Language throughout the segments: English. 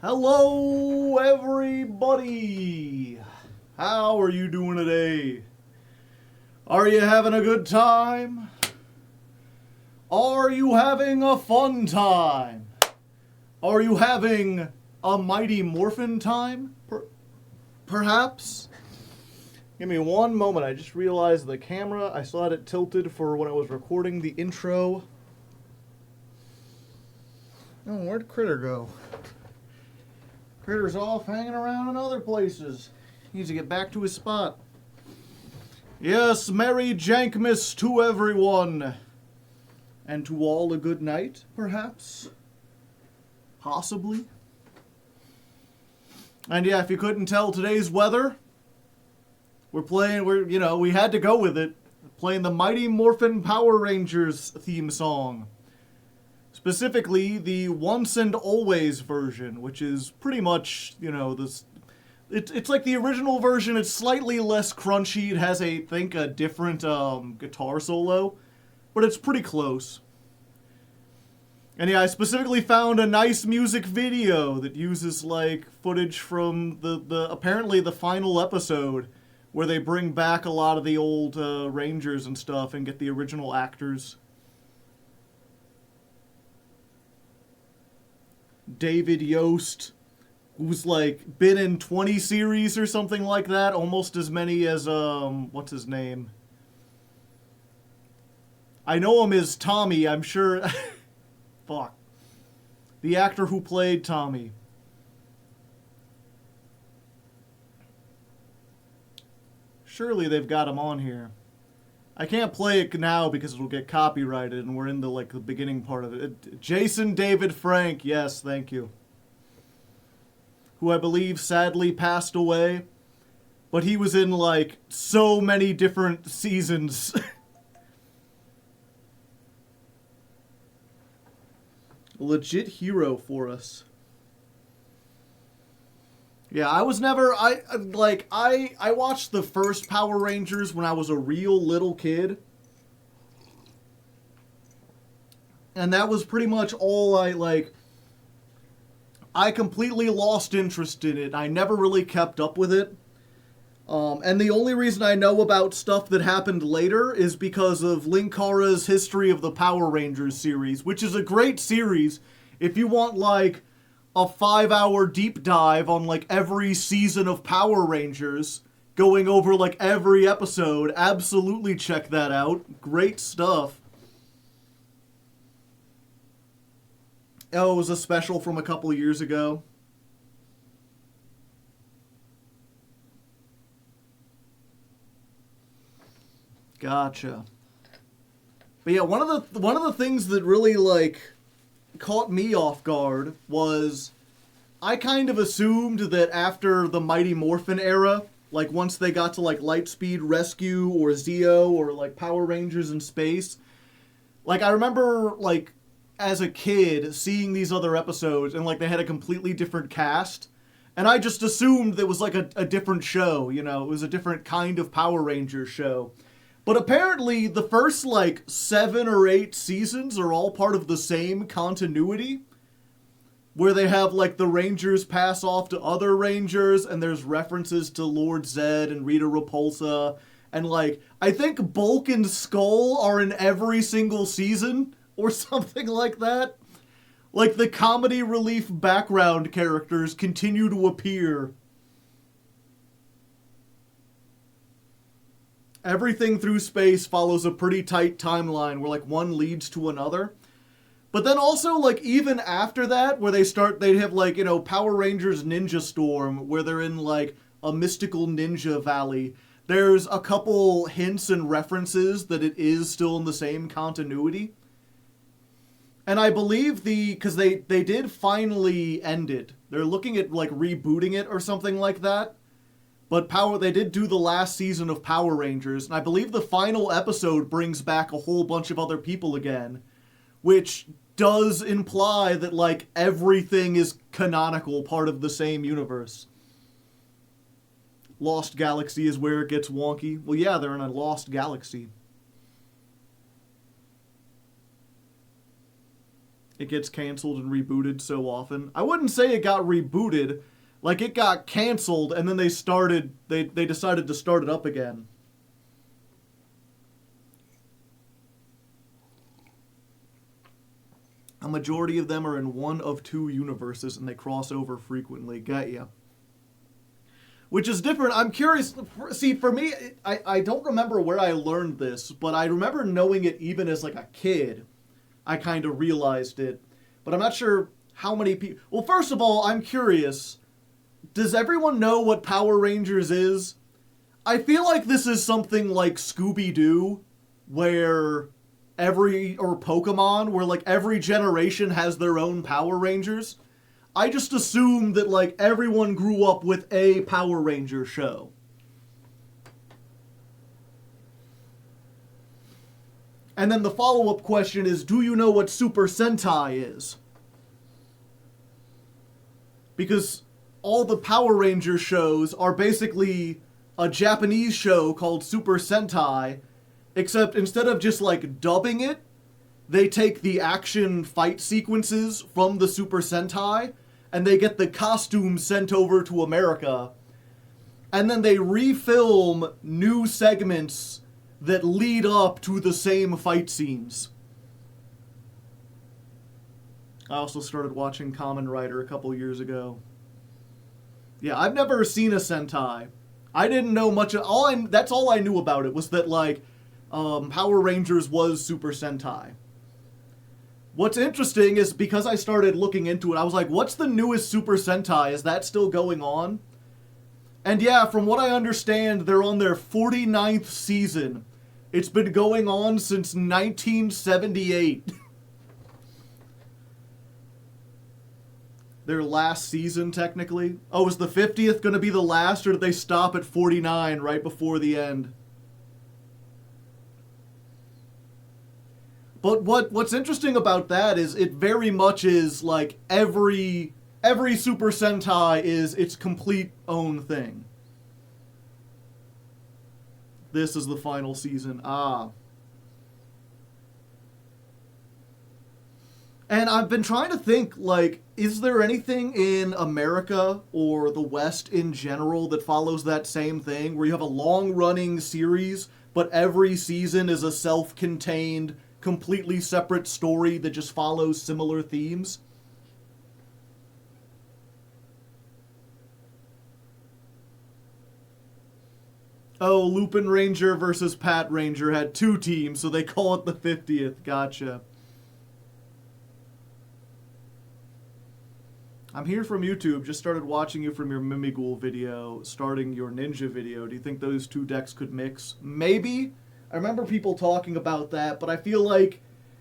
Hello, everybody. How are you doing today? Are you having a good time? Are you having a fun time? Are you having a Mighty Morphin time? Perhaps? Give me one moment. I just realized the camera, I still had it tilted for when I was recording the intro. Oh, where'd Critter go? Critter's off hanging around in other places. He needs to get back to his spot. Yes, Merry Jankmas to everyone. And to all a good night, perhaps? Possibly? And yeah, if you couldn't tell today's weather, we had to go with it. Playing the Mighty Morphin Power Rangers theme song. Specifically, the Once and Always version, which is pretty much, it's like the original version. It's slightly less crunchy. It has, I think, a different guitar solo, but it's pretty close. And yeah, I specifically found a nice music video that uses, footage from apparently the final episode, where they bring back a lot of the old Rangers and stuff and get the original actors. David Yost, who's been in 20 series or something like that, almost as many as what's his name? I know him as Tommy, I'm sure. Fuck. The actor who played Tommy. Surely they've got him on here. I can't play it now because it'll get copyrighted, and we're in the beginning part of it. Jason David Frank, yes, thank you. Who I believe sadly passed away, but he was in so many different seasons. A legit hero for us. Yeah, I was never, I watched the first Power Rangers when I was a real little kid. And that was pretty much all I completely lost interest in it. I never really kept up with it. And the only reason I know about stuff that happened later is because of Linkara's History of the Power Rangers series, which is a great series if you want a 5-hour deep dive on every season of Power Rangers, going over every episode. Absolutely check that out. Great stuff. Oh, it was a special from a couple of years ago. Gotcha. But yeah, one of the things that really caught me off guard was I kind of assumed that after the Mighty Morphin era, once they got to Lightspeed Rescue or Zeo or Power Rangers in Space, I remember as a kid seeing these other episodes and they had a completely different cast, and I just assumed it was a different show, it was a different kind of Power Rangers show. But apparently, the first, 7 or 8 seasons are all part of the same continuity, where they have, the Rangers pass off to other Rangers, and there's references to Lord Zed and Rita Repulsa, and, I think Bulk and Skull are in every single season, or something like that. The comedy relief background characters continue to appear. Everything through space follows a pretty tight timeline where one leads to another. But then also even after that, where they have Power Rangers Ninja Storm, where they're in a mystical ninja valley. There's a couple hints and references that it is still in the same continuity. And I believe because they did finally end it. They're looking at rebooting it or something like that. But they did do the last season of Power Rangers, and I believe the final episode brings back a whole bunch of other people again, which does imply that, everything is canonical, part of the same universe. Lost Galaxy is where it gets wonky. Well, yeah, they're in a lost galaxy. it gets canceled and rebooted so often. I wouldn't say it got rebooted. Like, it got canceled, and then they decided to start it up again. A majority of them are in one of two universes, and they cross over frequently. Got ya. Which is different. I'm curious. See, for me, I don't remember where I learned this, but I remember knowing it even as, like, a kid. I kind of realized it. But I'm not sure how many people... Well, first of all, I'm curious. Does everyone know what Power Rangers is? I feel like this is something like Scooby-Doo, where... or Pokemon, where, like, every generation has their own Power Rangers. I just assume that, like, everyone grew up with a Power Ranger show. And then the follow-up question is, do you know what Super Sentai is? Because all the Power Ranger shows are basically a Japanese show called Super Sentai, except instead of just, like, dubbing it, they take the action fight sequences from the Super Sentai, and they get the costumes sent over to America, and then they refilm new segments that lead up to the same fight scenes. I also started watching Kamen Rider a couple years ago. Yeah, I've never seen a Sentai. I didn't know much. That's all I knew about it, was that, like, Power Rangers was Super Sentai. What's interesting is, because I started looking into it, I was like, what's the newest Super Sentai? Is that still going on? And yeah, from what I understand, they're on their 49th season. It's been going on since 1978. Their last season, technically. Oh, is the 50th going to be the last, or did they stop at 49 right before the end? But what's interesting about that is it very much is like every Super Sentai is its complete own thing. This is the final season. And I've been trying to think, like, is there anything in America or the West in general that follows that same thing, where you have a long-running series, but every season is a self-contained, completely separate story that just follows similar themes? Oh, Lupin Ranger versus Pat Ranger had two teams, so they call it the 50th. Gotcha. I'm here from YouTube. Just started watching you from your Mimighoul video, starting your Ninja video. Do you think those two decks could mix? Maybe. I remember people talking about that, but I feel like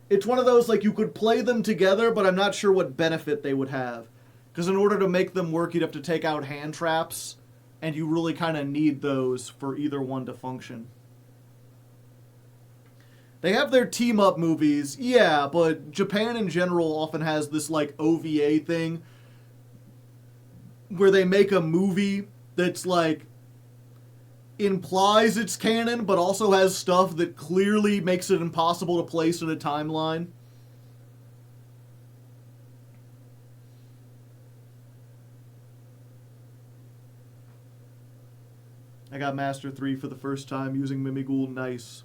it's one of those, like, you could play them together, but I'm not sure what benefit they would have. Because in order to make them work, you'd have to take out hand traps, and you really kind of need those for either one to function. They have their team-up movies, yeah, but Japan in general often has this, like, OVA thing, where they make a movie that's, like, implies it's canon, but also has stuff that clearly makes it impossible to place in a timeline. I got Master 3 for the first time using Mimighoul. Nice.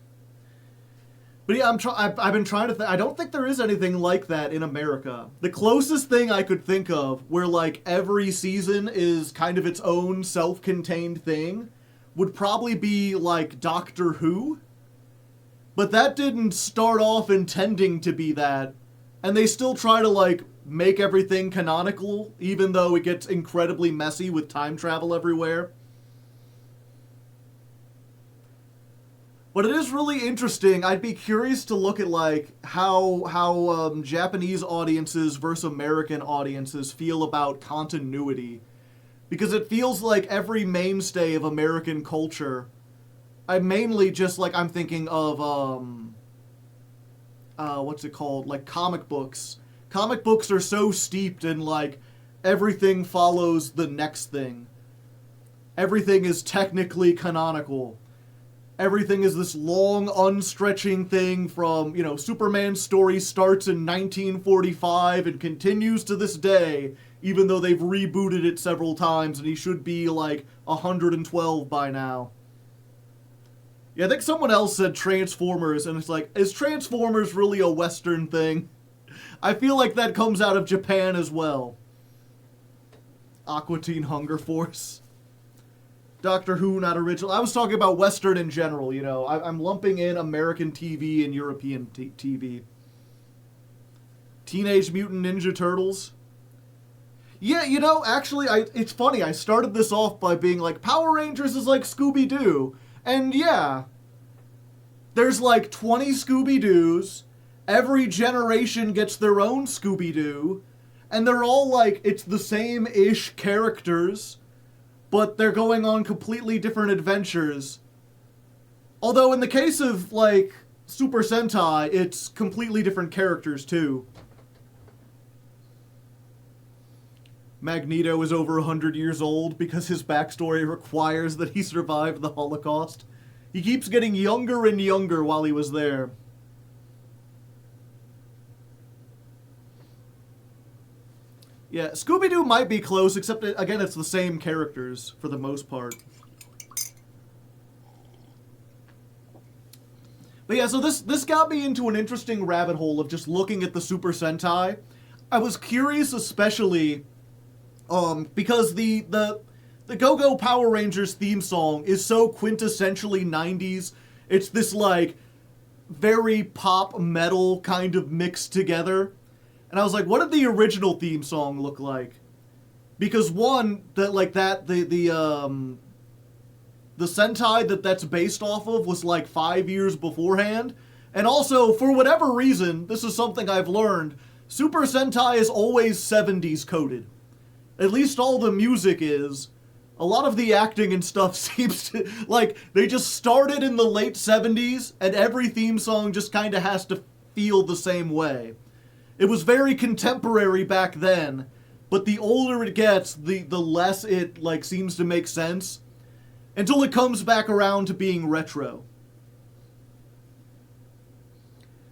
But yeah, I've been trying to I don't think there is anything like that in America. The closest thing I could think of, where, like, every season is kind of its own self-contained thing, would probably be, like, Doctor Who. But that didn't start off intending to be that. And they still try to, like, make everything canonical, even though it gets incredibly messy with time travel everywhere. But it is really interesting. I'd be curious to look at, like, how Japanese audiences versus American audiences feel about continuity. Because it feels like every mainstay of American culture, I'm thinking of, what's it called? Like, comic books. Comic books are so steeped in, like, everything follows the next thing. Everything is technically canonical. everything is this long, unstretching thing from, Superman's story starts in 1945 and continues to this day, even though they've rebooted it several times and he should be like 112 by now. Yeah, I think someone else said Transformers, and it's like, is Transformers really a Western thing? I feel like that comes out of Japan as well. Aqua Teen Hunger Force. Doctor Who, not original. I was talking about Western in general, I'm lumping in American TV and European TV. Teenage Mutant Ninja Turtles. Yeah, actually, it's funny. I started this off by being like, Power Rangers is like Scooby-Doo. And yeah, there's like 20 Scooby-Doos. Every generation gets their own Scooby-Doo. And they're all like, it's the same-ish characters, but they're going on completely different adventures. Although in the case of, like, Super Sentai, it's completely different characters, too. Magneto is over 100 years old because his backstory requires that he survived the Holocaust. He keeps getting younger and younger while he was there. Yeah, Scooby-Doo might be close, except, again, it's the same characters for the most part. But yeah, so this got me into an interesting rabbit hole of just looking at the Super Sentai. I was curious especially because the Go-Go Power Rangers theme song is so quintessentially 90s. It's this, like, very pop metal kind of mixed together. And I was like, what did the original theme song look like? Because one, the Sentai that's based off of was like 5 years beforehand. And also, for whatever reason, this is something I've learned, Super Sentai is always 70s coded. At least all the music is. A lot of the acting and stuff seems to, like, they just started in the late 70s, and every theme song just kind of has to feel the same way. It was very contemporary back then, but the older it gets, the less it, like, seems to make sense, until it comes back around to being retro.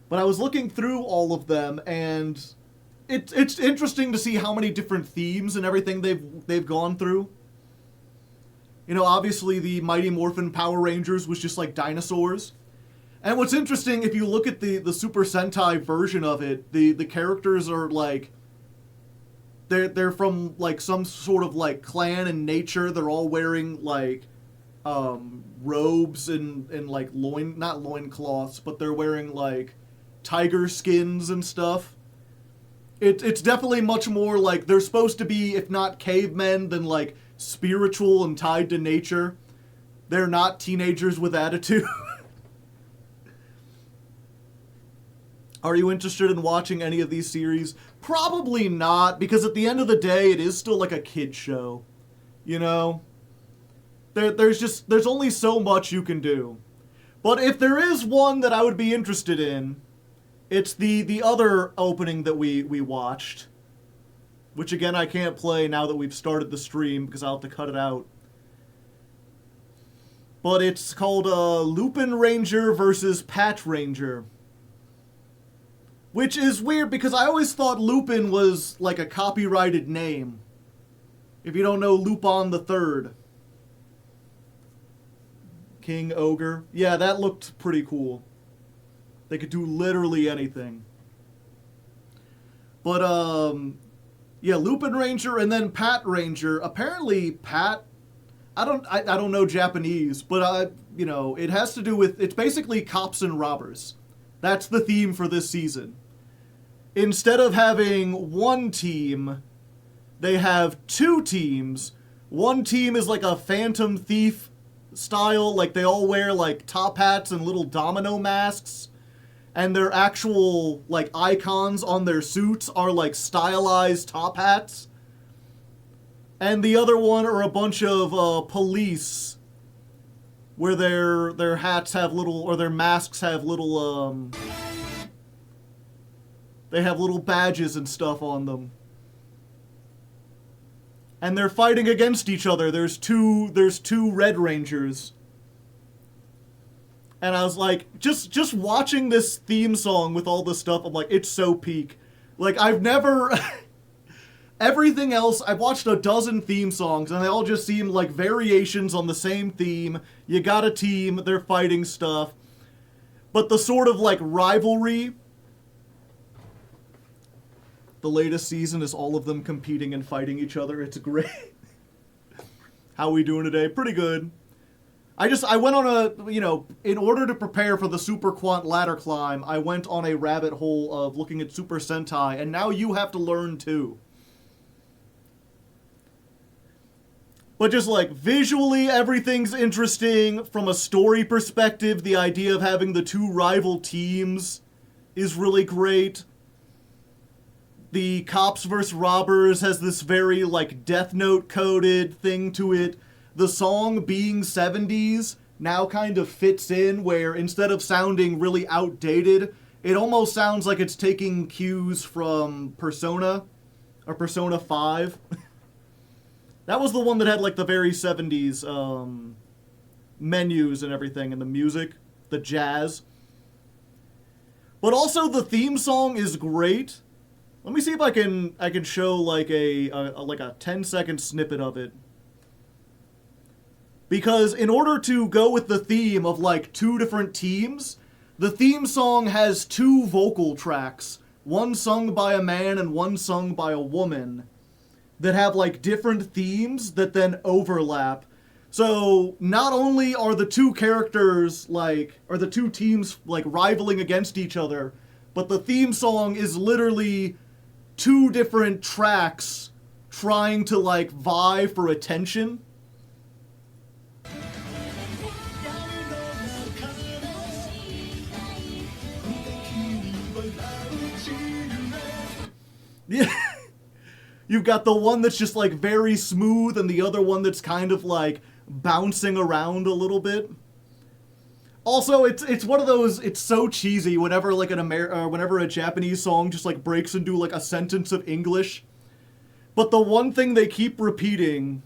But I was looking through all of them, and it's interesting to see how many different themes and everything they've gone through. Obviously the Mighty Morphin Power Rangers was just like dinosaurs. And what's interesting, if you look at the Super Sentai version of it, the characters are like, they're from like some sort of like clan in nature. They're all wearing like robes and like not loincloths, but they're wearing like tiger skins and stuff. It's definitely much more like they're supposed to be, if not cavemen, then like spiritual and tied to nature. They're not teenagers with attitude. Are you interested in watching any of these series? Probably not, because at the end of the day, it is still like a kid show. There's only so much you can do. But if there is one that I would be interested in, it's the other opening that we watched. Which again, I can't play now that we've started the stream, because I'll have to cut it out. But it's called Lupin Ranger versus Pat Ranger. Which is weird, because I always thought Lupin was like a copyrighted name. If you don't know Lupin the Third. King Ogre. Yeah, that looked pretty cool. They could do literally anything. But, yeah, Lupin Ranger and then Pat Ranger. Apparently, Pat... I don't know Japanese, but, it has to do with... It's basically cops and robbers. That's the theme for this season. Instead of having one team, they have two teams. One team is like a Phantom Thief style, like they all wear like top hats and little domino masks. And their actual like icons on their suits are like stylized top hats. And the other one are a bunch of police, where their hats have little, or their masks have little, they have little badges and stuff on them. And they're fighting against each other. There's two Red Rangers. And I was like, just watching this theme song with all this stuff, I'm like, it's so peak. Like, I've never... Everything else, I've watched a dozen theme songs, and they all just seem like variations on the same theme. You got a team, they're fighting stuff. But the sort of, like, rivalry... The latest season is all of them competing and fighting each other. It's great. How we doing today? Pretty good. I went on a, in order to prepare for the Super Quant ladder climb, I went on a rabbit hole of looking at Super Sentai, and now you have to learn too. But just like, visually, everything's interesting. From a story perspective, the idea of having the two rival teams is really great. The Cops vs. Robbers has this very, like, Death Note-coded thing to it. The song being 70s now kind of fits in, where instead of sounding really outdated, it almost sounds like it's taking cues from Persona, or Persona 5. That was the one that had, like, the very 70s menus and everything, and the music, the jazz. But also, the theme song is great. Let me see if I can show like a 10-second snippet of it. Because in order to go with the theme of like two different teams, the theme song has two vocal tracks, one sung by a man and one sung by a woman, that have like different themes that then overlap. So not only are the two characters or the two teams like rivaling against each other, but the theme song is literally two different tracks trying to, like, vie for attention. Yeah. You've got the one that's just, like, very smooth and the other one that's kind of, like, bouncing around a little bit. Also, it's one of those, it's so cheesy whenever like whenever a Japanese song just like breaks into like a sentence of English. But the one thing they keep repeating,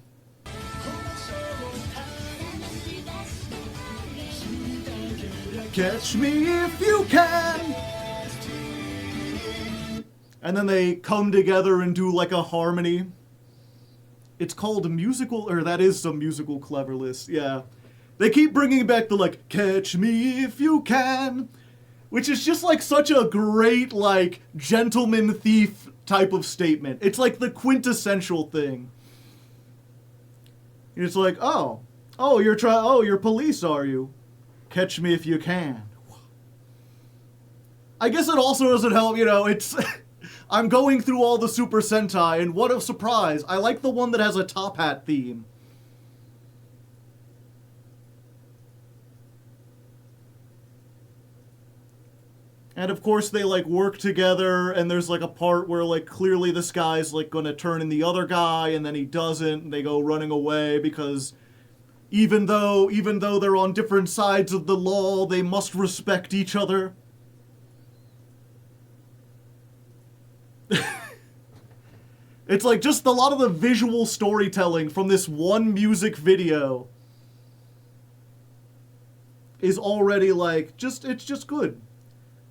catch me if you can. And then they come together and do like a harmony. It's called musical, or that is some musical cleverness, yeah. They keep bringing back the, like, catch me if you can, which is just, like, such a great, like, gentleman thief type of statement. It's, like, the quintessential thing. It's like, you're police, are you? Catch me if you can. I guess it also doesn't help, it's... I'm going through all the Super Sentai, and what a surprise. I like the one that has a top hat theme. And of course they like work together, and there's like a part where like clearly this guy's like gonna turn in the other guy, and then he doesn't, and they go running away because even though they're on different sides of the law, they must respect each other. It's like just a lot of the visual storytelling from this one music video is already like it's just good.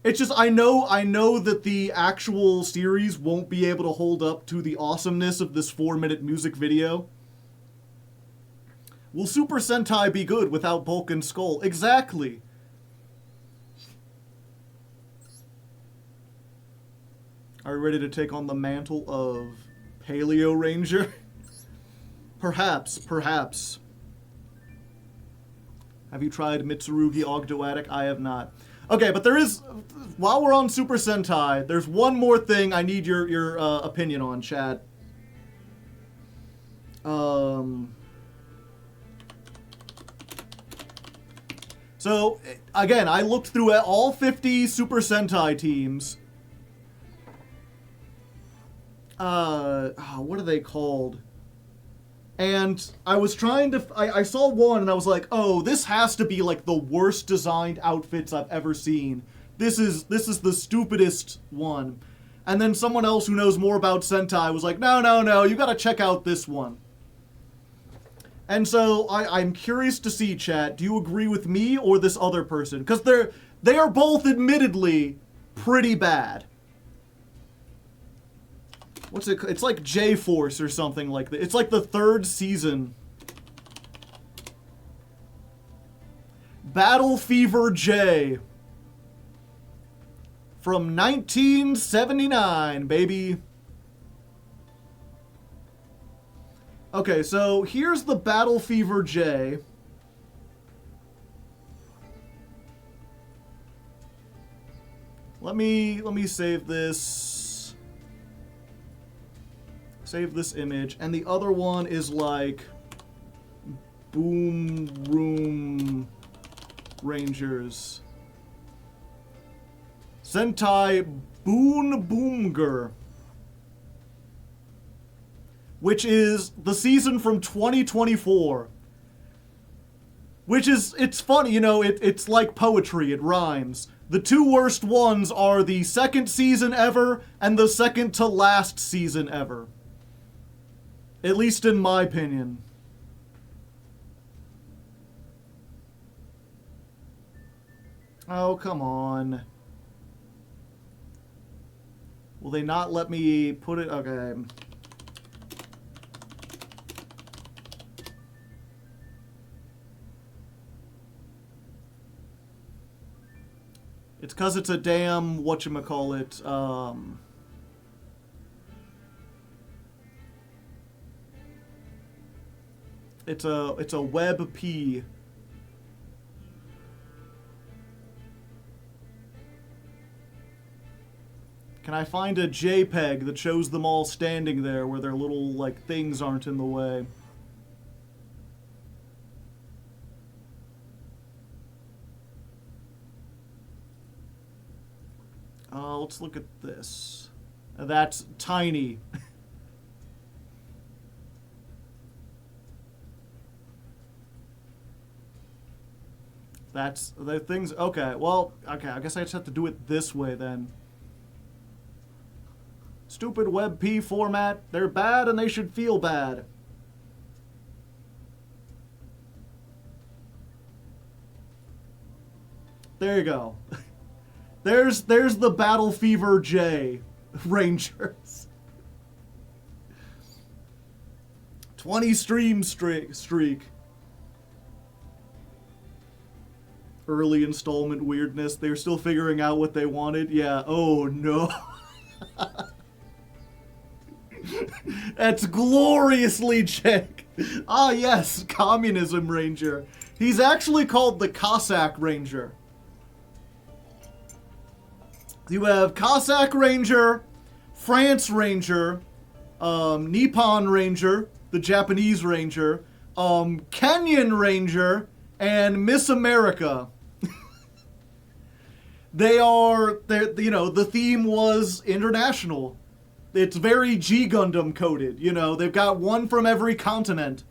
It's just, I know that the actual series won't be able to hold up to the awesomeness of this 4-minute music video. Will Super Sentai be good without Bulk and Skull? Exactly. Are you ready to take on the mantle of Paleo Ranger? Perhaps. Have you tried Mitsurugi Ogdoadic? I have not. Okay, but there is, while we're on Super Sentai, there's one more thing I need your opinion on, Chad. So, again, I looked through all 50 Super Sentai teams. What are they called? And I was trying to, I saw one and I was like, oh, this has to be like the worst designed outfits I've ever seen. This is the stupidest one. And then someone else who knows more about Sentai was like, no, you gotta check out this one. And so I'm curious to see, chat, do you agree with me or this other person? Because they are both admittedly pretty bad. What's it? It's like J-Force or something like that. It's like the 3rd season. Battle Fever J. From 1979, baby. Okay, so here's the Battle Fever J. Let me save this. Save this image. And the other one is like Boom Room Rangers. Sentai Boon Boomger. Which is the season from 2024. Which is, it's funny, you know, it's like poetry, it rhymes. The 2 worst ones are the 2nd season ever and the 2nd to last season ever. At least in my opinion. Oh, come on. Will they not let me put it? Okay. It's because it's a damn, whatchamacallit, it's a web P. Can I find a JPEG that shows them all standing there where their little, like, things aren't in the way? Let's look at this. That's tiny. That's the things. Okay, well, okay, I guess I just have to do it this way then. Stupid WebP format. They're bad and they should feel bad. There you go. There's the Battle Fever J Rangers. 20 stream streak. Early installment weirdness. They're still figuring out what they wanted. Yeah. Oh no. That's gloriously Czech. Ah yes, Communism Ranger. He's actually called the Cossack Ranger. You have Cossack Ranger, France Ranger, Nippon Ranger, the Japanese Ranger, Kenyan Ranger, and Miss America. You know, the theme was international. It's very G Gundam coded, you know, they've got one from every continent.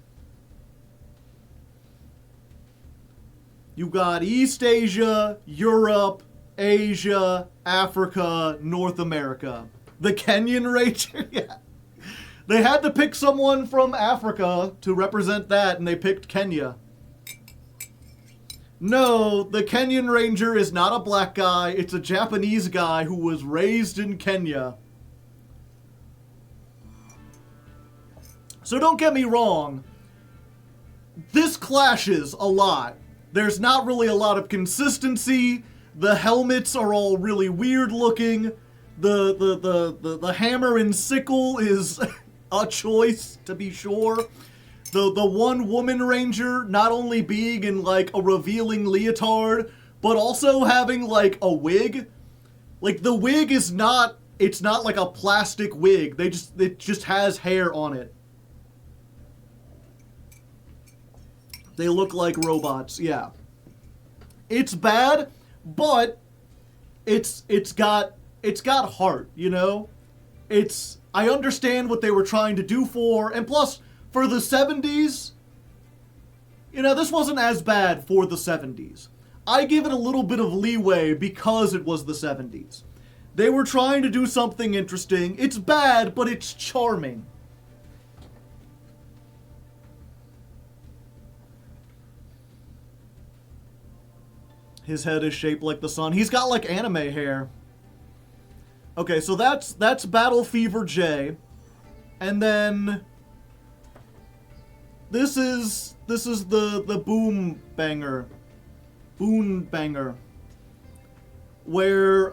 You got East Asia, Europe, Asia, Africa, North America. The Kenyan Ranger, yeah. They had to pick someone from Africa to represent that, and they picked Kenya. No, the Kenyan Ranger is not a black guy, it's a Japanese guy who was raised in Kenya. So don't get me wrong, this clashes a lot. There's not really a lot of consistency. The helmets are all really weird looking. The hammer and sickle is a choice, to be sure. The one woman ranger not only being in like a revealing leotard, but also having like a wig. Like the wig is not, it's not like a plastic wig. It just has hair on it. They look like robots, yeah. It's bad, but it's got heart, you know? I understand what they were trying to do and plus, for the 70s, you know, this wasn't as bad for the 70s. I give it a little bit of leeway because it was the 70s. They were trying to do something interesting. It's bad, but it's charming. His head is shaped like the sun. He's got like anime hair. Okay, so that's Battle Fever J. And then this is the Boom Banger. Boon Banger. Where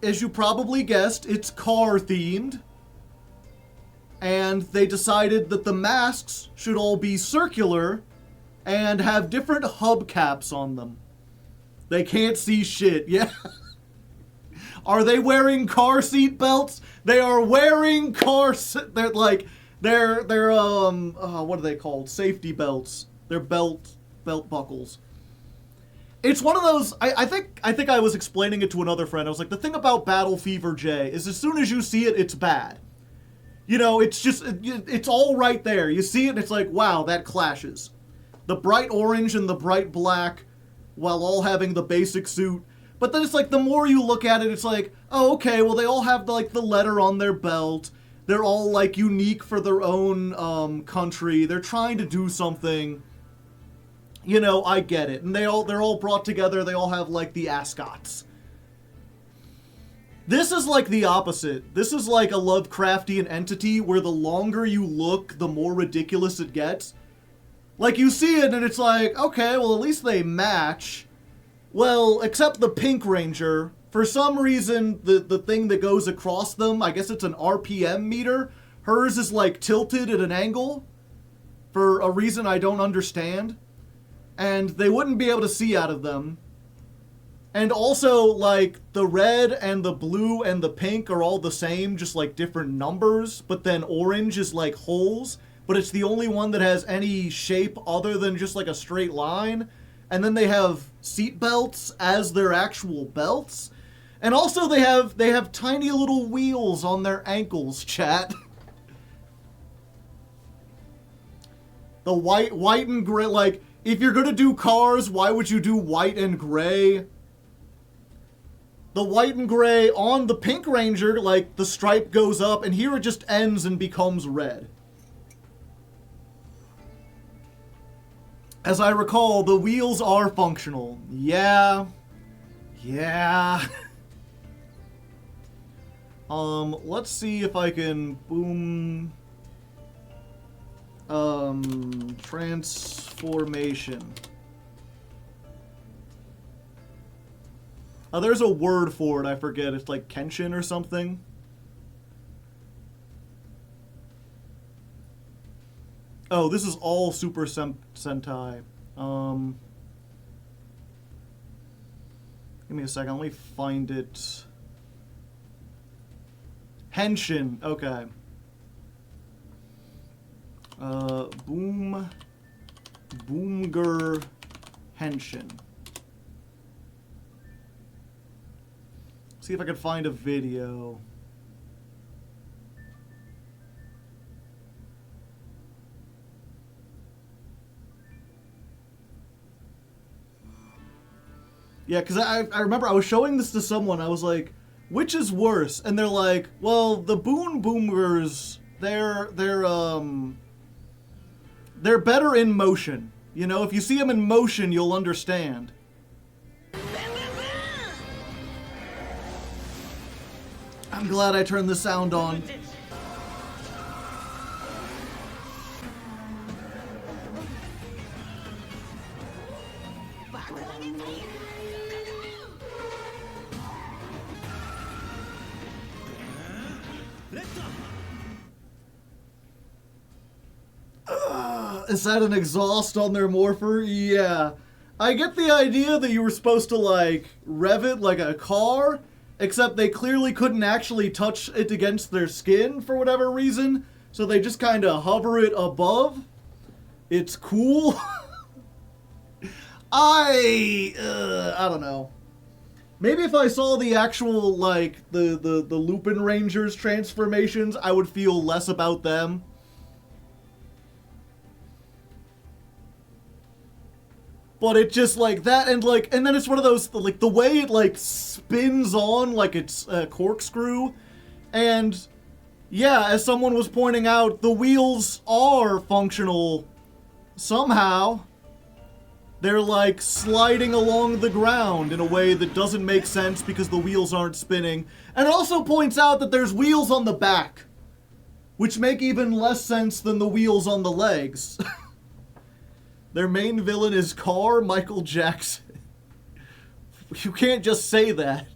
as you probably guessed, it's car themed. And they decided that the masks should all be circular and have different hubcaps on them. They can't see shit. Yeah. Are they wearing car seat belts? They are wearing they're like they're what are they called? Safety belts. They're belt buckles. It's one of those I think I was explaining it to another friend. I was like, the thing about Battle Fever J is as soon as you see it, it's bad. You know, it's all right there. You see it and it's like, wow, that clashes. The bright orange and the bright black, while all having the basic suit. But then it's like, the more you look at it, it's like, oh, okay, well, they all have the letter on their belt. They're all like unique for their own country. They're trying to do something. You know, I get it. And they're all brought together. They all have like the ascots. This is like the opposite. This is like a Lovecraftian entity where the longer you look, the more ridiculous it gets. Like, you see it and it's like, okay, well, at least they match. Well, except the Pink Ranger. For some reason, the thing that goes across them, I guess it's an RPM meter. Hers is, like, tilted at an angle. For a reason I don't understand. And they wouldn't be able to see out of them. And also, like, the red and the blue and the pink are all the same, just, like, different numbers. But then orange is, like, holes. But it's the only one that has any shape other than just, like, a straight line. And then they have seat belts as their actual belts. And also they have tiny little wheels on their ankles, chat. The white and gray, like, if you're gonna do cars, why would you do white and gray? The white and gray on the Pink Ranger, like, the stripe goes up, and here it just ends and becomes red. As I recall, the wheels are functional. Yeah. Let's see if I can boom... transformation. Oh, there's a word for it, I forget. It's like Kenshin or something. Oh, this is all Super Sentai. Give me a second, let me find it. Henshin, okay. Boomger Henshin. See if I can find a video. Yeah, because I remember I was showing this to someone. I was like, which is worse? And they're like, well, the Boomers, they're better in motion. You know, if you see them in motion, you'll understand. I'm glad I turned the sound on. Is that an exhaust on their morpher? Yeah. I get the idea that you were supposed to, like, rev it like a car, except they clearly couldn't actually touch it against their skin for whatever reason, so they just kind of hover it above. It's cool. I don't know. Maybe if I saw the actual, like, the Lupin Rangers transformations, I would feel less about them. But it just, like, that, and then it's one of those, like, the way it, like, spins on like it's a corkscrew. And, yeah, as someone was pointing out, the wheels are functional somehow. They're like sliding along the ground in a way that doesn't make sense because the wheels aren't spinning. And it also points out that there's wheels on the back, which make even less sense than the wheels on the legs. Their main villain is Car Michael Jackson. You can't just say that.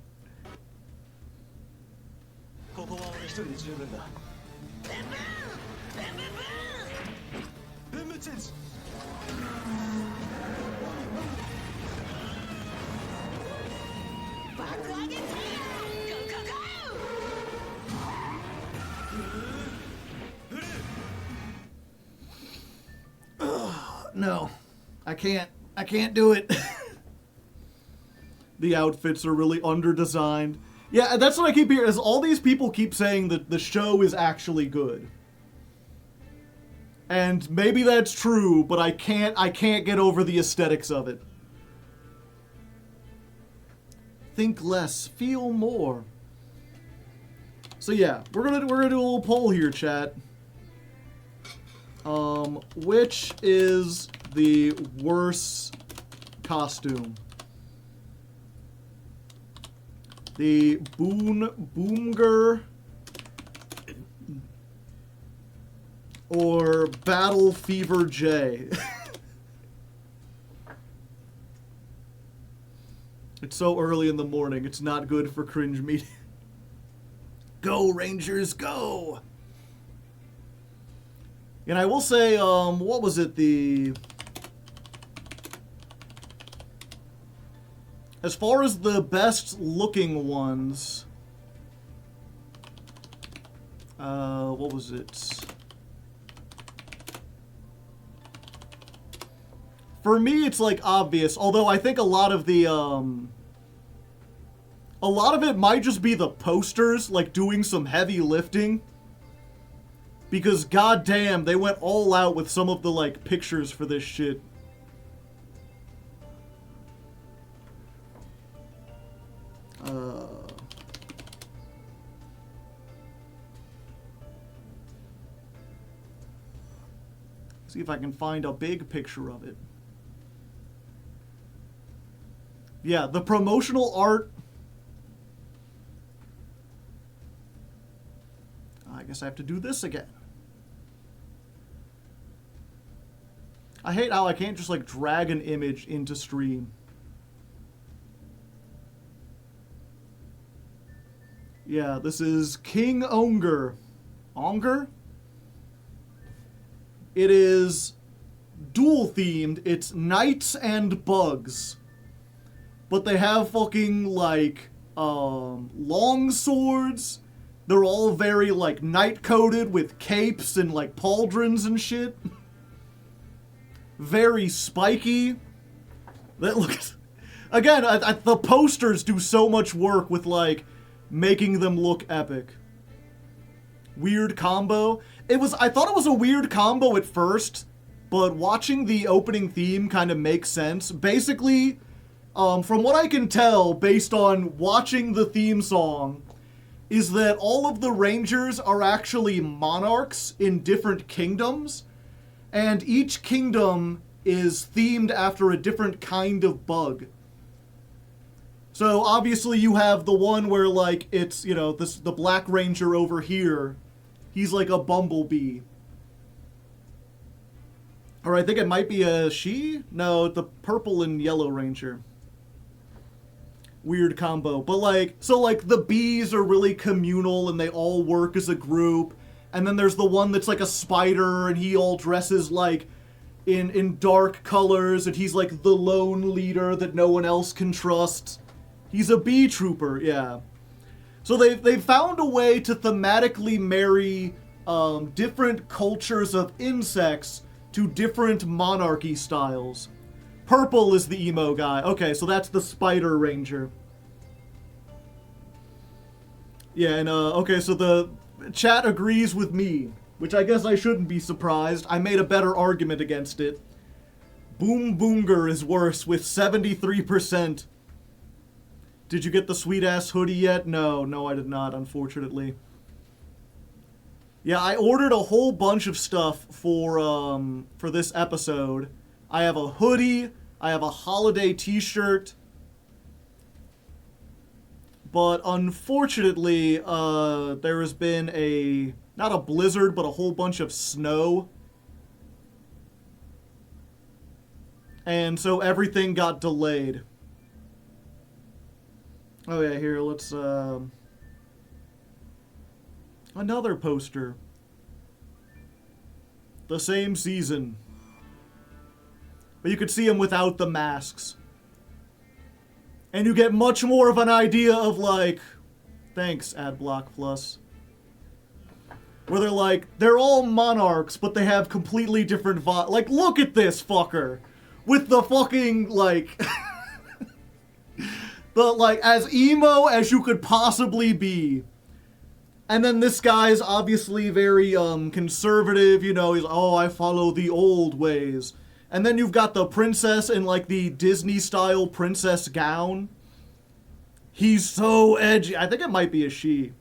No, I can't do it. The outfits are really under-designed. Yeah, that's what I keep hearing, is all these people keep saying that the show is actually good. And maybe that's true, but I can't get over the aesthetics of it. Think less, feel more. So yeah, we're gonna do a little poll here, chat. Which is the worst costume? The Boomger or Battle Fever J? It's so early in the morning, it's not good for cringe media. Go, Rangers, go! And I will say, what was it, as far as the best looking ones, what was it? For me, it's like obvious, although I think a lot of it might just be the posters, like doing some heavy lifting. Because goddamn, they went all out with some of the like pictures for this shit. See if I can find a big picture of it. Yeah, the promotional art. I guess I have to do this again. I hate how I can't just like drag an image into stream. Yeah, this is King Onger. Onger? It is dual themed. It's knights and bugs. But they have fucking like long swords. They're all very like knight coated with capes and like pauldrons and shit. Very spiky. That looks... Again, the posters do so much work with, like, making them look epic. Weird combo. I thought it was a weird combo at first, but watching the opening theme kind of makes sense. Basically, from what I can tell, based on watching the theme song, is that all of the Rangers are actually monarchs in different kingdoms. And each kingdom is themed after a different kind of bug. So obviously you have the one where like it's, you know, the Black Ranger over here. He's like a bumblebee. Or I think it might be a she? No, the purple and yellow Ranger. Weird combo. But like, so like the bees are really communal and they all work as a group. And then there's the one that's like a spider and he all dresses like in dark colors and he's like the lone leader that no one else can trust. He's a bee trooper, yeah. So they've found a way to thematically marry different cultures of insects to different monarchy styles. Purple is the emo guy. Okay, so that's the Spider Ranger. Yeah, and okay, so the chat agrees with me, which I guess I shouldn't be surprised. I made a better argument against it. Boom Boonger is worse with 73%. Did you get the sweet-ass hoodie yet? No, I did not, unfortunately. Yeah, I ordered a whole bunch of stuff for this episode. I have a hoodie, I have a holiday t-shirt. But unfortunately, there has been not a blizzard, but a whole bunch of snow. And so everything got delayed. Oh yeah, here, let's, another poster. The same season. But you could see them without the masks. And you get much more of an idea of, like, thanks, Adblock Plus. Where they're like, they're all monarchs, but they have completely different vibes. Like, look at this fucker. With the fucking, like... as emo as you could possibly be. And then this guy's obviously very, conservative, you know, he's, oh, I follow the old ways. And then you've got the princess in, like, the Disney-style princess gown. He's so edgy. I think it might be a she.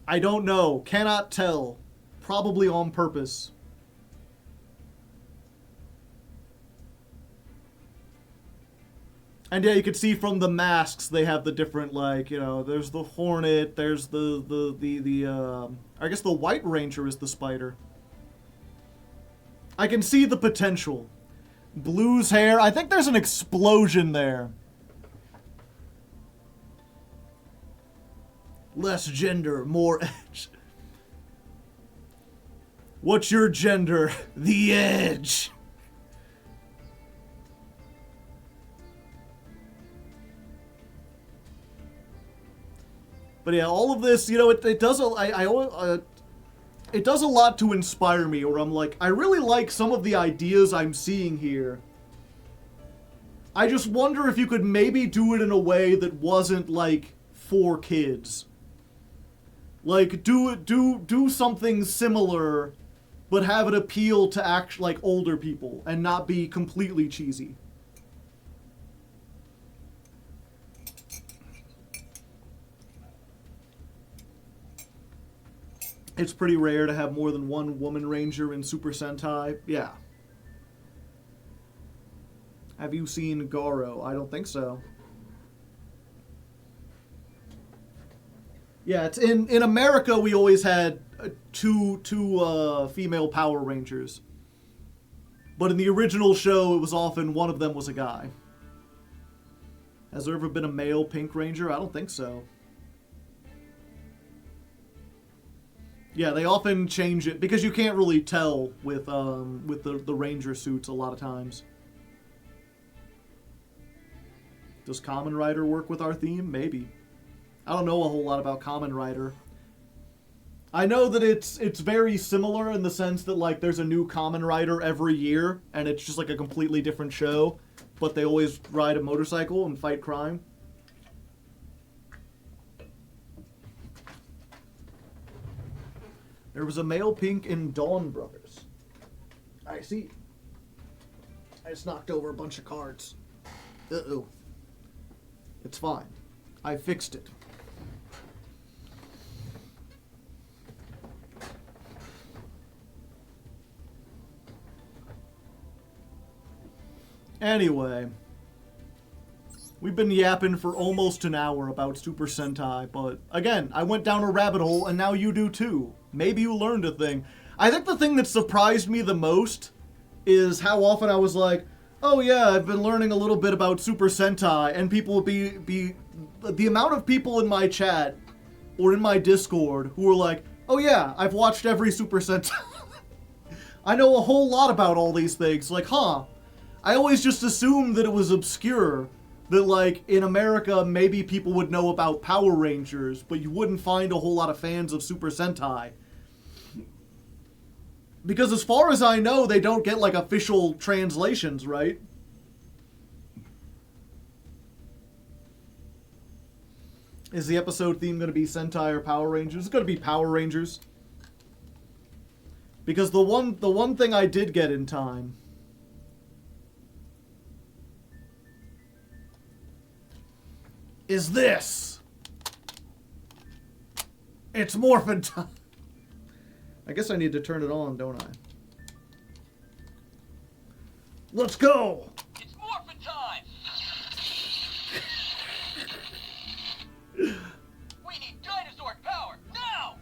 I don't know. Cannot tell. Probably on purpose. And yeah, you can see from the masks, they have the different, like, you know, there's the Hornet, there's I guess the White Ranger is the spider. I can see the potential. Blue's hair, I think there's an explosion there. Less gender, more edge. What's your gender? The edge. But yeah, all of this, you know, it does it does a lot to inspire me, where I'm like, I really like some of the ideas I'm seeing here. I just wonder if you could maybe do it in a way that wasn't, like, for kids. Like, do something similar, but have it appeal to like, older people, and not be completely cheesy. It's pretty rare to have more than one woman ranger in Super Sentai. Yeah. Have you seen Garo? I don't think so. Yeah, it's in America we always had two female Power Rangers. But in the original show, it was often one of them was a guy. Has there ever been a male Pink Ranger? I don't think so. Yeah, they often change it because you can't really tell with the Ranger suits a lot of times. Does Kamen Rider work with our theme? Maybe. I don't know a whole lot about Kamen Rider. I know that it's very similar in the sense that, like, there's a new Kamen Rider every year, and it's just like a completely different show, but they always ride a motorcycle and fight crime. There was a male Pink in Dawn Brothers. I see. I just knocked over a bunch of cards. Uh-oh. It's fine. I fixed it. Anyway. We've been yapping for almost an hour about Super Sentai, but again, I went down a rabbit hole and now you do too. Maybe you learned a thing. I think the thing that surprised me the most is how often I was like, oh yeah, I've been learning a little bit about Super Sentai, and people would be the amount of people in my chat or in my Discord who were like, oh yeah, I've watched every Super Sentai. I know a whole lot about all these things. Like, huh, I always just assumed that it was obscure. That, like, in America, maybe people would know about Power Rangers, but you wouldn't find a whole lot of fans of Super Sentai. Because as far as I know, they don't get, like, official translations, right? Is the episode theme going to be Sentai or Power Rangers? It's going to be Power Rangers. Because the one thing I did get in time is this. It's morphin' time. I guess I need to turn it on, don't I? Let's go! It's morphin' time! We need dinosaur power, now!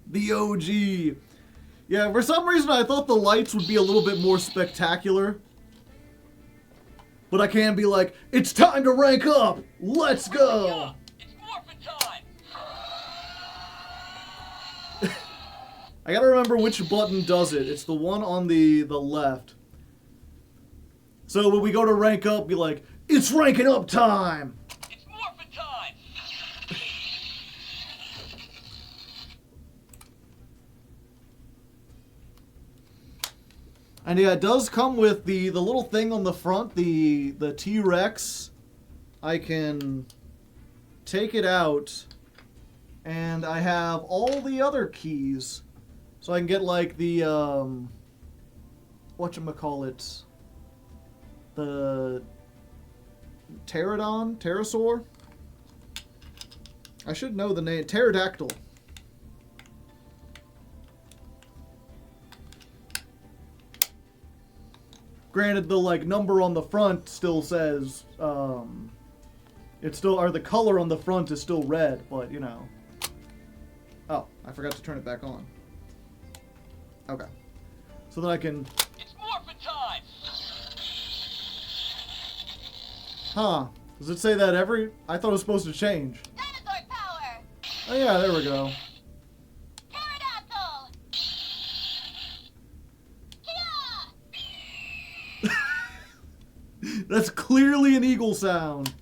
The OG. Yeah, for some reason I thought the lights would be a little bit more spectacular. But I can be like, it's time to rank up! Let's go! It's morphin' time! I gotta remember which button does it. It's the one on the left. So when we go to rank up, be like, it's ranking up time! It's morphin' time! And yeah, it does come with the little thing on the front, the T-Rex. I can take it out, and I have all the other keys. So I can get like the, whatchamacallit, the Pterosaur? I should know the name, Pterodactyl. Granted, the like number on the front still says, it's still, or the color on the front is still red, but you know. Oh, I forgot to turn it back on. Okay. So then I can... It's morphin' time! Huh. Does it say that every... I thought it was supposed to change. Dinosaur power! Oh yeah, there we go. Pterodactyl! Kia! That's clearly an eagle sound.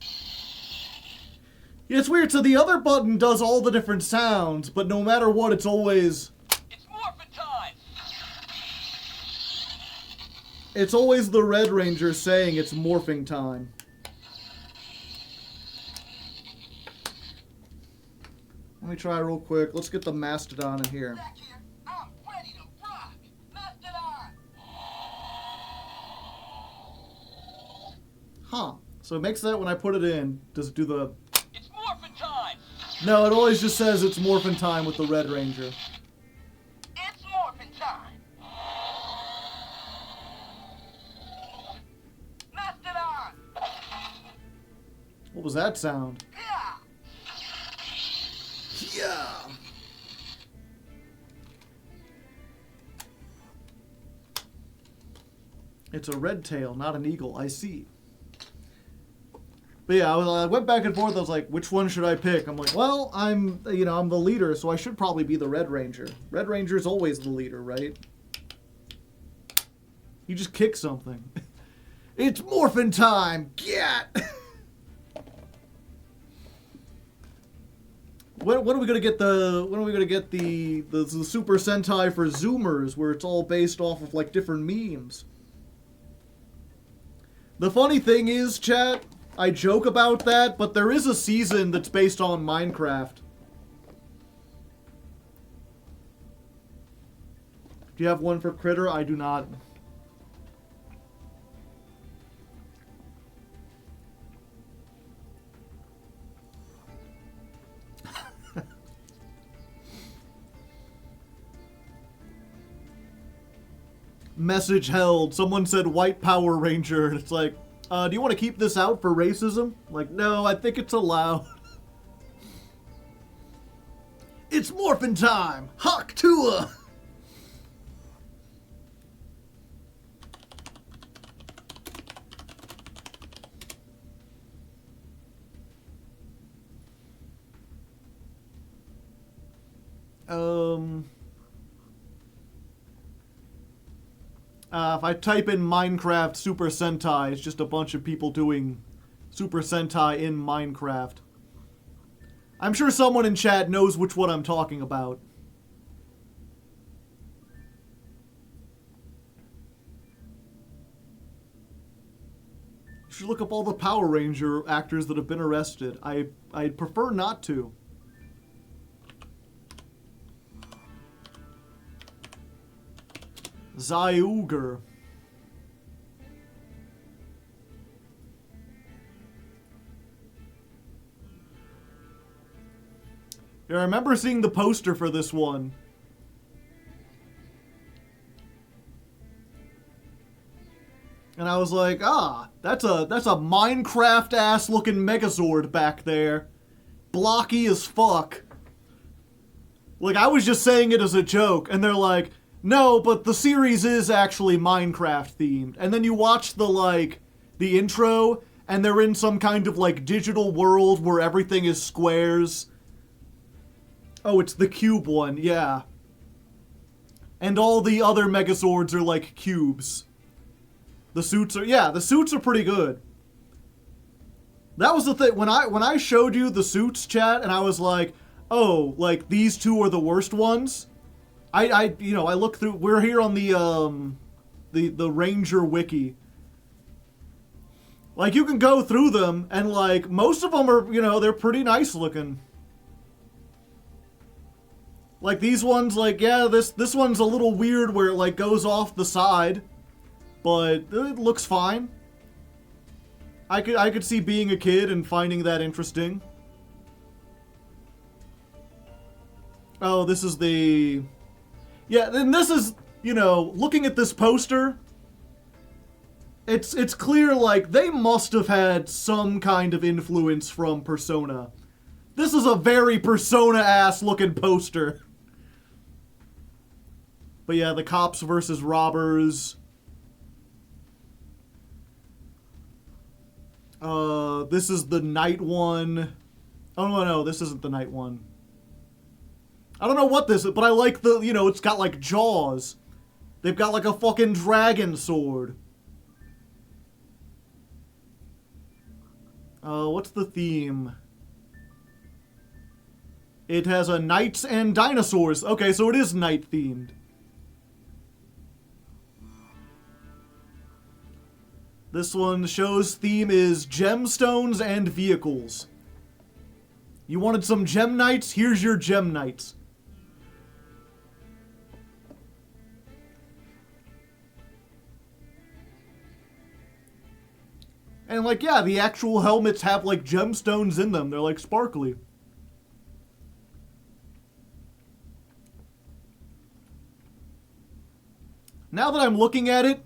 Yeah, it's weird. So the other button does all the different sounds, but no matter what, it's always... It's morphin' time! It's always the Red Ranger saying it's morphing time. Let me try real quick. Let's get the Mastodon in here. Back here, I'm ready to rock! Mastodon! Huh. So it makes that when I put it in. Does it do the... It's morphin' time! No, it always just says it's morphin' time with the Red Ranger. It's morphin' time! Mastodon! What was that sound? Yeah! Yeah. It's a red tail, not an eagle. I see. But yeah, I went back and forth. I was like, which one should I pick? I'm like, well, I'm the leader, so I should probably be the Red Ranger. Red Ranger's always the leader, right? You just kick something. It's morphin' time! Get! When are we gonna get the Super Sentai for Zoomers, where it's all based off of like different memes? The funny thing is, chat, I joke about that, but there is a season that's based on Minecraft. Do you have one for Critter? I do not. Message held. Someone said White Power Ranger. It's like, do you want to keep this out for racism? Like, no, I think it's allowed. It's morphin' time! Hawk Tua! If I type in Minecraft Super Sentai, it's just a bunch of people doing Super Sentai in Minecraft. I'm sure someone in chat knows which one I'm talking about. You should look up all the Power Ranger actors that have been arrested. I'd prefer not to. Zyuger. Yeah, I remember seeing the poster for this one. And I was like, that's a Minecraft ass looking Megazord back there. Blocky as fuck. Like, I was just saying it as a joke, and they're like, no, but the series is actually Minecraft themed. And then you watch the intro, and they're in some kind of, digital world where everything is squares. Oh, it's the cube one, yeah. And all the other Megazords are, cubes. The suits are pretty good. That was the thing, when I showed you the suits, chat, and I was like, oh, these two are the worst ones. I looked through. We're here on the Ranger wiki. You can go through them, and most of them are, they're pretty nice looking. These ones, this one's a little weird where it goes off the side, but it looks fine. I could see being a kid and finding that interesting. Oh, this is the... Yeah, and this is, looking at this poster, it's clear, they must have had some kind of influence from Persona. This is a very Persona-ass looking poster. But yeah, the cops versus robbers. This is the night one. Oh, no, this isn't the night one. I don't know what this is, but I like the, it's got, jaws. They've got, a fucking dragon sword. What's the theme? It has a knights and dinosaurs. Okay, so it is night-themed. This one show's theme is gemstones and vehicles. You wanted some gem knights? Here's your gem knights. And yeah, the actual helmets have gemstones in them. They're sparkly. Now that I'm looking at it,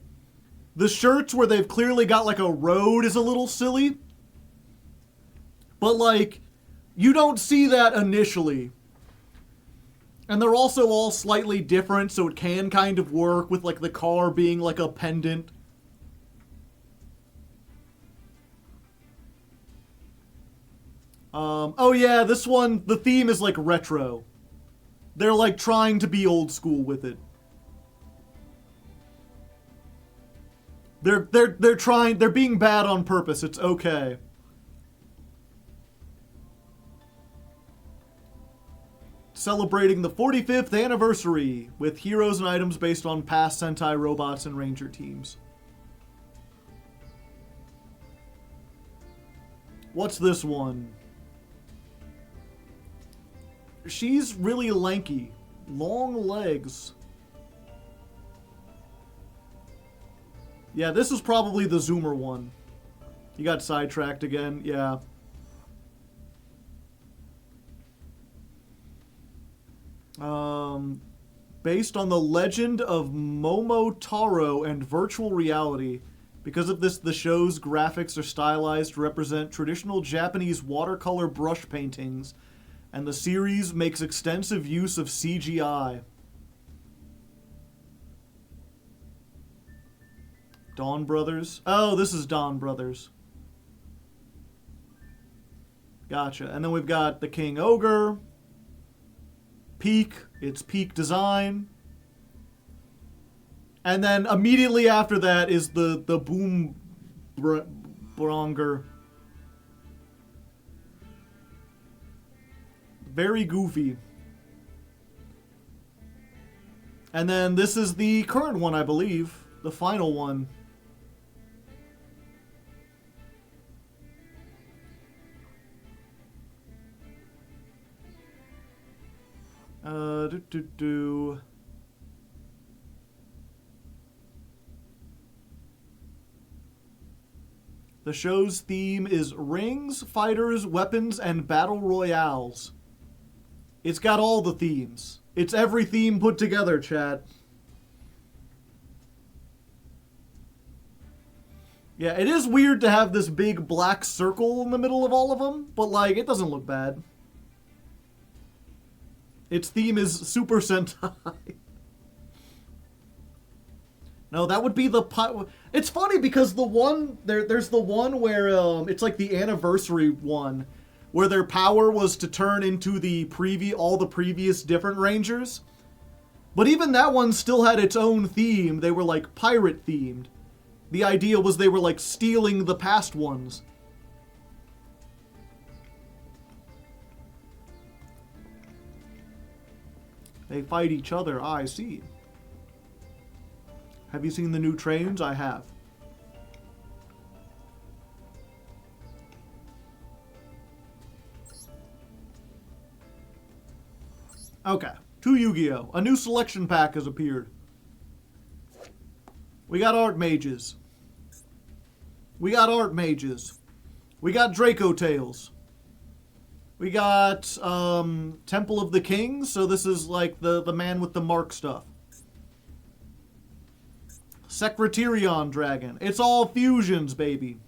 the shirts where they've clearly got a road is a little silly. But you don't see that initially. And they're also all slightly different, so it can kind of work with the car being a pendant. Oh yeah, this one, the theme is retro. They're trying to be old school with it. They're being bad on purpose. It's okay. Celebrating the 45th anniversary with heroes and items based on past Sentai robots and Ranger teams. What's this one? She's really lanky. Long legs. Yeah, this is probably the Zoomer one. You got sidetracked again, yeah. Based on the legend of Momotaro and virtual reality. Because of this, the show's graphics are stylized to represent traditional Japanese watercolor brush paintings, and the series makes extensive use of CGI. Dawn Brothers? Oh, this is Dawn Brothers. Gotcha. And then we've got the King Ogre. Peak. It's Peak Design. And then immediately after that is the Boom Bronger. Very goofy. And then this is the current one, I believe. The final one. The show's theme is rings, fighters, weapons, and battle royales. It's got all the themes. It's every theme put together, chat. Yeah, it is weird to have this big black circle in the middle of all of them, but, like, it doesn't look bad. Its theme is Super Sentai. No, that would be the... It's funny because the one... There's the one where it's like the anniversary one, where their power was to turn into all the previous different Rangers. But even that one still had its own theme. They were, like, pirate-themed. The idea was they were, like, stealing the past ones. They fight each other, I see. Have you seen the new trains? I have. Okay, to Yu-Gi-Oh! A new selection pack has appeared. We got art mages. We got art mages. We got Draco Tales. We got Temple of the Kings, so this is like the man with the mark stuff. Secretarion Dragon. It's all fusions, baby.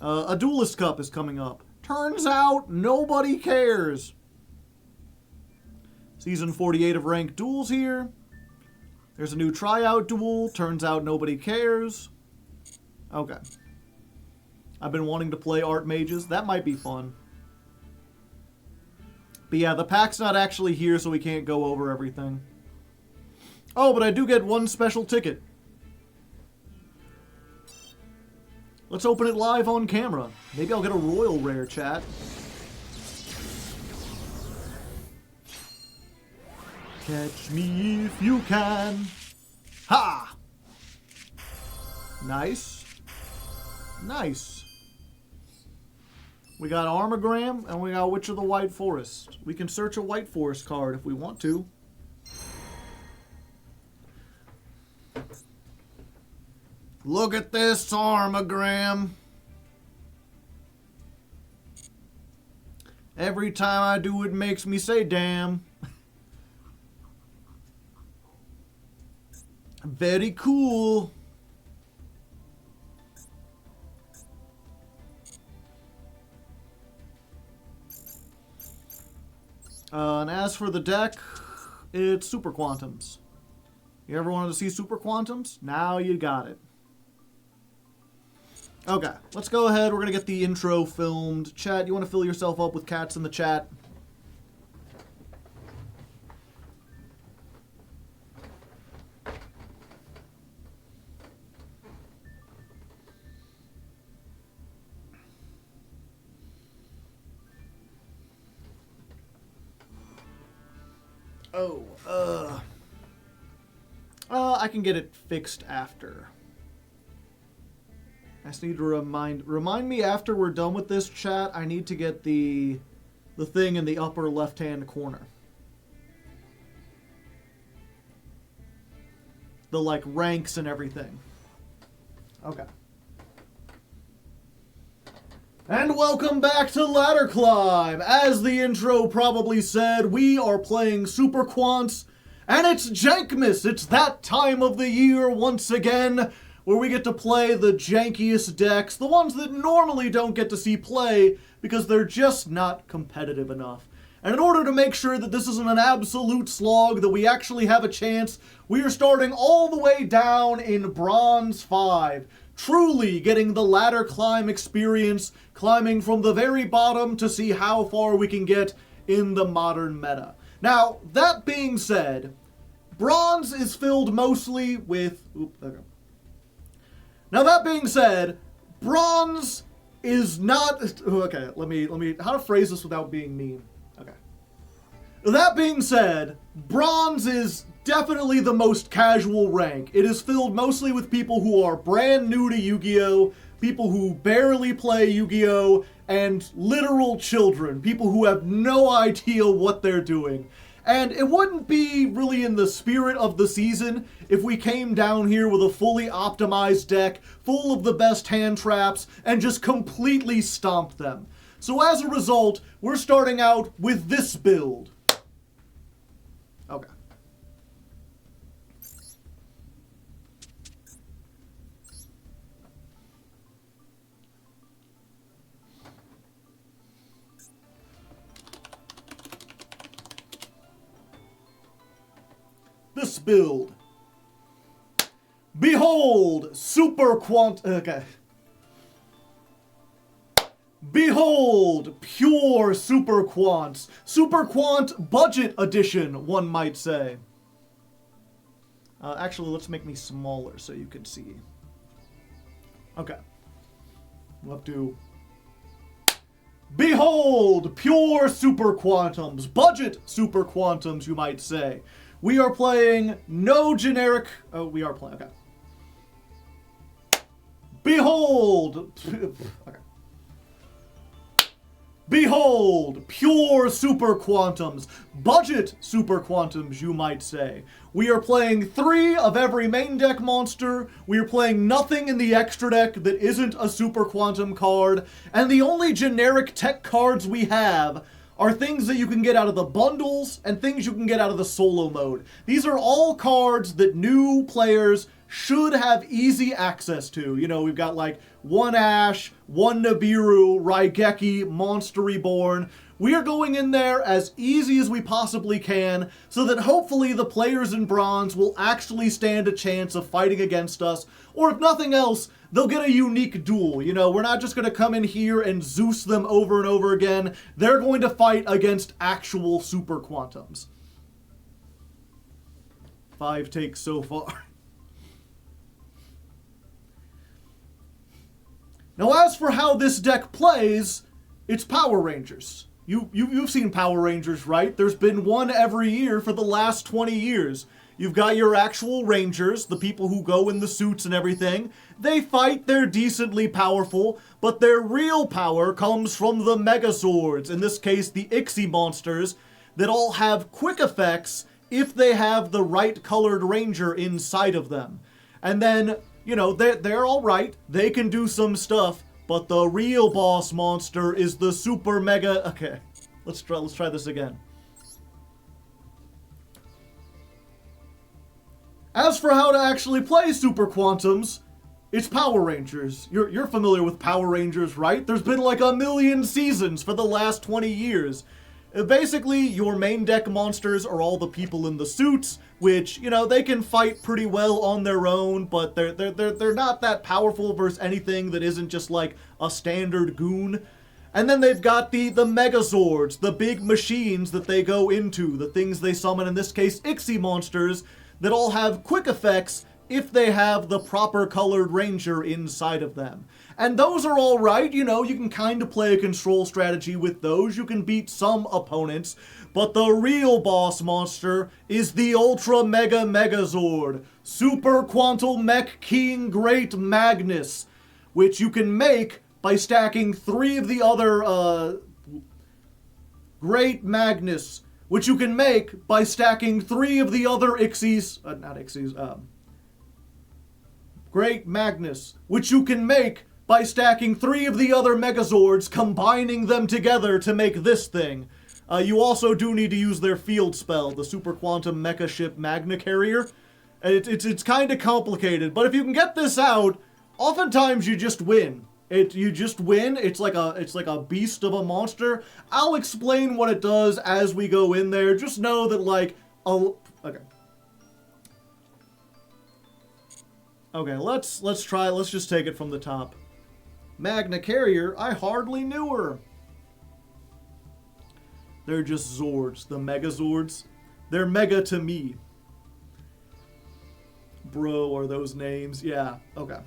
A Duelist Cup is coming up. Turns out nobody cares. Season 48 of Ranked Duels here. There's a new tryout duel. Turns out nobody cares. Okay. I've been wanting to play Art Mages. That might be fun. But yeah, the pack's not actually here, so we can't go over everything. Oh, but I do get one special ticket. Let's open it live on camera. Maybe I'll get a royal rare, chat. Catch me if you can. Ha! Nice. Nice. We got Armogram, and we got Witch of the White Forest. We can search a White Forest card if we want to. Look at this Armogram. Every time I do it makes me say damn. Very cool. And as for the deck, it's Super Quantums. You ever wanted to see Super Quantums? Now you got it. Okay, let's go ahead. We're going to get the intro filmed. Chat, you want to fill yourself up with cats in the chat? I can get it fixed after. I just need to remind me after we're done with this, chat. I need to get the thing in the upper left-hand corner. The, like, ranks and everything. Okay. And welcome back to Ladder Climb! As the intro probably said, we are playing Super Quants, and it's Jankmas! It's that time of the year once again, where we get to play the jankiest decks, the ones that normally don't get to see play, because they're just not competitive enough. And in order to make sure that this isn't an absolute slog, that we actually have a chance, we are starting all the way down in Bronze 5. Truly getting the ladder climb experience, climbing from the very bottom to see how far we can get in the modern meta. Now, that being said, Bronze is filled mostly with... Now, that being said, Bronze is not... Okay, let me... How to phrase this without being mean? Okay. That being said, Bronze is definitely the most casual rank. It is filled mostly with people who are brand new to Yu-Gi-Oh!, people who barely play Yu-Gi-Oh!, and literal children, people who have no idea what they're doing. And it wouldn't be really in the spirit of the season if we came down here with a fully optimized deck, full of the best hand traps, and just completely stomped them. So as a result, we're starting out with this build. Okay. this build. Behold, Super Quant... Okay. Behold, pure Super Quants. Super Quant Budget Edition, one might say. Actually, let's make me smaller so you can see. Okay. We'll have to... Behold, pure Super Quantums. Budget Super Quantums, you might say. We are playing no generic... Oh, we are playing... Okay. Behold... Okay. Behold, pure Super Quantums, budget Super Quantums, you might say. We are playing 3 of every main deck monster, we are playing nothing in the extra deck that isn't a Super Quantum card, and the only generic tech cards we have are things that you can get out of the bundles and things you can get out of the solo mode. These are all cards that new players should have easy access to. You know, we've got like 1 Ash, 1 Nibiru, Raigeki, Monster Reborn. We are going in there as easy as we possibly can so that hopefully the players in Bronze will actually stand a chance of fighting against us, or if nothing else, they'll get a unique duel. You know, we're not just going to come in here and Zeus them over and over again. They're going to fight against actual Super Quantums. 5 takes so far. Now, as for how this deck plays, it's Power Rangers. You've seen Power Rangers, right? There's been one every year for the last 20 years. You've got your actual Rangers, the people who go in the suits and everything. They fight, they're decently powerful, but their real power comes from the Megazords, in this case the Ixie monsters, that all have quick effects if they have the right colored Ranger inside of them. And then... you know, they're all right. They can do some stuff, but the real boss monster is the super mega... Okay, let's try this again. As for how to actually play Super Quantums, it's Power Rangers. You're familiar with Power Rangers, right? There's been like a million seasons for the last 20 years. Basically, your main deck monsters are all the people in the suits, which, you know, they can fight pretty well on their own, but they're not that powerful versus anything that isn't just like a standard goon. And then they've got the Megazords, the big machines that they go into, the things they summon, in this case, Ixie monsters, that all have quick effects if they have the proper colored Ranger inside of them. And those are all right, you know, you can kind of play a control strategy with those, you can beat some opponents, but the real boss monster is the Ultra Mega Megazord, Super Quantal Mech King Great Magnus, which you can make by stacking 3 of the other, Great Magnus, which you can make by stacking 3 of the other Ixies, Great Magnus, which you can make by stacking 3 of the other Megazords, combining them together to make this thing. You also do need to use their field spell, the Super Quantum Mecha Ship Magna Carrier. It's kind of complicated, but if you can get this out, oftentimes you just win. You just win. It's like a beast of a monster. I'll explain what it does as we go in there. Just know that okay. Okay, let's try. Let's just take it from the top. Magna Carrier, I hardly knew her. They're just Zords, the Megazords. They're mega to me. Bro, are those names? Yeah, okay.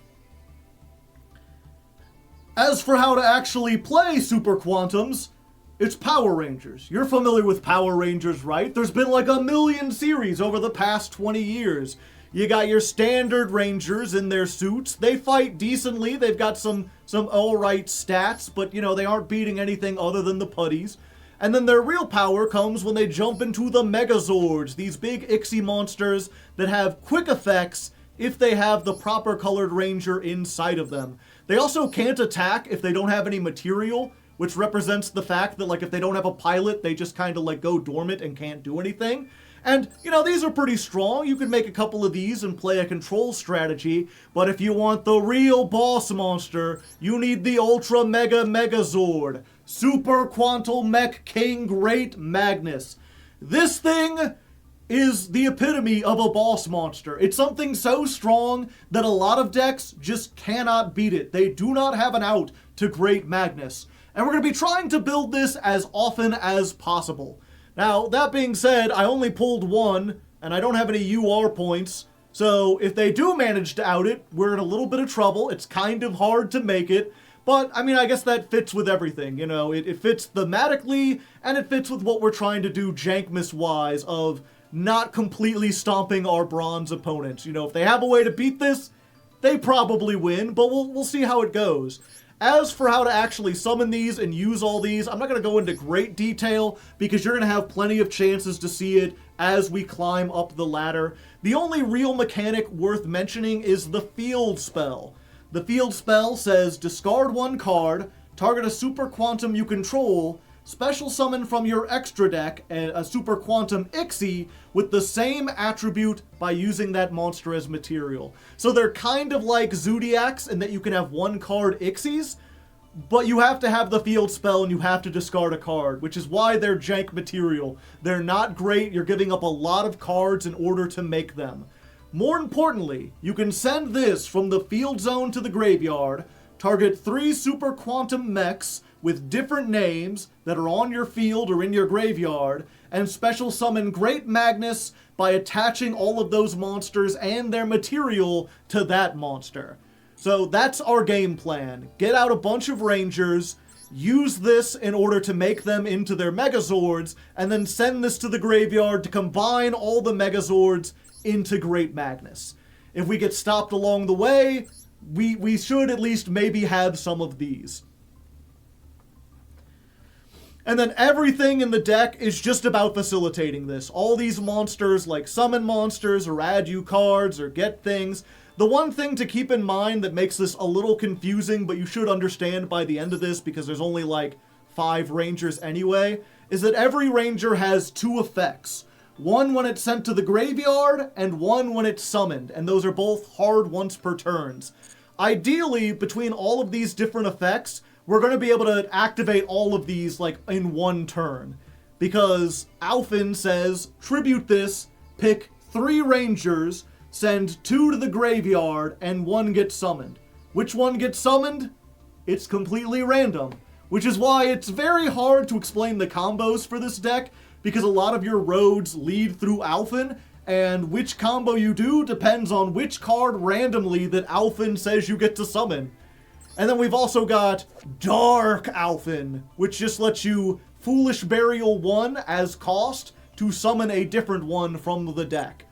As for how to actually play Super Quantums, it's Power Rangers. You're familiar with Power Rangers, right? There's been like a million series over the past 20 years. You got your standard Rangers in their suits. They fight decently. They've got some alright stats, but, you know, they aren't beating anything other than the putties. And then their real power comes when they jump into the Megazords, these big Ixie monsters that have quick effects if they have the proper colored Ranger inside of them. They also can't attack if they don't have any material, which represents the fact that, like, if they don't have a pilot, they just kind of, like, go dormant and can't do anything. And, you know, these are pretty strong. You can make a couple of these and play a control strategy. But if you want the real boss monster, you need the Ultra Mega Megazord, Super Quantal Mech King Great Magnus. This thing is the epitome of a boss monster. It's something so strong that a lot of decks just cannot beat it. They do not have an out to Great Magnus. And we're going to be trying to build this as often as possible. Now, that being said, I only pulled one, and I don't have any UR points. So if they do manage to out it, we're in a little bit of trouble. It's kind of hard to make it. But, I mean, I guess that fits with everything, you know. It fits thematically, and it fits with what we're trying to do Jankmas-wise of not completely stomping our bronze opponents. You know, if they have a way to beat this, they probably win, but we'll see how it goes. As for how to actually summon these and use all these, I'm not going to go into great detail because you're going to have plenty of chances to see it as we climb up the ladder. The only real mechanic worth mentioning is the field spell. The field spell says discard one card, target a super quantum you control, special summon from your extra deck a super quantum Ixie with the same attribute by using that monster as material. So they're kind of like Zodiacs in that you can have one card Ixies, but you have to have the field spell and you have to discard a card, which is why they're jank material. They're not great. You're giving up a lot of cards in order to make them. More importantly, you can send this from the field zone to the graveyard, target 3 super quantum mechs with different names that are on your field or in your graveyard, and special summon Great Magnus by attaching all of those monsters and their material to that monster. So that's our game plan. Get out a bunch of Rangers, use this in order to make them into their Megazords, and then send this to the graveyard to combine all the Megazords into Great Magnus. If we get stopped along the way, we should at least maybe have some of these. And then everything in the deck is just about facilitating this. All these monsters, like summon monsters, or add you cards, or get things. The one thing to keep in mind that makes this a little confusing, but you should understand by the end of this, because there's only like 5 Rangers anyway, is that every Ranger has 2 effects. One when it's sent to the graveyard, and one when it's summoned, and those are both hard once per turns. Ideally, between all of these different effects, we're going to be able to activate all of these, like, in one turn. Because Alphen says, tribute this, pick 3 Rangers, send 2 to the graveyard, and 1 gets summoned. Which one gets summoned? It's completely random. Which is why it's very hard to explain the combos for this deck, because a lot of your roads lead through Alphen, and which combo you do depends on which card randomly that Alphen says you get to summon. And then we've also got Dark Alphen, which just lets you Foolish Burial 1 as cost to summon a different one from the deck.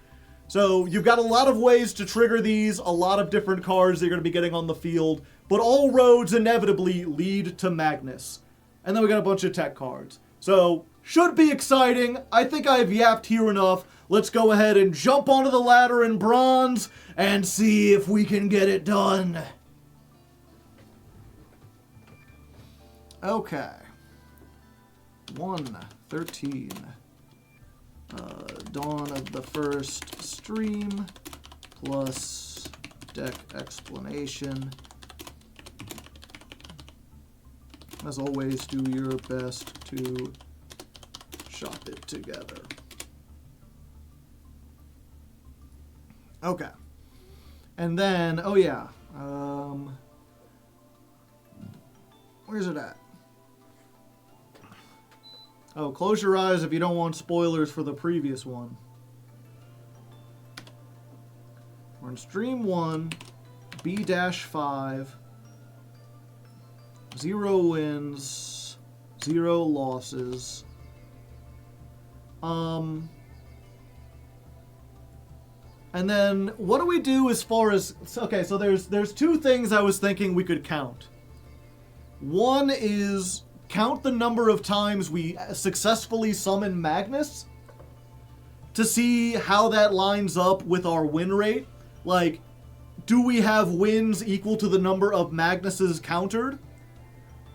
So you've got a lot of ways to trigger these, a lot of different cards that you're going to be getting on the field, but all roads inevitably lead to Magnus. And then we got a bunch of tech cards. So, should be exciting. I think I've yapped here enough. Let's go ahead and jump onto the ladder in bronze and see if we can get it done. Okay. 1:13. Dawn of the first stream plus deck explanation. As always, do your best to shop it together. Okay. And then, oh yeah. Where's it at? Oh, close your eyes if you don't want spoilers for the previous one. We're in stream 1, B-5, 0 wins, 0 losses. And then what do we do as far as, okay, so there's 2 things I was thinking we could count. One is count the number of times we successfully summon Magnus to see how that lines up with our win rate. Like, do we have wins equal to the number of Magnuses countered?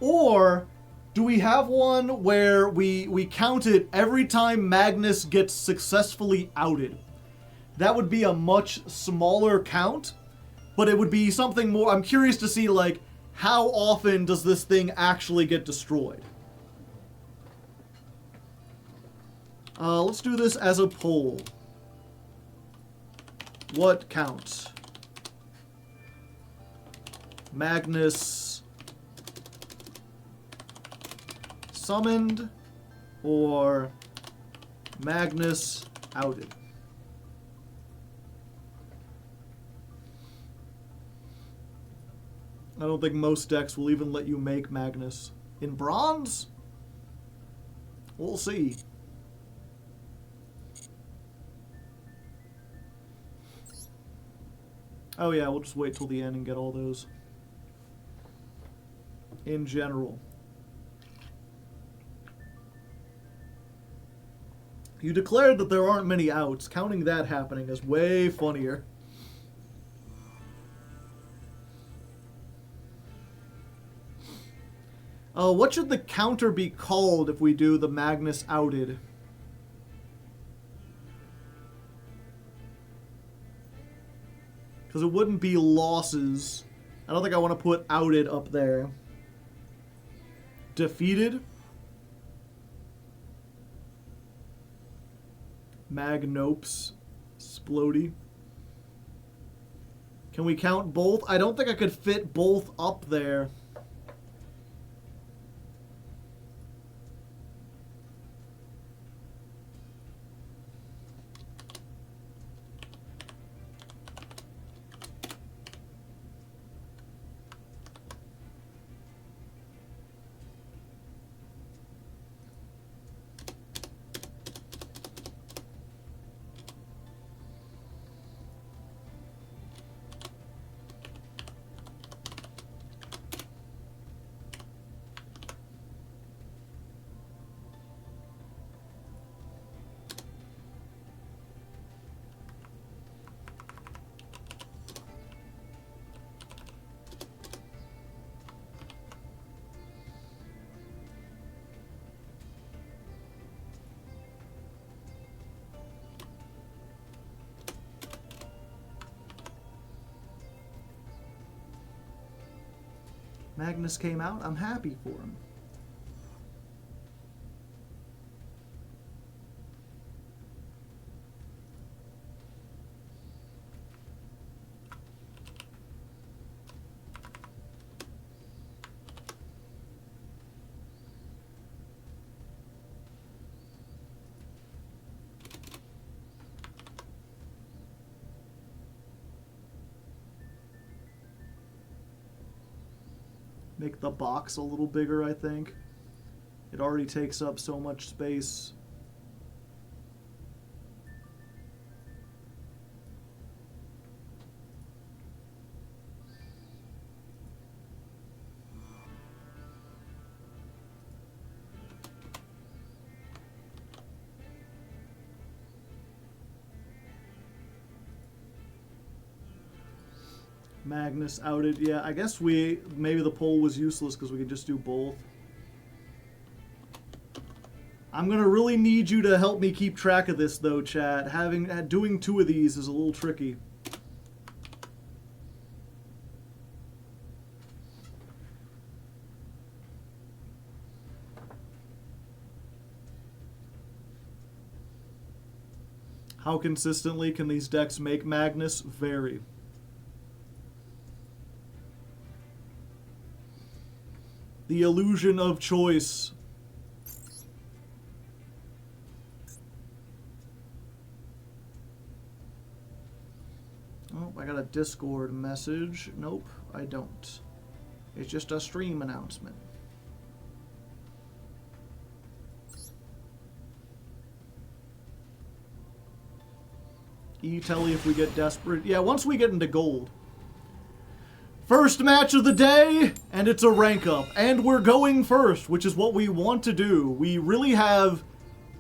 Or do we have one where we count it every time Magnus gets successfully outed? That would be a much smaller count, but it would be something more. I'm curious to see, like, how often does this thing actually get destroyed? Let's do this as a poll. What counts? Magnus summoned or Magnus outed? I don't think most decks will even let you make Magnus. In bronze? We'll see. Oh yeah, we'll just wait till the end and get all those. In general. You declared that there aren't many outs. Counting that happening is way funnier. What should the counter be called if we do the Magnus outed? Because it wouldn't be losses. I don't think I want to put outed up there. Defeated. Magnopes. Splody. Can we count both? I don't think I could fit both up there. Magnus came out. I'm happy for him. Make the box a little bigger, I think. It already takes up so much space. Magnus outed. Yeah, I guess maybe the poll was useless because we could just do both. I'm gonna really need you to help me keep track of this though, chat. Doing two of these is a little tricky. How consistently can these decks make Magnus? Vary. The illusion of choice. Oh, I got a Discord message. Nope, I don't. It's just a stream announcement. E-telly if we get desperate. Yeah, once we get into gold. First match of the day, and it's a rank up. And we're going first, which is what we want to do. We really have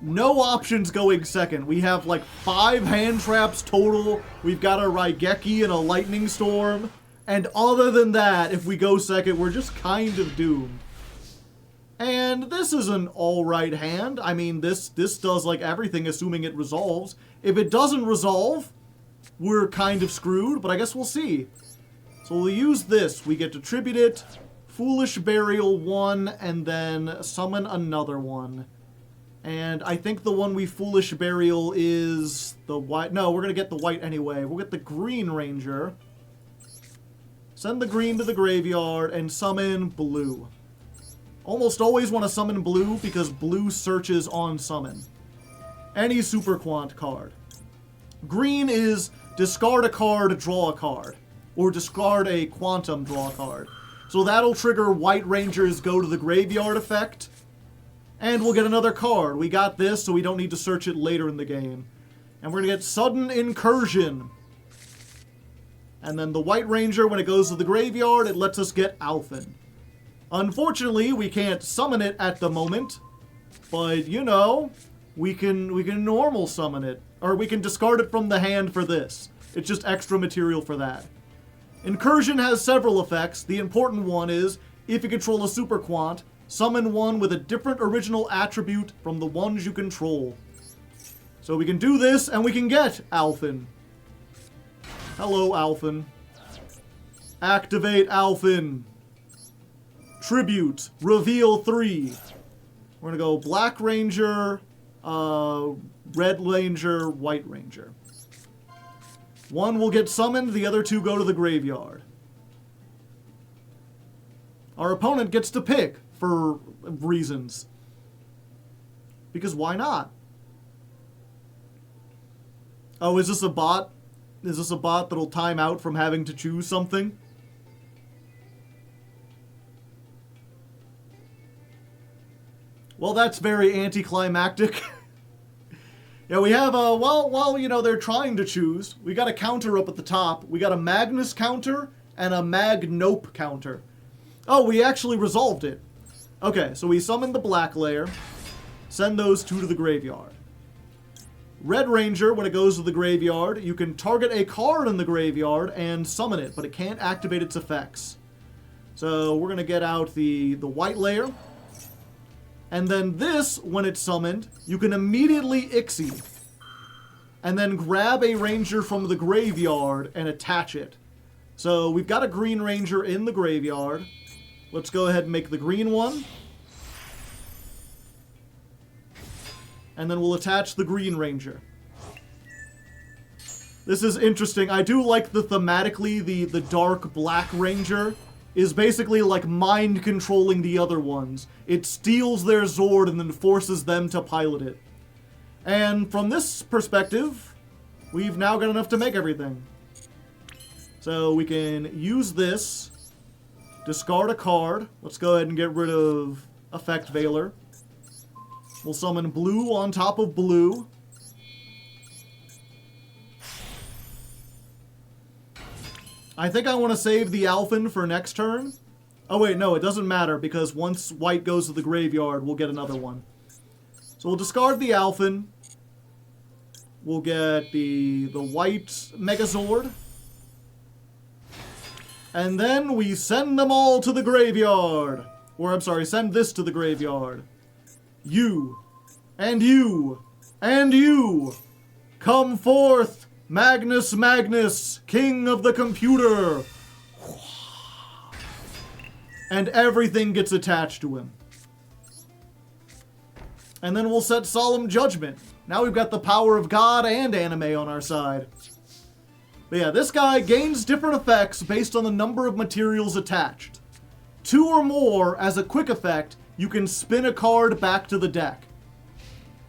no options going second. We have like 5 hand traps total. We've got a Raigeki and a Lightning Storm. And other than that, if we go second, we're just kind of doomed. And this is an alright hand. I mean, this does like everything, assuming it resolves. If it doesn't resolve, we're kind of screwed, but I guess we'll see. So we'll use this. We get to tribute it, Foolish Burial 1, and then summon another one. And I think the one we Foolish Burial is the white. No, we're going to get the white anyway. We'll get the Green Ranger. Send the green to the graveyard and summon blue. Almost always want to summon blue because blue searches on summon. Any Super Quant card. Green is discard a card, draw a card. Or discard a Quantum, draw a card. So that'll trigger White Ranger's go to the graveyard effect. And we'll get another card. We got this, so we don't need to search it later in the game. And we're going to get Sudden Incursion. And then the White Ranger, when it goes to the graveyard, it lets us get Alphen. Unfortunately, we can't summon it at the moment. But, you know, we can normal summon it. Or we can discard it from the hand for this. It's just extra material for that. Incursion has several effects. The important one is, if you control a Super Quant, summon one with a different original attribute from the ones you control. So we can do this, and we can get Alphen. Hello, Alphen. Activate Alphen. Tribute. Reveal 3. We're going to go Black Ranger, Red Ranger, White Ranger. One will get summoned, the other two go to the graveyard. Our opponent gets to pick. For reasons. Because why not? Oh, is this a bot? Is this a bot that'll time out from having to choose something? Well, that's very anticlimactic. Yeah, we have while you know they're trying to choose, we got a counter up at the top. We got a Magnus counter and a Mag-Nope counter. Oh, we actually resolved it. Okay, so we summon the black layer, send those two to the graveyard. Red Ranger, when it goes to the graveyard, you can target a card in the graveyard and summon it, but it can't activate its effects. So we're going to get out the white layer. And then this, when it's summoned, you can immediately Ixie. And then grab a Ranger from the graveyard and attach it. So we've got a Green Ranger in the graveyard. Let's go ahead and make the green one. And then we'll attach the Green Ranger. This is interesting. I do like thematically, the dark Black Ranger is basically like mind controlling the other ones. It steals their Zord and then forces them to pilot it. And from this perspective, we've now got enough to make everything. So we can use this. Discard a card. Let's go ahead and get rid of Effect Veiler. We'll summon blue on top of blue. I think I want to save the Alphen for next turn. Oh wait, no, it doesn't matter because once white goes to the graveyard, we'll get another one. So we'll discard the Alphen. We'll get the white Megazord. And then we send them all to the graveyard. Or, I'm sorry, send this to the graveyard. You, and you, and you. Come forth, Magnus Magnus, king of the computer. And everything gets attached to him. And then we'll set Solemn Judgment. Now we've got the power of God and anime on our side. But yeah, this guy gains different effects based on the number of materials attached. 2 or more, as a quick effect, you can spin a card back to the deck.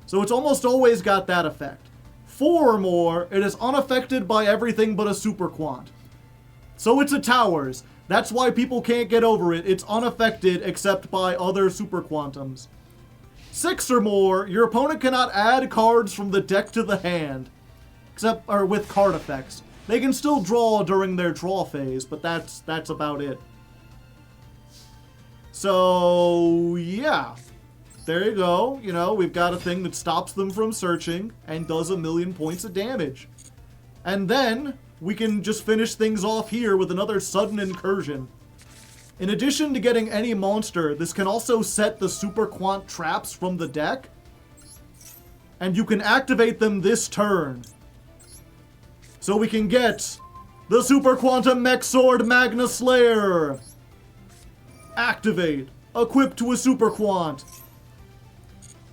So it's almost always got that effect. 4 or more, it is unaffected by everything but a Super Quant. So it's a Towers. That's why people can't get over it. It's unaffected except by other Super Quantums. 6 or more, your opponent cannot add cards from the deck to the hand. Or with card effects. They can still draw during their draw phase, but that's about it. So, yeah. There you go. You know, we've got a thing that stops them from searching and does 1,000,000 points of damage. And then we can just finish things off here with another Sudden Incursion. In addition to getting any monster, this can also set the Super Quant traps from the deck. And you can activate them this turn. So we can get the Super Quantum Mech Sword Magnus Slayer. Activate. Equip to a Super Quant.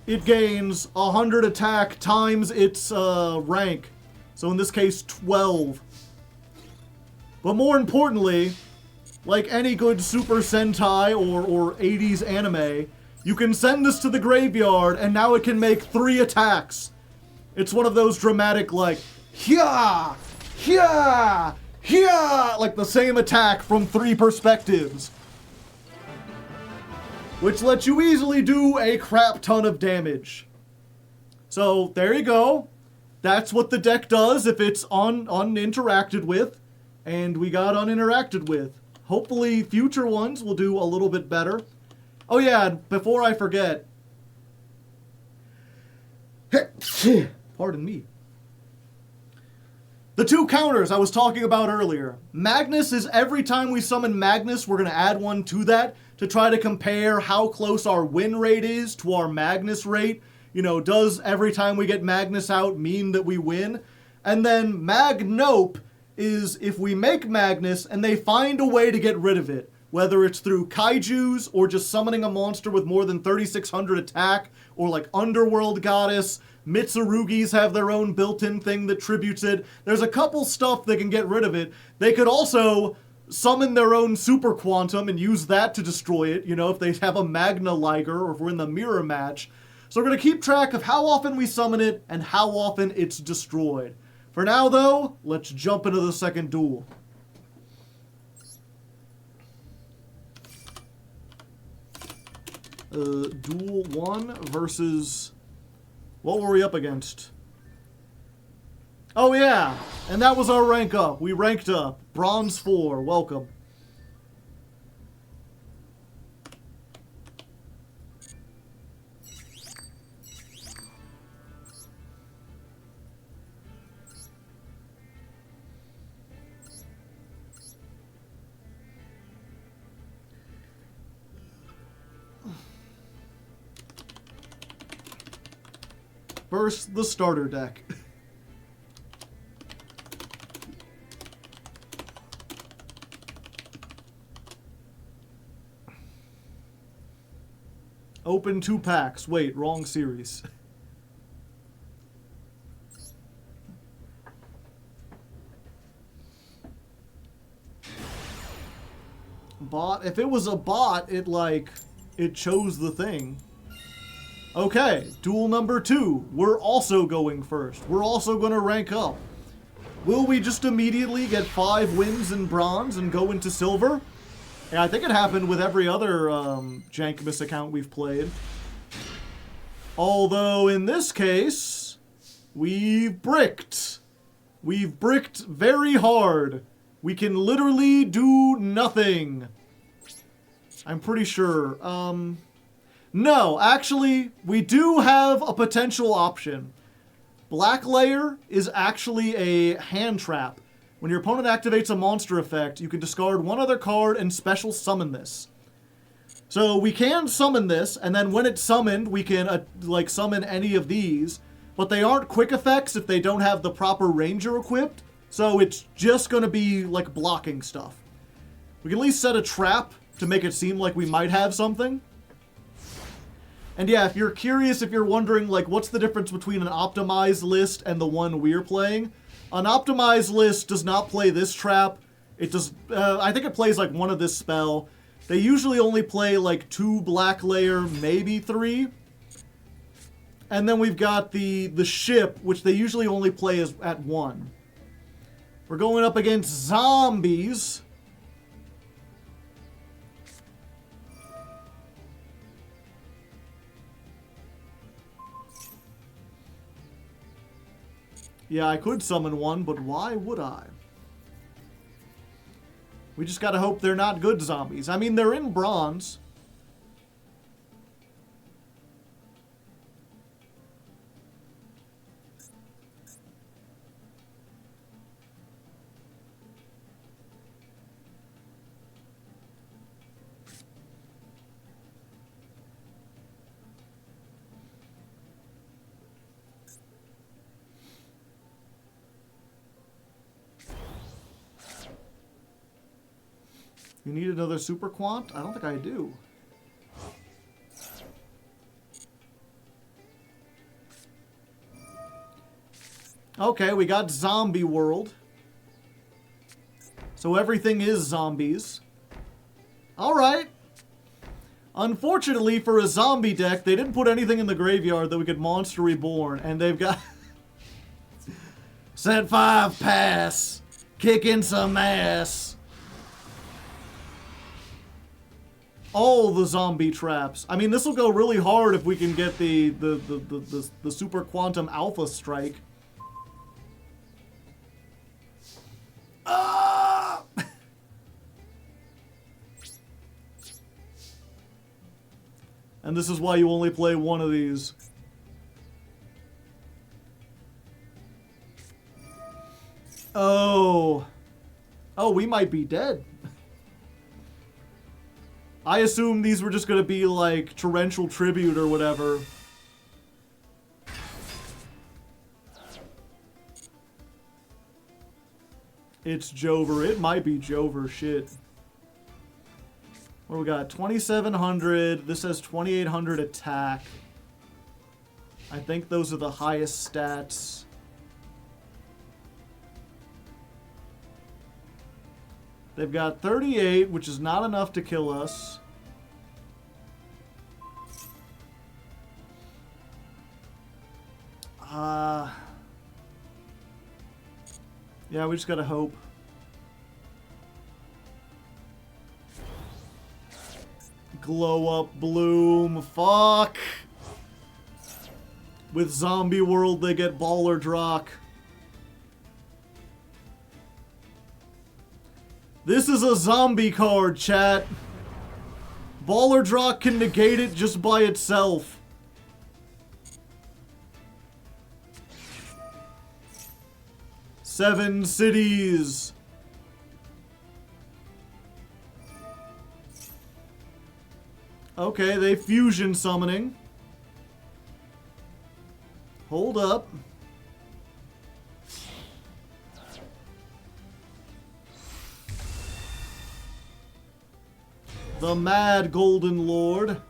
it gains 100 attack times its rank. So in this case, 12. But more importantly, like any good Super Sentai or 80s anime, you can send this to the graveyard and now it can make 3 attacks. It's one of those dramatic, like, hya, hya, hya, like the same attack from 3 perspectives. Which lets you easily do a crap ton of damage. So, there you go. That's what the deck does if it's uninteracted with. And we got uninteracted with. Hopefully future ones will do a little bit better. Oh yeah, before I forget. Pardon me. The 2 counters I was talking about earlier. Magnus is every time we summon Magnus, we're going to add one to that to try to compare how close our win rate is to our Magnus rate. You know, does every time we get Magnus out mean that we win? And then Magnope is if we make Magnus and they find a way to get rid of it, whether it's through kaijus or just summoning a monster with more than 3,600 attack, or like Underworld Goddess. Mitsurugis have their own built-in thing that tributes it. There's a couple stuff that can get rid of it. They could also summon their own Super Quantum and use that to destroy it, you know, if they have a Magna Liger or if we're in the mirror match. So we're going to keep track of how often we summon it and how often it's destroyed. For now, though, let's jump into the second duel. Duel 1 versus... What were we up against? Oh yeah, and that was our rank up. We ranked up. Bronze 4, welcome. First, the starter deck. Open 2 packs. Wait, wrong series. Bot. If it was a bot, it chose the thing. Okay, duel number 2. We're also going first. We're also going to rank up. Will we just immediately get 5 wins in bronze and go into silver? Yeah, I think it happened with every other Jankmas account we've played. Although, in this case, we've bricked. We've bricked very hard. We can literally do nothing. I'm pretty sure. No, actually, we do have a potential option. Black Layer is actually a hand trap. When your opponent activates a monster effect, you can discard 1 other card and special summon this. So we can summon this, and then when it's summoned, we can summon any of these. But they aren't quick effects if they don't have the proper ranger equipped. So it's just going to be like blocking stuff. We can at least set a trap to make it seem like we might have something. And yeah, if you're curious, if you're wondering, like, what's the difference between an optimized list and the one we're playing? An optimized list does not play this trap. It does, I think it plays, like, one of this spell. They usually only play, like, 2 Black Layer, maybe 3. And then we've got the ship, which they usually only play at 1. We're going up against zombies. Yeah, I could summon one, but why would I? We just gotta hope they're not good zombies. I mean, they're in bronze. You need another Super Quant? I don't think I do. Okay, we got Zombie World. So everything is zombies. Alright. Unfortunately, for a zombie deck, they didn't put anything in the graveyard that we could Monster Reborn, and they've got... Set 5, pass. Kicking some ass. All the zombie traps. I mean, this will go really hard if we can get the Super Quantum Alpha Strike. Ah! And this is why you only play one of these. Oh. Oh, we might be dead. I assume these were just gonna be like Torrential Tribute or whatever. It's Jover. It might be Jover. Shit. What do we got? 2,700. This has 2,800 attack. I think those are the highest stats. They've got 38, which is not enough to kill us. Yeah, we just gotta hope. Glow up bloom. Fuck. With Zombie World, they get Baller Drock. This is a zombie card, chat. Baller Drock can negate it just by itself. Seven cities. Okay, they fusion summoning. Hold up. The Mad Golden Lord.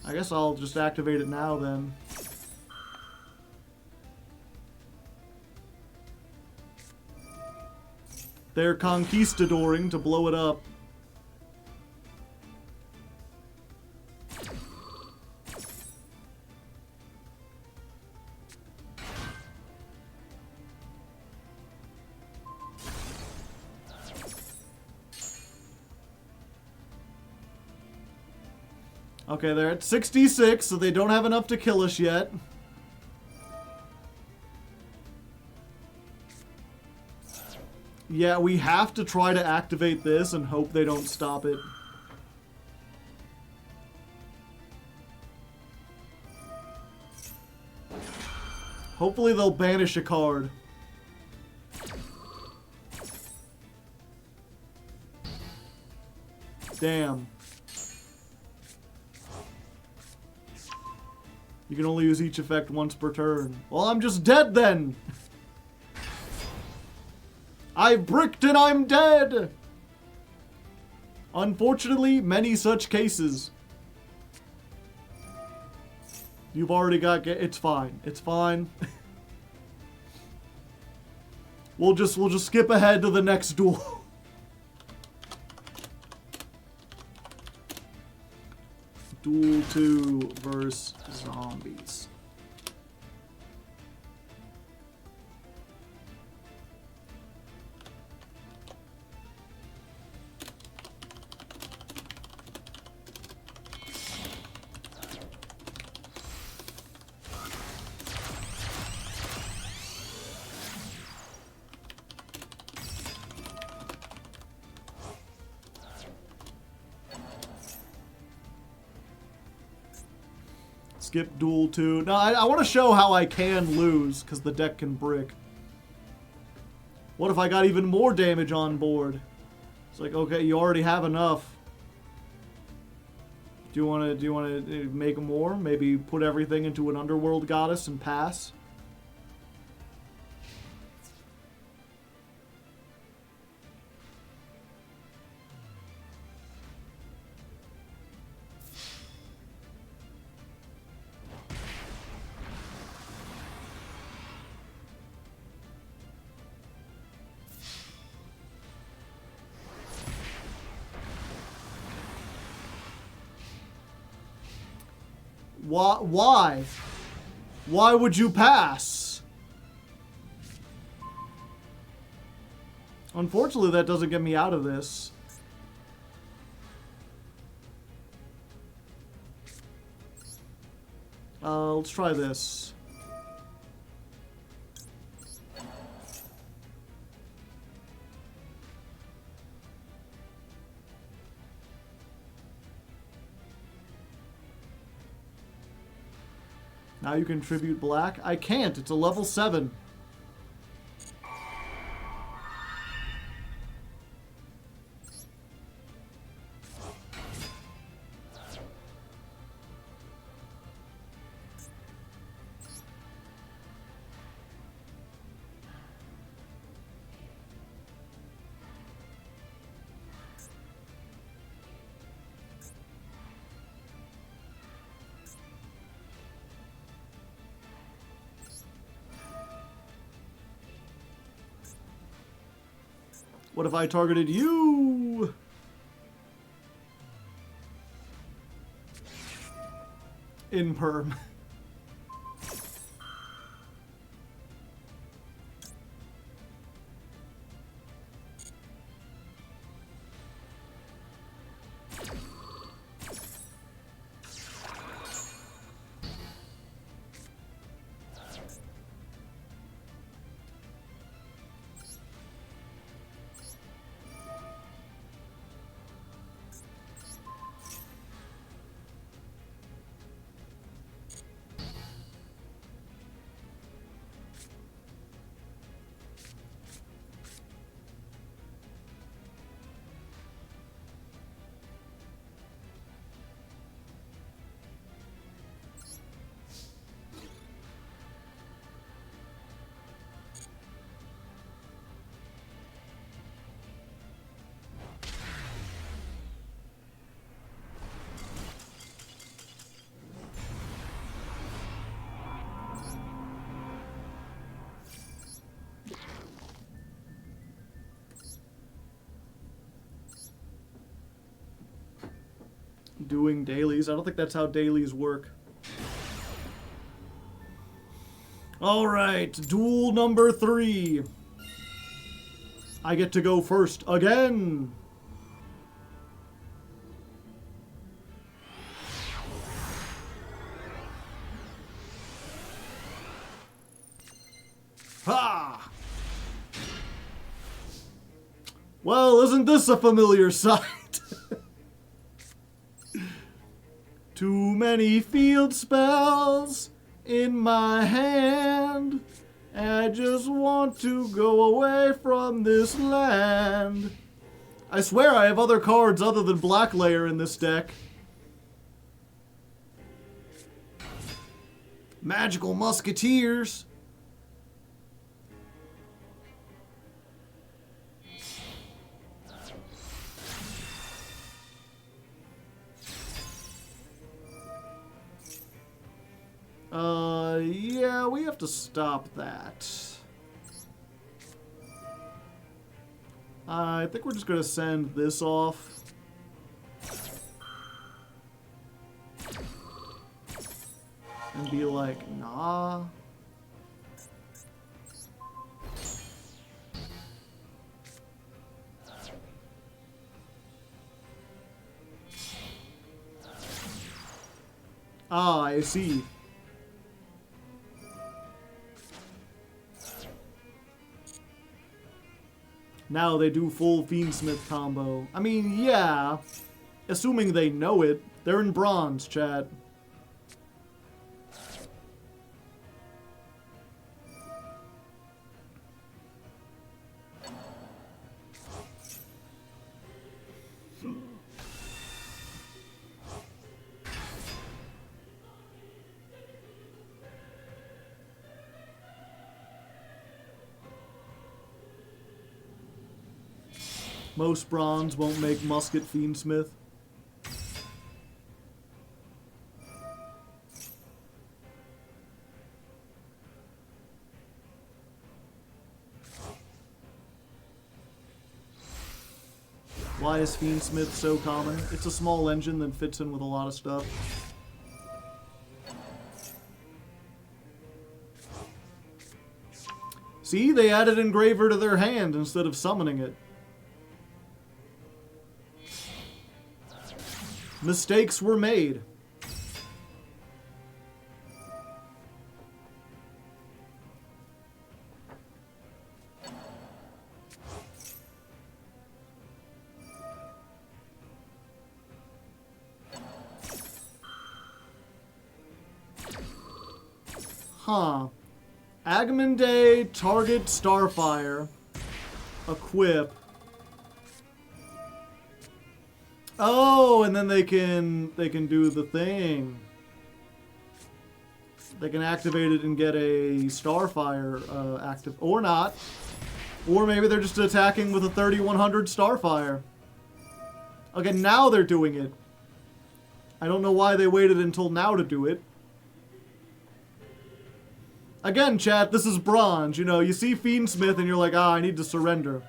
I guess I'll just activate it now then. They're conquistadoring to blow it up. Okay, they're at 66, so they don't have enough to kill us yet. Yeah, we have to try to activate this and hope they don't stop it. Hopefully they'll banish a card. Damn. You can only use each effect once per turn. Well, I'm just dead then! I've bricked and I'm dead! Unfortunately, many such cases. You've already got... It's fine. It's fine. We'll just skip ahead to the next duel. Duel 2 versus zombies. Skip duel 2. No, I want to show how I can lose, because the deck can brick. What if I got even more damage on board? It's like, okay, you already have enough. Do you want to make more? Maybe put everything into an Underworld Goddess and pass? Why? Why would you pass? Unfortunately, that doesn't get me out of this. Let's try this. Now you contribute black. I can't. It's a level 7. What if I targeted you? In perm. Doing dailies. I don't think that's how dailies work. Alright, duel number 3. I get to go first again. Ha! Well, isn't this a familiar sight? Too many field spells in my hand. I just want to go away from this land. I swear I have other cards other than Black Layer in this deck. Magical Musketeers. Yeah, we have to stop that. I think we're just gonna send this off. And be like, nah. Ah, I see. Now they do full Fiendsmith combo. I mean, yeah. Assuming they know it. They're in bronze, chat. Most bronze won't make Musket Fiendsmith. Why is Fiendsmith so common? It's a small engine that fits in with a lot of stuff. See, they added Engraver to their hand instead of summoning it. Mistakes were made. Huh. Agamemnon target Starfire. Equip. Oh, and then they can do the thing. They can activate it and get a Starfire active, or not. Or maybe they're just attacking with a 3100 Starfire. Okay, now they're doing it. I don't know why they waited until now to do it. Again, chat, this is bronze. You know, you see Fiendsmith and you're like, ah, I need to surrender.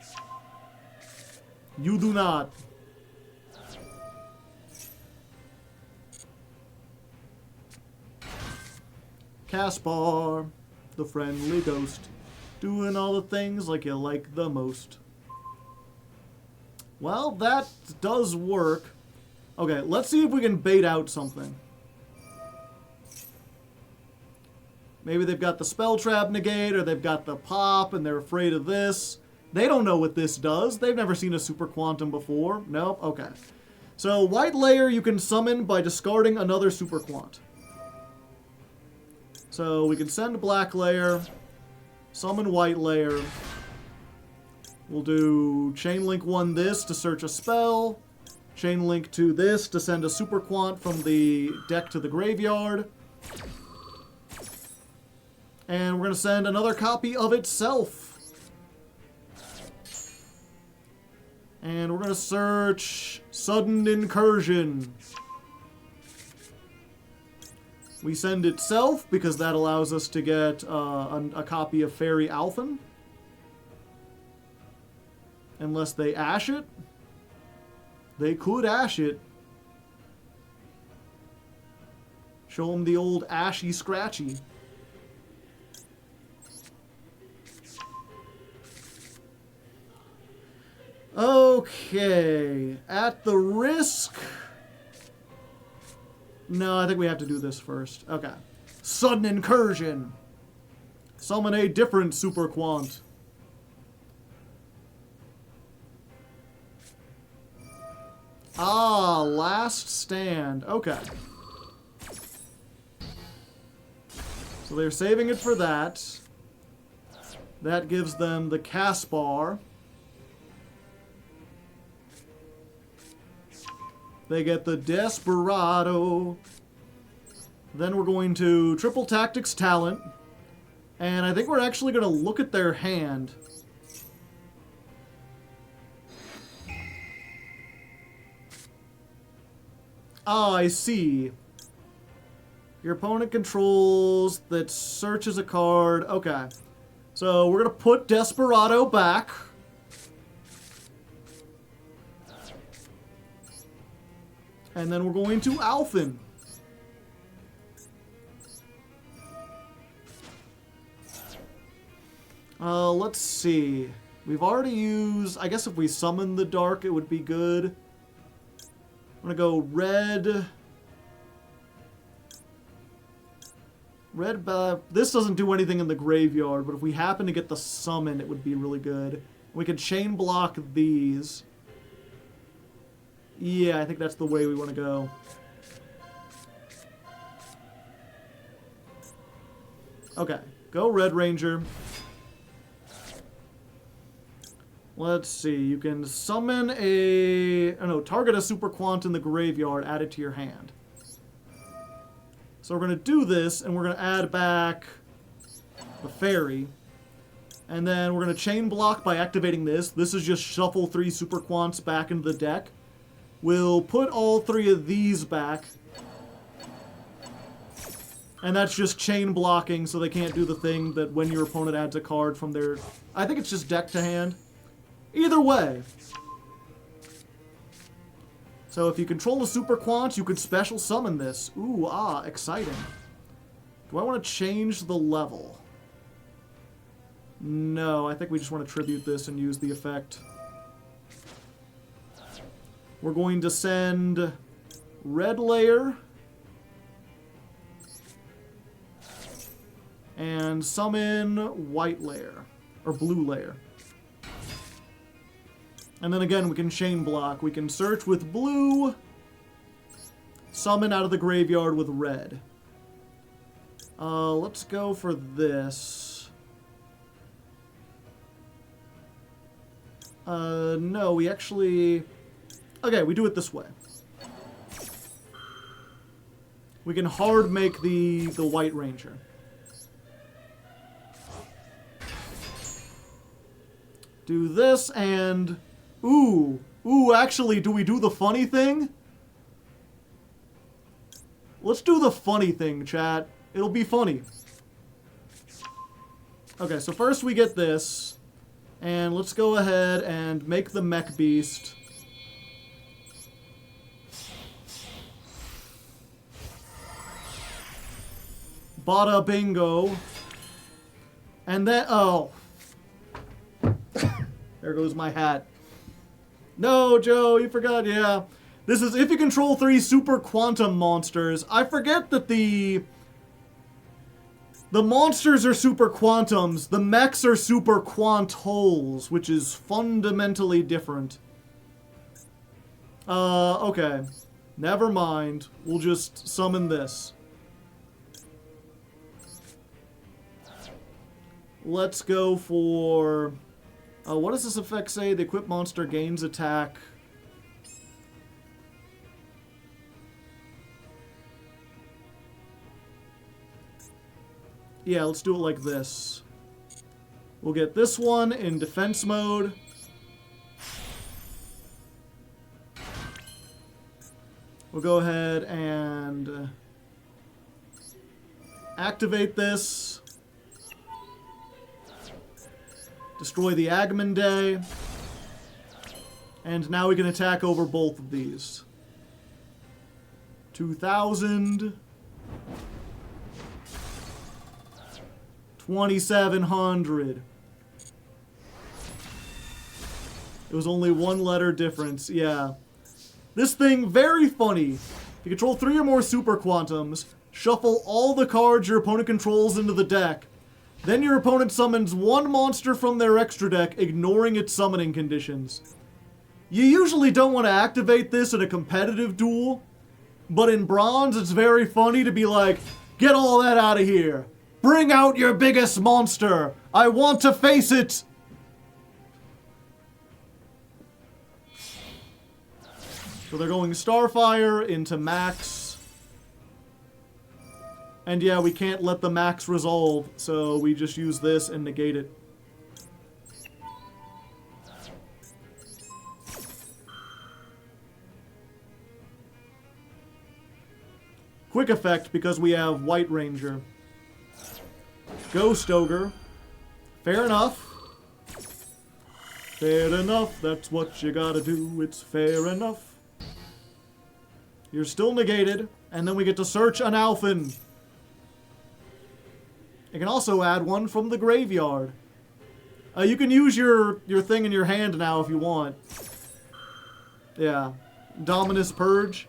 You do not. Caspar, the friendly ghost, doing all the things like you like the most. Well, that does work. Okay, let's see if we can bait out something. Maybe they've got the spell trap negate, or they've got the pop, and they're afraid of this. They don't know what this does. They've never seen a super quantum before. Nope, okay. So, white layer you can summon by discarding another super quant. So, we can send black layer, summon white layer. We'll do chain link 1 this to search a spell. Chain link 2 this to send a super quant from the deck to the graveyard. And we're going to send another copy of itself. And we're going to search Sudden Incursion. We send itself because that allows us to get a copy of Fairy Alphen. Unless they ash it. They could ash it. Show them the old ashy scratchy. Okay, at the risk... No, I think we have to do this first. Okay. Sudden Incursion. Summon a different super quant. Ah, Last Stand. Okay. So they're saving it for that. That gives them the Caspar. They get the Desperado. Then we're going to Triple Tactics Talent. And I think we're actually going to look at their hand. Ah, I see. Your opponent controls that searches a card. Okay. So we're going to put Desperado back. And then we're going to Alphen. Let's see. We've already used... I guess if we summon the dark, it would be good. I'm going to go red. This doesn't do anything in the graveyard, but if we happen to get the summon, it would be really good. We could chain block these. Yeah, I think that's the way we want to go. Okay, go Red Ranger. Let's see, you can summon target a super quant in the graveyard, add it to your hand. So we're going to do this, and we're going to add back the fairy. And then we're going to chain block by activating this. This is just shuffle 3 super quants back into the deck. We'll put all 3 of these back. And that's just chain blocking, so they can't do the thing that when your opponent adds a card from their... I think it's just deck to hand. Either way. So if you control a super quant, you could special summon this. Ooh, exciting. Do I want to change the level? No, I think we just want to tribute this and use the effect. We're going to send red layer and summon white layer, or blue layer. And then again, we can chain block. We can search with blue, summon out of the graveyard with red. Let's go for this. No, we actually... Okay, we do it this way. We can hard make the White Ranger. Do this and... Ooh, actually, do we do the funny thing? Let's do the funny thing, chat. It'll be funny. Okay, so first we get this. And let's go ahead and make the Mech Beast. Bada bingo. And then, oh. There goes my hat. No, Joe, you forgot, yeah. This is if you control 3 super quantum monsters. I forget that the monsters are super quantums. The mechs are super quant-holes, which is fundamentally different. Okay. Never mind. We'll just summon this. Let's go for... what does this effect say? The equipped monster gains attack. Yeah, let's do it like this. We'll get this one in defense mode. We'll go ahead and activate this. Destroy the Agman Day. And now we can attack over both of these. 2,000. 2,700. It was only one letter difference, yeah. This thing, very funny. If you control 3 or more super quantums, shuffle all the cards your opponent controls into the deck. Then your opponent summons 1 monster from their extra deck, ignoring its summoning conditions. You usually don't want to activate this in a competitive duel, but in Bronze, it's very funny to be like, get all that out of here. Bring out your biggest monster. I want to face it. So they're going Starfire into Max. And yeah, we can't let the Max resolve, so we just use this and negate it. Quick effect because we have White Ranger. Ghost Ogre. Fair enough. Fair enough, that's what you gotta do, it's fair enough. You're still negated, and then we get to search an Alphen. You can also add one from the graveyard. You can use your thing in your hand now if you want. Yeah. Dominus Purge.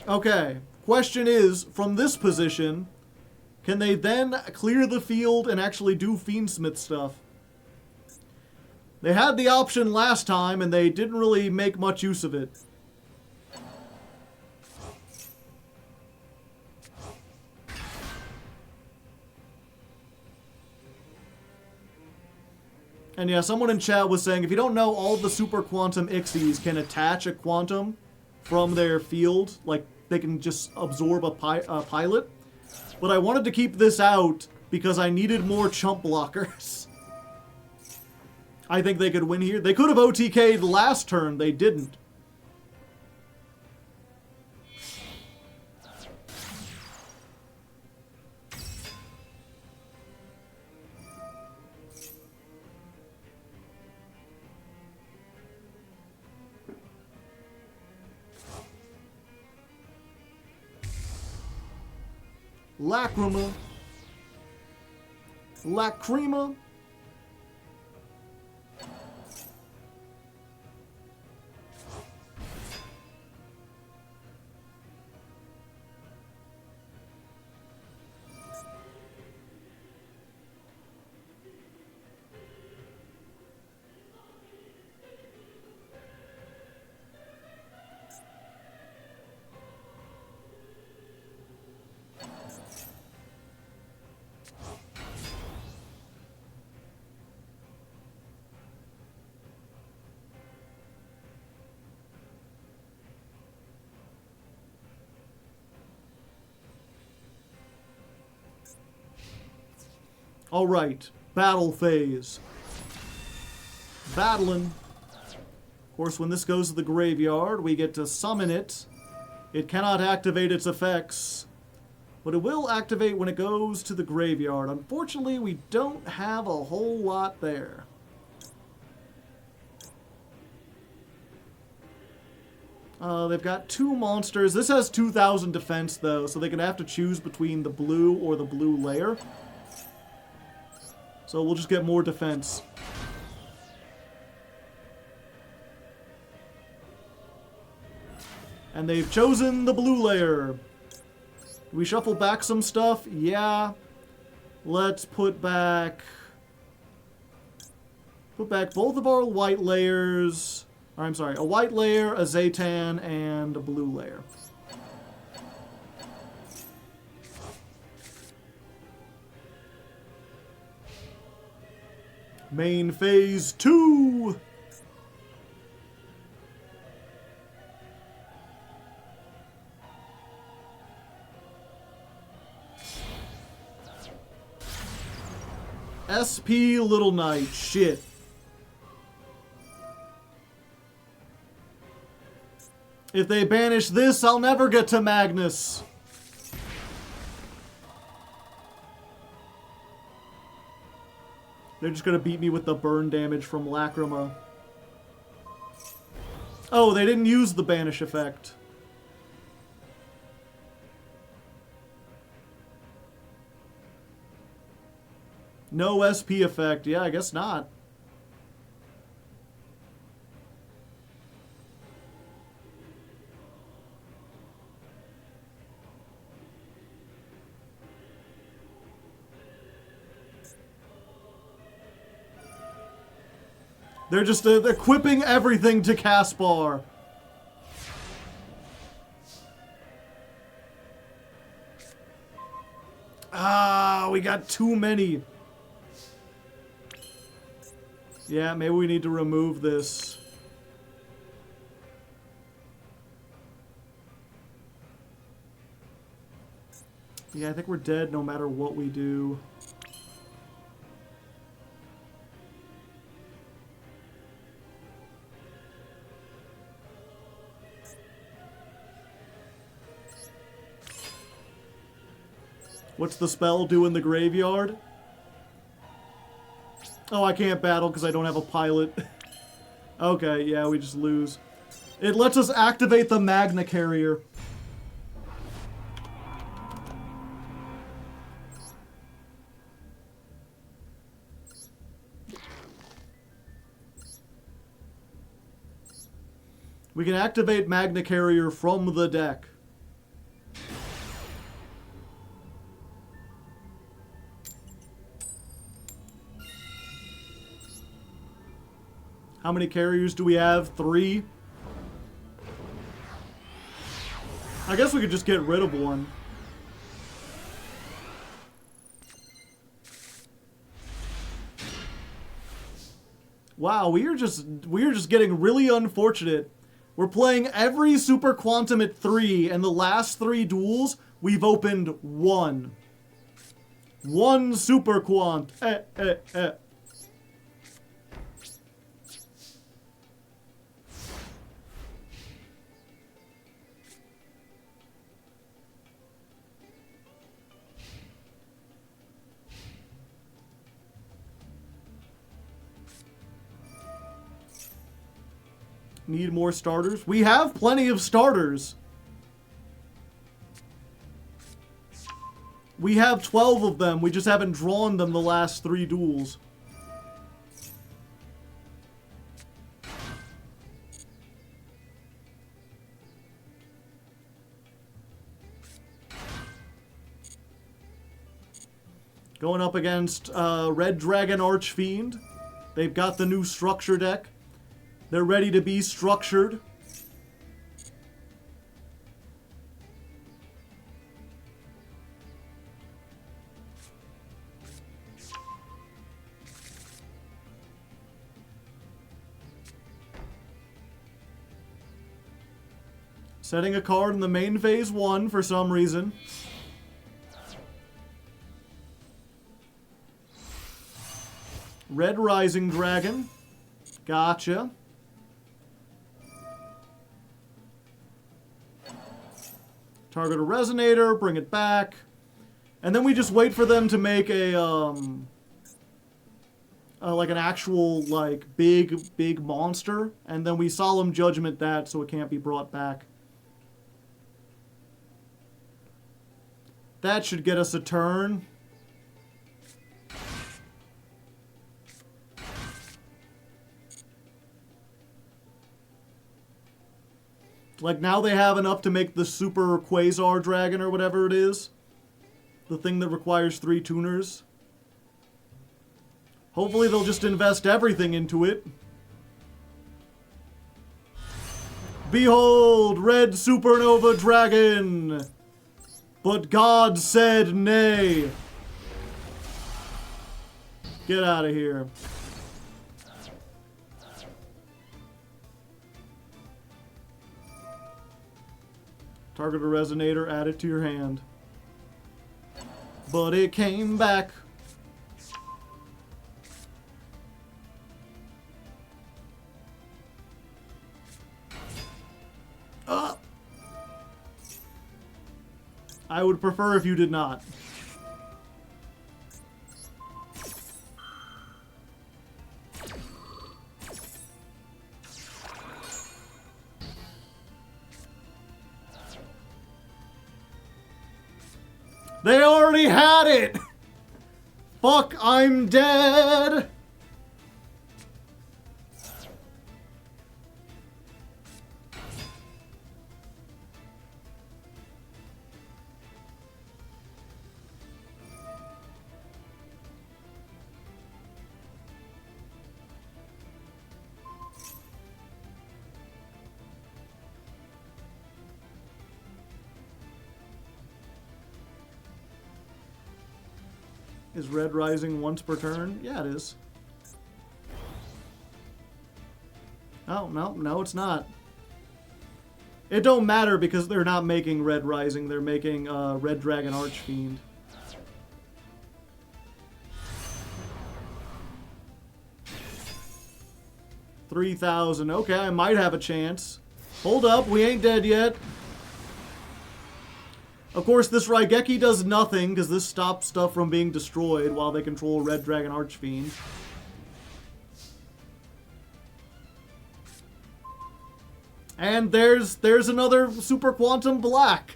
Okay. Question is, from this position, can they then clear the field and actually do Fiendsmith stuff? They had the option last time, and they didn't really make much use of it. And yeah, someone in chat was saying, if you don't know, all the super quantum Ixies can attach a quantum from their field. Like, they can just absorb a pilot. But I wanted to keep this out because I needed more chump blockers. I think they could win here. They could have OTK'd last turn. They didn't. Lacrima. Lacrima. Alright, battle phase. Battling. Of course, when this goes to the graveyard, we get to summon it. It cannot activate its effects, but it will activate when it goes to the graveyard. Unfortunately, we don't have a whole lot there. They've got 2 monsters. This has 2,000 defense, though, so they're going to have to choose between the blue or the blue layer. So we'll just get more defense. And they've chosen the blue layer. Do we shuffle back some stuff? Yeah. Let's put back both of our white layers. Or, I'm sorry, a white layer, a Zaytan, and a blue layer. Main phase 2. SP Little Knight. Shit. If they banish this, I'll never get to Magnus. They're just gonna beat me with the burn damage from Lacrima. Oh, they didn't use the banish effect. No SP effect. Yeah, I guess not. They're just equipping everything to Caspar. Ah, we got too many. Yeah, maybe we need to remove this. Yeah, I think we're dead no matter what we do. What's the spell do in the graveyard? Oh, I can't battle because I don't have a pilot. Okay, yeah, we just lose. It lets us activate the Magna Carrier. We can activate Magna Carrier from the deck. How many carriers do we have? 3? I guess we could just get rid of one. Wow, we are just getting really unfortunate. We're playing every Super Quantum at 3, and the last 3 duels, we've opened 1. 1 Super Quant. Need more starters? We have plenty of starters. We have 12 of them. We just haven't drawn them the last 3 duels. Going up against Red Dragon Archfiend. They've got the new structure deck. They're ready to be structured. Setting a card in the main phase 1 for some reason. Red Rising Dragon. Gotcha. Target a Resonator, bring it back. And then we just wait for them to make a, like an actual, like, big monster. And then we Solemn Judgment that so it can't be brought back. That should get us a turn. Like, now they have enough to make the Super Quasar Dragon or whatever it is. The thing that requires 3 tuners. Hopefully they'll just invest everything into it. Behold, Red Supernova Dragon! But God said nay. Get out of here. Target a Resonator, add it to your hand. But it came back. I would prefer if you did not. They already had it! Fuck, I'm dead! Is Red Rising once per turn? Yeah, it is. Oh, no, it's not. It don't matter because they're not making Red Rising. They're making Red Dragon Archfiend. $3,000. Okay, I might have a chance. Hold up, we ain't dead yet. Of course, this Raigeki does nothing, because this stops stuff from being destroyed while they control Red Dragon Archfiend. And there's another Super Quantum Black.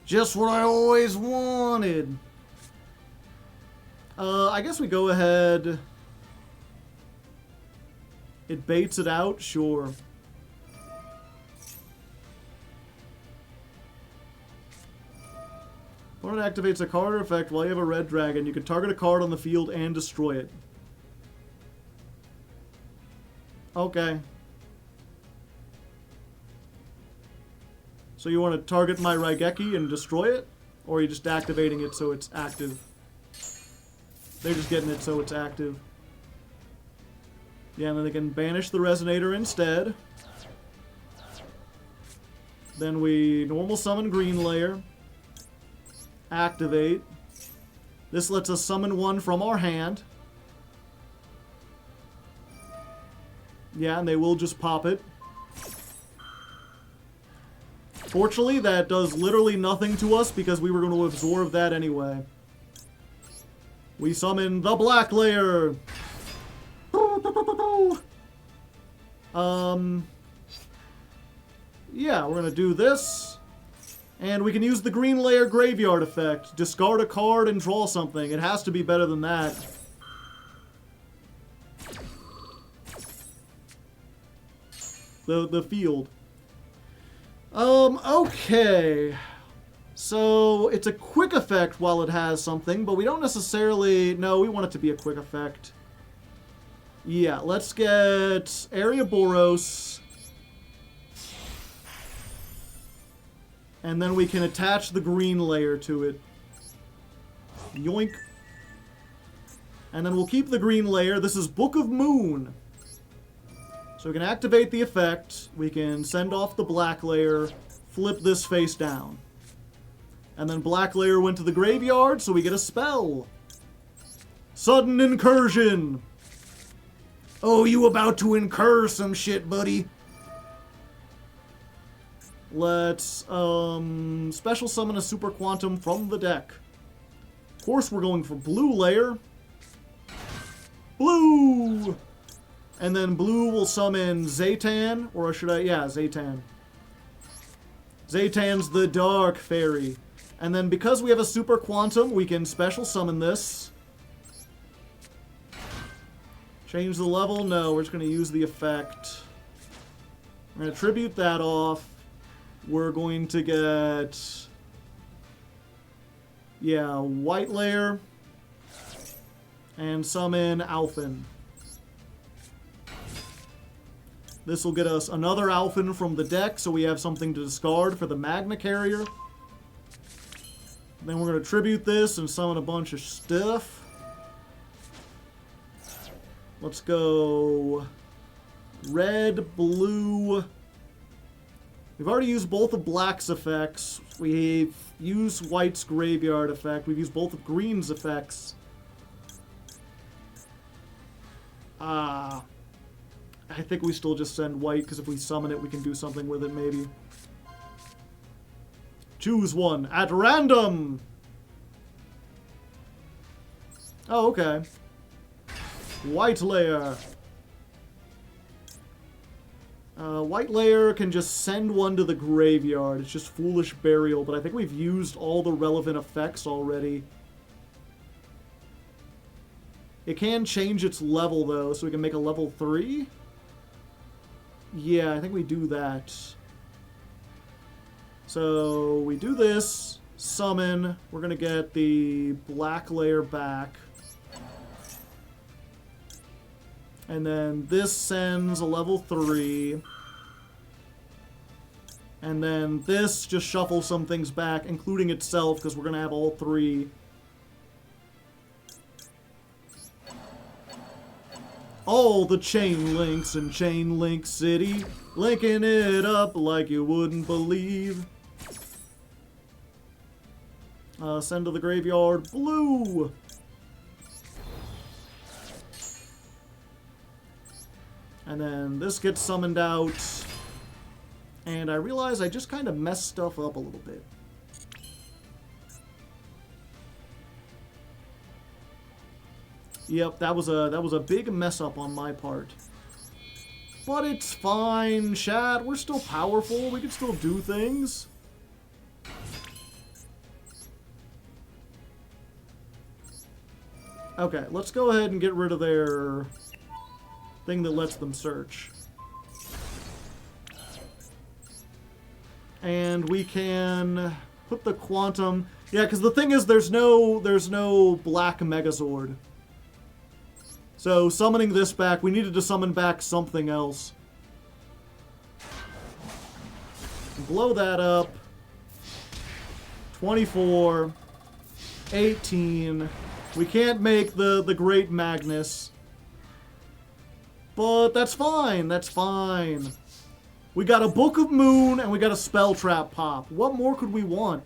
Just what I always wanted. I guess we go ahead. It baits it out? Sure. Opponent activates a card or effect while you have a red dragon. You can target a card on the field and destroy it. Okay. So you want to target my Raigeki and destroy it? Or are you just activating it so it's active? They're just getting it so it's active. Yeah, and then they can banish the Resonator instead. Then we normal summon Green Layer. Activate. This lets us summon one from our hand. Yeah, and they will just pop it. Fortunately, that does literally nothing to us because we were going to absorb that anyway. We summon the Black Layer. Yeah, we're going to do this. And we can use the green layer graveyard effect. Discard a card and draw something. It has to be better than that. The field. Okay. So, it's a quick effect while it has something, but we don't necessarily... No, we want it to be a quick effect. Yeah, let's get Ouroboros. And then we can attach the green layer to it. Yoink. And then we'll keep the green layer. This is Book of Moon. So we can activate the effect. We can send off the black layer. Flip this face down. And then black layer went to the graveyard, so we get a spell. Sudden Incursion. Oh, you about to incur some shit, buddy. Let's special summon a Super Quantum from the deck. Of course, we're going for blue layer. Blue! And then blue will summon Zaytan, or should I? Yeah, Zaytan. Zaytan's the Dark Fairy. And then because we have a Super Quantum, we can special summon this. Change the level? No, we're just going to use the effect. We're going to tribute that off. We're going to get... Yeah, white layer. And summon Alphen. This will get us another Alphen from the deck, so we have something to discard for the Magna Carrier. Then we're going to tribute this and summon a bunch of stuff. Let's go red, blue. We've already used both of black's effects. We've used white's graveyard effect. We've used both of green's effects. I think we still just send white, because if we summon it, we can do something with it, maybe. Choose one at random! Oh, okay. White layer. White layer can just send one to the graveyard. It's just Foolish Burial, but I think we've used all the relevant effects already. It can change its level, though, so we can make a level 3? Yeah, I think we do that. So, we do this, summon, we're going to get the black layer back. And then this sends a level 3. And then this just shuffles some things back, including itself, because we're going to have all 3. All the chain links in Chain Link City, linking it up like you wouldn't believe. Send to the graveyard, blue! And then this gets summoned out. And I realize I just kind of messed stuff up a little bit. Yep, that was a big mess up on my part. But it's fine, chat. We're still powerful. We can still do things. Okay, let's go ahead and get rid of their thing that lets them search. And we can put the Quantum... Yeah, because the thing is there's no black Megazord. So, summoning this back, we needed to summon back something else. Blow that up. 24. 18. We can't make the Great Magnus. But that's fine, that's fine. We got a Book of Moon, and we got a Spell Trap pop. What more could we want?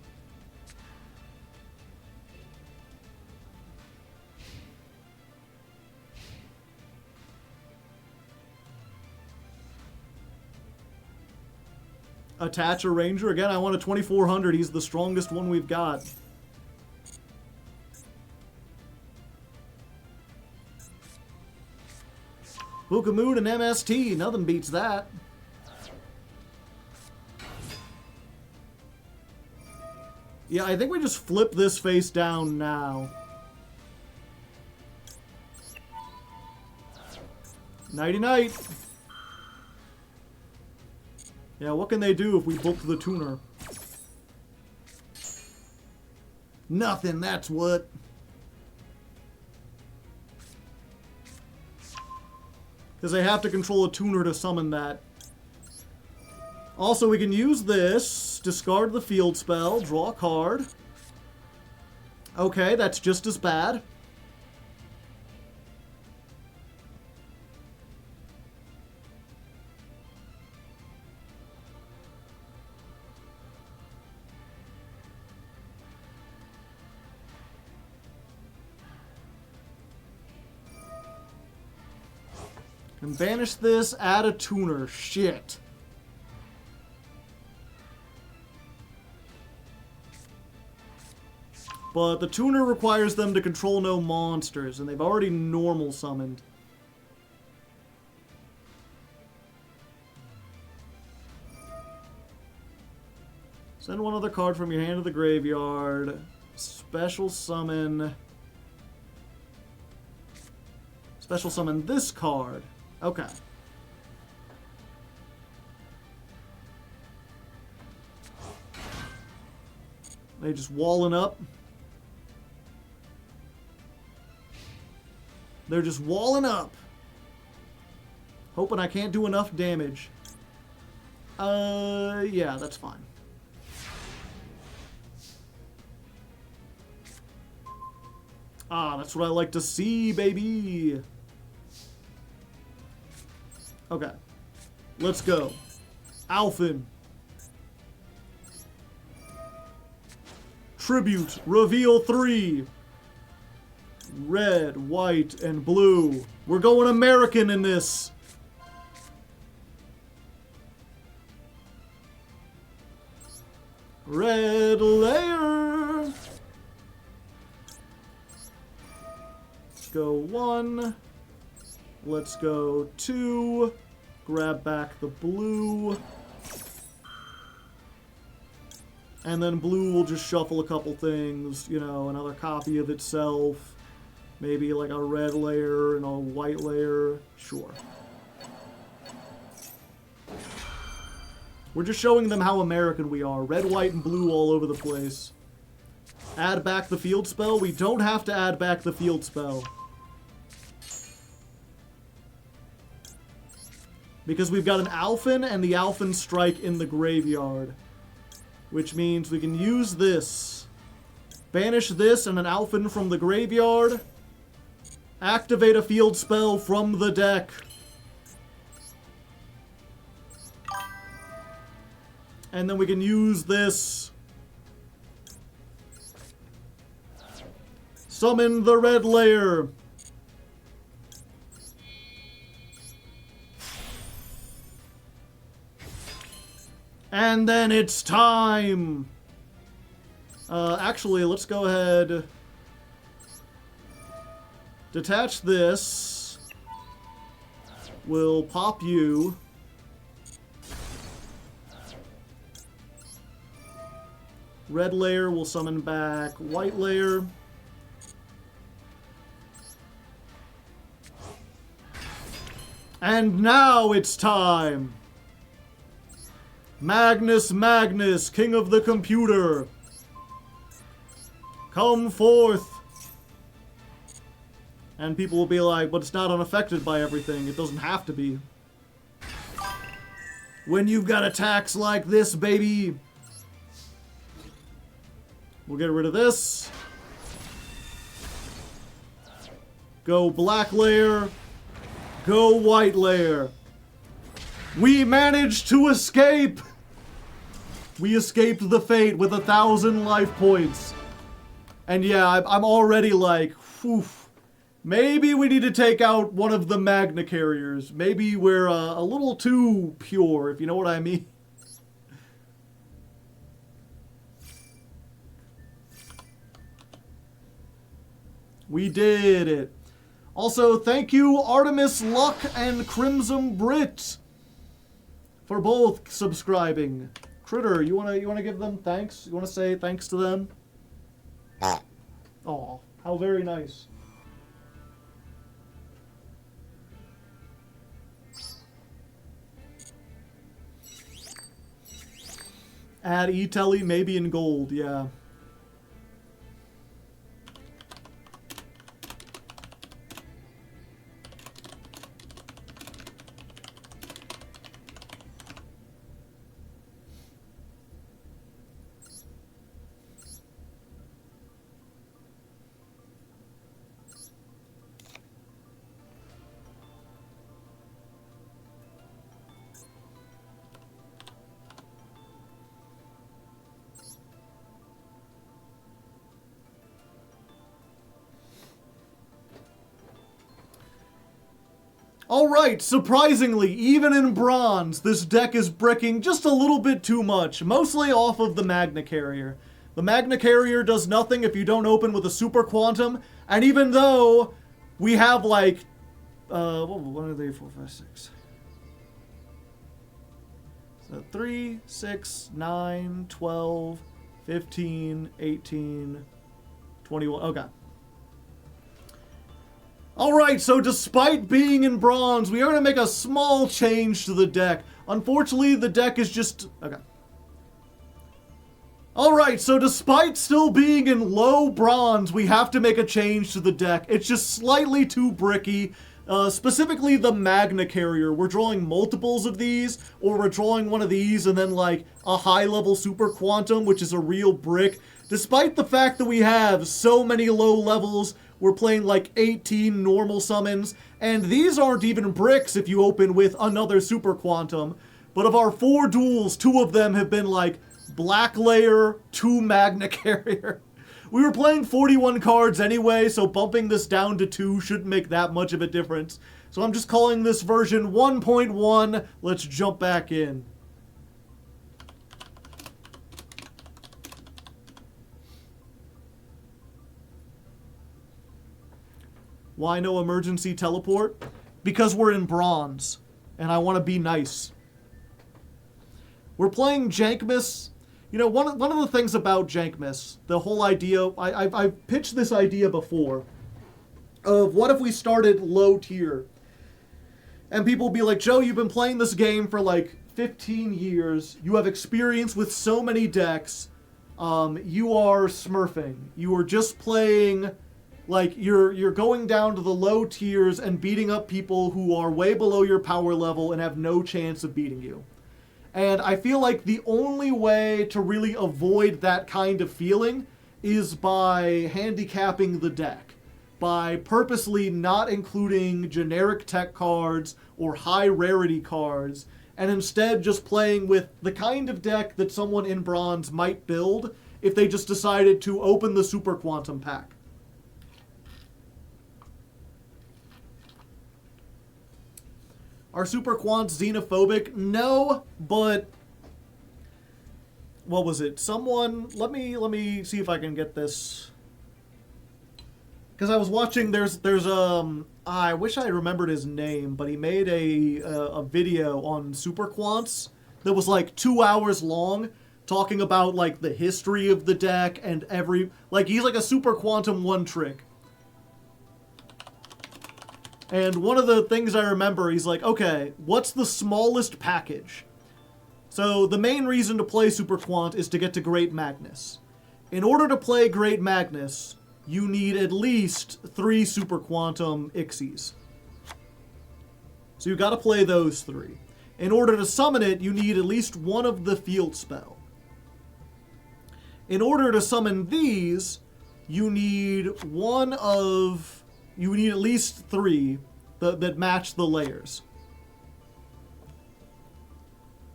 Attach a Ranger. Again, I want a 2400. He's the strongest one we've got. Book of Moon and MST. Nothing beats that. Yeah, I think we just flip this face down now. Nighty-night. Yeah, what can they do if we book the tuner? Nothing, that's what. Because they have to control a tuner to summon that. Also, we can use this, discard the field spell, draw a card. Okay, that's just as bad. And banish this, add a tuner. Shit. But the tuner requires them to control no monsters, and they've already normal summoned. Send one other card from your hand to the graveyard. Special summon... Special summon this card. Okay. They just walling up. They're just walling up. Hoping I can't do enough damage. Yeah, that's fine. Ah, that's what I like to see, baby. Okay. Let's go. Alphen. Tribute. Reveal 3. Red, white, and blue. We're going American in this. Red layer. Let's go 1. Let's go 2. Grab back the blue. And then blue will just shuffle a couple things. You know, another copy of itself. Maybe like a red layer and a white layer. Sure. We're just showing them how American we are. Red, white, and blue all over the place. Add back the field spell? We don't have to add back the field spell. Because we've got an Alphen and the Alphen Strike in the graveyard. Which means we can use this. Banish this and an Alphen from the graveyard. Activate a field spell from the deck. And then we can use this. Summon the red layer. And then it's time! Actually, let's go ahead. Detach this. We'll pop you. Red layer will summon back white layer. And now it's time! Magnus, king of the computer. Come forth. And people will be like, but it's not unaffected by everything. It doesn't have to be. When you've got attacks like this, baby. We'll get rid of this. Go black layer. Go white layer. We managed to escape! We escaped the fate with 1,000 life points. And yeah, I'm already like, whew. Maybe we need to take out one of the Magna carriers. Maybe we're a little too pure, if you know what I mean. We did it. Also, thank you, Artemis Luck and Crimson Brit, for both subscribing. Critter, you wanna give them thanks? You wanna say thanks to them? Aw, how very nice. Add E-Telly, maybe in gold, yeah. Alright, surprisingly, even in bronze, this deck is bricking just a little bit too much, mostly off of the Magna Carrier. The Magna Carrier does nothing if you don't open with a Super Quantum, and even though we have like, 1, 2, 3, 4, 5, 6. So 3, 6, 9, 12, 15, 18, 21, okay. Alright, so despite being in bronze, we are going to make a small change to the deck. Unfortunately, the deck is just... okay. Alright, so despite still being in low bronze, we have to make a change to the deck. It's just slightly too bricky. Specifically the Magna Carrier. We're drawing multiples of these, or we're drawing one of these and then like a high-level Super Quantum, which is a real brick. Despite the fact that we have so many low levels, we're playing like 18 normal summons, and these aren't even bricks if you open with another Super Quantum. But of our 4 duels, 2 of them have been like Black Layer, 2 Magna Carrier. We were playing 41 cards anyway, so bumping this down to 2 shouldn't make that much of a difference. So I'm just calling this version 1.1. Let's jump back in. Why no emergency teleport? Because we're in bronze, and I want to be nice. We're playing Jankmas. You know, one of the things about Jankmas, the whole idea, I've pitched this idea before, of what if we started low tier? And people will be like, Joe, you've been playing this game for like 15 years. You have experience with so many decks. You are smurfing. You are just playing... like, you're going down to the low tiers and beating up people who are way below your power level and have no chance of beating you. And I feel like the only way to really avoid that kind of feeling is by handicapping the deck. By purposely not including generic tech cards or high rarity cards, and instead just playing with the kind of deck that someone in bronze might build if they just decided to open the Super Quantum pack. Are Super Quants xenophobic? No, but what was it? Someone, let me see if I can get this. Because I was watching, there's I wish I remembered his name, but he made a video on Super Quants that was like 2 hours long, talking about like the history of the deck and like he's like a Super Quantum one trick. And one of the things I remember, he's like, okay, what's the smallest package? So the main reason to play Super Quant is to get to Great Magnus. In order to play Great Magnus, you need at least 3 Super Quantum Ixies. So you gotta play those 3. In order to summon it, you need at least 1 of the field spell. In order to summon these, you need at least 3 that match the layers.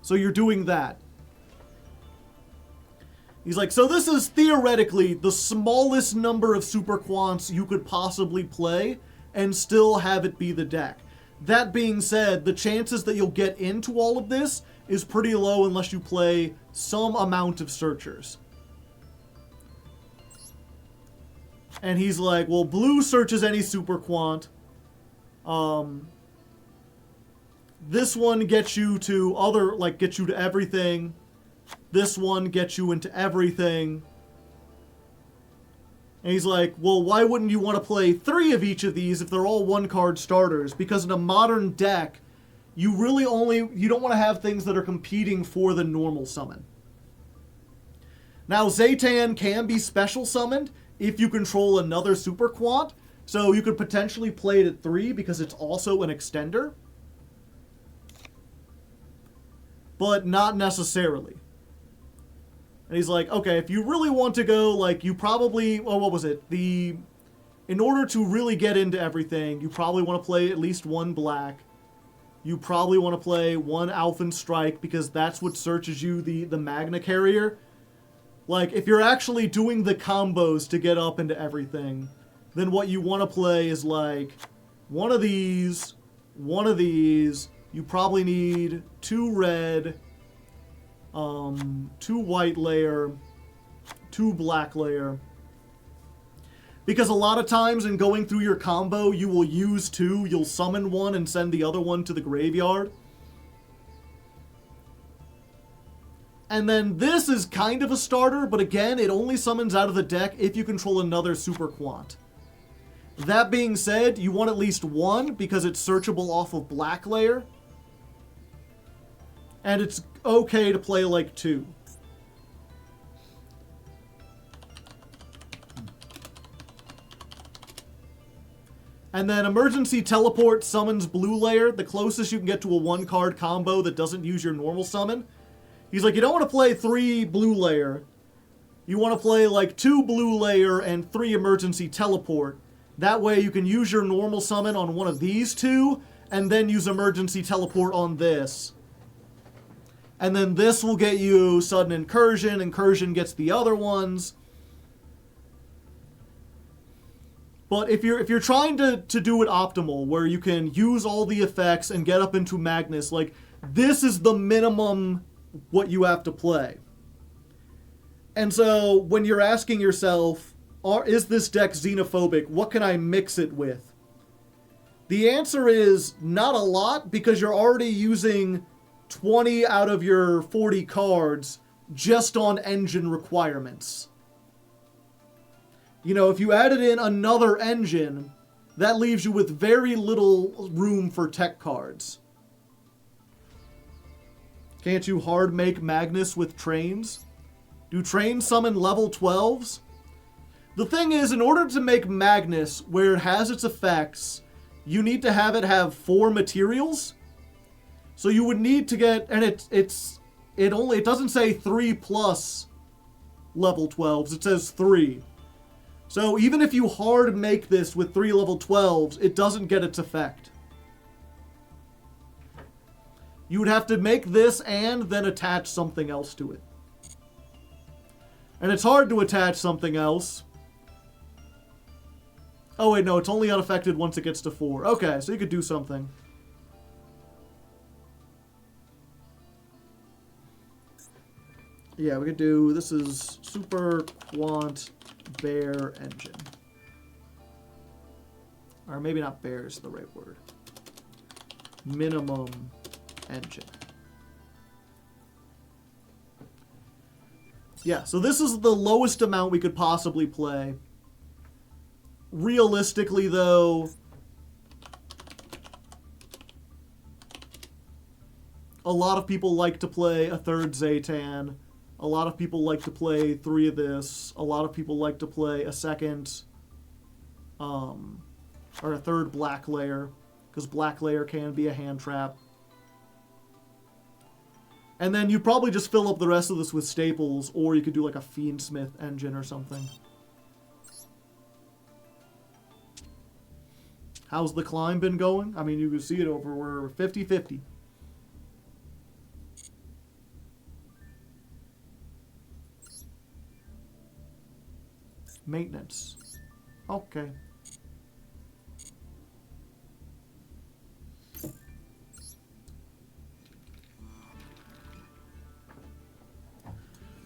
So you're doing that. He's like, so this is theoretically the smallest number of Super Quants you could possibly play and still have it be the deck. That being said, the chances that you'll get into all of this is pretty low unless you play some amount of searchers. And he's like, well, blue searches any Super Quant. This one gets you to gets you to everything. This one gets you into everything. And he's like, well, why wouldn't you want to play 3 of each of these if they're all 1-card starters? Because in a modern deck, you don't want to have things that are competing for the normal summon. Now, Zaytan can be special summoned if you control another Super Quant, so you could potentially play it at 3 because it's also an extender. But not necessarily. And he's like, okay, if you really want to go, like, you probably, well, what was it? In order to really get into everything, you probably want to play at least 1 black. You probably want to play 1 Alphen Strike because that's what searches you the Magna Carrier. Like, if you're actually doing the combos to get up into everything, then what you want to play is, like, 1 of these, 1 of these. You probably need 2 red, 2 white layer, 2 black layer. Because a lot of times in going through your combo, you will use 2, you'll summon 1 and send the other one to the graveyard. And then this is kind of a starter, but again, it only summons out of the deck if you control another Super Quant. That being said, you want at least 1 because it's searchable off of black layer. And it's okay to play like 2. And then Emergency Teleport summons blue layer, the closest you can get to a 1-card combo that doesn't use your normal summon. He's like, you don't want to play 3 blue layer. You want to play like 2 blue layer and 3 Emergency Teleport. That way you can use your normal summon on one of these 2, and then use Emergency Teleport on this. And then this will get you Sudden Incursion. Incursion gets the other ones. But if you're trying to do it optimal, where you can use all the effects and get up into Magnus, like, this is the minimum what you have to play. And so, when you're asking yourself, is this deck xenophobic? What can I mix it with? The answer is not a lot, because you're already using 20 out of your 40 cards just on engine requirements. You know, if you added in another engine, that leaves you with very little room for tech cards. Can't you hard make Magnus with trains? Do trains summon level 12s? The thing is, in order to make Magnus where it has its effects, you need to have it have 4 materials. So you would need to get, and it doesn't say 3 plus level 12s, it says 3. So even if you hard make this with 3 level 12s, it doesn't get its effect. You would have to make this and then attach something else to it. And it's hard to attach something else. Oh wait, no, it's only unaffected once it gets to 4. Okay, so you could do something. Yeah, we could do, this is Super Quant Bear Engine. Or maybe not bear is the right word. Minimum engine. Yeah, so this is the lowest amount we could possibly play. Realistically, though, a lot of people like to play a 3rd Zaytan. A lot of people like to play 3 of this. A lot of people like to play a 2nd, or a 3rd black layer, because black layer can be a hand trap. And then you probably just fill up the rest of this with staples, or you could do like a Fiendsmith engine or something. How's the climb been going? I mean, you can see it over, we're 50-50. Maintenance. Okay.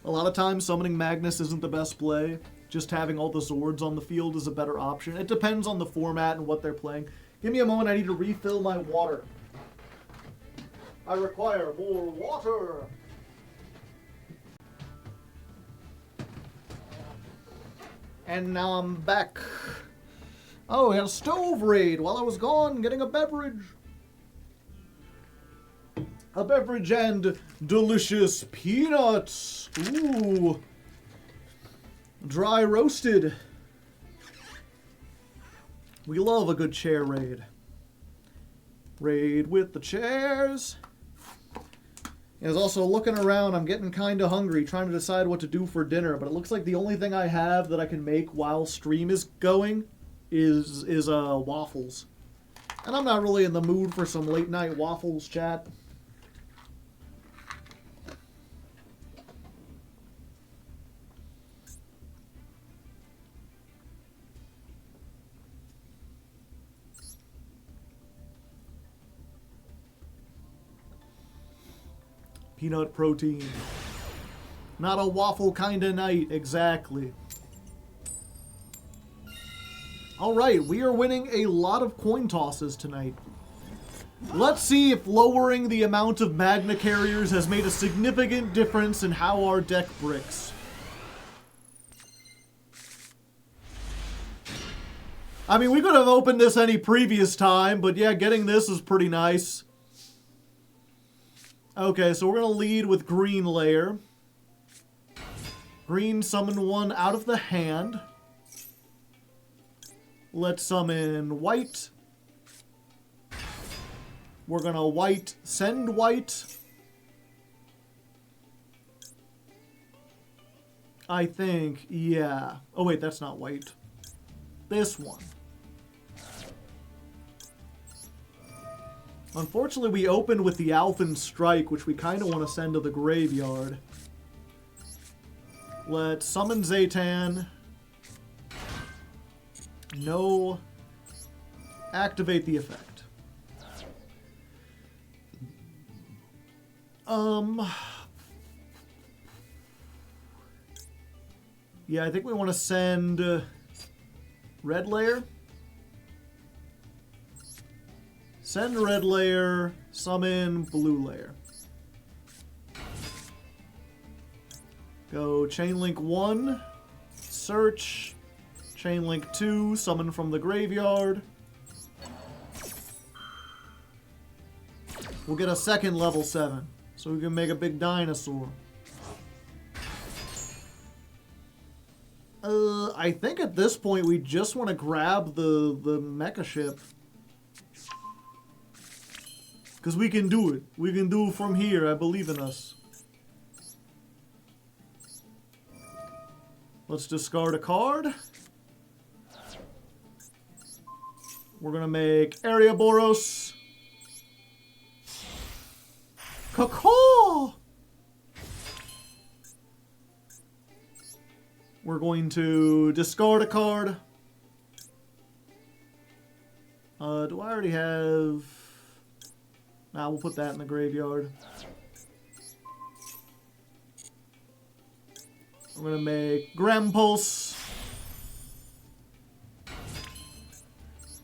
A lot of times, summoning Magnus isn't the best play. Just having all the Zords on the field is a better option. It depends on the format and what they're playing. Give me a moment, I need to refill my water. I require more water. And now I'm back. Oh, we had a stove raid while I was gone getting a beverage. A beverage and delicious peanuts. Ooh. Dry roasted. We love a good chair raid. Raid with the chairs. I was also looking around. I'm getting kind of hungry, trying to decide what to do for dinner. But it looks like the only thing I have that I can make while stream is going is waffles. And I'm not really in the mood for some late night waffles, chat. Peanut protein. Not a waffle kind of night, exactly. Alright, we are winning a lot of coin tosses tonight. Let's see if lowering the amount of Magna carriers has made a significant difference in how our deck bricks. I mean, we could have opened this any previous time, but yeah, getting this is pretty nice. Okay, so we're going to lead with green layer. Green summon one out of the hand. Let's summon white. We're going to white, send white. I think, yeah. Oh wait, that's not white. This one. Unfortunately, we opened with the Alphen Strike, which we kind of want to send to the graveyard. Let's summon Zaytan. No. Activate the effect. Yeah, I think we want to send red layer. Send red layer, summon blue layer. Go Chainlink 1, search, Chainlink 2, summon from the graveyard. We'll get a second level 7, so we can make a big dinosaur. I think at this point we just want to grab the mecha ship. Because we can do it. We can do it from here. I believe in us. Let's discard a card. We're going to make Ouroboros. Caw! We're going to discard a card. Do I already have... Nah, we'll put that in the graveyard. We're going to make Grampulse.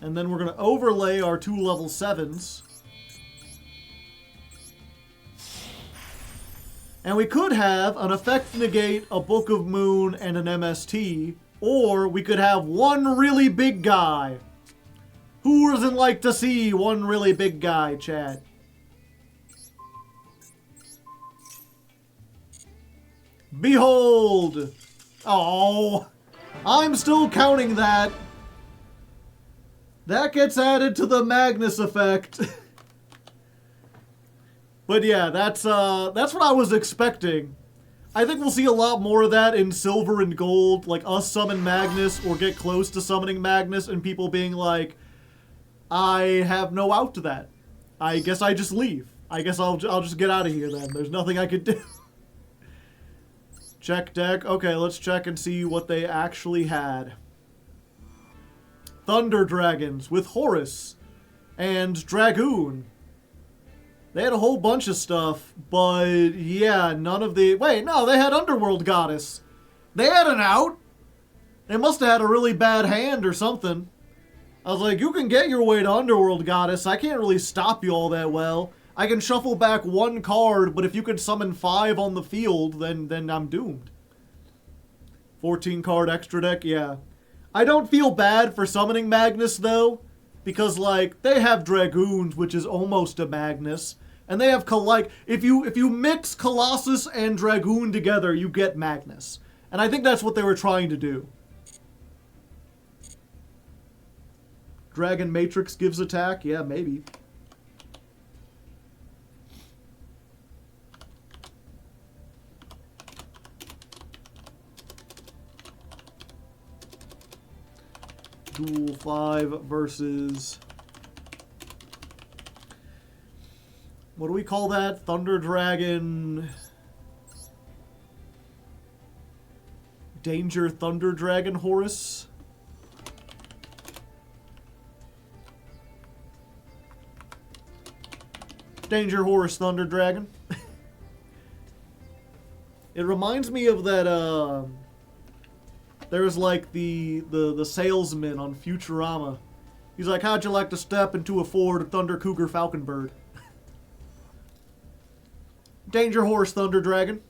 And then we're going to overlay our 2 level 7s. And we could have an Effect Negate, a Book of Moon, and an MST. Or we could have one really big guy. Who doesn't like to see one really big guy, Chad? Behold! Oh, I'm still counting that. That gets added to the Magnus effect. But yeah, that's what I was expecting. I think we'll see a lot more of that in Silver and Gold, like us summon Magnus or get close to summoning Magnus and people being like, I have no out to that. I guess I just leave. I guess I'll just get out of here then. There's nothing I could do. Check deck. Okay, let's check and see what they actually had. Thunder Dragons with Horus and Dragoon. They had a whole bunch of stuff, but yeah, none of the... Wait, no, they had Underworld Goddess. They had an out. They must have had a really bad hand or something. I was like, you can get your way to Underworld Goddess. I can't really stop you all that well. I can shuffle back 1 card, but if you could summon 5 on the field, then I'm doomed. 14 card extra deck, yeah. I don't feel bad for summoning Magnus, though, because, like, they have Dragoons, which is almost a Magnus, and they have, like, if you mix Colossus and Dragoon together, you get Magnus. And I think that's what they were trying to do. Dragon Matrix gives attack? Yeah, maybe. Duel 5 versus... What do we call that? Thunder Dragon... Danger Thunder Dragon Horus? Danger Horus Thunder Dragon. It reminds me of that, there's like the salesman on Futurama. He's like, how'd you like to step into a Ford Thunder Cougar Falcon Bird? Danger Horse Thunder Dragon.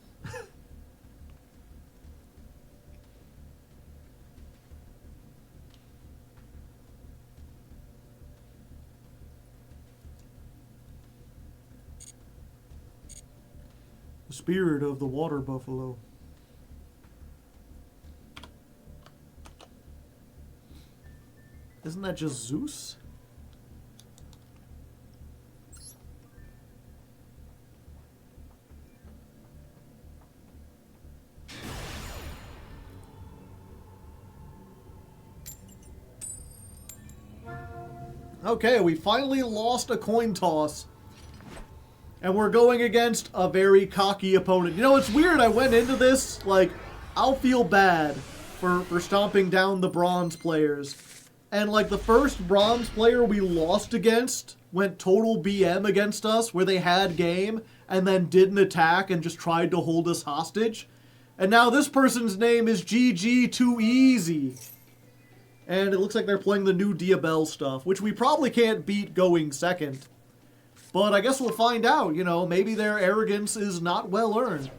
The spirit of the water buffalo. Isn't that just Zeus? Okay, we finally lost a coin toss. And we're going against a very cocky opponent. You know, it's weird. I went into this, like, I'll feel bad for stomping down the bronze players. And, like, the first bronze player we lost against went total BM against us, where they had game and then didn't attack and just tried to hold us hostage. And now this person's name is GG Too Easy. And it looks like they're playing the new Diabell stuff, which we probably can't beat going second. But I guess we'll find out, you know, maybe their arrogance is not well earned.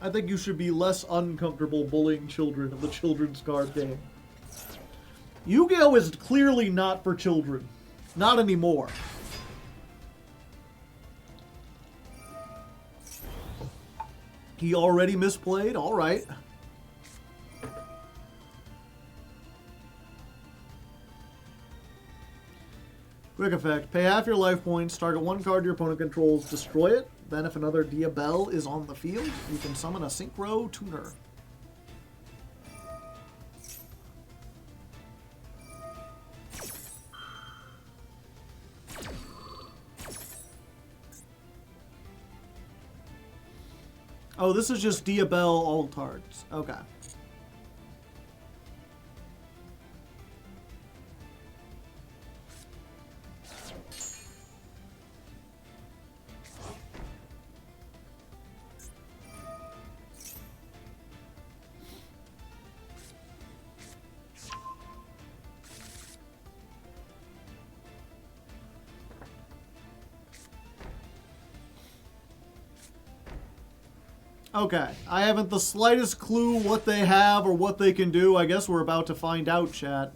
I think you should be less uncomfortable bullying children of the children's card game. Yu-Gi-Oh! Is clearly not for children. Not anymore. He already misplayed? Alright. Quick effect. Pay half your life points, target one card your opponent controls, destroy it. Then if another Diabell is on the field, you can summon a Synchro Tuner. Oh, this is just Diabell all cards. Okay. Okay, I haven't the slightest clue what they have or what they can do. I guess we're about to find out, chat.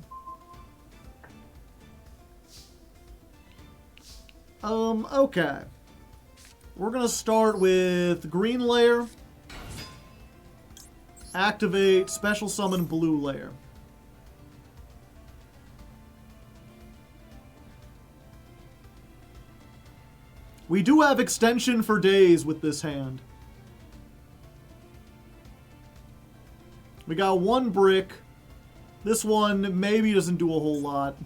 Okay. We're gonna start with green layer. Activate special summon blue layer. We do have extension for days with this hand. We got one brick. This one maybe doesn't do a whole lot.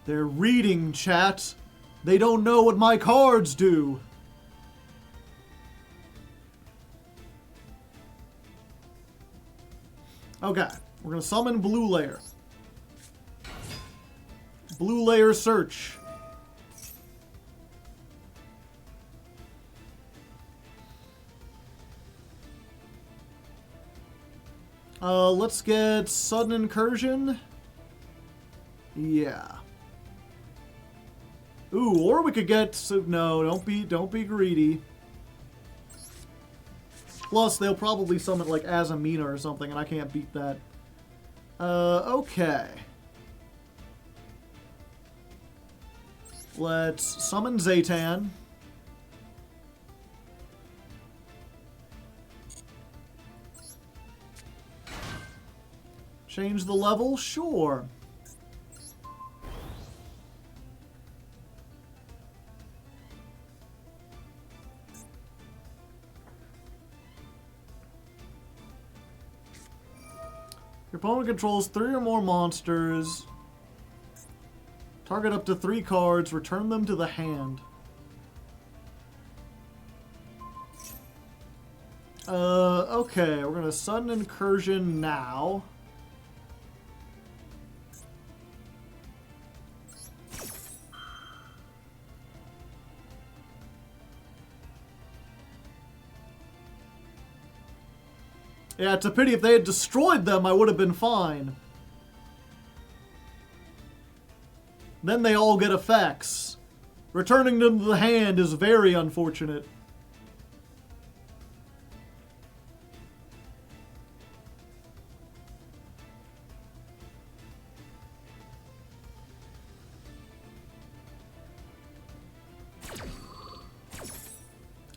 They're reading, chat. They don't know what my cards do. Okay, we're gonna summon Blue Layer. Blue Layer search. Let's get Sudden Incursion. Yeah. Ooh, or we could get... No, don't be greedy. Plus, they'll probably summon, like, Azamina or something, and I can't beat that. Okay. Let's summon Zaytan. Change the level? Sure. Your opponent controls 3 or more monsters. Target up to 3 cards, return them to the hand. Okay, we're gonna Sudden Incursion now. Yeah, it's a pity. If they had destroyed them, I would have been fine. Then they all get effects. Returning them to the hand is very unfortunate.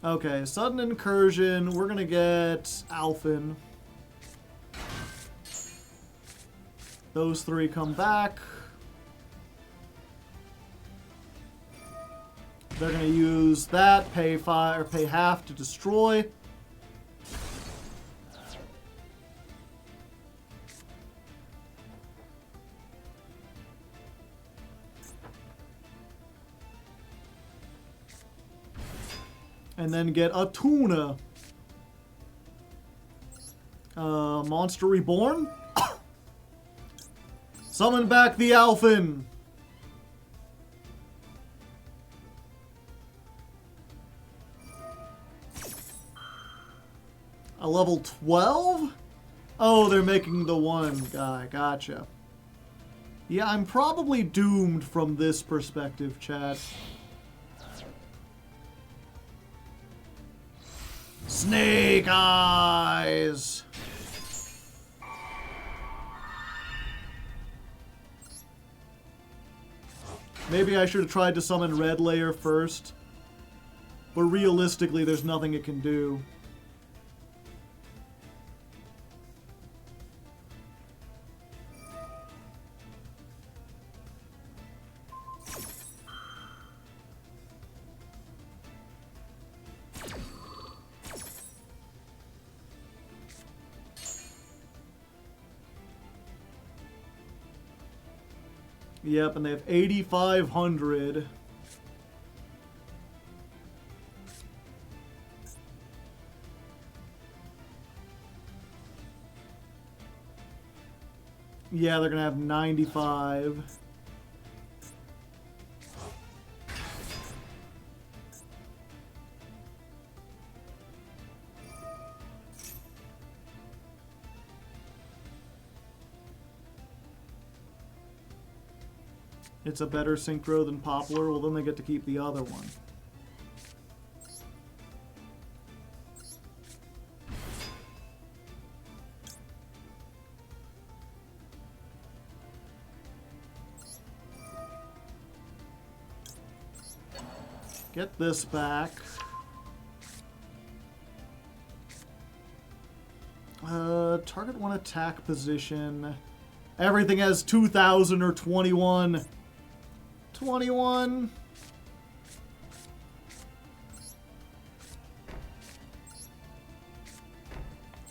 Okay, Sudden Incursion. We're gonna get Alphen. Those 3 come back. They're gonna use that, pay 5 or pay half to destroy. And then get a tuna. Monster Reborn. Summon back the Alphen. A level 12? Oh, they're making the one guy. Gotcha. Yeah, I'm probably doomed from this perspective, chat. Snake Eyes! Maybe I should have tried to summon Red Layer first. But realistically, there's nothing it can do. Yep, and they have 8,500. Yeah, they're gonna have 95. It's a better synchro than Poplar. Well, then they get to keep the other one. Get this back. Target one attack position. Everything has 2,000 or 21. 21.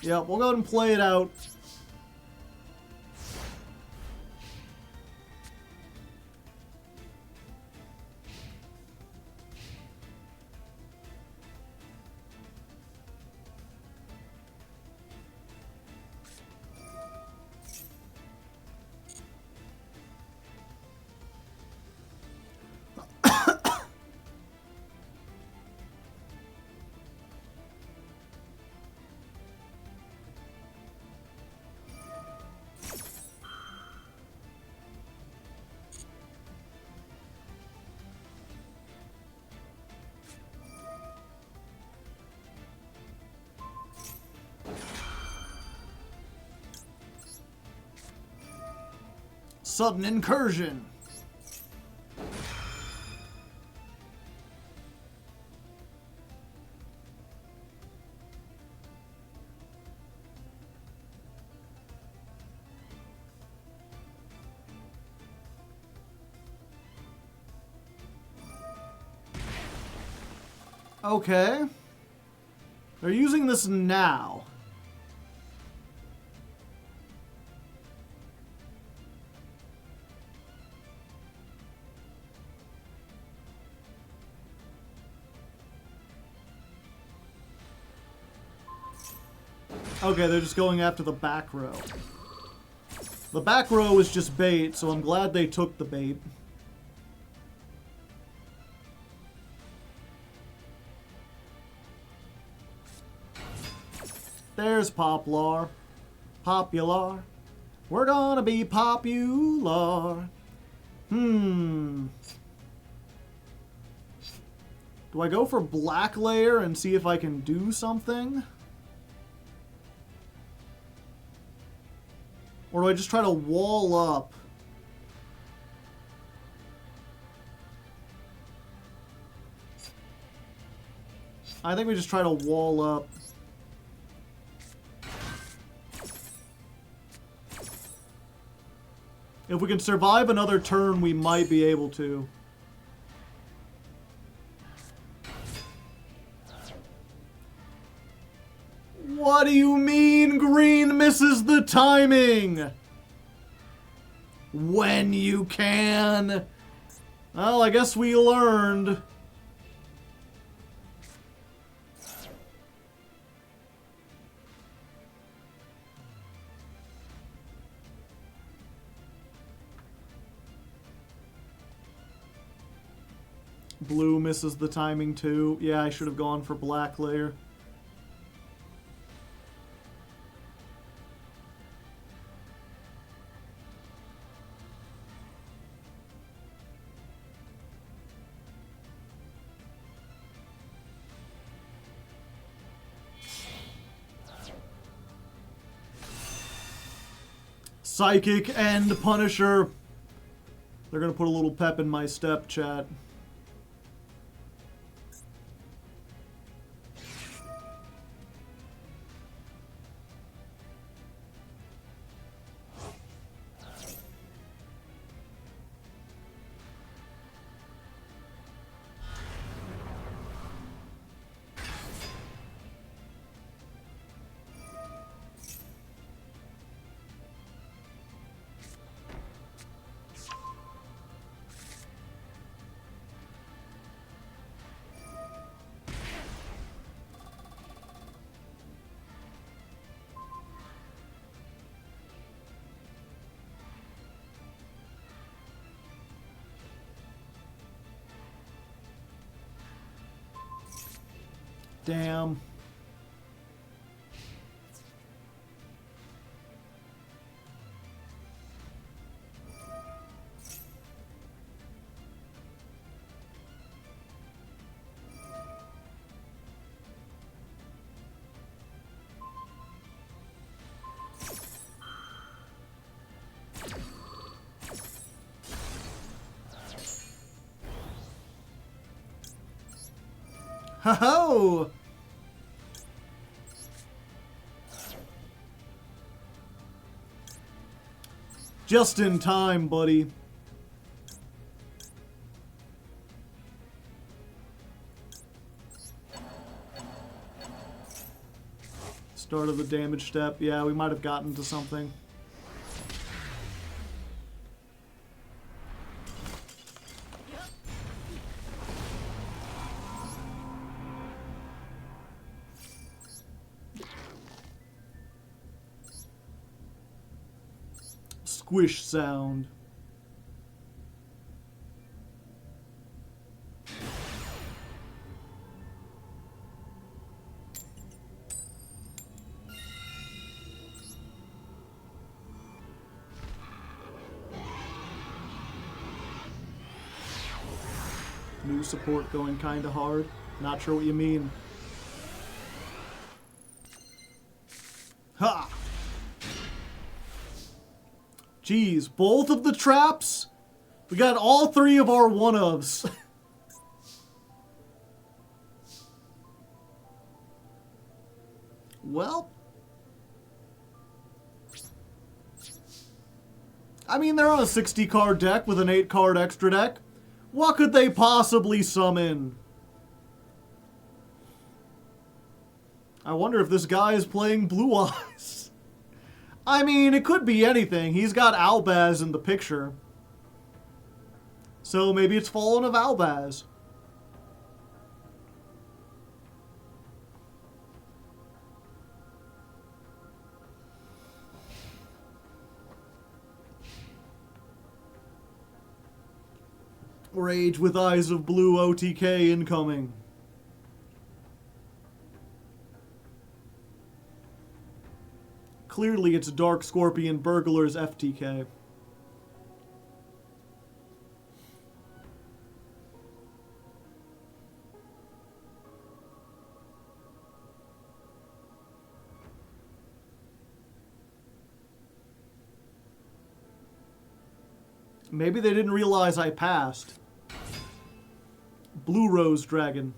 Yeah, we'll go ahead and play it out. sudden incursion. Okay. They're using this now. Okay, they're just going after the back row. The back row is just bait, so I'm glad they took the bait. There's Poplar. Popular. We're gonna be popular. Do I go for black layer and see if I can do something? Or do I just try to wall up? I think we just try to wall up. If we can survive another turn, we might be able to. What do you mean green misses the timing? When you can. Well, I guess we learned. Blue misses the timing too. Yeah, I should have gone for black layer. Psychic and Punisher. They're gonna put a little pep in my step, chat. Damn. Ho-ho! Just in time, buddy. Start of the damage step. Yeah, we might have gotten to something. Squish sound. New support going kinda hard. Not sure what you mean. Ha! Jeez, both of the traps? We got all three of our one-ofs. Well, I mean, they're on a 60-card deck with an 8-card extra deck. What could they possibly summon? I wonder if this guy is playing Blue Eyes. I mean, it could be anything. He's got Albaz in the picture. So maybe it's Fallen of Albaz. Rage with Eyes of Blue OTK incoming. Clearly it's Dark Scorpion Burglar's FTK. Maybe they didn't realize I passed. Blue Rose Dragon.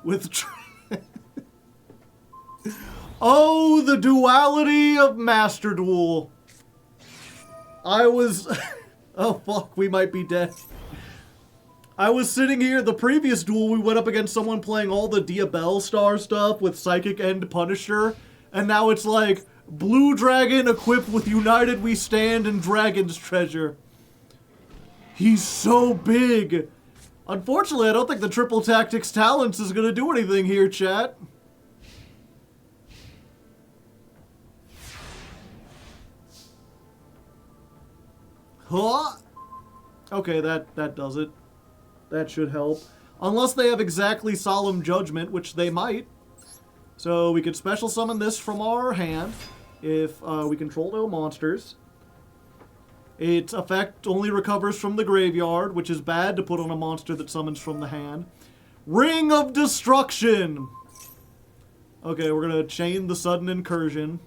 With... Oh, the duality of Master Duel. I was... Oh, fuck, we might be dead. I was sitting here, the previous duel, we went up against someone playing all the Diabell Star stuff with Psychic End Punisher, and now it's like, Blue Dragon equipped with United We Stand and Dragon's Treasure. He's so big. Unfortunately, I don't think the Triple Tactics Talents is going to do anything here, chat. Huh? Okay, that does it. That should help. Unless they have exactly Solemn Judgment, which they might. So we could special summon this from our hand if we control no monsters. Its effect only recovers from the graveyard, which is bad to put on a monster that summons from the hand. Ring of Destruction! Okay, we're gonna chain the Sudden Incursion.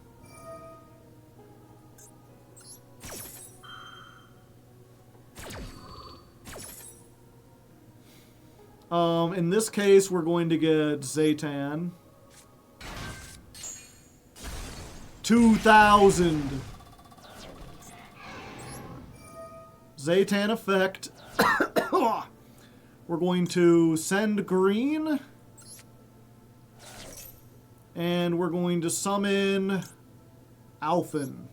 In this case, we're going to get Zaytan. 2,000. Zaytan effect. We're going to send green. And we're going to summon Alphen.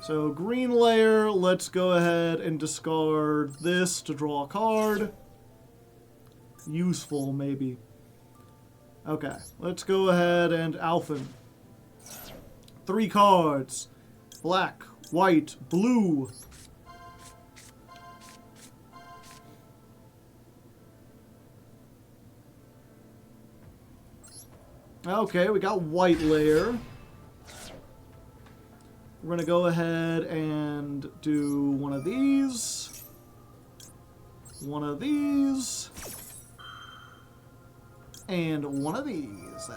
So green layer, let's go ahead and discard this to draw a card. Useful, maybe. Okay, let's go ahead and Alphen. 3 cards. Black, white, blue. Okay, we got white layer. We're going to go ahead and do one of these. One of these. And one of these.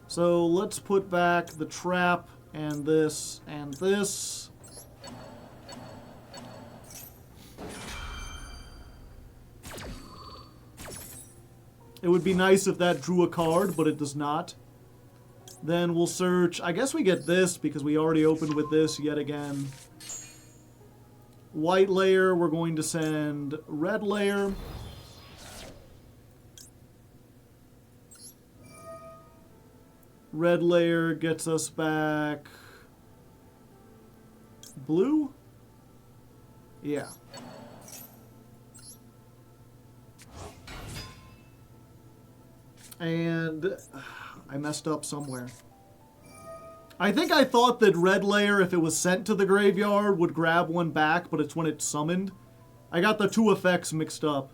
So let's put back the trap and this and this. It would be nice if that drew a card, but it does not. Then we'll search. I guess we get this because we already opened with this yet again. White layer, we're going to send red layer. Red layer gets us back blue? Yeah. And I messed up somewhere. I think I thought that red layer, if it was sent to the graveyard, would grab one back, but it's when it's summoned. I got the 2 effects mixed up.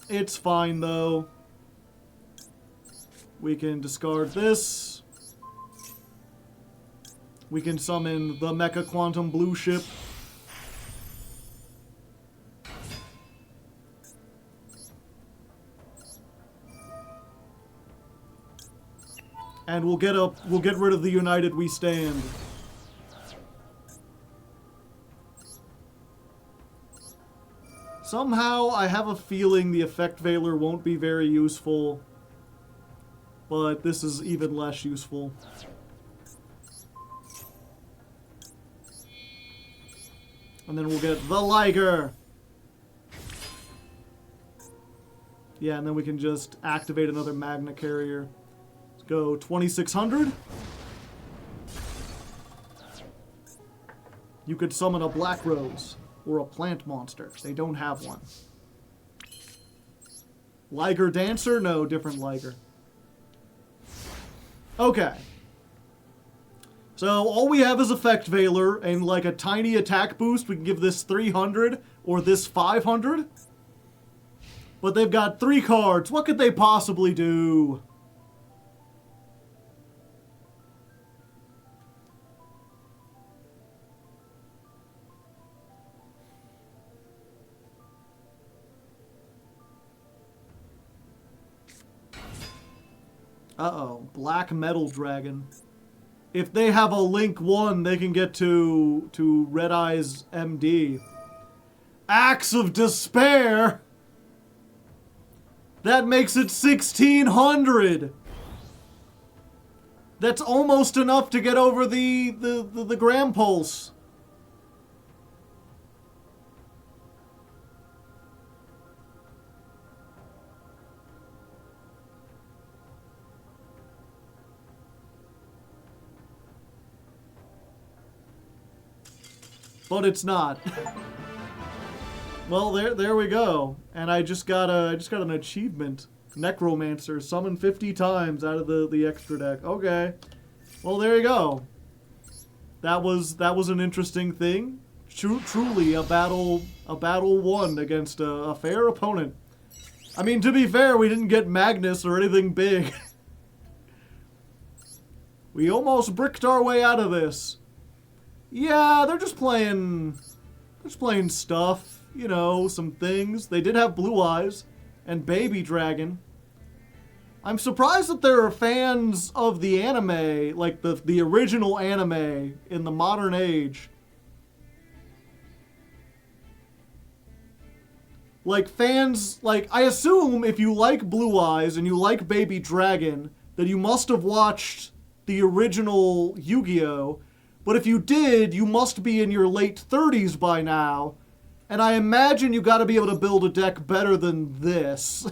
It's fine, though. We can discard this. We can summon the Mecha Quantum Blue Ship. And we'll get rid of the United We Stand. Somehow, I have a feeling the Effect Veiler won't be very useful. But this is even less useful. And then we'll get the Liger. Yeah, and then we can just activate another Magna Carrier. Let's go 2600. You could summon a Black Rose or a plant monster. They don't have one. Liger Dancer? No, different Liger. Okay. So all we have is Effect Veiler and like a tiny attack boost. We can give this 300 or this 500. But they've got 3 cards. What could they possibly do? Uh-oh. Black Metal Dragon. If they have a Link 1, they can get to Red Eye's MD. Axe of Despair! That makes it 1600! That's almost enough to get over the Gram Pulse. But it's not. Well, there we go. And I just got an achievement. Necromancer, summon 50 times out of the extra deck. Okay. Well, there you go. That was an interesting thing. Truly a battle won against a fair opponent. I mean, to be fair, we didn't get Magnus or anything big. We almost bricked our way out of this. Yeah, they're just playing stuff, you know, some things. They did have Blue Eyes and Baby Dragon. I'm surprised that there are fans of the anime, like the original anime in the modern age. Like fans, like I assume if you like Blue Eyes and you like Baby Dragon, that you must have watched the original Yu-Gi-Oh! But if you did, you must be in your late 30s by now. And I imagine you gotta be able to build a deck better than this.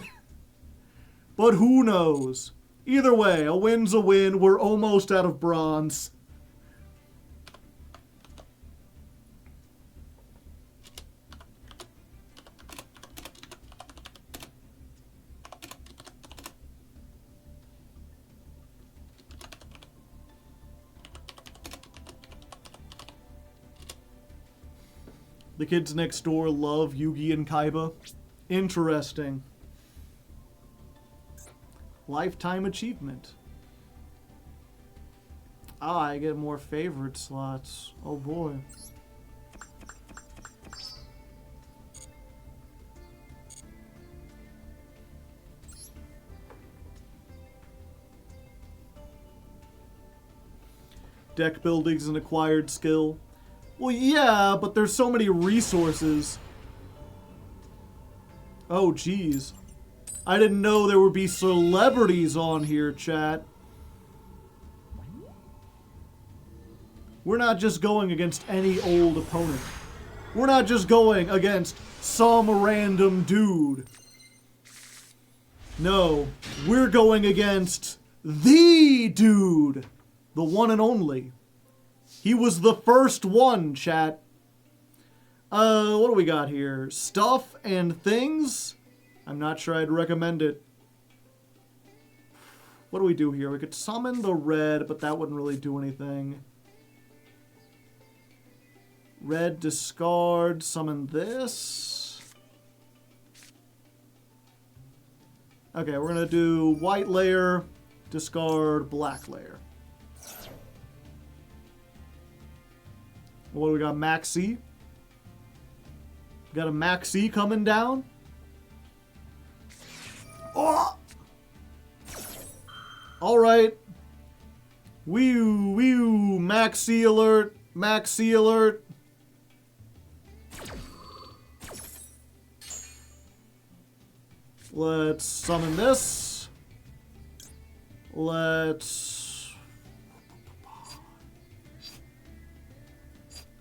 But who knows? Either way, a win's a win. We're almost out of bronze. The kids next door love Yugi and Kaiba. Interesting. Lifetime achievement. Ah, I get more favorite slots. Oh boy. Deck building's an acquired skill. Well, yeah, but there's so many resources. Oh, geez. I didn't know there would be celebrities on here, chat. We're not just going against any old opponent. We're not just going against some random dude. No, we're going against the dude. The one and only. He was the first one, chat. What do we got here? Stuff and things? I'm not sure I'd recommend it. What do we do here? We could summon the red, but that wouldn't really do anything. Red, discard, summon this. Okay, we're gonna do white layer, discard, black layer. What do we got? Maxi. Got a Maxi coming down. Oh! Alright. Wee wee maxi alert, maxi alert. Let's summon this. Let's...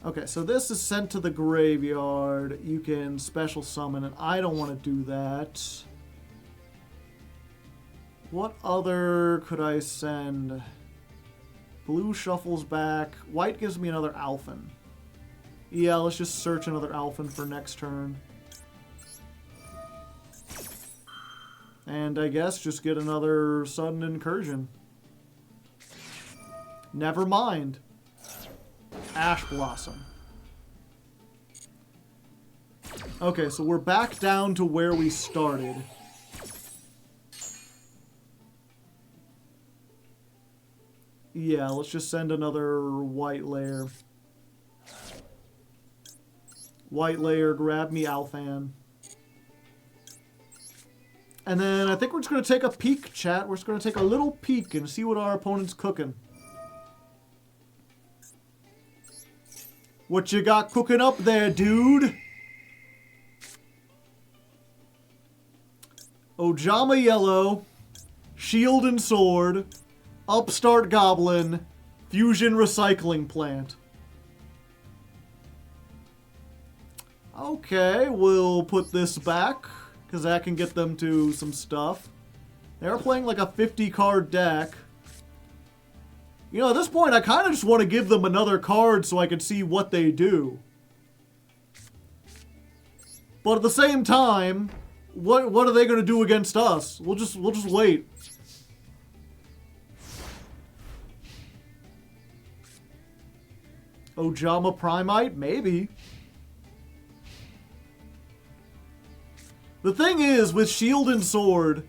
Okay, so this is sent to the graveyard. You can special summon it. I don't want to do that. What other could I send? Blue shuffles back. White gives me another Alphen. Yeah, let's just search another Alphen for next turn. And I guess just get another sudden incursion. Never mind. Ash Blossom. Okay, so we're back down to where we started. Yeah, let's just send another white layer. White layer, grab me Alphan. And then I think we're just going to take a peek, chat. We're just going to take a little peek and see what our opponent's cooking. What you got cooking up there, dude? Ojama Yellow, Shield and Sword, Upstart Goblin, Fusion Recycling Plant. Okay, we'll put this back, because that can get them to some stuff. They're playing like a 50-card deck. You know, at this point, I kind of just want to give them another card so I can see what they do. But at the same time, what are they going to do against us? We'll just wait. Ojama Primite? Maybe. The thing is, with Shield and Sword,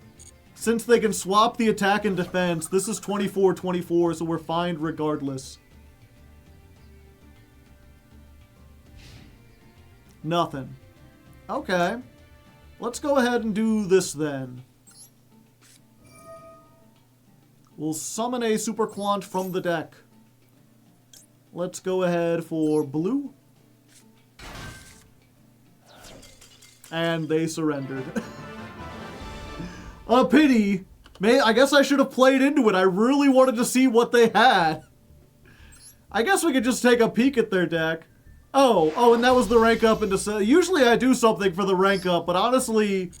since they can swap the attack and defense, this is 24-24, so we're fine regardless. Nothing. Okay. Let's go ahead and do this then. We'll summon a Super Quant from the deck. Let's go ahead for blue. And they surrendered. A pity. I guess I should have played into it. I really wanted to see what they had. I guess we could just take a peek at their deck. Oh, and that was the rank up into... Usually I do something for the rank up, but honestly,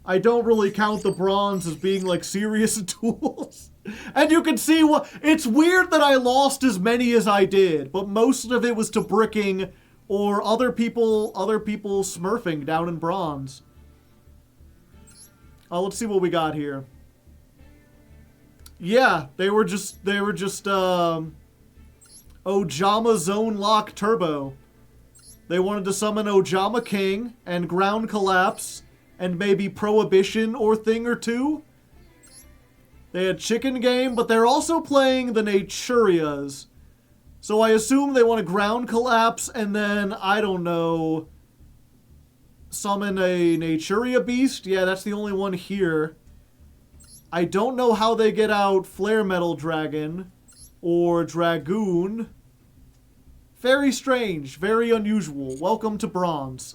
I don't really count the bronze as being, like, serious tools. And you can see what... It's weird that I lost as many as I did, but most of it was to bricking or other people smurfing down in bronze. Let's see what we got here. Yeah, they were just Ojama Zone Lock Turbo. They wanted to summon Ojama King and Ground Collapse and maybe Prohibition or thing or two. They had Chicken Game, but they're also playing the Naturias. So I assume they want to Ground Collapse and then, I don't know, summon a Naturia Beast. Yeah, that's the only one here. I don't know how they get out Flare Metal Dragon or Dragoon. Very strange, very unusual. Welcome to Bronze.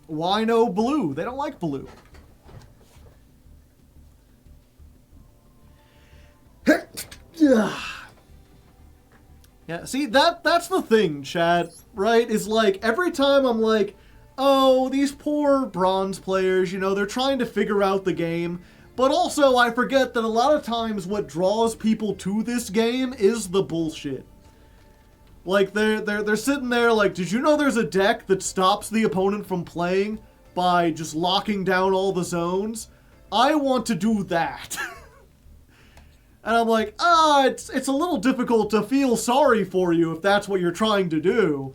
Why no blue? They don't like blue. Yeah, see, that's the thing, Chad, right? Is like, every time I'm like, oh, these poor bronze players, you know, they're trying to figure out the game. But also, I forget that a lot of times what draws people to this game is the bullshit. Like, they're sitting there like, did you know there's a deck that stops the opponent from playing by just locking down all the zones? I want to do that. And I'm like, it's a little difficult to feel sorry for you if that's what you're trying to do.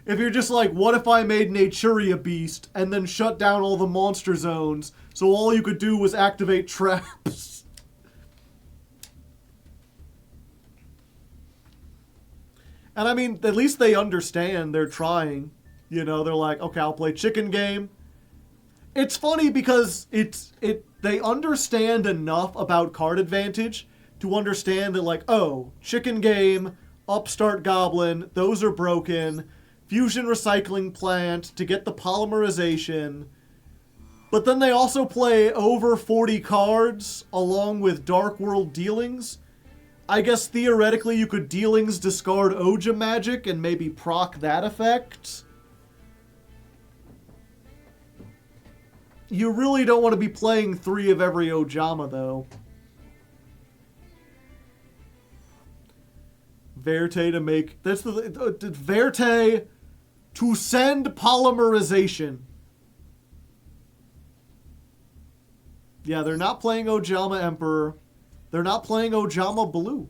If you're just like, what if I made Naturia Beast and then shut down all the monster zones so all you could do was activate traps? And I mean, at least they understand. They're trying. You know, they're like, okay, I'll play chicken game. It's funny because they understand enough about card advantage to understand that, like, oh, chicken game, upstart goblin, those are broken, fusion recycling plant to get the polymerization. But then they also play over 40 cards along with Dark World dealings. I guess theoretically you could dealings discard Oja magic and maybe proc that effect. You really don't want to be playing 3 of every Ojama, though. Verte to make... That's the... Verte to send polymerization. Yeah, they're not playing Ojama Emperor. They're not playing Ojama Blue.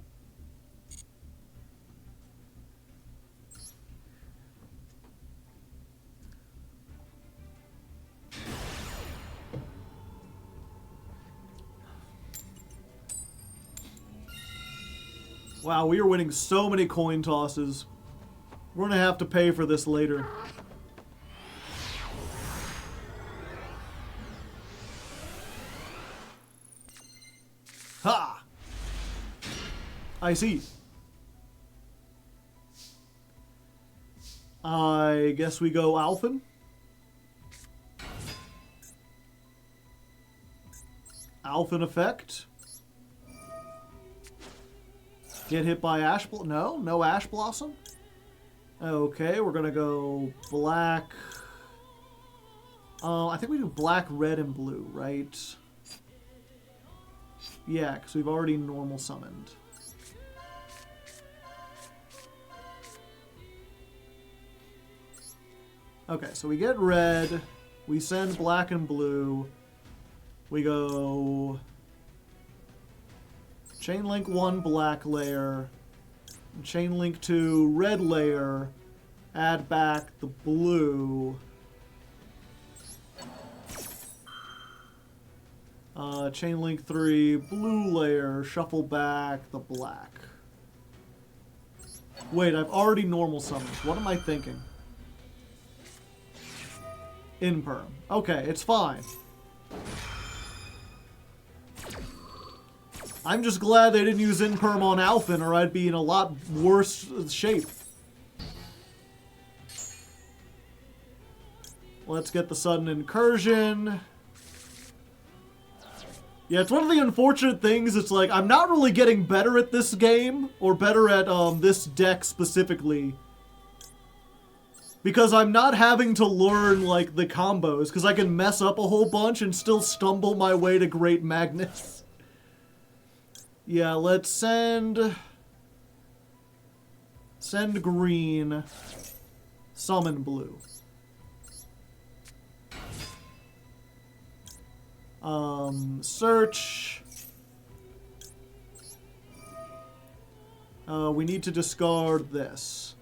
Wow, we are winning so many coin tosses. We're gonna have to pay for this later. Ha! I see. I guess we go Alphen. Alphen effect. Get hit by Ash Blossom? No? No Ash Blossom? Okay, we're gonna go black. I think we do black, red, and blue, right? Yeah, because we've already normal summoned. Okay, so we get red. We send black and blue. We go... Chain Link 1 black layer, Chain Link 2 red layer, add back the blue, Chain Link 3 blue layer, shuffle back the black. Wait, I've already normal summoned. What am I thinking? Imperm. Okay, it's fine. I'm just glad they didn't use Imperm on Alphen, or I'd be in a lot worse shape. Let's get the sudden incursion. Yeah, it's one of the unfortunate things. It's like, I'm not really getting better at this game, or better at this deck specifically. Because I'm not having to learn, like, the combos, because I can mess up a whole bunch and still stumble my way to Great Magnus. Yeah, let's send green, summon blue. Search. We need to discard this.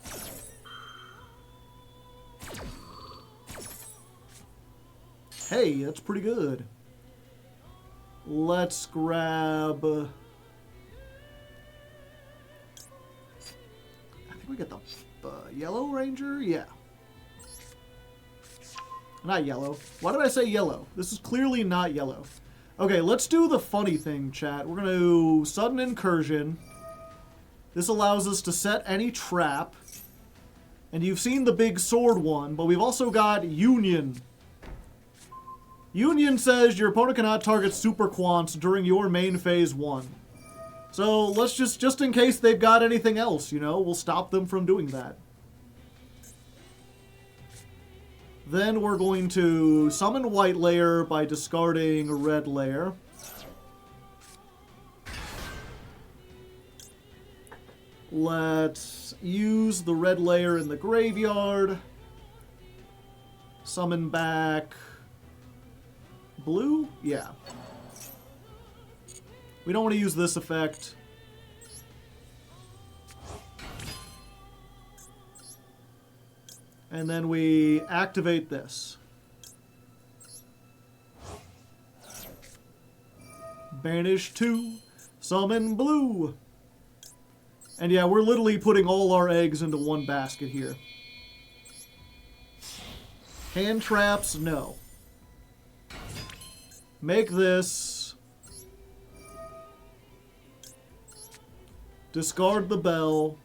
Hey, that's pretty good. Let's grab... we get the yellow ranger? Yeah. Not yellow. Why did I say yellow? This is clearly not yellow. Okay, let's do the funny thing, chat. We're going to do sudden incursion. This allows us to set any trap. And you've seen the big sword one, but we've also got Union. Union says your opponent cannot target super quants during your main phase 1. So let's just in case they've got anything else, you know, we'll stop them from doing that. Then we're going to summon white layer by discarding red layer. Let's use the red layer in the graveyard. Summon back blue? Yeah. We don't want to use this effect. And then we activate this. Banish 2. Summon blue. And yeah, we're literally putting all our eggs into one basket here. Hand traps, no. Make this. Discard the bell.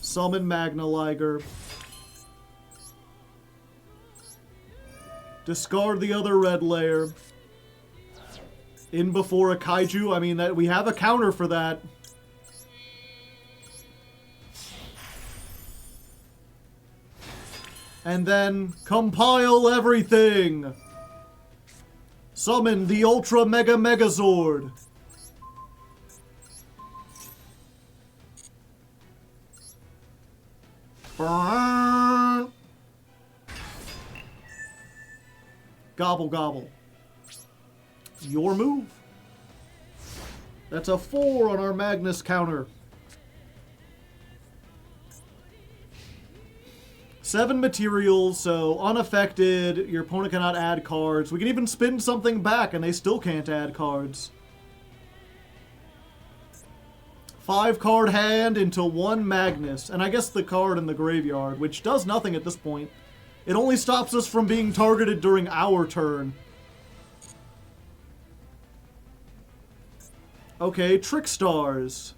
Summon Magna Liger. Discard the other red layer. In before a kaiju. I mean, that we have a counter for that. And then compile everything. Summon the Ultra Mega Megazord. Gobble gobble. Your move. That's a 4 on our Magnus counter. 7 materials, so unaffected. Your opponent cannot add cards. We can even spin something back and they still can't add cards. 5 card hand into 1 Magnus. And I guess the card in the graveyard, which does nothing at this point. It only stops us from being targeted during our turn. Okay, Trick Stars.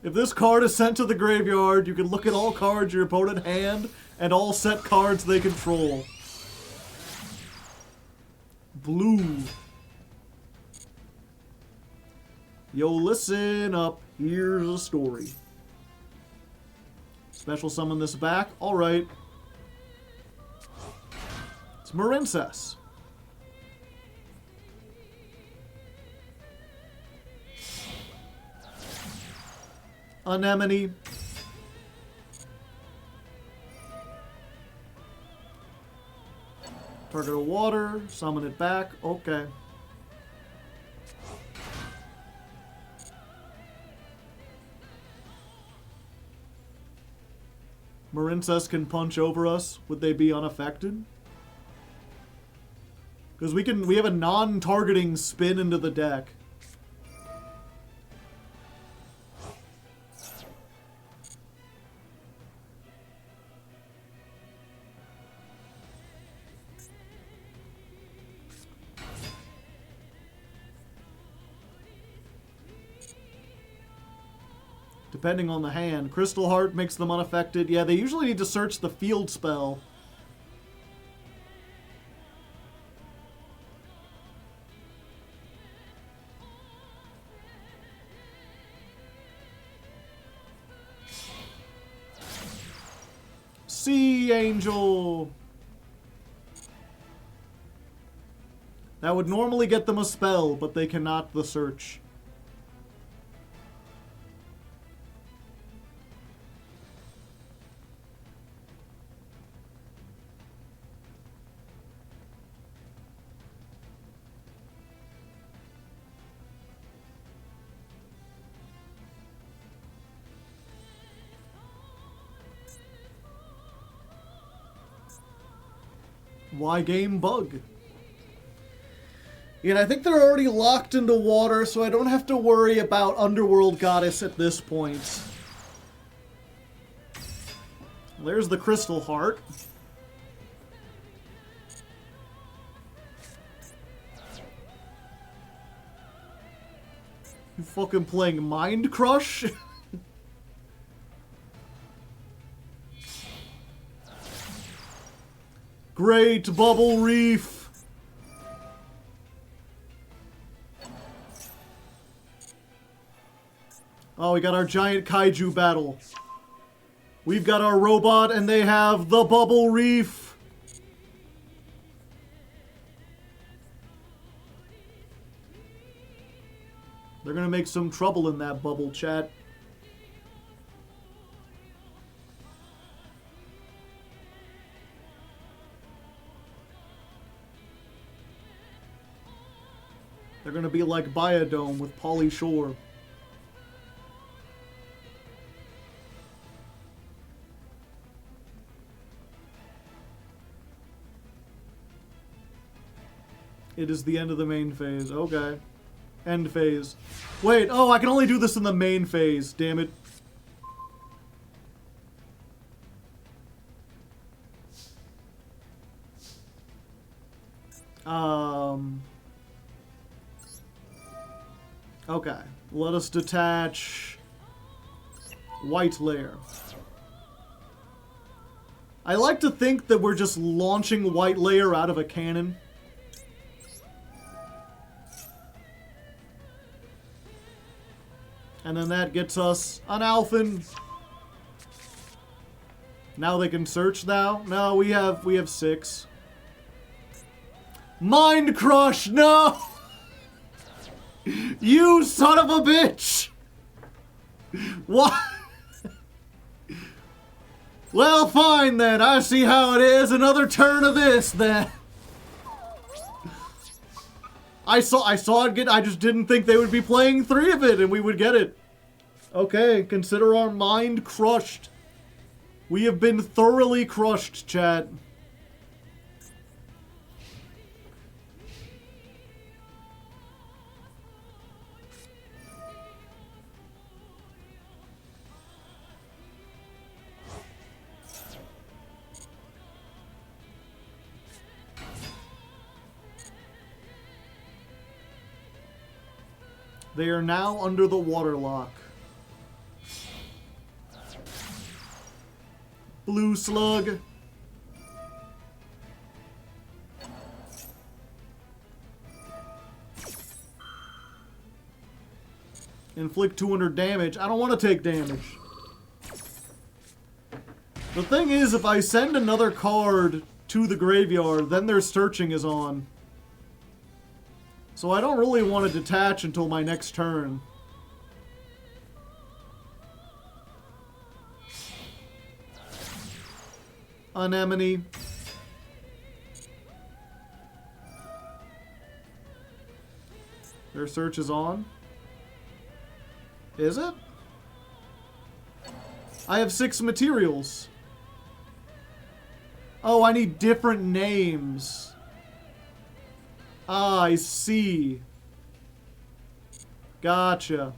If this card is sent to the graveyard, you can look at all cards your opponent hand and all set cards they control. Blue. Yo, listen up. Here's a story. Special summon this back. Alright. It's Marincess. Anemone. Target a water. Summon it back. Okay. Marincess can punch over us. Would they be unaffected? Because we have a non-targeting spin into the deck. Depending on the hand. Crystal Heart makes them unaffected. Yeah, they usually need to search the field spell. Sea Angel! That would normally get them a spell, but they cannot the search. Why game bug? And I think they're already locked into water, so I don't have to worry about Underworld Goddess at this point. There's the Crystal Heart. You fucking playing Mind Crush? Great Bubble Reef! Oh, we got our giant kaiju battle. We've got our robot and they have the Bubble Reef. They're gonna make some trouble in that bubble, chat. They're gonna be like Biodome with Pauly Shore. It is the end of the main phase. Okay. End phase. Wait, oh, I can only do this in the main phase. Damn it. Okay. Let us detach white layer. I like to think that we're just launching white layer out of a cannon. And then that gets us an Alphen. Now they can search now. No, we have 6. Mind Crush, no! You son of a bitch! What? Well, fine then. I see how it is. Another turn of this then. I saw it get. I just didn't think they would be playing 3 of it and we would get it. Okay, consider our mind crushed. We have been thoroughly crushed, chat. They are now under the waterlock. Blue Slug. Inflict 200 damage. I don't want to take damage. The thing is, if I send another card to the graveyard, then their searching is on. So I don't really want to detach until my next turn. Anemone. Their search is on. Is it? I have 6 materials. Oh, I need different names. Ah, I see. Gotcha.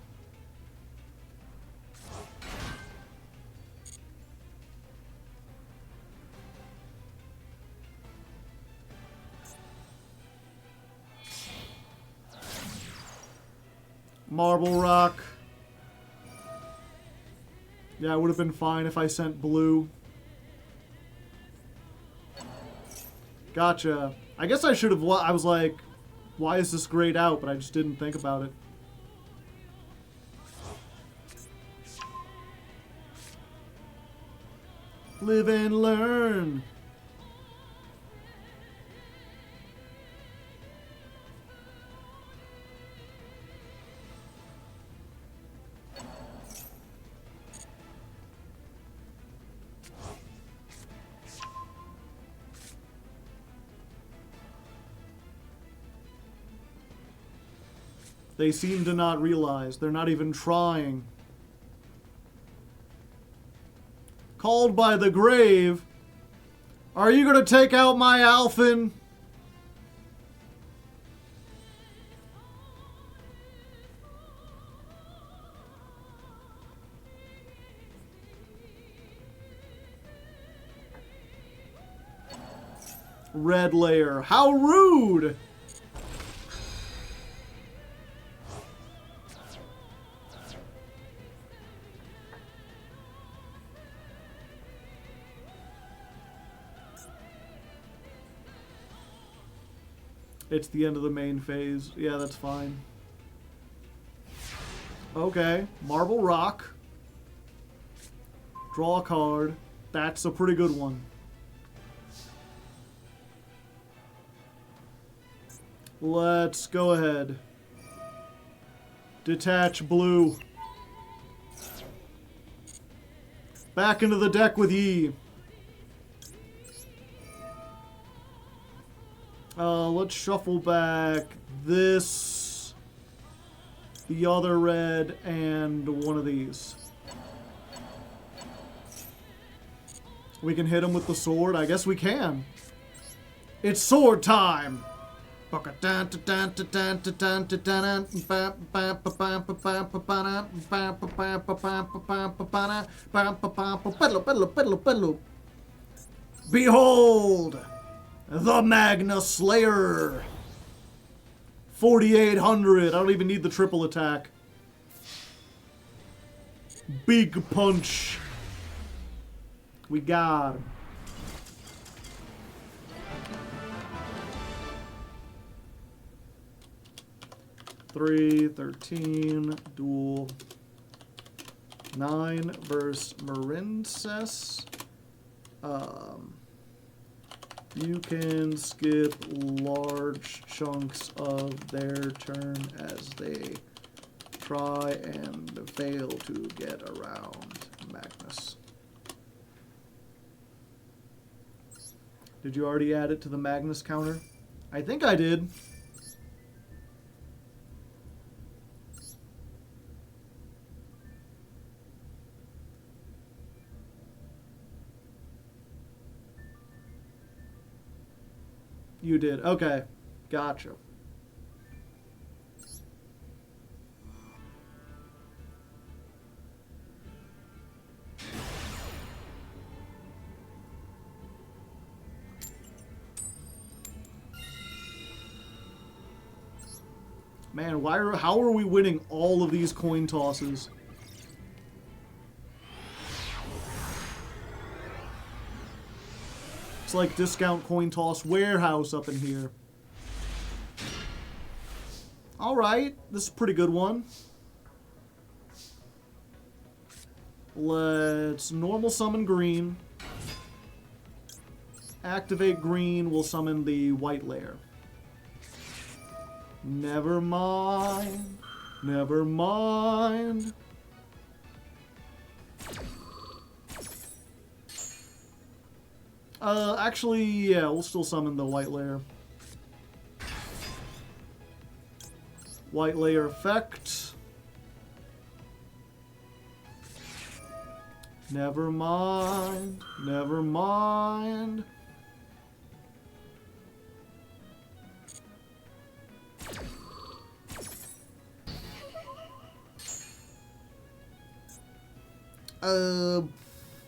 Marble Rock. Yeah, it would have been fine if I sent blue. Gotcha. I guess I should have. I was like, why is this grayed out? But I just didn't think about it. Live and learn. They seem to not realize. They're not even trying. Called by the grave. Are you gonna take out my Alphen? Red layer. How rude! It's the end of the main phase. Yeah, that's fine. Okay. Marble Rock. Draw a card. That's a pretty good one. Let's go ahead. Detach blue. Back into the deck with ye. Let's shuffle back this, the other red, and one of these. We can hit him with the sword. I guess we can. It's sword time! Behold, the Magna Slayer. 4,800. I don't even need the triple attack. Big punch. We got him. Three, 13, duel. 9 versus Marincess. You can skip large chunks of their turn as they try and fail to get around Magnus. Did you already add it to the Magnus counter? I think I did. You did. Okay. Gotcha. Man, how are we winning all of these coin tosses? It's like discount coin toss warehouse up in here. Alright, this is a pretty good one. Let's normal summon green. Activate green, we'll summon the white layer. Never mind. Never mind. Actually, yeah, we'll still summon the white layer. White layer effect. Never mind. Never mind.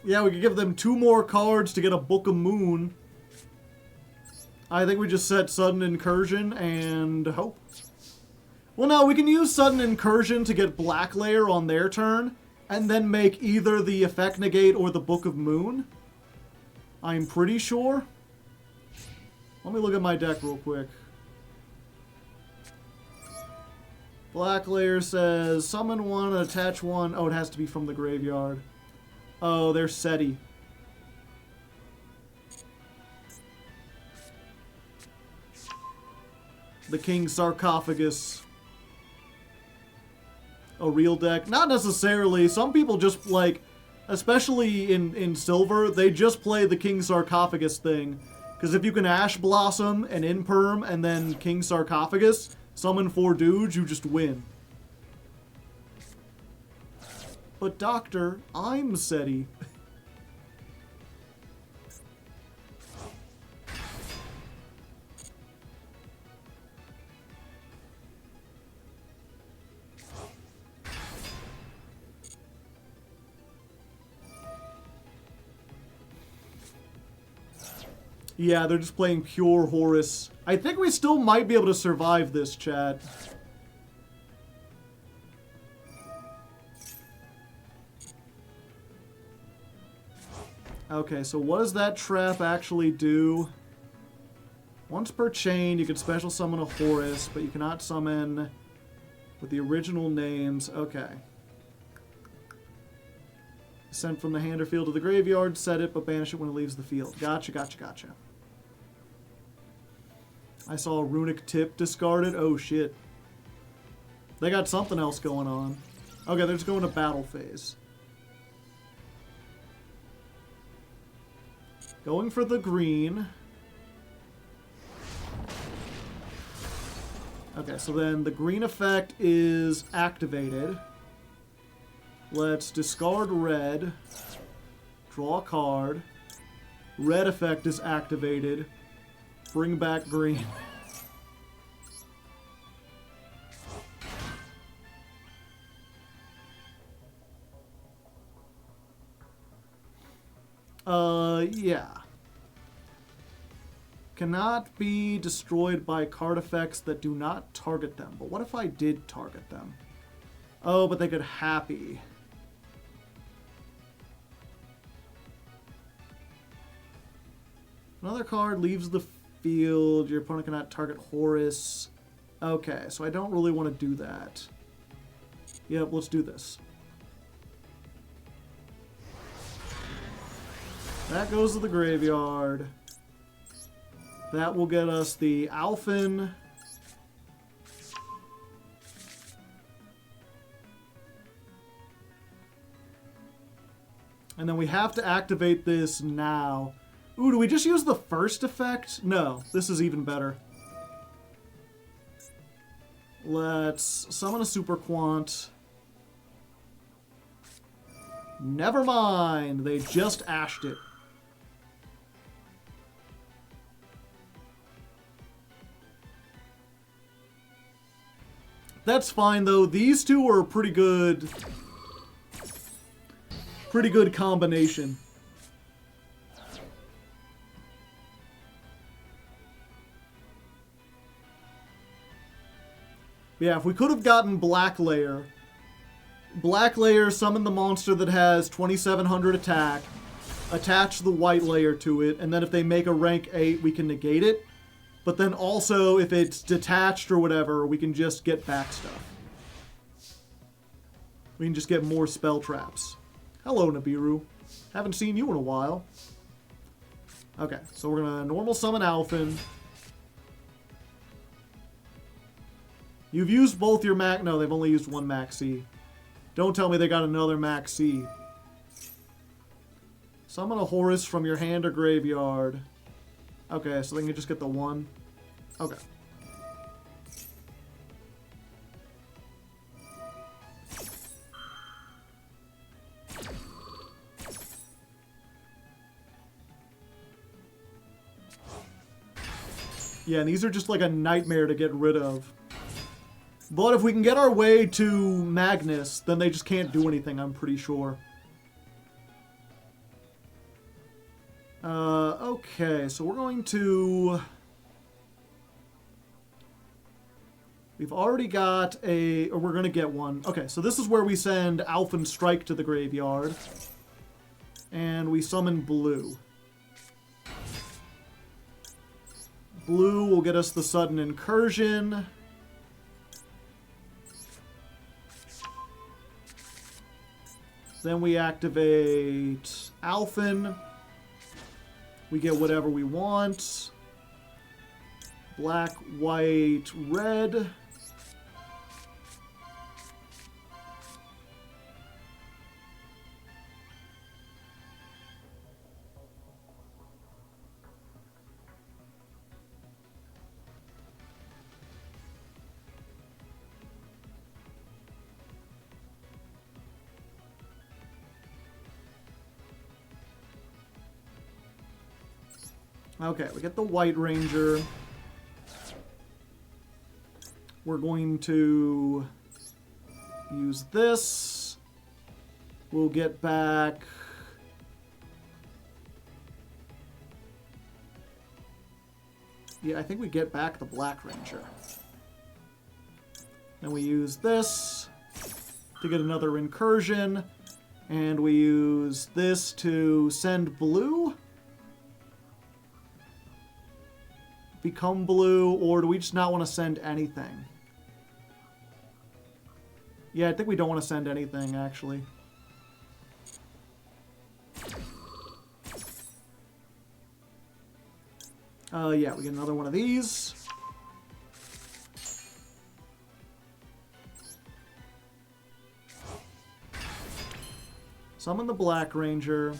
Yeah, we could give them 2 more cards to get a Book of Moon. I think we just set Sudden Incursion and hope. Well, no, we can use Sudden Incursion to get Black Layer on their turn, and then make either the Effect Negate or the Book of Moon. I'm pretty sure. Let me look at my deck real quick. Black Layer says, summon 1, attach 1. Oh, it has to be from the graveyard. Oh, they're SETI. The King's Sarcophagus. A real deck? Not necessarily. Some people just, like, especially in Silver, they just play the King's Sarcophagus thing. Because if you can Ash Blossom and Imperm and then King's Sarcophagus, summon 4 dudes, you just win. But Doctor, I'm SETI. Yeah, they're just playing pure Horus. I think we still might be able to survive this, chat. Okay, so what does that trap actually do? Once per chain, you can special summon a Horus, but you cannot summon with the original names. Okay. Sent from the hand or field to the graveyard, set it, but banish it when it leaves the field. Gotcha, gotcha, gotcha. I saw a Runic Tip discarded. Oh, shit. They got something else going on. Okay, they're just going to battle phase. Going for the green. Okay, so then the green effect is activated. Let's discard red. Draw a card. Red effect is activated. Bring back green. Yeah. Cannot be destroyed by card effects that do not target them. But what if I did target them? Oh, but they could happy. Another card leaves the field. Your opponent cannot target Horus. Okay, so I don't really want to do that. Yep, let's do this. That goes to the graveyard. That will get us the Alphen. And then we have to activate this now. Ooh, do we just use the first effect? No, this is even better. Let's summon a Super Quant. Never mind, they just ashed it. That's fine, though. These two are a pretty good combination. Yeah, if we could have gotten Black Layer. Black Layer, summon the monster that has 2700 attack, attach the White Layer to it, and then if they make a rank 8, we can negate it. But then also, if it's detached or whatever, we can just get back stuff. We can just get more spell traps. Hello, Nibiru. Haven't seen you in a while. Okay, so we're going to normal summon Alphen. You've used both your Max... No, they've only used one Maxi. Don't tell me they got another Maxi. Summon a Horus from your hand or graveyard. Okay, so they can just get the one. Okay. Yeah, and these are just like a nightmare to get rid of. But if we can get our way to Magnus, then they just can't do anything, I'm pretty sure. Okay, so we're going to... We've already got a... Or we're going to get one. Okay, so this is where we send Alphen Strike to the graveyard. And we summon Blue. Blue will get us the sudden incursion. Then we activate Alphen. We get whatever we want. Black, white, red. Okay, we get the White Ranger. We're going to use this. We'll get back... Yeah, I think we get back the Black Ranger. Then we use this to get another incursion. And we use this to send Blue. Become blue, or do we just not want to send anything? Yeah, I think we don't want to send anything, actually. Yeah, we get another one of these. Summon the Black Ranger.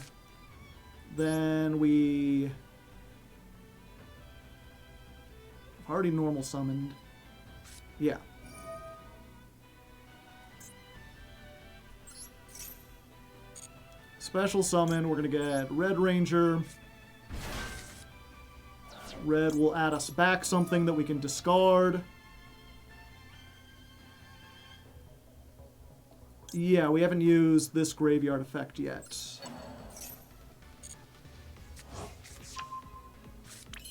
Then we... Already normal summoned. Yeah. Special summon, we're going to get Red Ranger. Red will add us back something that we can discard. Yeah, we haven't used this graveyard effect yet.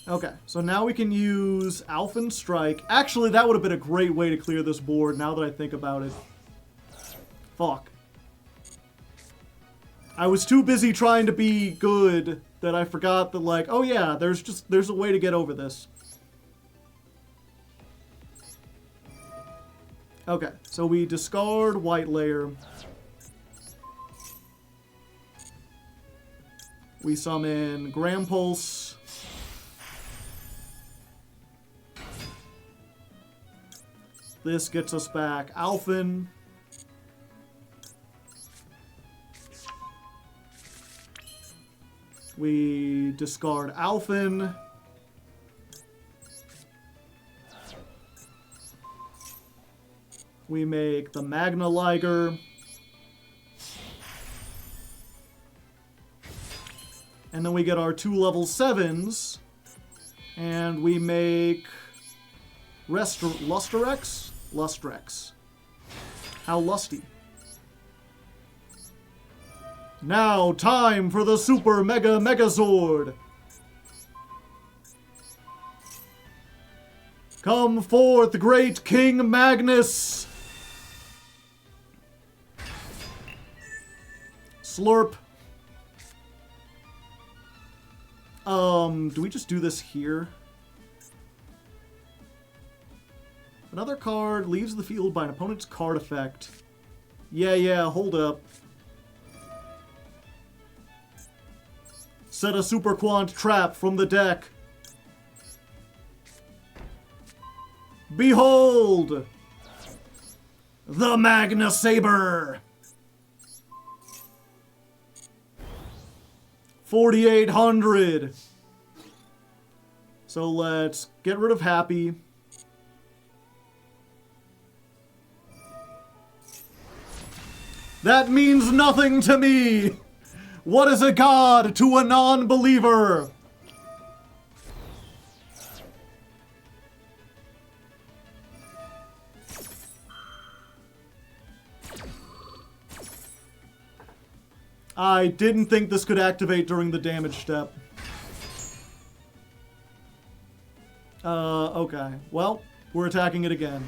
Okay, so now we can use Alphen Strike. Actually, that would have been a great way to clear this board, now that I think about it. Fuck. I was too busy trying to be good that I forgot that, like, oh yeah, there's a way to get over this. Okay, so we discard White Layer. We summon Grampulse. This gets us back Alphen. We discard Alphen. We make the Magna Liger. And then we get our 2 level 7s. And we make Lustrex? Lustrex. How lusty. Now, time for the Super Mega Megazord. Come forth, great King Magnus. Slurp. Do we just do this here? Another card leaves the field by an opponent's card effect. Yeah, hold up. Set a Super Quant trap from the deck. Behold! The Magna Saber! 4,800. So let's get rid of Happy. That means nothing to me! What is a god to a non-believer? I didn't think this could activate during the damage step. Okay. Well, we're attacking it again.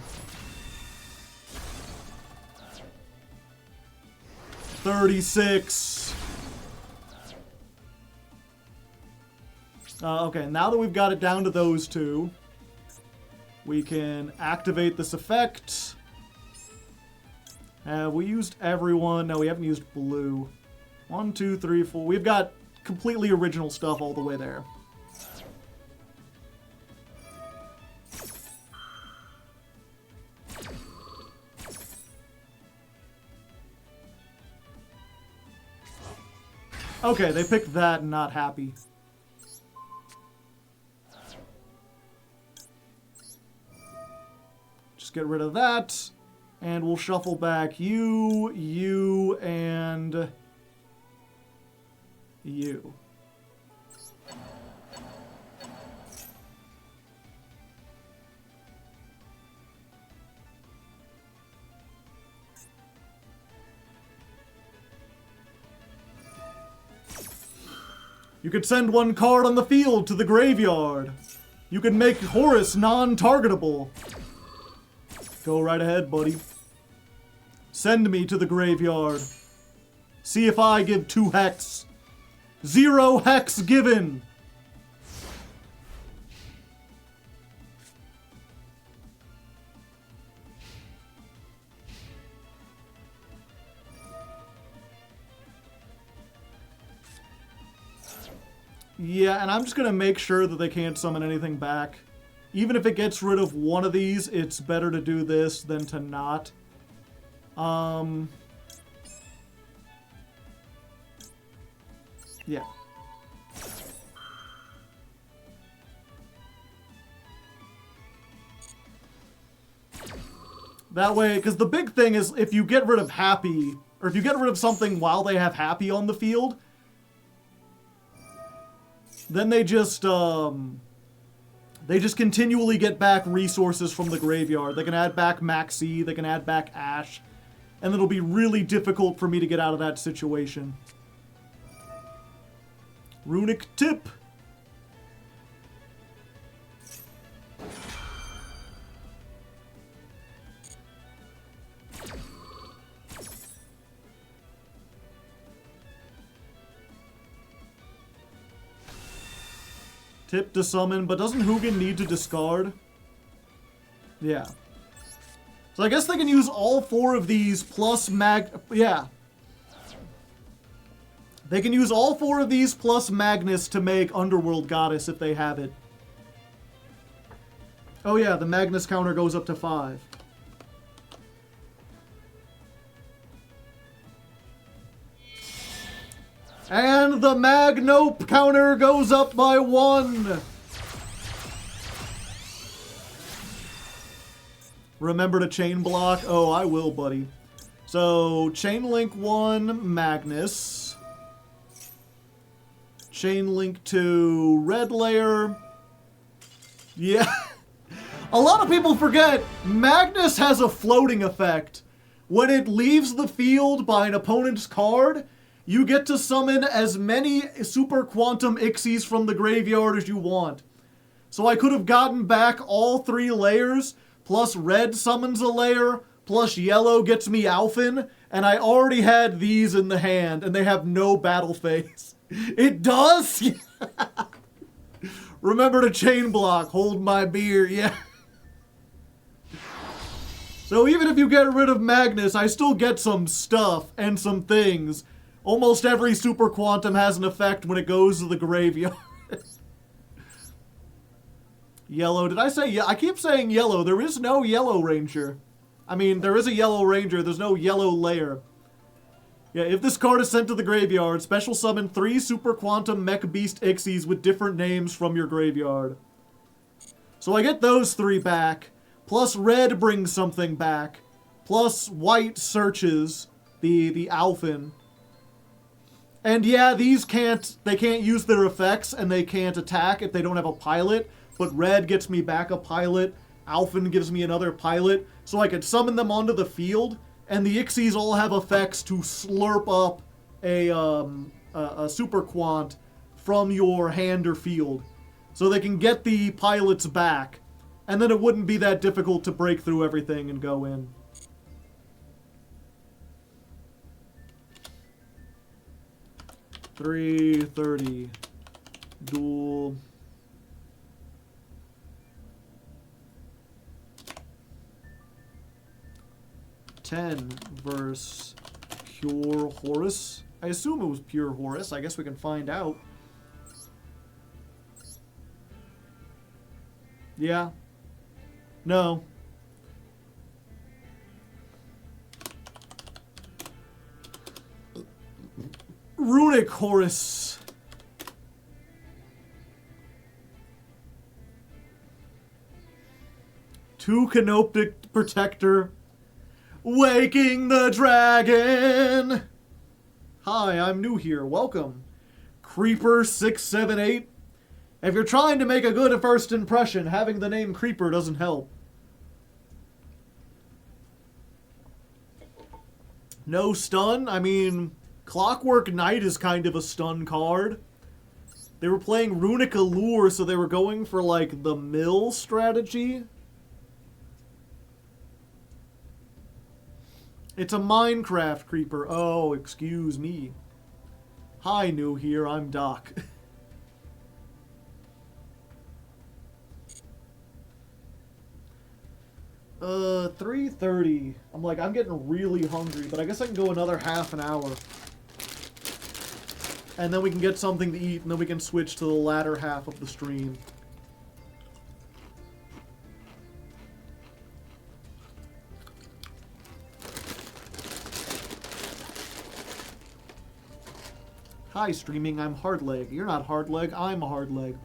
36. Okay, now that we've got it down to those two, we can activate this effect. Have we used everyone? No, we haven't used blue. 1, 2, 3, 4. We've got completely original stuff all the way there. Okay, they picked that and not Happy. Just get rid of that. And we'll shuffle back you, you, and you. You could send one card on the field to the graveyard. You can make Horus non-targetable. Go right ahead, buddy. Send me to the graveyard. See if I give 2 hex. 0 hex given. Yeah, and I'm just going to make sure that they can't summon anything back. Even if it gets rid of one of these, it's better to do this than to not. Yeah. That way, because the big thing is if you get rid of Happy, or if you get rid of something while they have Happy on the field, then they just continually get back resources from the graveyard. They can add back Maxi, they can add back Ash, and it'll be really difficult for me to get out of that situation. Runic Tip. Tip to summon, but doesn't Hugin need to discard? Yeah. So I guess they can use all 4 of these plus yeah. They can use all 4 of these plus Magnus to make Underworld Goddess if they have it. Oh yeah, the Magnus counter goes up to 5. And the Magnope counter goes up by 1. Remember to chain block? Oh, I will, buddy. So, chain link 1, Magnus. Chain link 2, red layer. Yeah. A lot of people forget, Magnus has a floating effect. When it leaves the field by an opponent's card, you get to summon as many Super Quantum Ixies from the graveyard as you want. So I could have gotten back all 3 layers, plus red summons a layer, plus yellow gets me Alphen, and I already had these in the hand, and they have no battle phase. It does? Remember to chain block, hold my beer, yeah. So even if you get rid of Magnus, I still get some stuff and some things. Almost every Super Quantum has an effect when it goes to the graveyard. Yellow. Did I say yeah? I keep saying yellow. There is no yellow ranger. I mean, there is a yellow ranger. There's no yellow layer. Yeah, if this card is sent to the graveyard, special summon 3 Super Quantum Mech Beast Ixies with different names from your graveyard. So I get those 3 back. Plus red brings something back. Plus white searches the Alphen. And yeah, they can't use their effects, and they can't attack if they don't have a pilot, but red gets me back a pilot, Alphen gives me another pilot, so I could summon them onto the field, and the Ixies all have effects to slurp up a Super Quant from your hand or field. So they can get the pilots back, and then it wouldn't be that difficult to break through everything and go in. $330 duel. $10 versus pure Horus. I assume it was pure Horus. I guess we can find out. Yeah. No. Runic Horus. Two Canoptic Protector. Waking the Dragon. Hi, I'm new here. Welcome. Creeper 678. If you're trying to make a good first impression, having the name Creeper doesn't help. No stun? I mean, Clockwork Knight is kind of a stun card. They were playing Runic Allure, so they were going for, like, the mill strategy. It's a Minecraft Creeper. Oh, excuse me. Hi, new here. I'm Doc. $3:30. I'm getting really hungry, but I guess I can go another half an hour. And then we can get something to eat, and then we can switch to the latter half of the stream. Hi, streaming, I'm Hardleg. You're not Hardleg, I'm a Hardleg.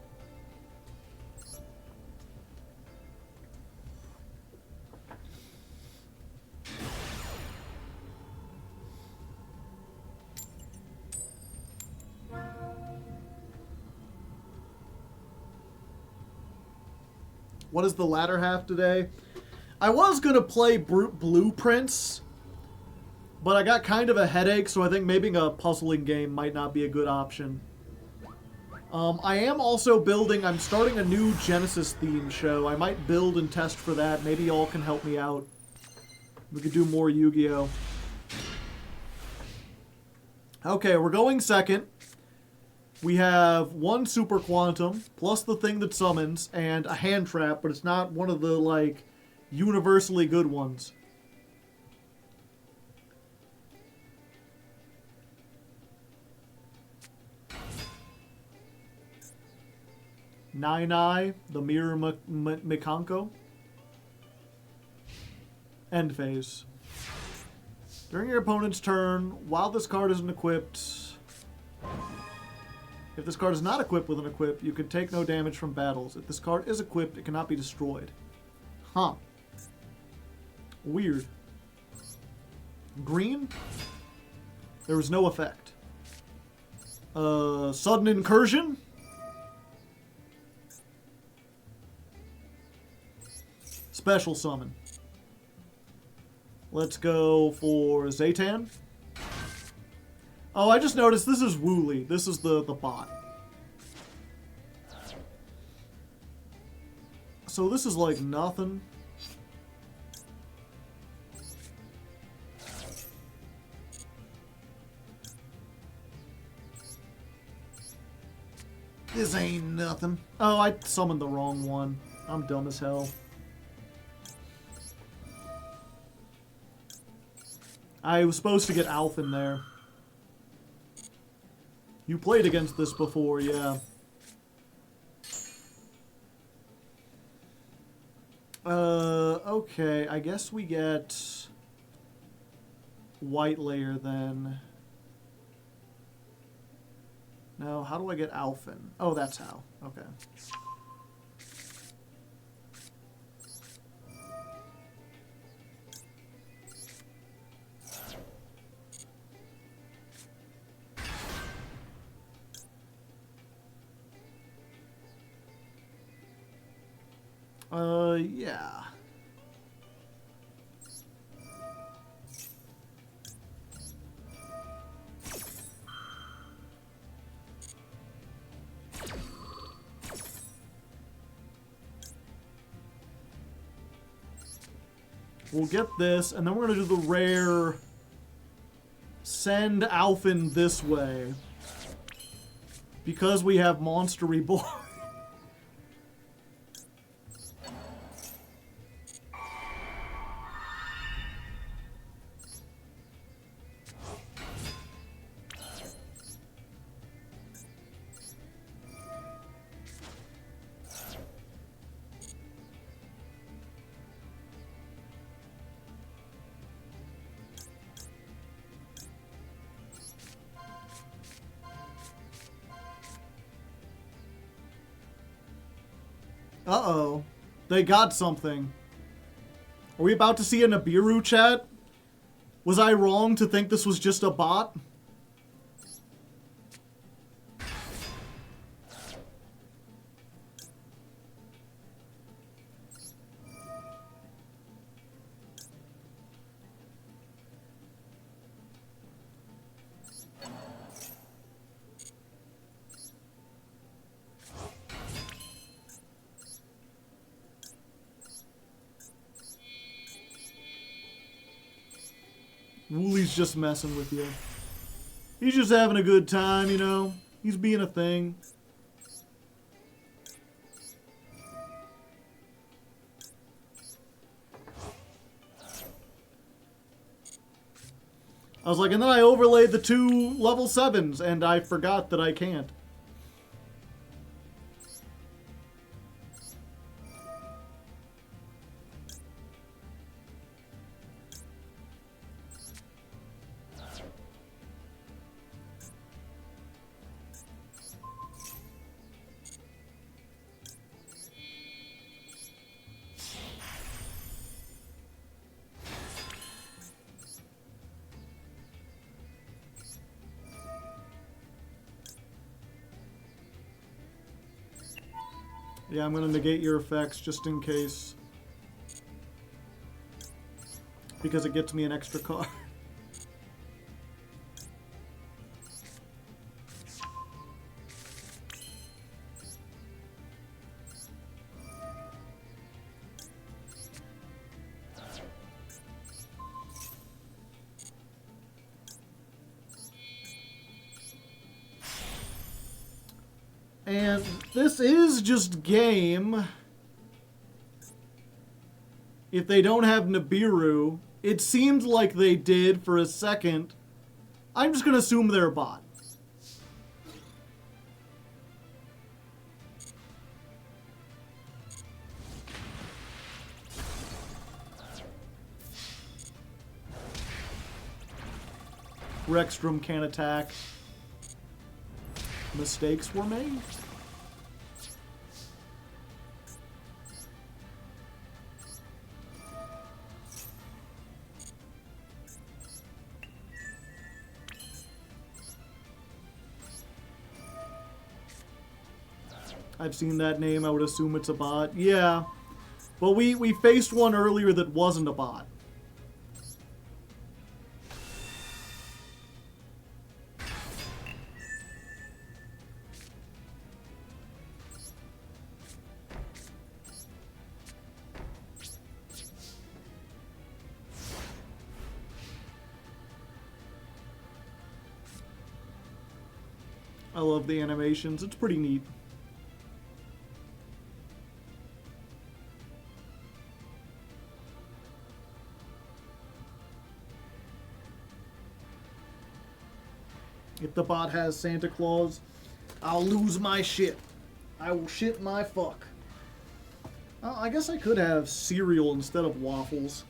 What is the latter half today? I was going to play Blueprints, but I got kind of a headache, so I think maybe a puzzling game might not be a good option. I am also building, I'm starting a new Genesis themed show. I might build and test for that. Maybe y'all can help me out. We could do more Yu-Gi-Oh! Okay, we're going second. We have one super quantum, plus the thing that summons, and a hand trap, but it's not one of the, like, universally good ones. Nine, the Mirror Mikanko. End phase. During your opponent's turn, while this card isn't equipped... If this card is not equipped with an equip, you can take no damage from battles. If this card is equipped, it cannot be destroyed. Huh. Weird. Green? There was no effect. Sudden Incursion? Special Summon. Let's go for Zaytan. Oh, I just noticed this is Wooly. This is the bot. So this is like nothing. This ain't nothing. Oh, I summoned the wrong one. I'm dumb as hell. I was supposed to get Alf in there. You played against this before, yeah. Okay, I guess we get White Layer then. No, how do I get Alphin? Oh, that's how. Okay. Yeah. We'll get this, and then we're going to do the rare send Alphin this way. Because we have Monster Reborn. Uh-oh. They got something. Are we about to see a Nibiru chat? Was I wrong to think this was just a bot? Wooly's just messing with you. He's just having a good time, you know? He's being a thing. I was like, and then I overlaid the 2 level 7s, and I forgot that I can't. Yeah, I'm going to negate your effects just in case. Because it gets me an extra card. And this is just game. If they don't have Nibiru, it seemed like they did for a second. I'm just going to assume they're a bot. Rexstrom can't attack. Mistakes were made. I've seen that name. I would assume it's a bot. Yeah. But we faced one earlier that wasn't a bot. I love the animations. It's pretty neat. If the bot has Santa Claus, I'll lose my shit. I will shit my fuck. I guess I could have cereal instead of waffles.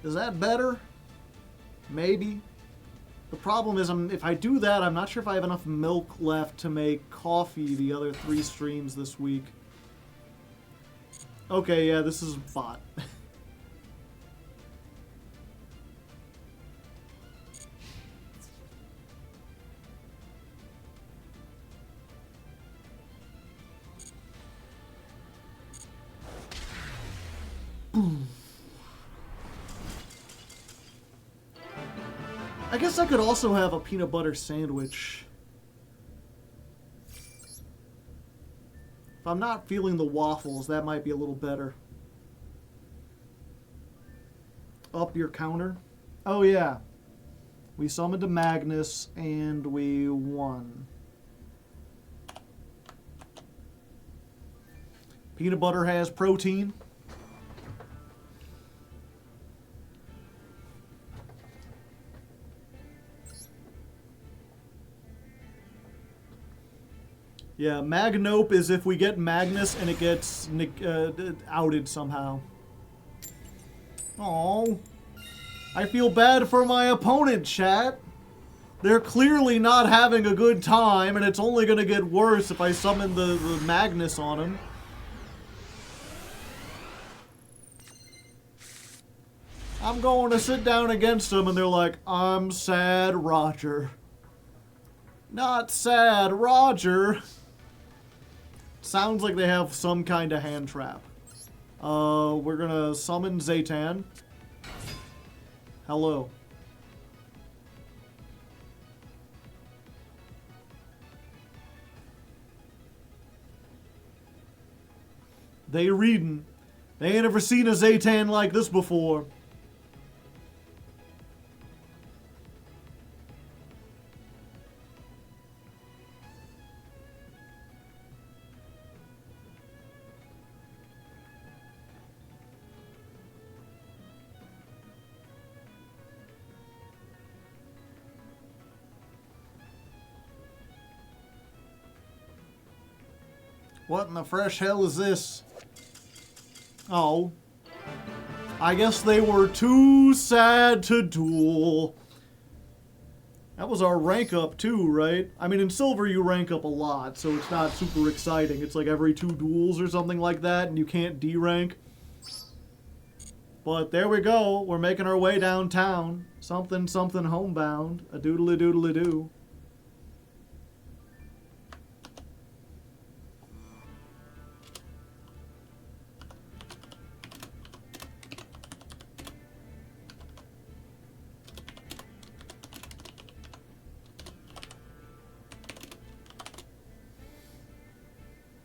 Is that better? Maybe. The problem is, if I do that, I'm not sure if I have enough milk left to make coffee the other 3 streams this week. Okay, yeah, this is a bot. I guess I could also have a peanut butter sandwich. If I'm not feeling the waffles, that might be a little better. Up your counter. Oh yeah. We summoned a Magnus and we won. Peanut butter has protein. Yeah, Magnope is if we get Magnus and it gets outed somehow. Oh, I feel bad for my opponent, chat. They're clearly not having a good time, and it's only going to get worse if I summon the Magnus on him. I'm going to sit down against them, and they're like, I'm sad, Roger. Not sad, Roger. Sounds like they have some kind of hand trap. We're gonna summon Zaytan. Hello. They reading. They ain't ever seen a Zaytan like this before. What in the fresh hell is this? Oh. I guess they were too sad to duel. That was our rank up too, right? I mean, in Silver you rank up a lot, so it's not super exciting. It's like every 2 duels or something like that, and you can't D-rank. But there we go. We're making our way downtown. Something, something homebound. A doodly-doodly-doo.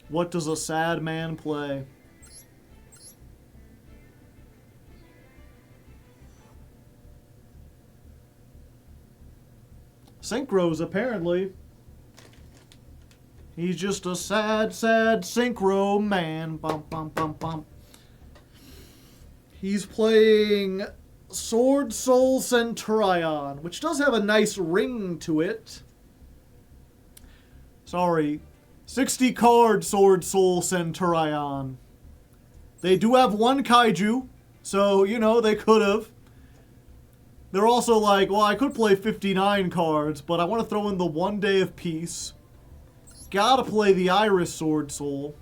What does a sad man play? Synchros, apparently. He's just a sad, sad synchro man. Bum, bum, bum, bum. He's playing Sword Soul Centurion, which does have a nice ring to it. Sorry. 60 card Sword Soul Centurion. They do have one kaiju, so, you know, they could have. They're also like, well, I could play 59 cards, but I want to throw in the One Day of Peace. Gotta play the Iris Sword Soul.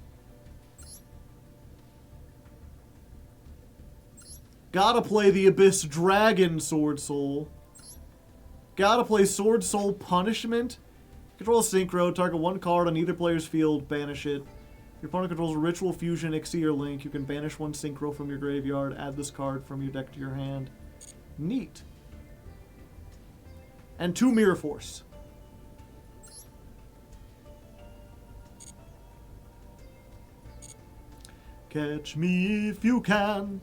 Gotta play the Abyss Dragon Sword Soul. Gotta play Sword Soul Punishment. Control Synchro, target one card on either player's field, banish it. Your opponent controls Ritual Fusion, Ixie, or Link. You can banish one Synchro from your graveyard, add this card from your deck to your hand. Neat. And 2 Mirror Force. Catch me if you can.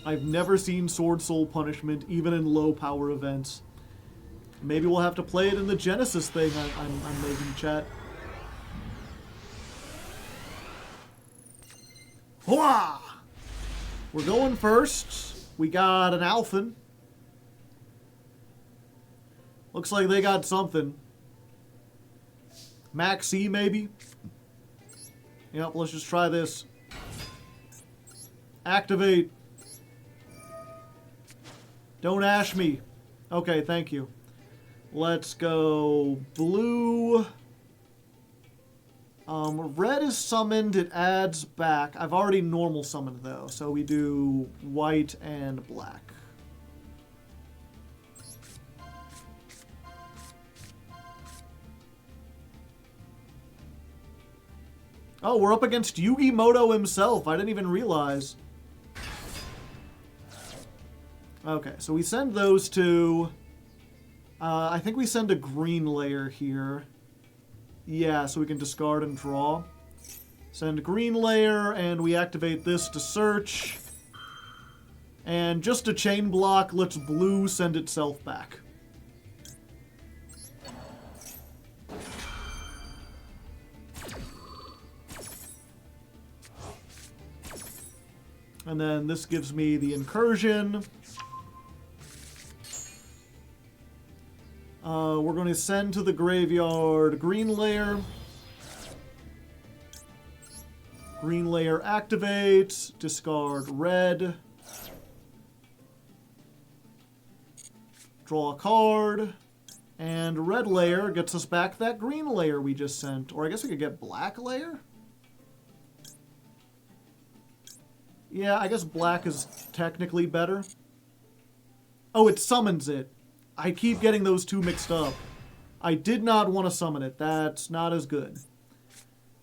I've never seen Sword Soul Punishment, even in low power events. Maybe we'll have to play it in the Genesis thing I'm making, chat. Hwah! We're going first. We got an Alphen. Looks like they got something. Maxi, maybe? Yep, let's just try this. Activate. Don't ash me. Okay, thank you. Let's go blue. Red is summoned, it adds back. I've already normal summoned though, so we do white and black. Oh, we're up against Yugi Moto himself. I didn't even realize. Okay, so we send those two. I think we send a green layer here. Yeah, so we can discard and draw. Send a green layer, and we activate this to search. And just a chain block lets blue send itself back. And then this gives me the incursion. We're going to send to the graveyard green layer. Green layer activates. Discard red. Draw a card. And red layer gets us back that green layer we just sent. Or I guess we could get black layer? Yeah, I guess black is technically better. Oh, it summons it. I keep getting those two mixed up. I did not want to summon it. That's not as good.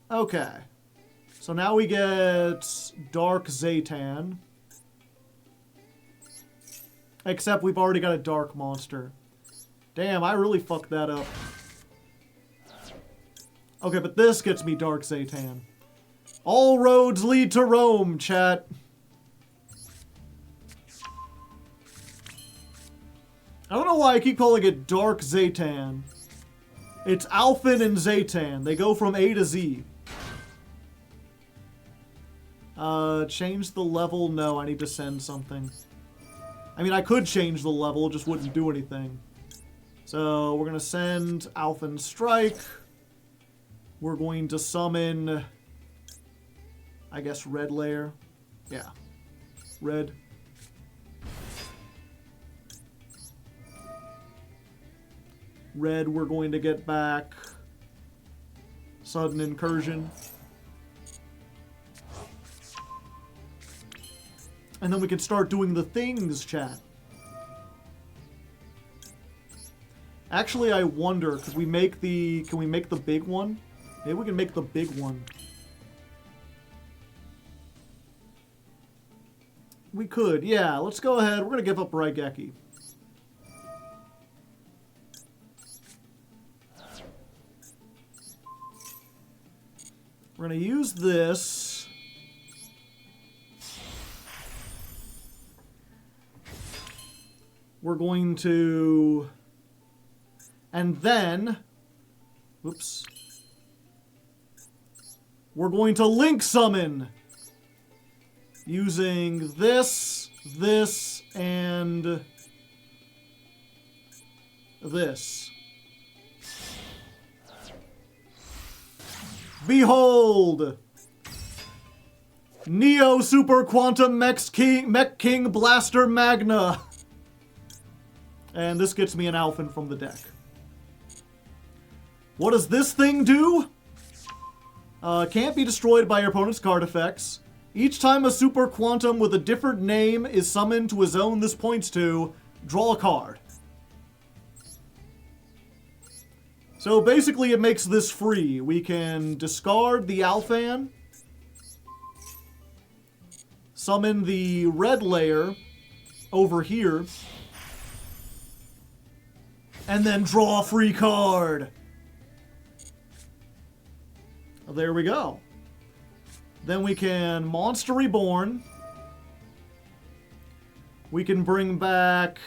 Okay. So now we get Dark Zaytan. Except we've already got a Dark Monster. Damn, I really fucked that up. Okay, but this gets me Dark Zaytan. All roads lead to Rome, chat. I don't know why I keep calling it Dark Zaytan. It's Alphen and Zaytan. They go from A to Z. Change the level? No, I need to send something. I mean, I could change the level, just wouldn't do anything. So, we're going to send Alphen Strike. We're going to summon, I guess, red layer. Yeah. Red. Red, we're going to get back Sudden Incursion. And then we can start doing the things, chat. Actually, I wonder, because we make the... Can we make the big one? Maybe we can make the big one. We could, yeah. Let's go ahead. We're going to give up Raigeki. We're going to use this. we're going to... And then... Whoops. We're going to link summon. Using this, and... this. Behold! Neo Super Quantum Mech King Blaster Magna. And this gets me an Alphen from the deck. What does this thing do? Can't be destroyed by your opponent's card effects. Each time a Super Quantum with a different name is summoned to a zone this points to, draw a card. So basically it makes this free. We can discard the Alphen, summon the red layer over here, and then draw a free card. There we go. Then we can Monster Reborn. We can bring back...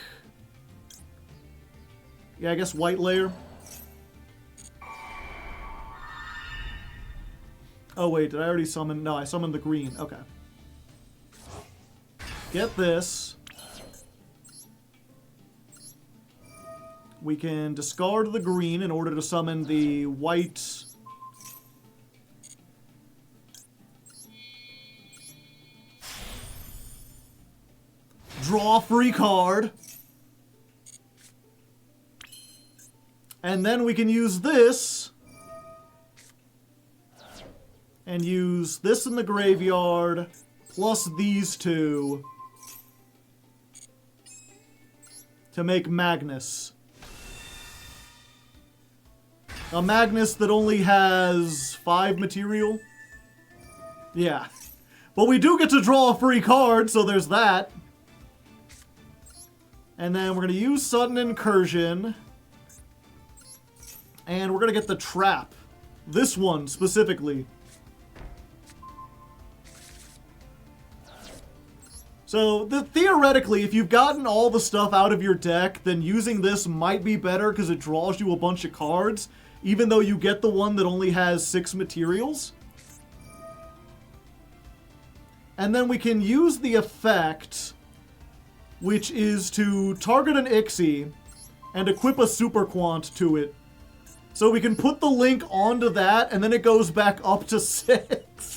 yeah, I guess white layer. Oh wait, did I already summon? No, I summoned the green. Okay. Get this. We can discard the green in order to summon the white... draw a free card. And then we can use this. And use this in the graveyard, plus these two, to make Magnus. A Magnus that only has 5 material. Yeah. But we do get to draw a free card, so there's that. And then we're going to use Sudden Incursion. And we're going to get the Trap. This one, specifically. So, theoretically, if you've gotten all the stuff out of your deck, then using this might be better because it draws you a bunch of cards, even though you get the one that only has 6 materials. And then we can use the effect, which is to target an Ixie and equip a Super Quant to it. So we can put the link onto that, and then it goes back up to 6.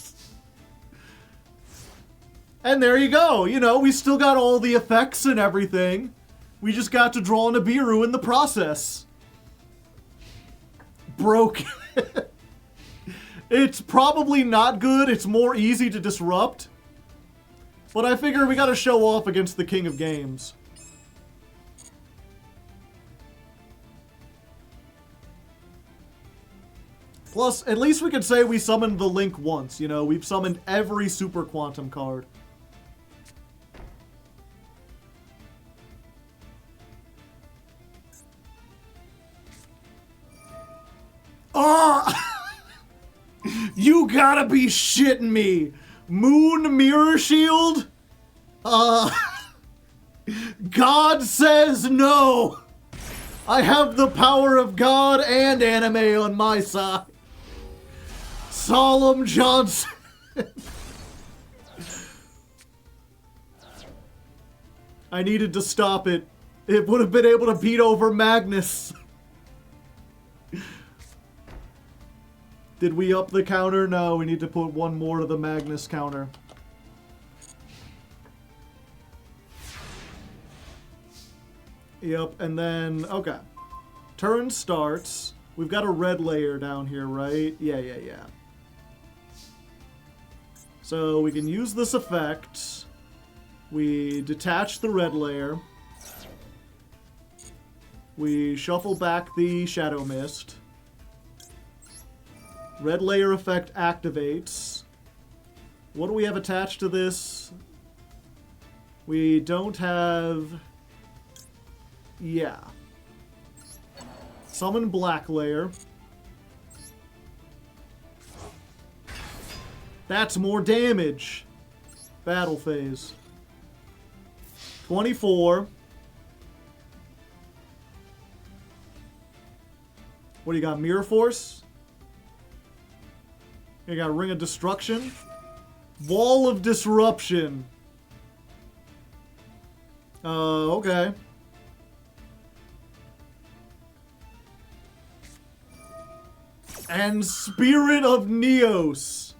And there you go. You know, we still got all the effects and everything. We just got to draw a Nibiru in the process. Broken. It's probably not good. It's more easy to disrupt. But I figure we gotta show off against the King of Games. Plus, at least we could say we summoned the Link once, you know? We've summoned every Super Quantum card. Oh! You gotta be shitting me! Moon Mirror Shield? God says no! I have the power of God and anime on my side. Solemn Johnson. I needed to stop it. It would have been able to beat over Magnus. Did we up the counter? No, we need to put one more to the Magnus counter. Yep, and then, okay. Turn starts. We've got a red layer down here, right? Yeah. So we can use this effect. We detach the red layer. We shuffle back the Shadow Mist. Red layer effect activates. What do we have attached to this? We don't have... Yeah. Summon black layer. That's more damage. Battle phase. 24. What do you got? Mirror Force? You got Ring of Destruction? Wall of Disruption. Okay. And Spirit of Neos.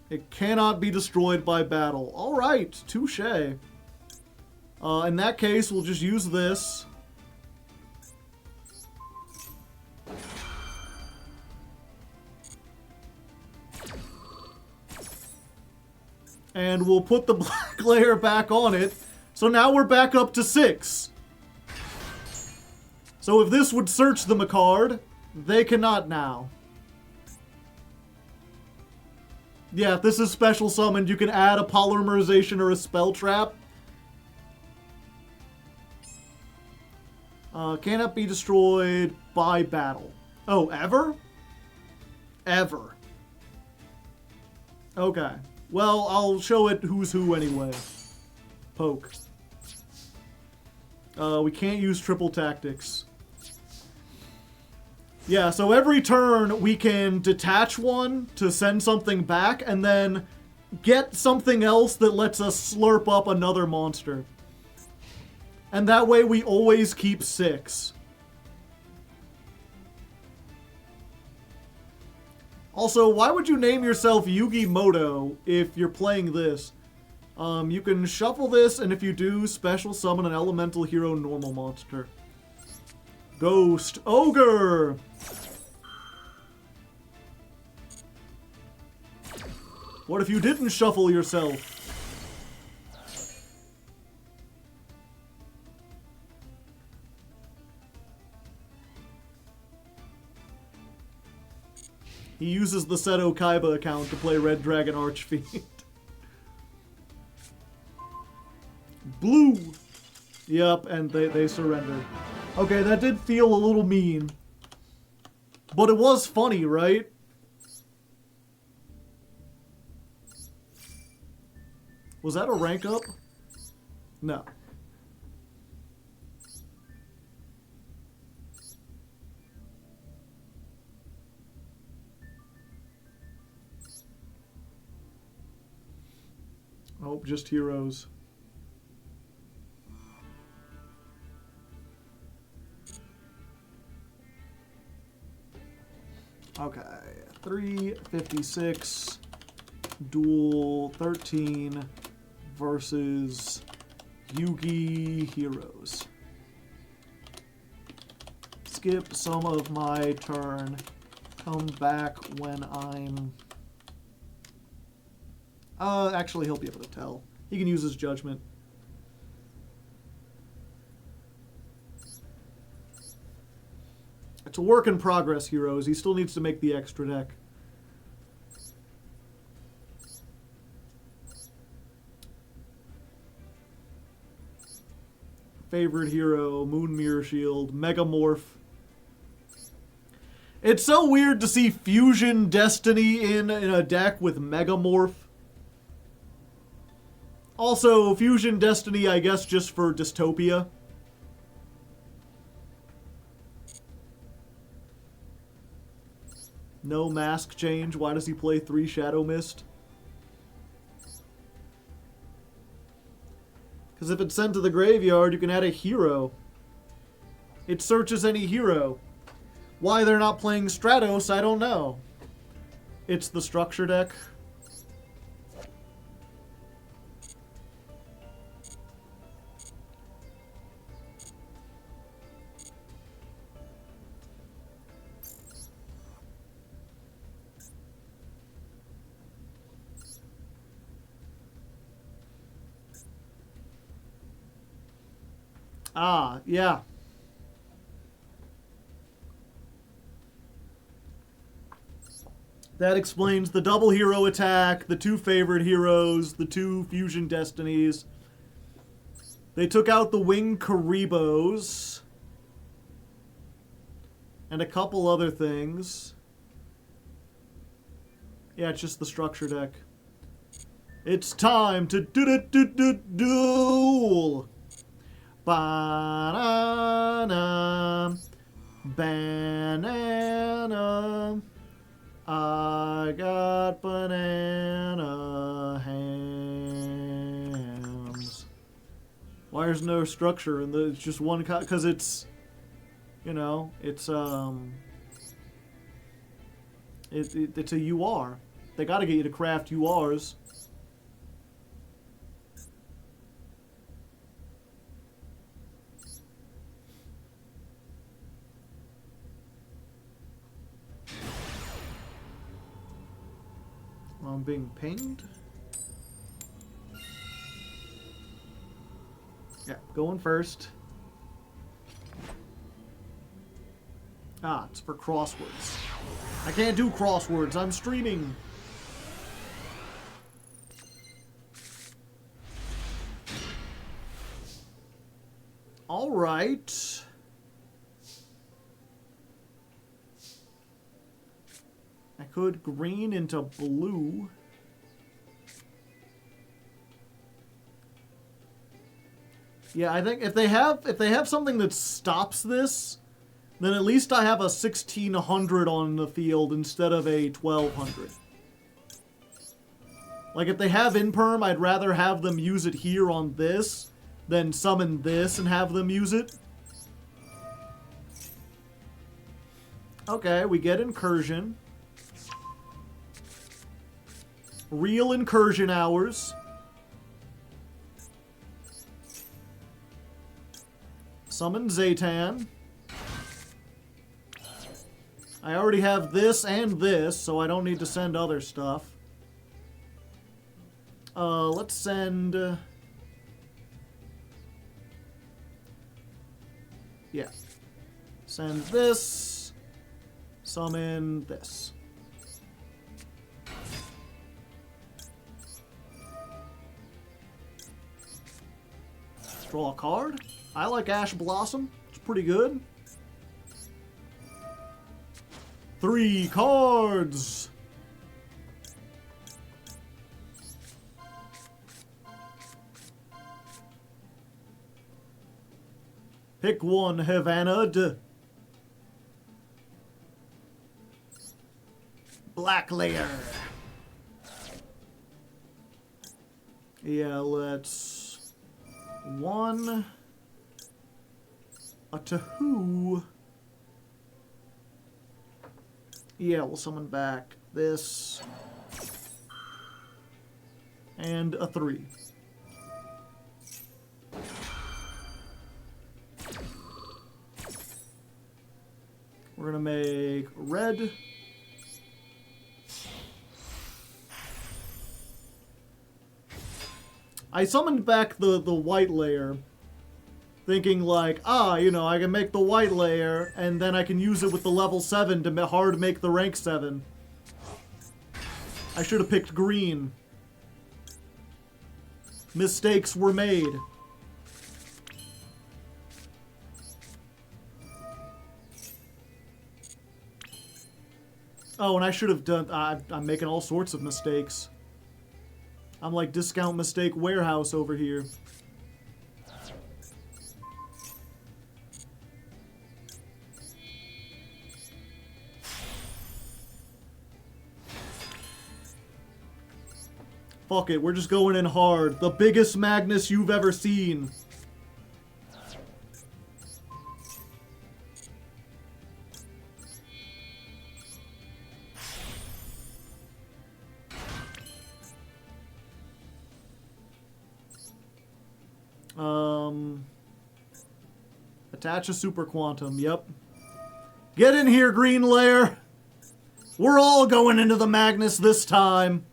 It cannot be destroyed by battle. Alright, touche. In that case, we'll just use this. And we'll put the black layer back on it. So now we're back up to 6. So if this would search them a card, they cannot now. Yeah, if this is special summoned, you can add a polymerization or a spell trap. Cannot be destroyed by battle. Oh, ever? Ever. Okay. Well, I'll show it who's who anyway. Poke. We can't use triple tactics. Yeah, so every turn we can detach one to send something back and then get something else that lets us slurp up another monster. And that way we always keep 6. Also, why would you name yourself Yugi Moto if you're playing this? You can shuffle this, and if you do, special summon an elemental hero normal monster. Ghost Ogre! What if you didn't shuffle yourself? He uses the Seto Kaiba account to play Red Dragon Archfiend. Blue! Yep, and they surrendered. Okay, that did feel a little mean. But it was funny, right? Was that a rank up? No. Oh, just heroes. Okay, 356, duel 13 versus Yugi Heroes. Skip some of my turn. Come back when I'm... actually, he'll be able to tell. He can use his judgment. It's a work in progress, Heroes. He still needs to make the extra deck. Favorite hero, Moon Mirror Shield, Megamorph. It's so weird to see Fusion Destiny in a deck with Megamorph. Also, Fusion Destiny, I guess, just for Dystopia. No mask change. Why does he play 3 Shadow Mist? Because if it's sent to the graveyard, you can add a hero. It searches any hero. Why they're not playing Stratos, I don't know. It's the structure deck. Ah, yeah. That explains the double hero attack, the 2 favorite heroes, the 2 fusion destinies. They took out the wing Karibos. And a couple other things. Yeah, it's just the structure deck. It's time to duel. Ba-da-da. Banana. I got banana hams. Why is no structure in the? It's just one because it's, you know, it's it's a UR. They got to get you to craft URs. I'm being pinged. Yeah, going first. Ah, it's for crosswords. I can't do crosswords. I'm streaming. All right. I could green into blue. Yeah, I think if they have something that stops this, then at least I have a 1600 on the field instead of a 1200. Like if they have Imperm, I'd rather have them use it here on this than summon this and have them use it. Okay, we get Incursion. Real Incursion hours. Summon Zaytan. I already have this and this, so I don't need to send other stuff. Let's send... yeah. Send this. Summon this. Draw a card. I like Ash Blossom. It's pretty good. 3 cards. Pick one, Havana. Black Layer. Yeah, let's... 1... a Tahoo. Yeah, we'll summon back this. And a 3. We're gonna make red. I summoned back the white layer, thinking like, you know, I can make the white layer, and then I can use it with the level 7 to hard make the rank 7. I should have picked green. Mistakes were made. Oh, and I should have done... I'm making all sorts of mistakes. I'm like discount mistake warehouse over here. Fuck it, we're just going in hard. The biggest Magnus you've ever seen. Attach a super quantum, yep. Get in here, green layer. We're all going into the Magnus this time.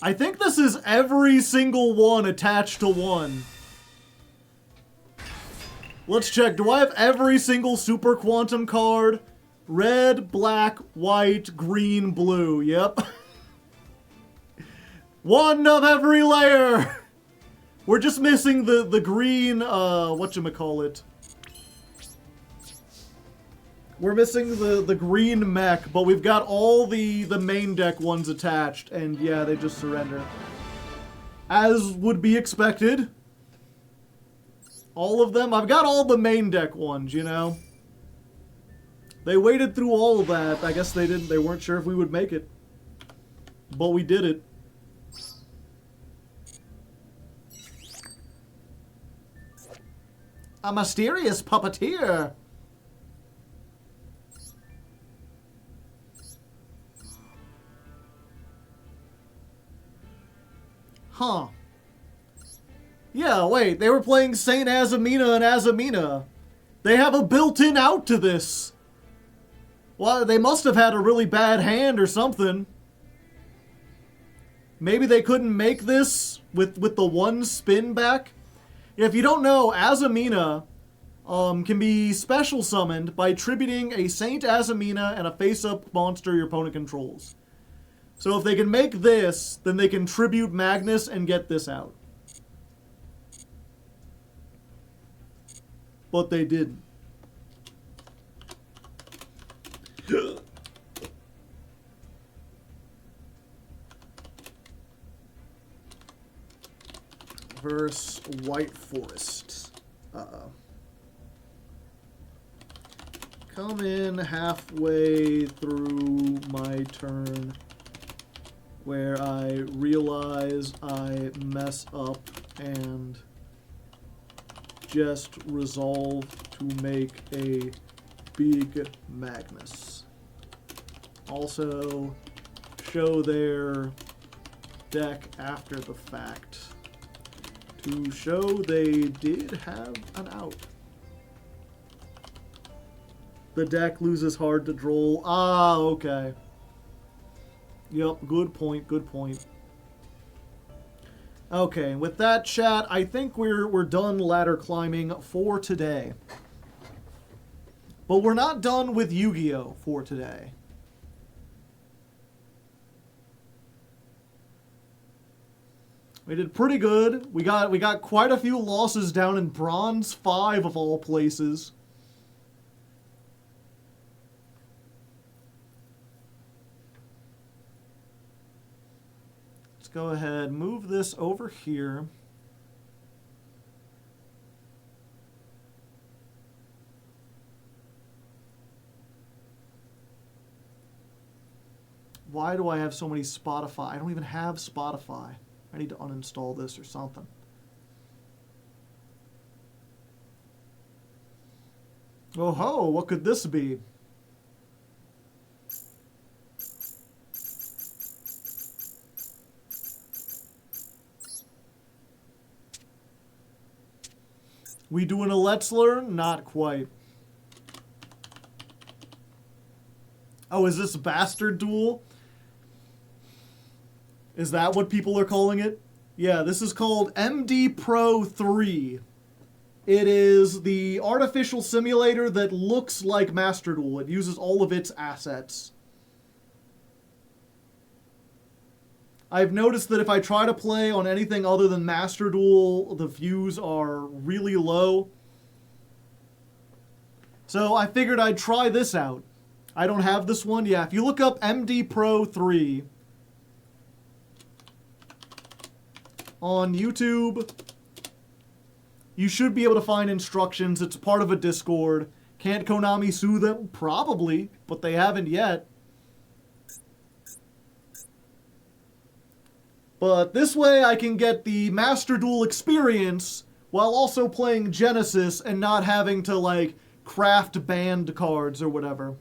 I think this is every single one attached to one. Let's check. Do I have every single super quantum card? Red, black, white, green, blue. Yep. One of every layer. We're just missing the green, whatchamacallit. We're missing the green mech, but we've got all the main deck ones attached, and yeah, they just surrender. As would be expected. All of them. I've got all the main deck ones, you know. They waited through all of that. I guess they weren't sure if we would make it. But we did it. A mysterious puppeteer. Huh. Yeah, wait, they were playing Saint Azamina and Azamina. They have a built-in out to this. Well, they must have had a really bad hand or something. Maybe they couldn't make this with the one spin back. If you don't know, Azamina can be special summoned by tributing a Saint Azamina and a face-up monster your opponent controls. So if they can make this, then they can tribute Magnus and get this out. But they didn't. Verse White Forest. Uh-oh. Come in halfway through my turn where I realize I mess up and just resolve to make a big Magnus. Also, show their deck after the fact to show they did have an out. The deck loses hard to draw. Ah, okay. Yep, good point, good point. Okay, with that, chat, I think we're done ladder climbing for today. But we're not done with Yu-Gi-Oh! For today. We did pretty good. We got quite a few losses down in Bronze 5 of all places. Let's go ahead, move this over here. Why do I have so many Spotify? I don't even have Spotify. I need to uninstall this or something. Oh ho, what could this be? We doing a Let's Learn? Not quite. Oh, is this Bastard Duel? Is that what people are calling it? Yeah, this is called MD Pro 3. It is the artificial simulator that looks like Master Duel. It uses all of its assets. I've noticed that if I try to play on anything other than Master Duel, the views are really low. So I figured I'd try this out. I don't have this one. Yeah, if you look up MD Pro 3 on YouTube, you should be able to find instructions. It's part of a Discord. Can't Konami sue them? Probably, but they haven't yet. But this way I can get the Master Duel experience while also playing Genesis and not having to, like, craft band cards or whatever.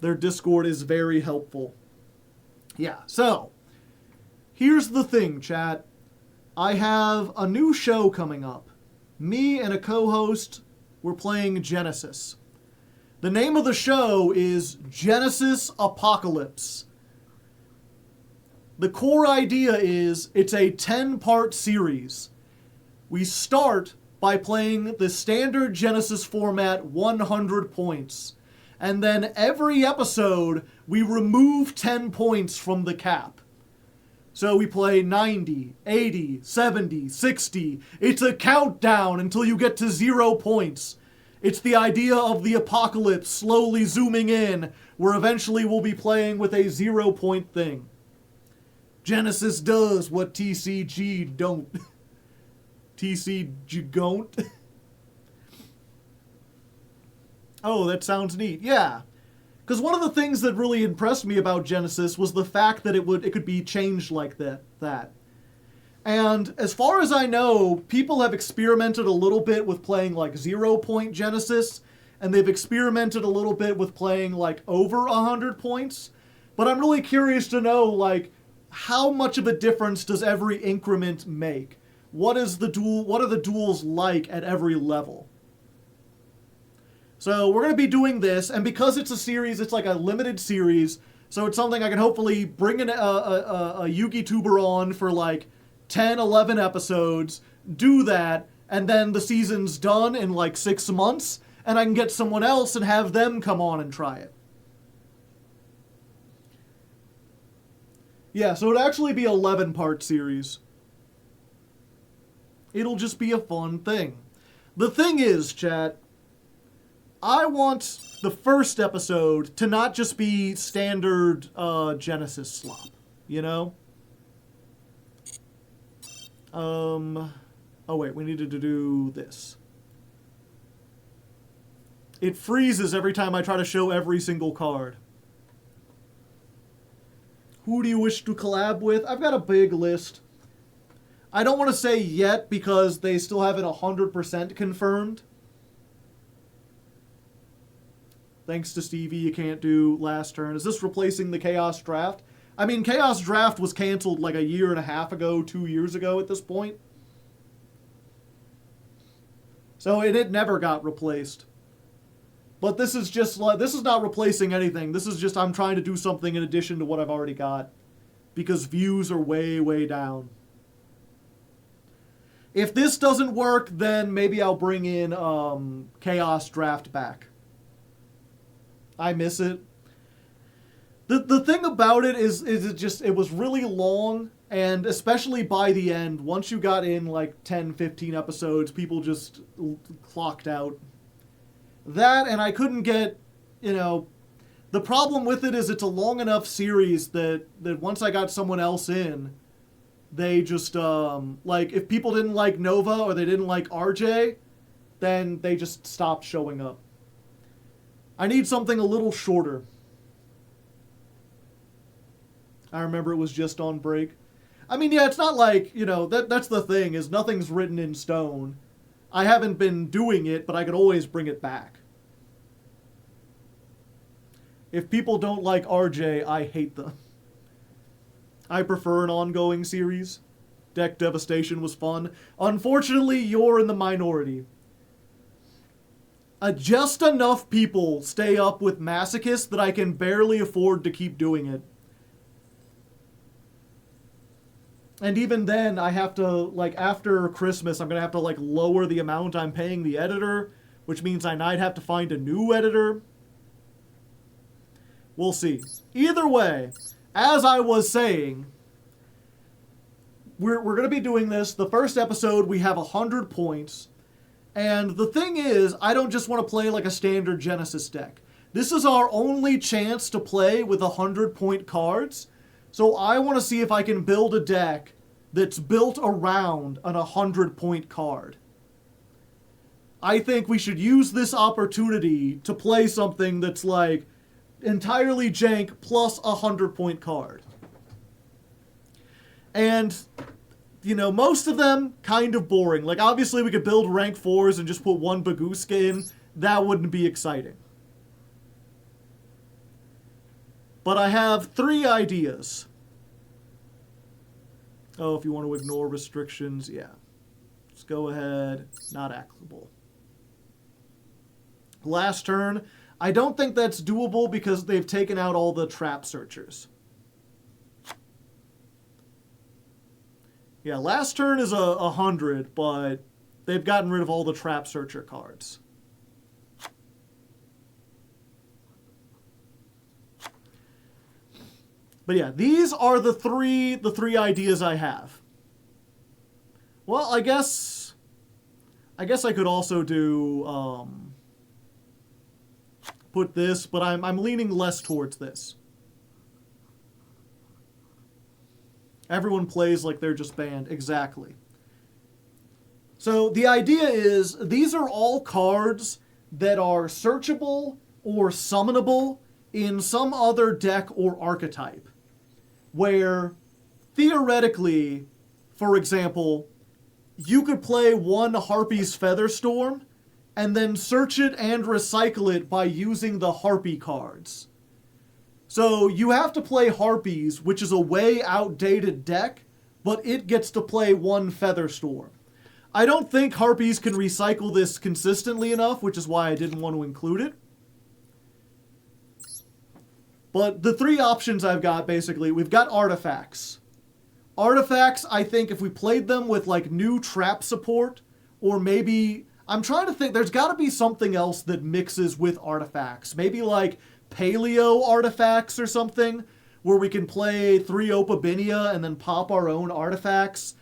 Their Discord is very helpful. Yeah, so, here's the thing, chat. I have a new show coming up. Me and a co-host, we're playing Genesis. The name of the show is Genesis Apocalypse. The core idea is it's a 10-part series. We start by playing the standard Genesis format 100 points. And then every episode, we remove 10 points from the cap. So we play 90, 80, 70, 60. It's a countdown until you get to 0 points. It's the idea of the apocalypse slowly zooming in, where eventually we'll be playing with a 0-point thing. Genesis does what TCG don't. TCG don't? Oh, that sounds neat. Yeah. Because one of the things that really impressed me about Genesis was the fact that it could be changed like that. And as far as I know, people have experimented a little bit with playing like 0-point Genesis, and they've experimented a little bit with playing like over 100 points. But I'm really curious to know, like, how much of a difference does every increment make? What are the duels like at every level? So we're going to be doing this, and because it's a series, it's like a limited series, so it's something I can hopefully bring a Yugi-tuber on for like 10, 11 episodes, do that, and then the season's done in like 6 months, and I can get someone else and have them come on and try it. Yeah, so it'd actually be 11-part series. It'll just be a fun thing. The thing is, chat, I want the first episode to not just be standard Genesis slop, you know? Oh wait, we needed to do this. It freezes every time I try to show every single card. Who do you wish to collab with? I've got a big list. I don't want to say yet because they still haven't 100% confirmed. Thanks to Stevie, you can't do last turn. Is this replacing the Chaos Draft? I mean, Chaos Draft was canceled like a year and a half ago, 2 years ago at this point. So it never got replaced. But this is just like, this is not replacing anything. This is just, I'm trying to do something in addition to what I've already got. Because views are way, way down. If this doesn't work, then maybe I'll bring in Chaos Draft back. I miss it. The thing about it is it was really long, and especially by the end, once you got in like 10, 15 episodes, people just clocked out. That, and I couldn't get, the problem with it is it's a long enough series that once I got someone else in, they just, like, if people didn't like Nova or they didn't like RJ, then they just stopped showing up. I need something a little shorter. I remember it was just on break. I mean, yeah, it's not like, that's the thing, is nothing's written in stone. I haven't been doing it, but I could always bring it back. If people don't like RJ, I hate them. I prefer an ongoing series. Deck Devastation was fun. Unfortunately, you're in the minority. Just enough people stay up with Masochist that I can barely afford to keep doing it. And even then, I have to, like, after Christmas, I'm going to have to, like, lower the amount I'm paying the editor, which means I might have to find a new editor. We'll see. Either way, as I was saying, we're going to be doing this. The first episode, we have 100 points. And the thing is, I don't just want to play like a standard Genesis deck. This is our only chance to play with 100-point cards. So I want to see if I can build a deck that's built around an 100-point card. I think we should use this opportunity to play something that's like entirely jank plus a 100-point card. And most of them kind of boring. Like, obviously we could build rank 4s and just put one Baguska in. That wouldn't be exciting. But I have 3 ideas. Oh, if you want to ignore restrictions, yeah. Let's go ahead. Not actionable. Last turn. I don't think that's doable because they've taken out all the trap searchers. Yeah, last turn is 100, but they've gotten rid of all the trap searcher cards. But yeah, these are the three ideas I have. Well, I guess I could also do put this, but I'm leaning less towards this. Everyone plays like they're just banned. Exactly. So the idea is these are all cards that are searchable or summonable in some other deck or archetype. Where, theoretically, for example, you could play one Harpy's Featherstorm and then search it and recycle it by using the Harpy cards. So you have to play Harpies, which is a way outdated deck, but it gets to play one Featherstorm. I don't think Harpies can recycle this consistently enough, which is why I didn't want to include it. But the three options I've got, basically, we've got artifacts. Artifacts, I think if we played them with like new trap support, or maybe, I'm trying to think, there's got to be something else that mixes with artifacts. Maybe like paleo artifacts or something, where we can play 3 Opabinia and then pop our own artifacts.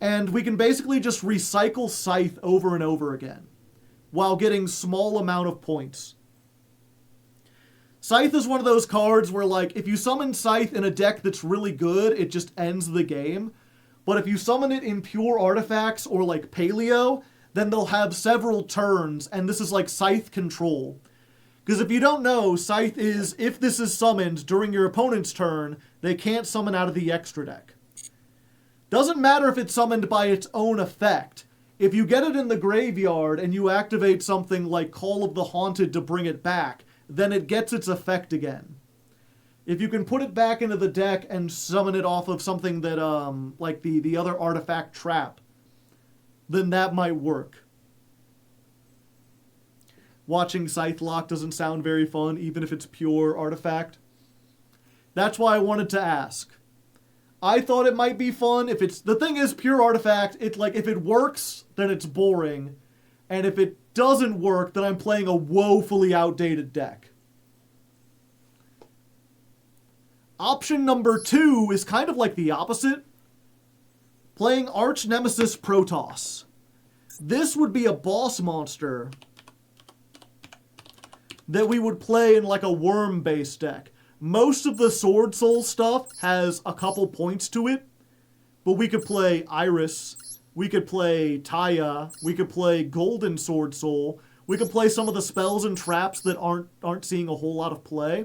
And we can basically just recycle Scythe over and over again, while getting small amount of points. Scythe is one of those cards where, like, if you summon Scythe in a deck that's really good, it just ends the game. But if you summon it in pure artifacts or, like, paleo, then they'll have several turns, and this is like Scythe control. Because if you don't know, Scythe is, if this is summoned during your opponent's turn, they can't summon out of the extra deck. Doesn't matter if it's summoned by its own effect. If you get it in the graveyard and you activate something like Call of the Haunted to bring it back, then it gets its effect again. If you can put it back into the deck and summon it off of something that, like the other artifact trap, then that might work. Watching Scythe Lock doesn't sound very fun, even if it's pure artifact. That's why I wanted to ask. I thought it might be fun. If it's, the thing is, pure artifact, it, like, if it works, then it's boring. And if it doesn't work, then I'm playing a woefully outdated deck. Option number 2 is kind of like the opposite. Playing Arch Nemesis Protoss. This would be a boss monster that we would play in like a worm-based deck. Most of the Sword Soul stuff has a couple points to it, but we could play Iris, we could play Taya, we could play Golden Sword Soul, we could play some of the spells and traps that aren't seeing a whole lot of play.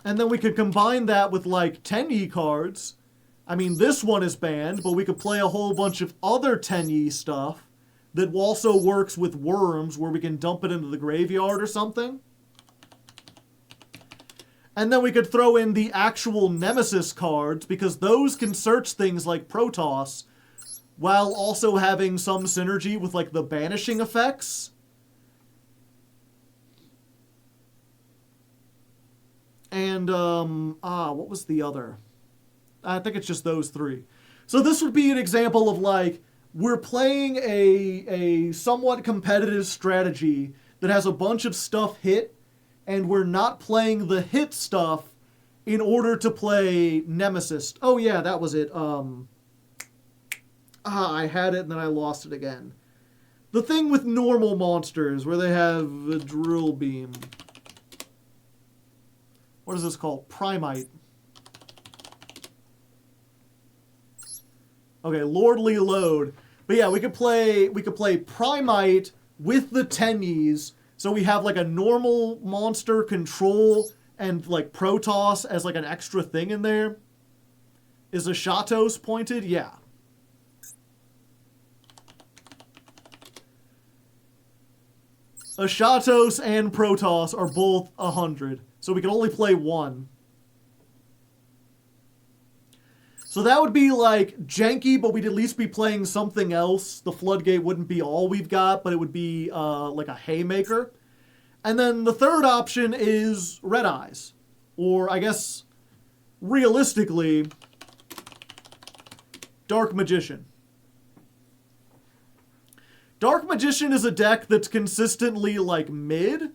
And then we could combine that with like 10E cards. I mean, this one is banned, but we could play a whole bunch of other 10E stuff that also works with worms, where we can dump it into the graveyard or something. And then we could throw in the actual Nemesis cards, because those can search things like Protoss, while also having some synergy with like the banishing effects. And, what was the other? I think it's just those 3. So this would be an example of like, we're playing a somewhat competitive strategy that has a bunch of stuff hit, and we're not playing the hit stuff in order to play Nemesis. Oh yeah, that was it. I had it and then I lost it again. The thing with normal monsters where they have a drill beam. What is this called? Primite. Okay, Lordly Load. But yeah, we could play Primite with the Tennies, so we have like a normal monster control and like Protoss as like an extra thing in there. Is a Shatos pointed? Yeah. A Shatos and Protoss are both 100, so we can only play one. So that would be like janky, but we'd at least be playing something else. The Floodgate wouldn't be all we've got, but it would be like a Haymaker. And then the third option is Red Eyes. Or I guess, realistically, Dark Magician. Dark Magician is a deck that's consistently like mid,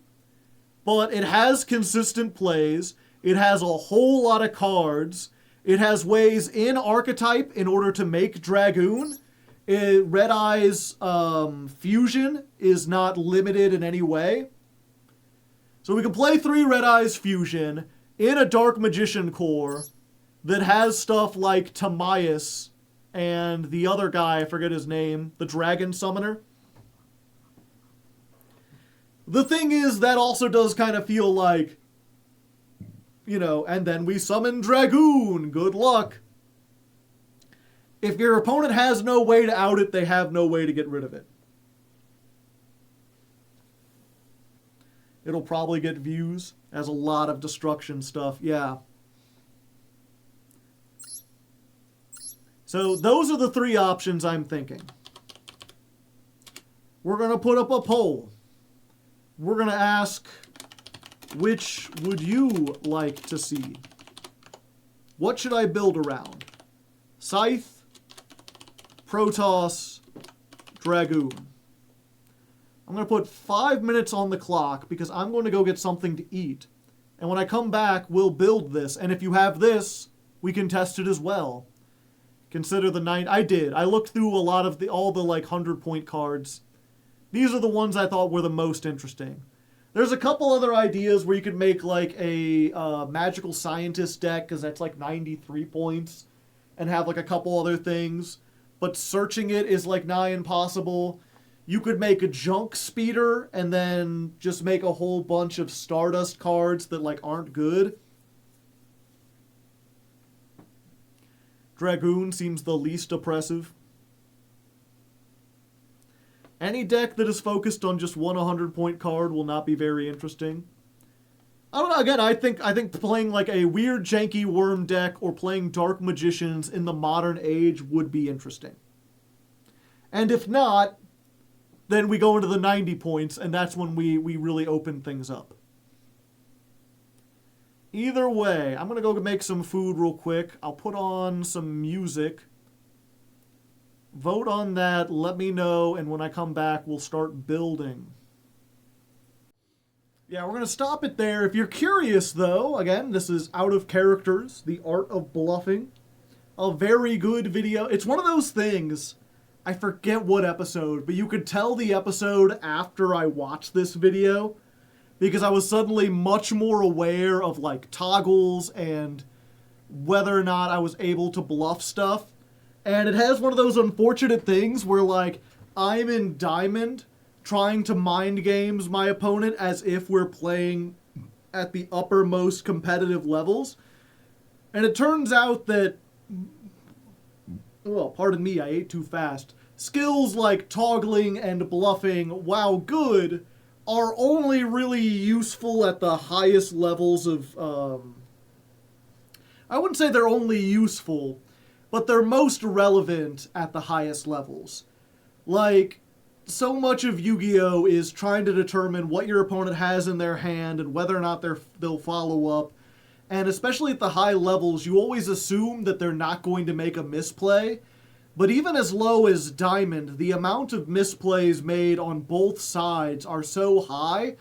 but it has consistent plays. It has a whole lot of cards. It has ways in archetype in order to make Dragoon, Red Eye's fusion is not limited in any way. So we can play 3 Red Eye's fusion in a Dark Magician core that has stuff like Timaeus and the other guy, I forget his name, the Dragon Summoner. The thing is, that also does kind of feel like, you know, and then we summon Dragoon, good luck. If your opponent has no way to out it, they have no way to get rid of it. It'll probably get views, as a lot of destruction stuff, yeah. So those are the 3 options I'm thinking. We're going to put up a poll. We're going to ask, which would you like to see? What should I build around? Scythe, Protoss, Dragoon. I'm going to put 5 minutes on the clock because I'm going to go get something to eat. And when I come back, we'll build this. And if you have this, we can test it as well. Consider the 9... I did. I looked through a lot of all the like 100-point cards. These are the ones I thought were the most interesting. There's a couple other ideas where you could make like a magical scientist deck, because that's like 93 points, and have like a couple other things. But searching it is like nigh impossible. You could make a junk speeder and then just make a whole bunch of Stardust cards that like aren't good. Dragoon seems the least oppressive. Any deck that is focused on just one 100-point card will not be very interesting. I don't know, again, I think playing like a weird janky worm deck or playing Dark Magicians in the modern age would be interesting. And if not, then we go into the 90 points, and that's when we really open things up. Either way, I'm going to go make some food real quick. I'll put on some music. Vote on that, let me know, and when I come back, we'll start building. Yeah, we're going to stop it there. If you're curious, though, again, this is Out of Characters, The Art of Bluffing. A very good video. It's one of those things, I forget what episode, but you could tell the episode after I watched this video, because I was suddenly much more aware of, like, toggles and whether or not I was able to bluff stuff. And it has one of those unfortunate things where, like, I'm in Diamond trying to mind games my opponent as if we're playing at the uppermost competitive levels. And it turns out that, well, pardon me, I ate too fast. Skills like toggling and bluffing, while good, are only really useful at the highest levels of, I wouldn't say they're only useful, but they're most relevant at the highest levels. Like, so much of Yu-Gi-Oh! Is trying to determine what your opponent has in their hand and whether or not they'll follow up. And especially at the high levels, you always assume that they're not going to make a misplay. But even as low as Diamond, the amount of misplays made on both sides are so high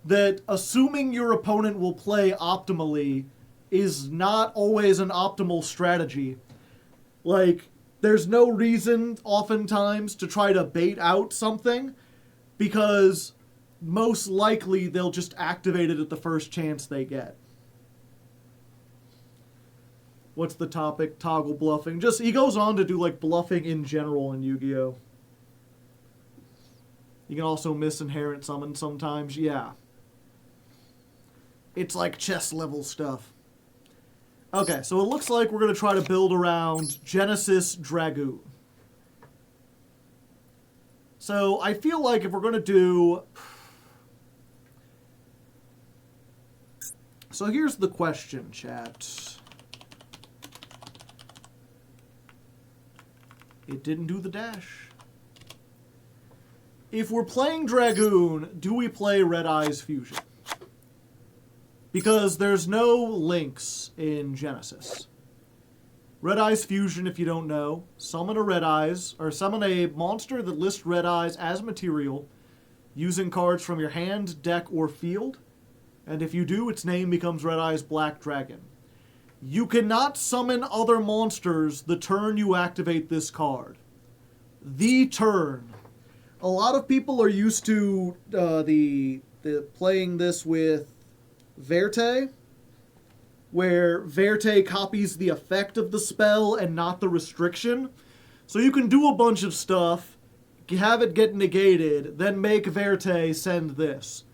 that assuming your opponent will play optimally is not always an optimal strategy. Like, there's no reason, oftentimes, to try to bait out something, because most likely they'll just activate it at the first chance they get. What's the topic? Toggle bluffing. Just, he goes on to do, like, bluffing in general in Yu-Gi-Oh! You can also miss inherent summon sometimes, yeah. It's like chess level stuff. Okay, so it looks like we're going to try to build around Genesis Dragoon. So I feel like if we're going to do... So here's the question, chat. It didn't do the dash. If we're playing Dragoon, do we play Red Eye's Fusion? Because there's no links in Genesis. Red Eye's Fusion, if you don't know, summon a Red Eyes, or summon a monster that lists Red Eyes as material using cards from your hand, deck, or field. And if you do, its name becomes Red Eyes Black Dragon. You cannot summon other monsters the turn you activate this card. the turn. A lot of people are used to the playing this with Verte, where Verte copies the effect of the spell and not the restriction. So you can do a bunch of stuff, have it get negated, then make Verte send this.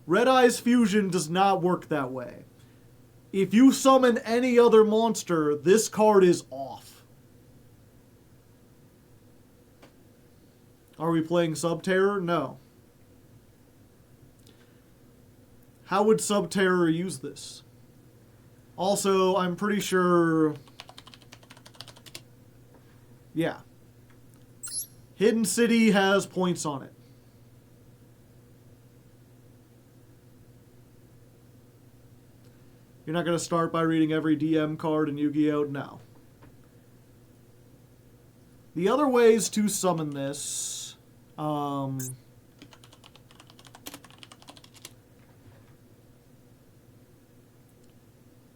Red Eye's Fusion does not work that way. If you summon any other monster, this card is off. Are we playing Subterror? No. How would Subterror use this? Also, I'm pretty sure... Yeah. Hidden City has points on it. You're not going to start by reading every DM card in Yu-Gi-Oh! No. The other ways to summon this...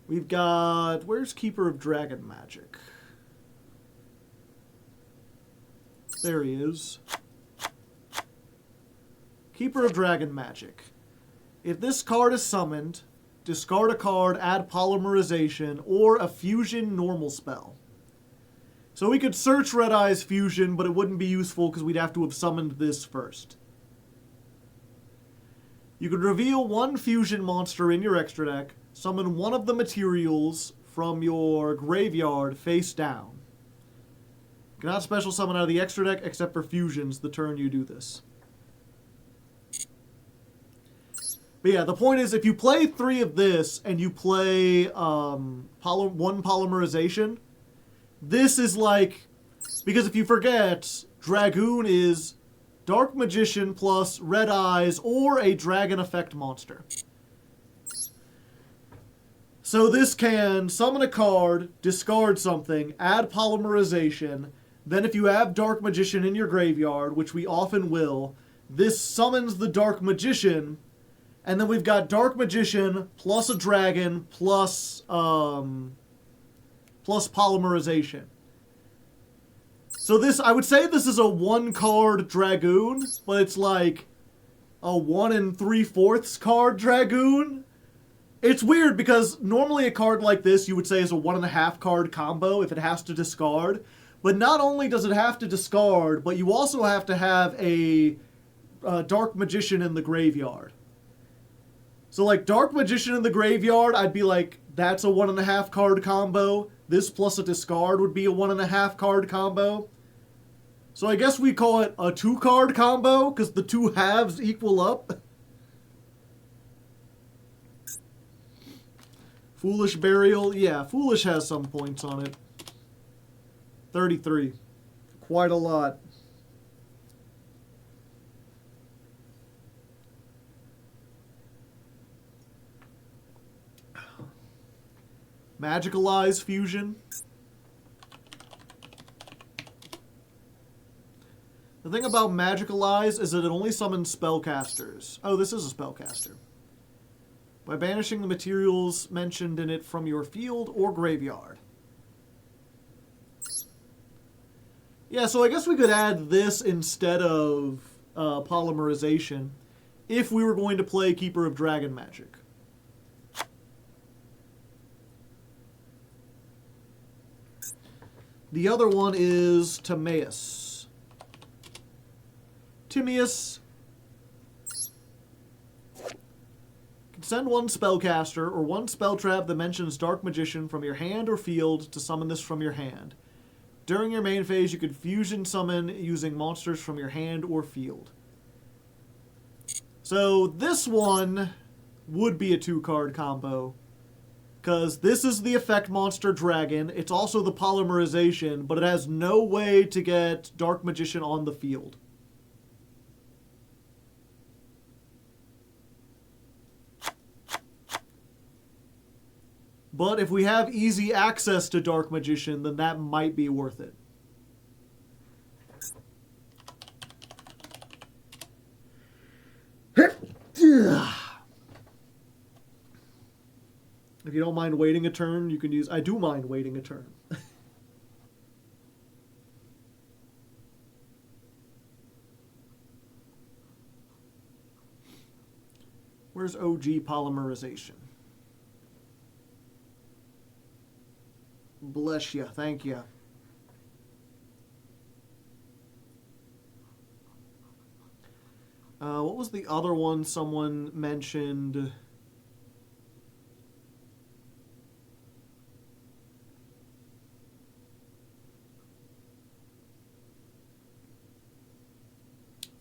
we've got... Where's Keeper of Dragon Magic? There he is. Keeper of Dragon Magic. If this card is summoned, discard a card, add Polymerization, or a Fusion normal spell. So we could search Red Eye's Fusion, but it wouldn't be useful because we'd have to have summoned this first. You could reveal one Fusion monster in your extra deck, summon one of the materials from your graveyard face down. You cannot special summon out of the extra deck except for fusions the turn you do this. But yeah, the point is if you play 3 of this and you play one Polymerization, this is like... Because if you forget, Dragoon is Dark Magician plus Red Eyes or a Dragon Effect monster. So this can summon a card, discard something, add Polymerization, then if you have Dark Magician in your graveyard, which we often will, this summons the Dark Magician, and then we've got Dark Magician plus a dragon plus Polymerization. So this, I would say this is a 1-card Dragoon, but it's like a 1 3/4 card Dragoon. It's weird because normally a card like this you would say is a 1.5 card combo if it has to discard. But not only does it have to discard, but you also have to have a Dark Magician in the graveyard. So like Dark Magician in the graveyard, I'd be like, that's a 1.5 card combo. This plus a discard would be a 1.5 card combo. So I guess we call it a 2-card combo because the 2 halves equal up. Foolish Burial. Yeah, Foolish has some points on it. 33. Quite a lot. Magicalize Fusion. The thing about Magicalize is that it only summons spellcasters. Oh, this is a spellcaster. By banishing the materials mentioned in it from your field or graveyard. Yeah, so I guess we could add this instead of Polymerization if we were going to play Keeper of Dragon Magic. The other one is Timaeus. Timaeus can send one spellcaster or one spell trap that mentions Dark Magician from your hand or field to summon this from your hand. During your main phase, you could fusion summon using monsters from your hand or field. So this one would be a 2-card combo. Because this is the effect monster dragon. It's also the Polymerization, but it has no way to get Dark Magician on the field. But if we have easy access to Dark Magician, then that might be worth it. If you don't mind waiting a turn, you can use... I do mind waiting a turn. Where's OG polymerization? Bless you. Thank you. What was the other one someone mentioned?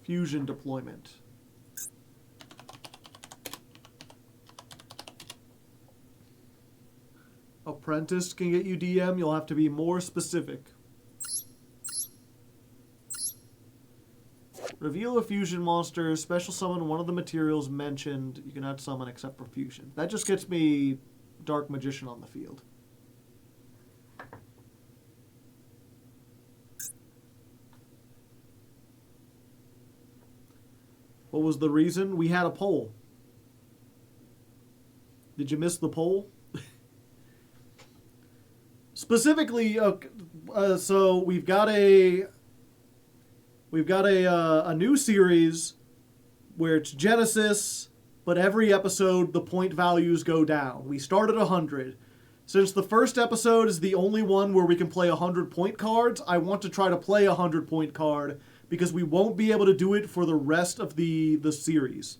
Fusion deployment. Apprentice can get you DM. You'll have to be more specific. Reveal a fusion monster. Special summon one of the materials mentioned. You cannot summon except for fusion. That just gets me Dark Magician on the field. What was the reason? We had a poll. Did you miss the poll? Specifically, so we've got a new series where it's Genesis, but every episode the point values go down. We start at 100. Since the first episode is the only one where we can play 100 point cards, I want to try to play a 100 point card because we won't be able to do it for the rest of the series.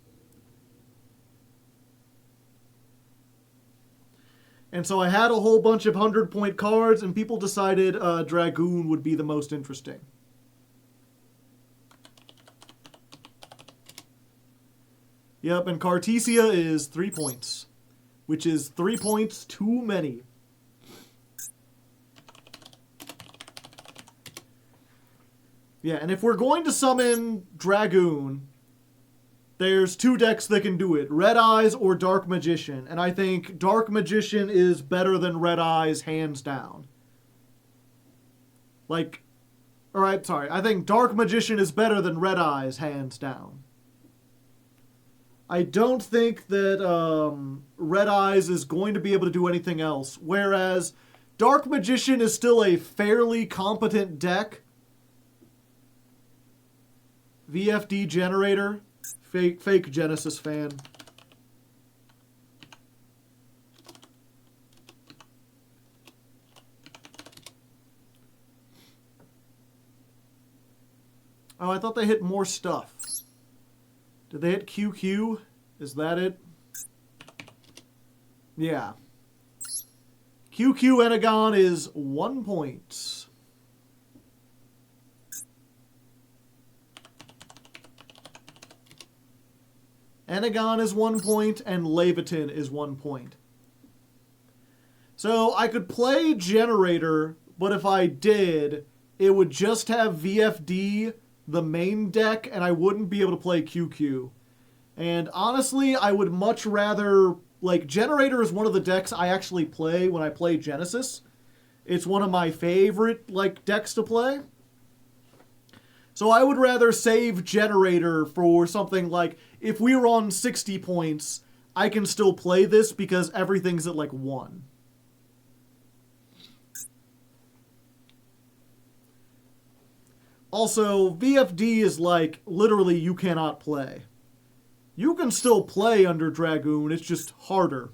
And so I had a whole bunch of 100 point cards, and people decided Dragoon would be the most interesting. Yep, and Cartesia is 3 points, which is 3 points too many. Yeah, and if we're going to summon Dragoon, there's 2 decks that can do it, Red Eyes or Dark Magician, and I think Dark Magician is better than Red Eyes, hands down. I think Dark Magician is better than Red Eyes, hands down. I don't think that Red Eyes is going to be able to do anything else, whereas Dark Magician is still a fairly competent deck. VFD Generator, fake Genesis fan. Oh, I thought they hit more stuff. Did they hit QQ? Is that it? Yeah. QQ Enagon is 1 point. Enagon is 1 point, and Levitin is 1 point. So I could play Generator, but if I did, it would just have VFD, the main deck, and I wouldn't be able to play QQ. And honestly, I would much rather... Generator is one of the decks I actually play when I play Genesis. It's one of my favorite, decks to play. So I would rather save Generator for something like, if we were on 60 points, I can still play this because everything's at 1. Also, VFD is literally you cannot play. You can still play under Dragoon, it's just harder.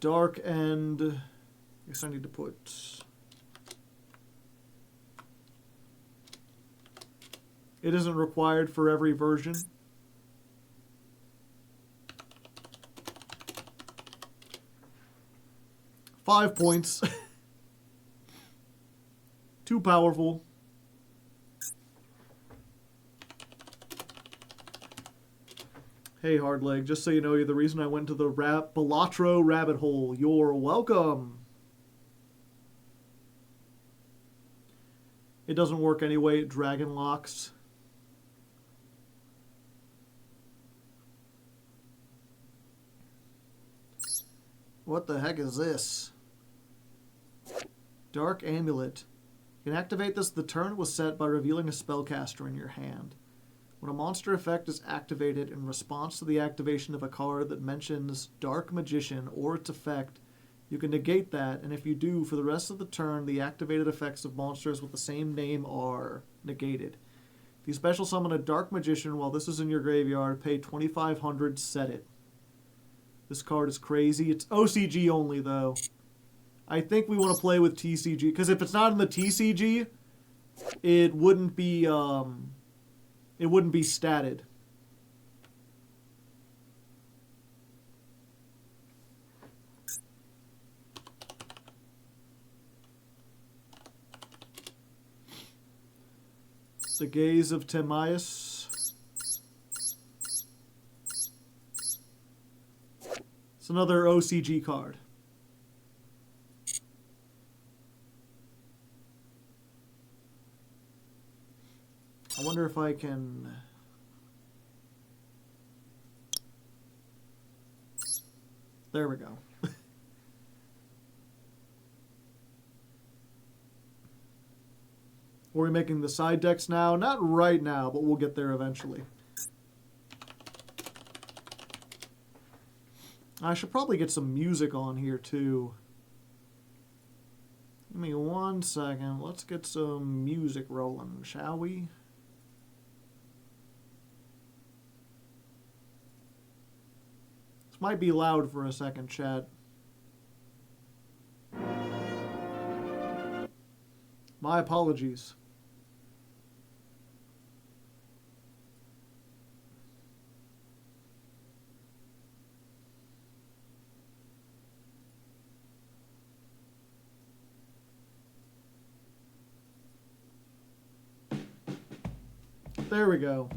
Dark and... I guess I need to put... It isn't required for every version. $5 points. Too powerful. Hey, Hardleg, just so you know, you're the reason I went to the Balatro rabbit hole. You're welcome. It doesn't work anyway, it dragon locks. What the heck is this? Dark Amulet. You can activate this the turn it was set by revealing a spellcaster in your hand. When a monster effect is activated in response to the activation of a card that mentions Dark Magician or its effect, You can negate that, and if you do, for the rest of the turn, the activated effects of monsters with the same name are negated. If you special summon a Dark Magician while this is in your graveyard, pay 2,500, set it. This card is crazy. It's OCG only, though. I think we want to play with TCG, because if it's not in the TCG, it wouldn't be statted. The Gaze of Timaeus. It's another OCG card. I wonder if I can... There we go. Are we making the side decks now? Not right now, but we'll get there eventually. I should probably get some music on here, too. Give me 1 second. Let's get some music rolling, shall we? This might be loud for a second, chat. My apologies. There we go.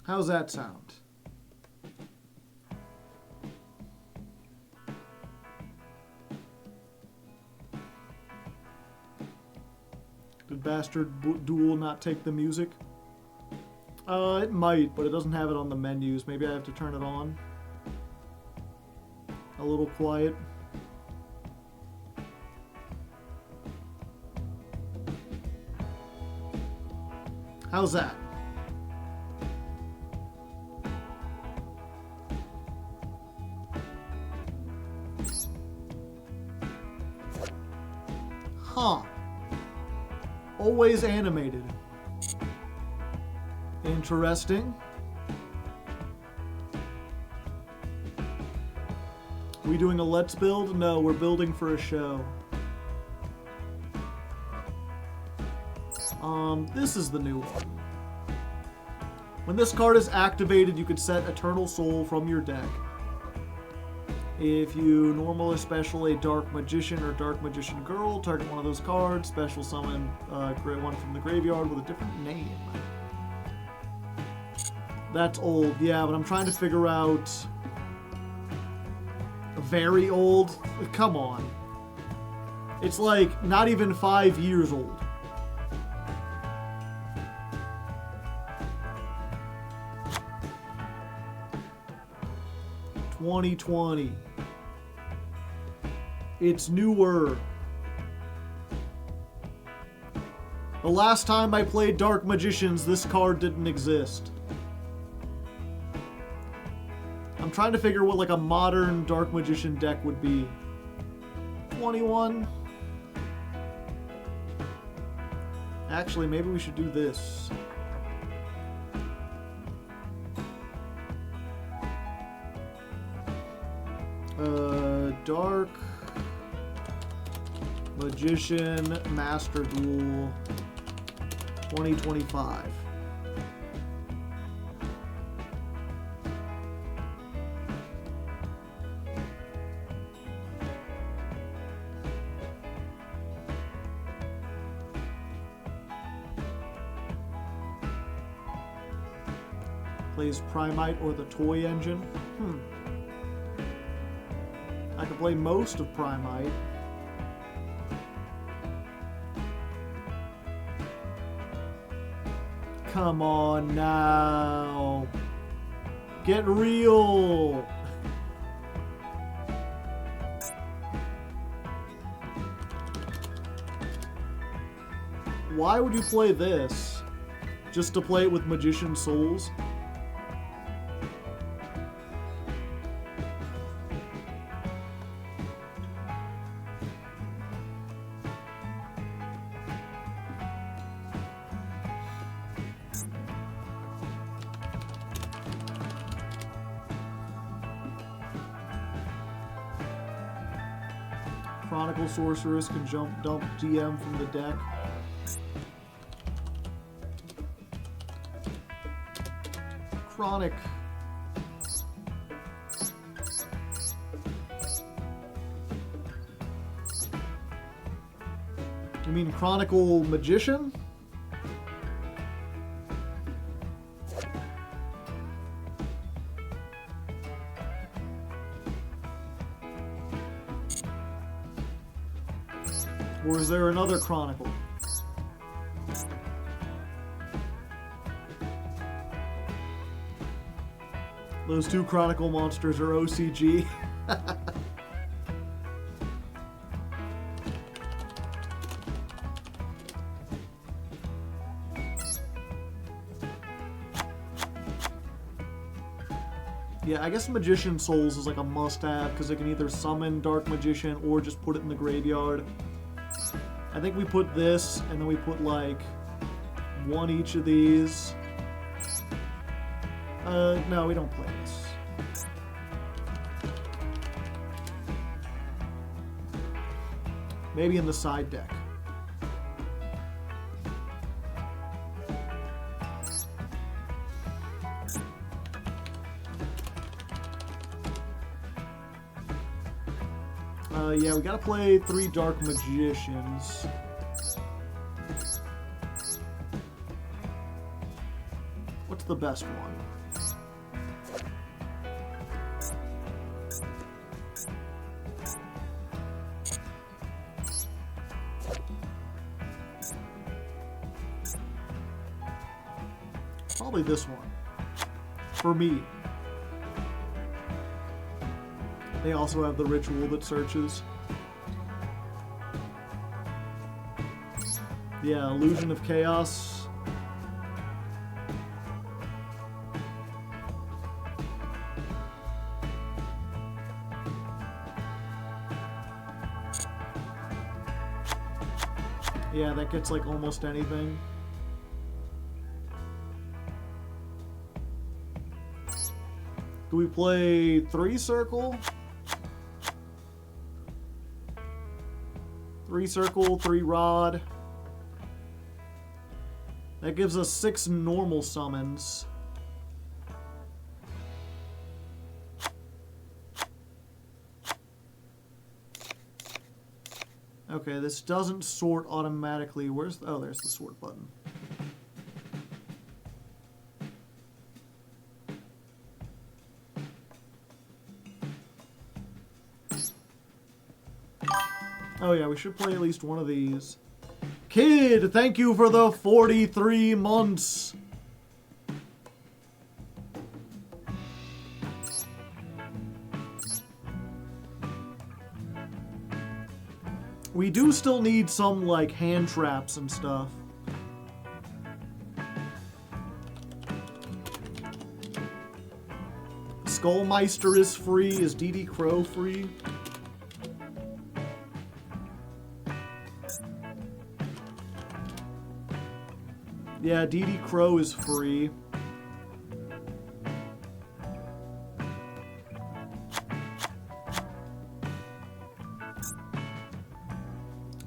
How's that sound? Did Bastard Duel not take the music? It might, but it doesn't have it on the menus. Maybe I have to turn it on. A little quiet. How's that? Huh. Always animated. Interesting. We doing a let's build? No, we're building for a show. This is the new one. When this card is activated, you can set Eternal Soul from your deck. If you normal or special a Dark Magician or Dark Magician Girl, target one of those cards, special summon one from the graveyard with a different name. That's old, yeah, but I'm trying to figure out... Very old? Come on. It's like not even 5 years old. $2020. It's newer. The last time I played Dark Magicians, this card didn't exist. I'm trying to figure what like a modern Dark Magician deck would be. 21. Actually, maybe we should do this. Dark Magician Master Duel 2025. Plays Primite or the Toy Engine. I can play most of Primite. Come on now. Get real. Why would you play this? Just to play it with Magician Souls? Chronicle Sorceress can dump DM from the deck. Chronic. You mean Chronicle Magician? Or is there another Chronicle? Those two Chronicle monsters are OCG. Yeah, I guess Magician Souls is like a must-have because it can either summon Dark Magician or just put it in the graveyard. I think we put this, and then we put like one each of these. No, we don't play this. Maybe in the side deck. Yeah, we gotta play 3 Dark Magicians. What's the best one? Probably this one. For me. They also have the ritual that searches. Yeah, Illusion of Chaos. Yeah, that gets like almost anything. Do we play 3 circle? 3 circle, 3 rod. That gives us 6 normal summons. Okay, this doesn't sort automatically. Where's the, oh, there's the sort button. Oh yeah, we should play at least one of these. Kid, thank you for the 43 months. We do still need some, like, hand traps and stuff. Skullmeister is free. Is DD Crow free? Yeah, DD Crow is free.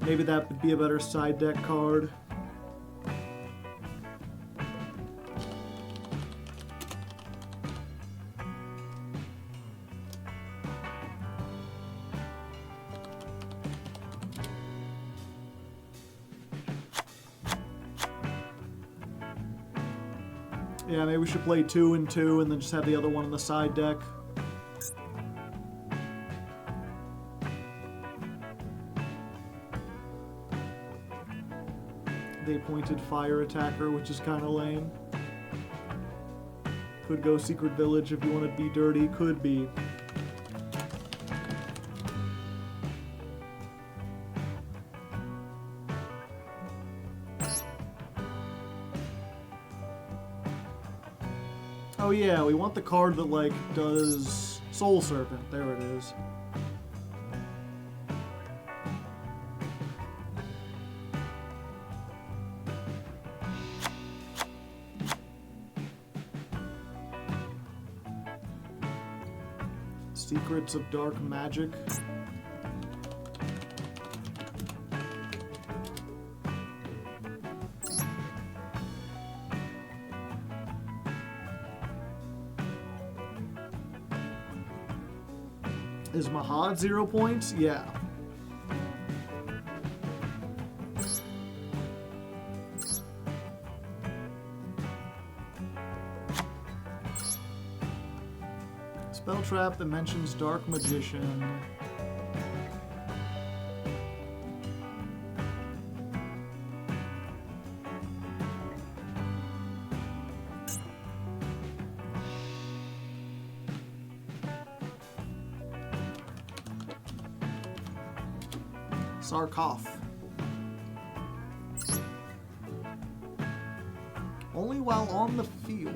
Maybe that would be a better side deck card. Yeah, maybe we should play 2 and 2 and then just have the other one in the side deck. They pointed Fire Attacker, which is kind of lame. Could go Secret Village if you want to be dirty. Could be. Oh yeah, we want the card that, like, does Soul Serpent. There it is. Secrets of Dark Magic. Is Mahad 0 points? Yeah. Spell trap that mentions Dark Magician. Sarkoph. Only while on the field.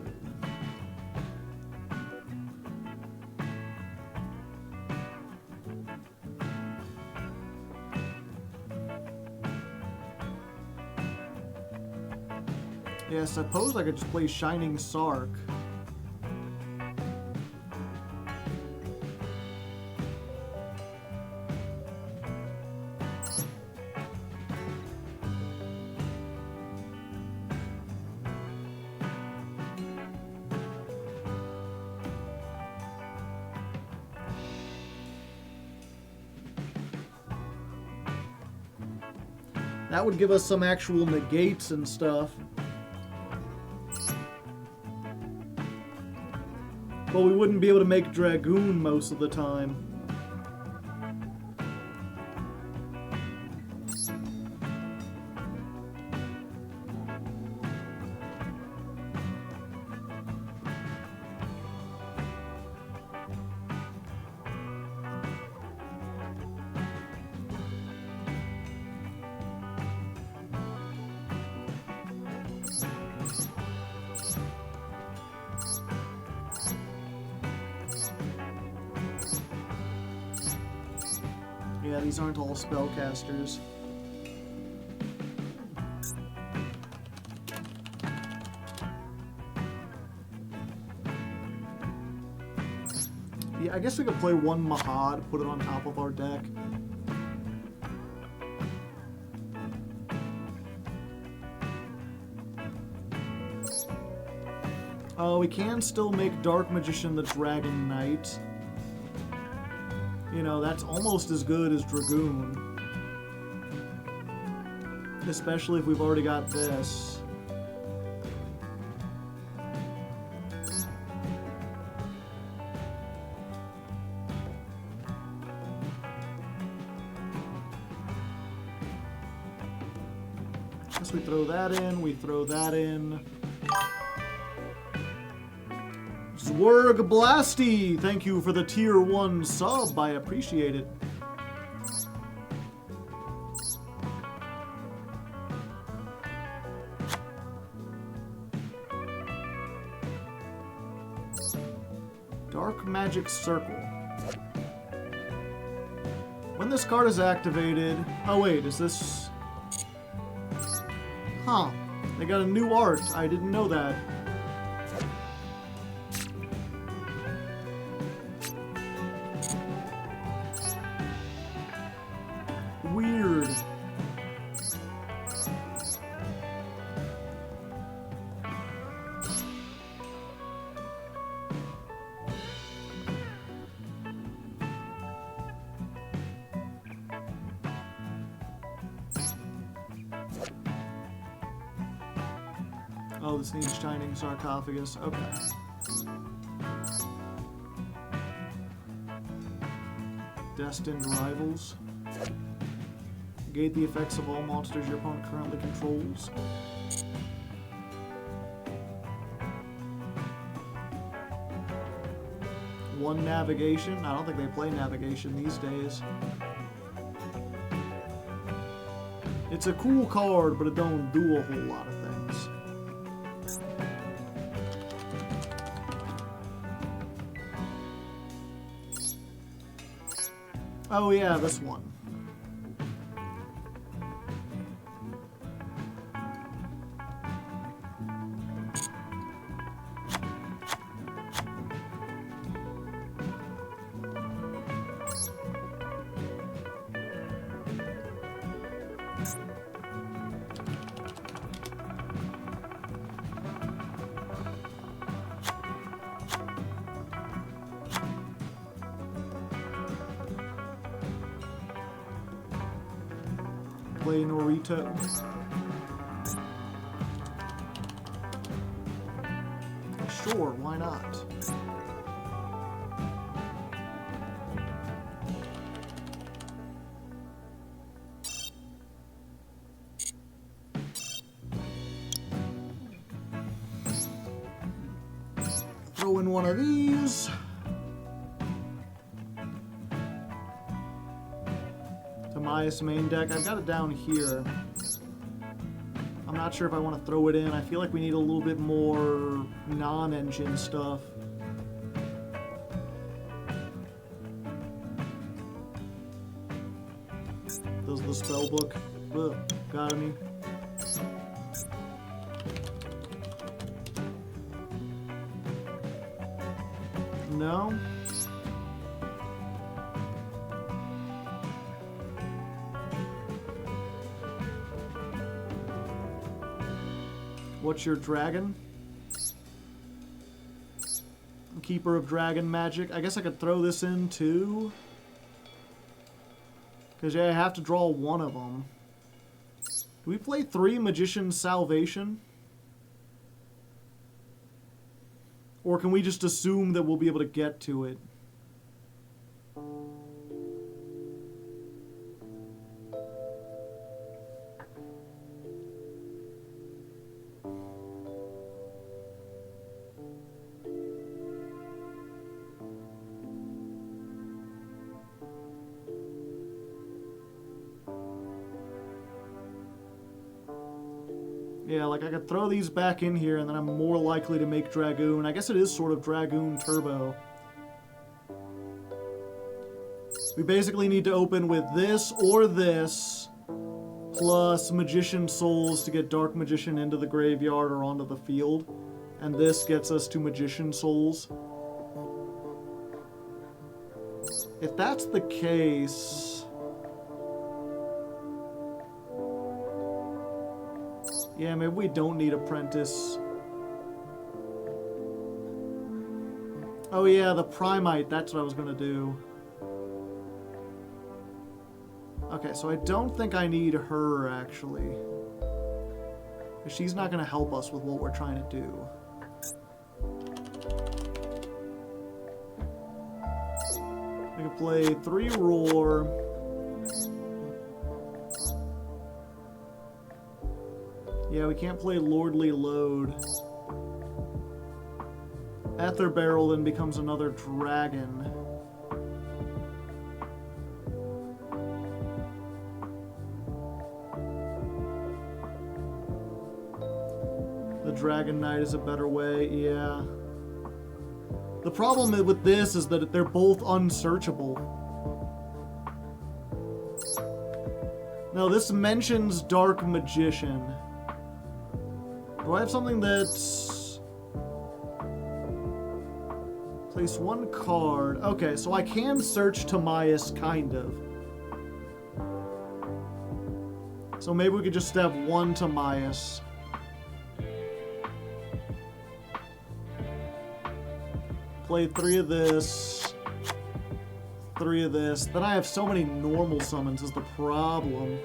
Yeah, I suppose I could just play Shining Sark. That would give us some actual negates and stuff. But we wouldn't be able to make Dragoon most of the time. Yeah, these aren't all spellcasters. Yeah, I guess we could play one Mahad, put it on top of our deck. We can still make Dark Magician the Dragon Knight. You know, that's almost as good as Dragoon. Especially if we've already got this. Guess we throw that in, we throw that in. Zwerg Blasty, thank you for the tier 1 sub, I appreciate it. Dark Magic Circle. When this card is activated... Oh wait, is this... Huh. They got a new art. I didn't know that. Weird. Oh, this needs Shining Sarcophagus. Okay. Destined Rivals. Negate the effects of all monsters your opponent currently controls. One navigation. I don't think they play navigation these days. It's a cool card, but it don't do a whole lot of things. Oh yeah, this one. play Norito. Sure, why not? Throw in one of these. Tamias main deck. I've got it down here. I'm not sure if I want to throw it in. I feel like we need a little bit more non-engine stuff. Does the spell book? Ugh, got me. No. What's your dragon? Keeper of Dragon Magic. I guess I could throw this in too. Because, yeah, I have to draw one of them. Do we play 3 Magician's Salvation? Or can we just assume that we'll be able to get to it? Yeah, like I could throw these back in here and then I'm more likely to make Dragoon. I guess it is sort of Dragoon Turbo. We basically need to open with this or this, plus Magician Souls to get Dark Magician into the graveyard or onto the field. And this gets us to Magician Souls. If that's the case... yeah, maybe we don't need Apprentice. Oh yeah, the Primite, that's what I was gonna do. Okay, so I don't think I need her, actually. She's not gonna help us with what we're trying to do. I can play 3 Roar. Yeah, we can't play Lordly Load. Ether Barrel then becomes another dragon. The Dragon Knight is a better way, yeah. The problem with this is that they're both unsearchable. Now, this mentions Dark Magician. Do I have something that's... place 1 card. Okay, so I can search Tamias, kind of. So maybe we could just have 1 Tamias. Play 3 of this. 3 of this. Then I have so many normal summons is the problem.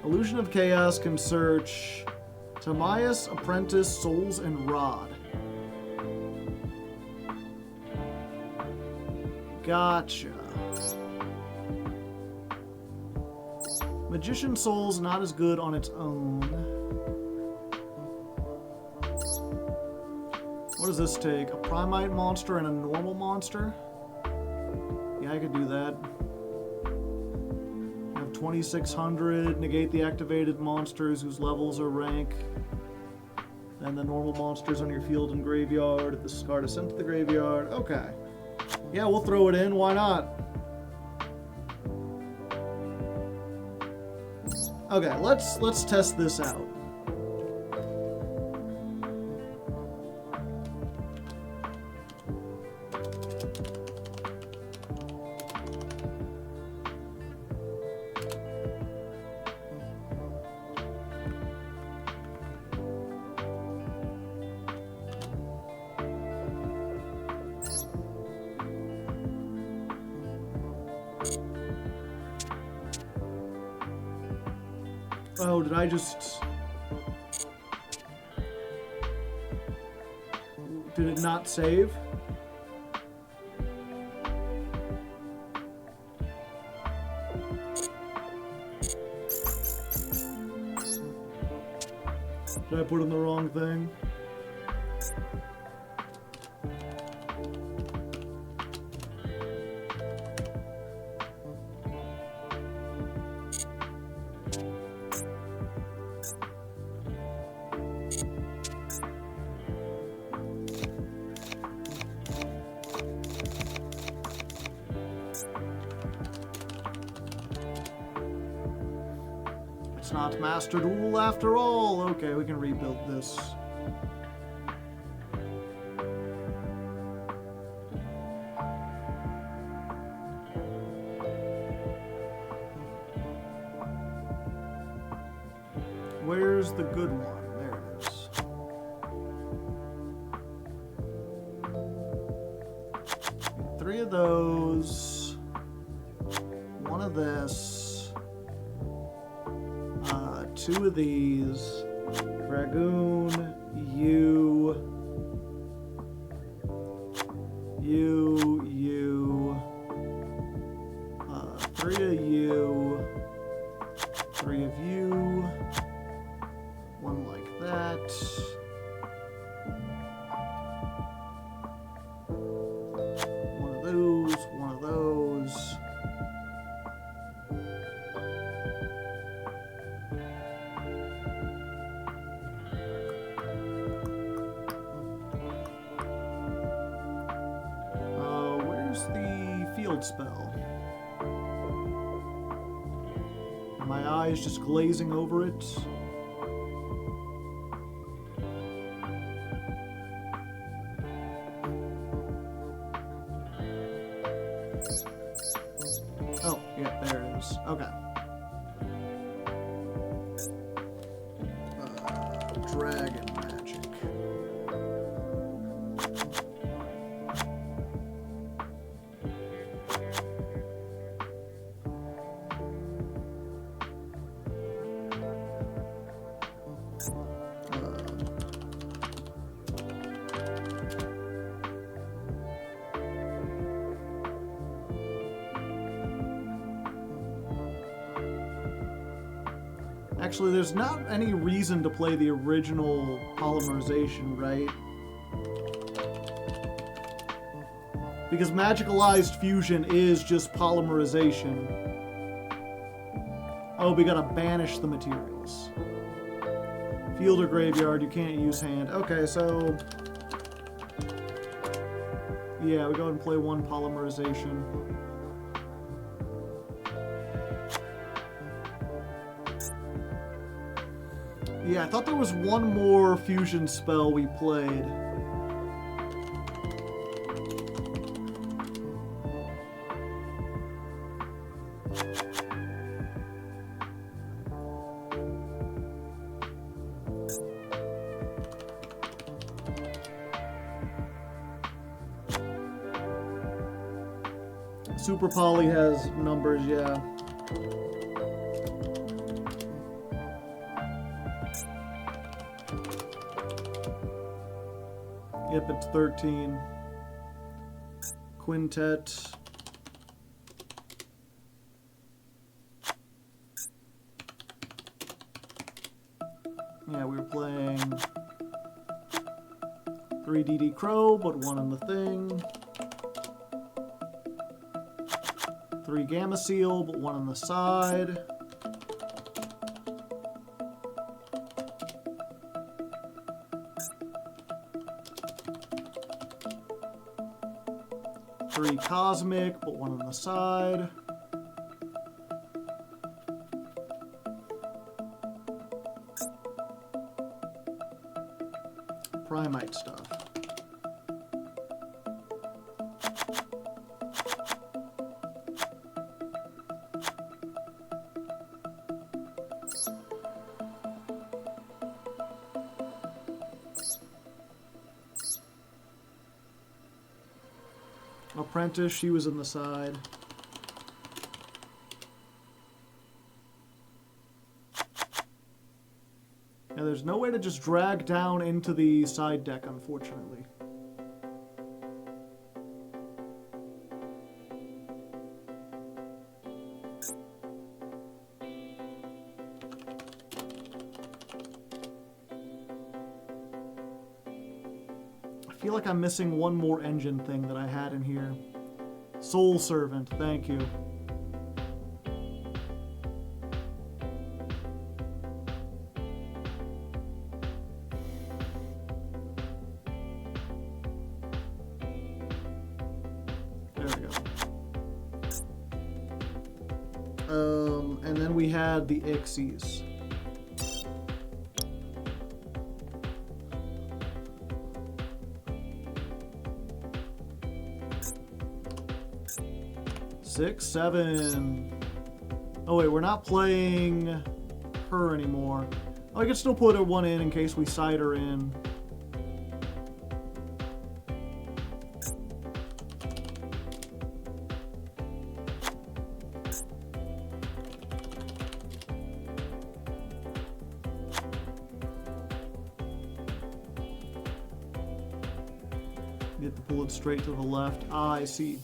Illusion of Chaos can search Tamias, Apprentice, Souls, and Rod. Gotcha. Magician Souls not as good on its own. What does this take? A Primite monster and a normal monster? Yeah, I could do that. 2600, negate the activated monsters whose levels are rank, and the normal monsters on your field and graveyard. This card is sent to the graveyard. Okay. Yeah, we'll throw it in. Why not? Okay, let's test this out. Oh, did I just... Did it not save? Did I put in the wrong thing? It's not Master Duel after all. Okay, we can rebuild this. Where's the good one? There it is. Three of those. One of this. Two of these. Dragoon, you. Three of you. Three of you. One like that. One of those. One of those. Where's the field spell? Are my eyes just glazing over it? Oh, yeah, there it is. Okay. Dragon magic. Actually, there's not any reason to play the original polymerization, right? Because magicalized fusion is just polymerization. Oh, we gotta banish the materials. Field or graveyard, you can't use hand. Okay, so... yeah, we go ahead and play one polymerization. Yeah, I thought there was one more fusion spell we played. Super Poly has numbers, yeah. Yep, it's 13. Quintet. Yeah, we were playing 3 DD Crow, but one on the thing. 3 Gamma Seal, but one on the side. Three Cosmic, but one on the side. Primite stuff. Apprentice, she was in the side. there's no way to just drag down into the side deck, unfortunately. I feel like I'm missing one more engine thing that I had in here. Soul Servant, thank you. There we go. And then we had the Ixies. Six, seven. Oh wait, we're not playing her anymore. Oh, I can still put her one in case we side her in. You have to pull it straight to the left. Ah, I see.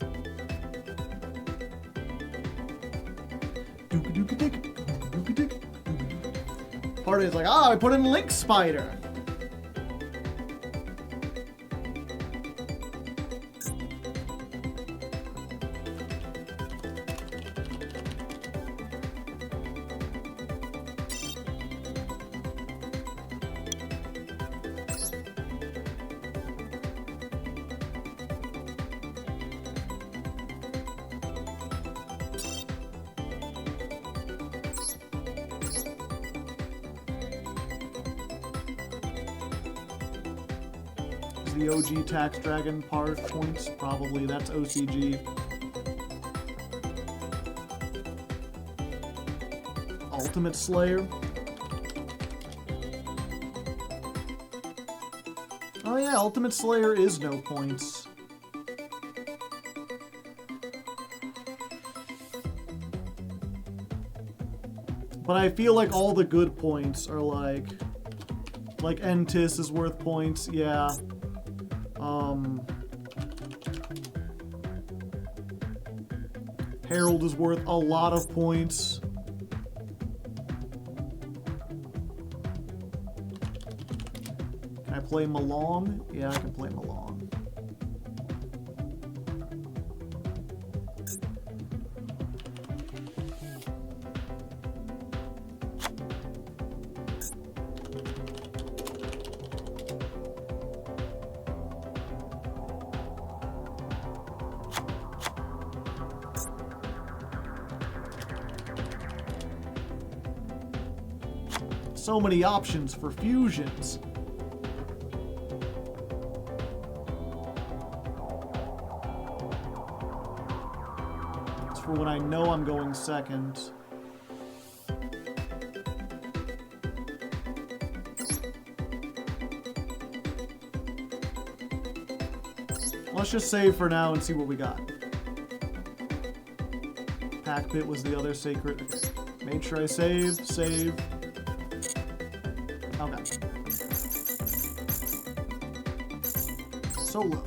Party is like, I put in Link Spider. The OG Tax Dragon part points, probably. That's OCG. Ultimate Slayer. Oh yeah, Ultimate Slayer is no points. But I feel like all the good points are like Entis is worth points, yeah. Herald is worth a lot of points. Can I play Malong? Yeah, I can play Malong. So many options for fusions. It's for when I know I'm going second. Let's just save for now and see what we got. Pack Pit was the other sacred. Okay. Made sure I save. Okay. Solo.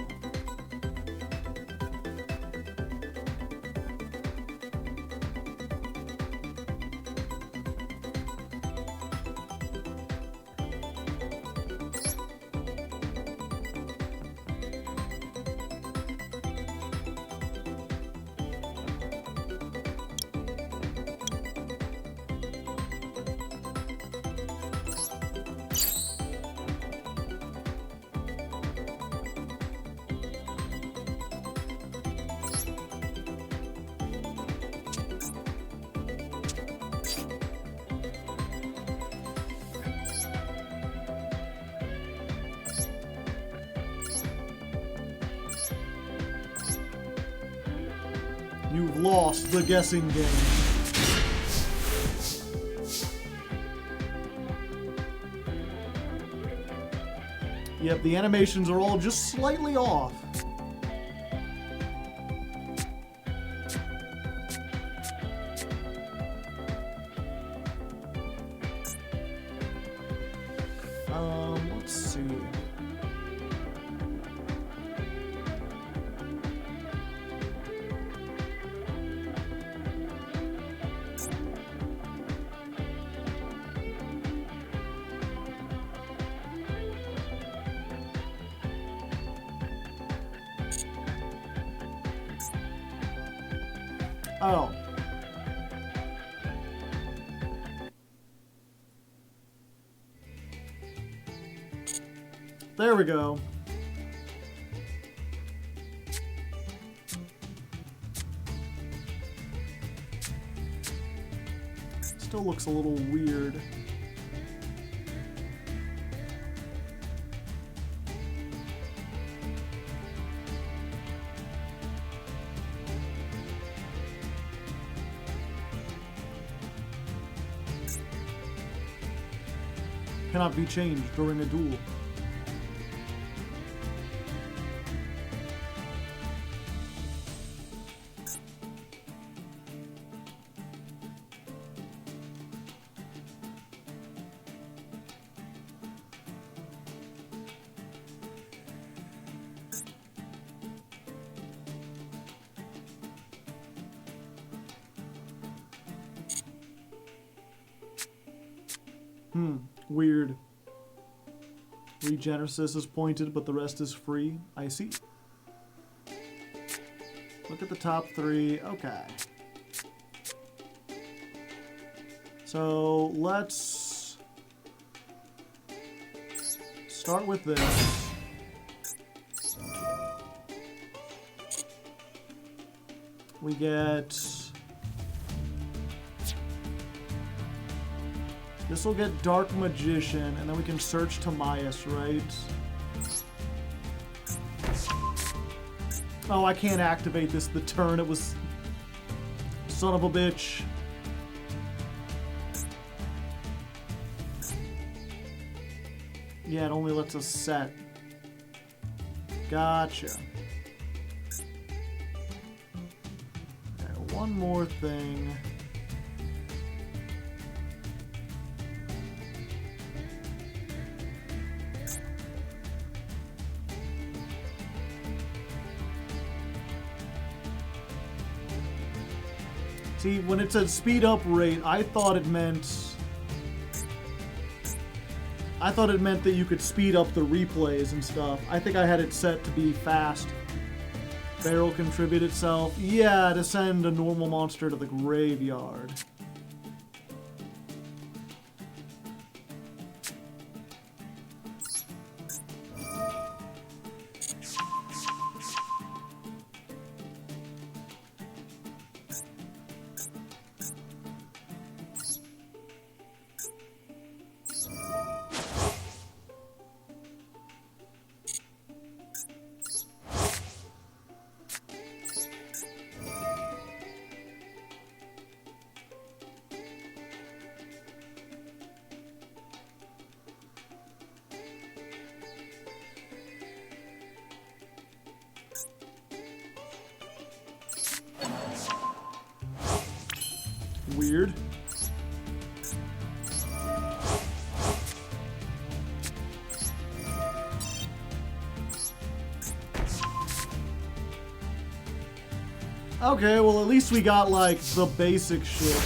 You've lost the guessing game. Yep, the animations are all just slightly off. Oh. There we go. Still looks a little weird. Cannot be changed during a duel. Weird. Regenesis is pointed, but the rest is free. I see. Look at the top 3. Okay. So let's start with this. We get... This will get Dark Magician, and then we can search Timaeus, right? Oh, I can't activate this the turn it was... Son of a bitch. Yeah, it only lets us set. Gotcha. Okay, one more thing. See, when it said speed up rate, I thought it meant that you could speed up the replays and stuff. I think I had it set to be fast. Barrel contribute itself. Yeah, to send a normal monster to the graveyard. Weird. Okay, well at least we got like the basic shit.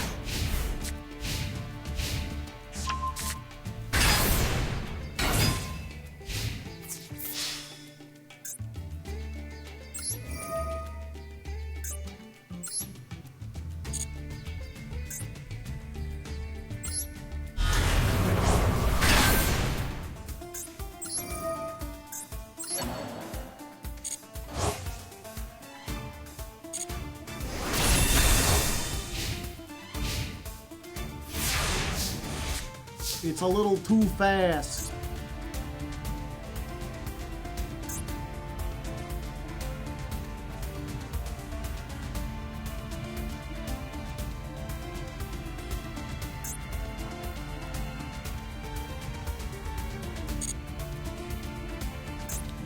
It's a little too fast.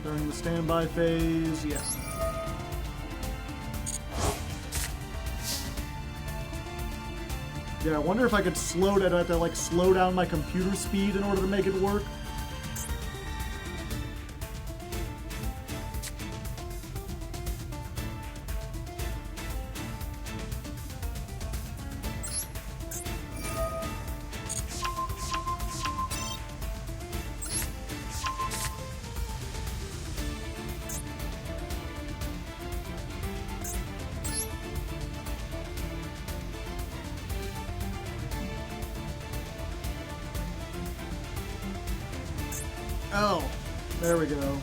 During the standby phase, yes. Yeah, I wonder if I could slow down. I have to like slow down my computer speed in order to make it work. Oh, there we go.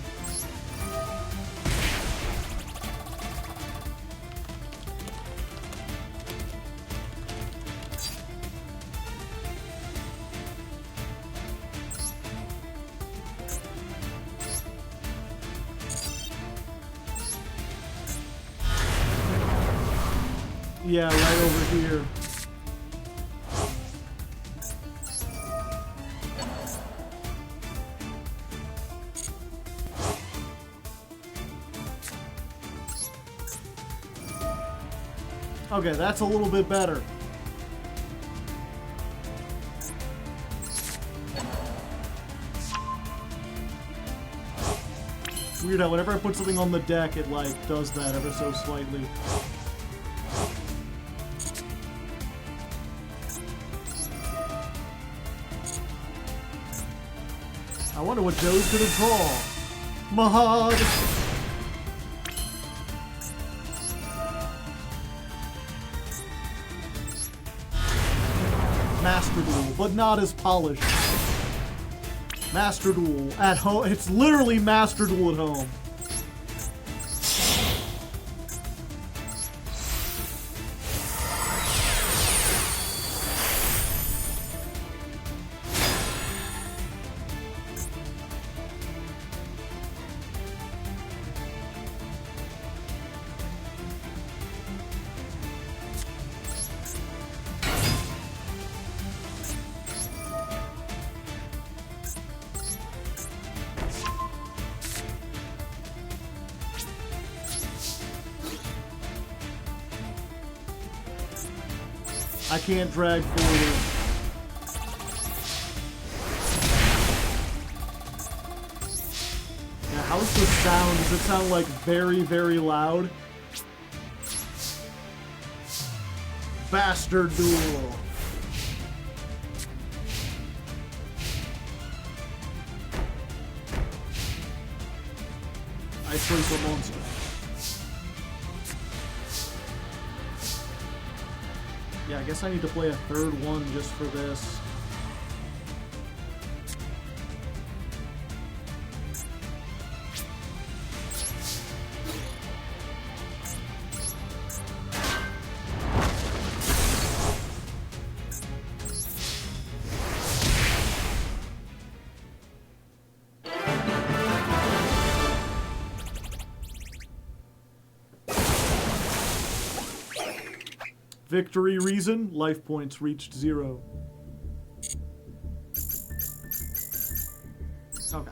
Yeah, right over here. Okay, that's a little bit better. Weird how whenever I put something on the deck, it like does that ever so slightly. I wonder what Joe's gonna draw. Mahad! Master Duel, but not as polished. Master Duel at home. It's literally Master Duel at home. I can't drag forward. Yeah, how's the sound? Does it sound like very, very loud? Bastard Duel. I place a monster. Yeah, I guess I need to play a third one just for this. Victory reason, life points reached 0. Okay.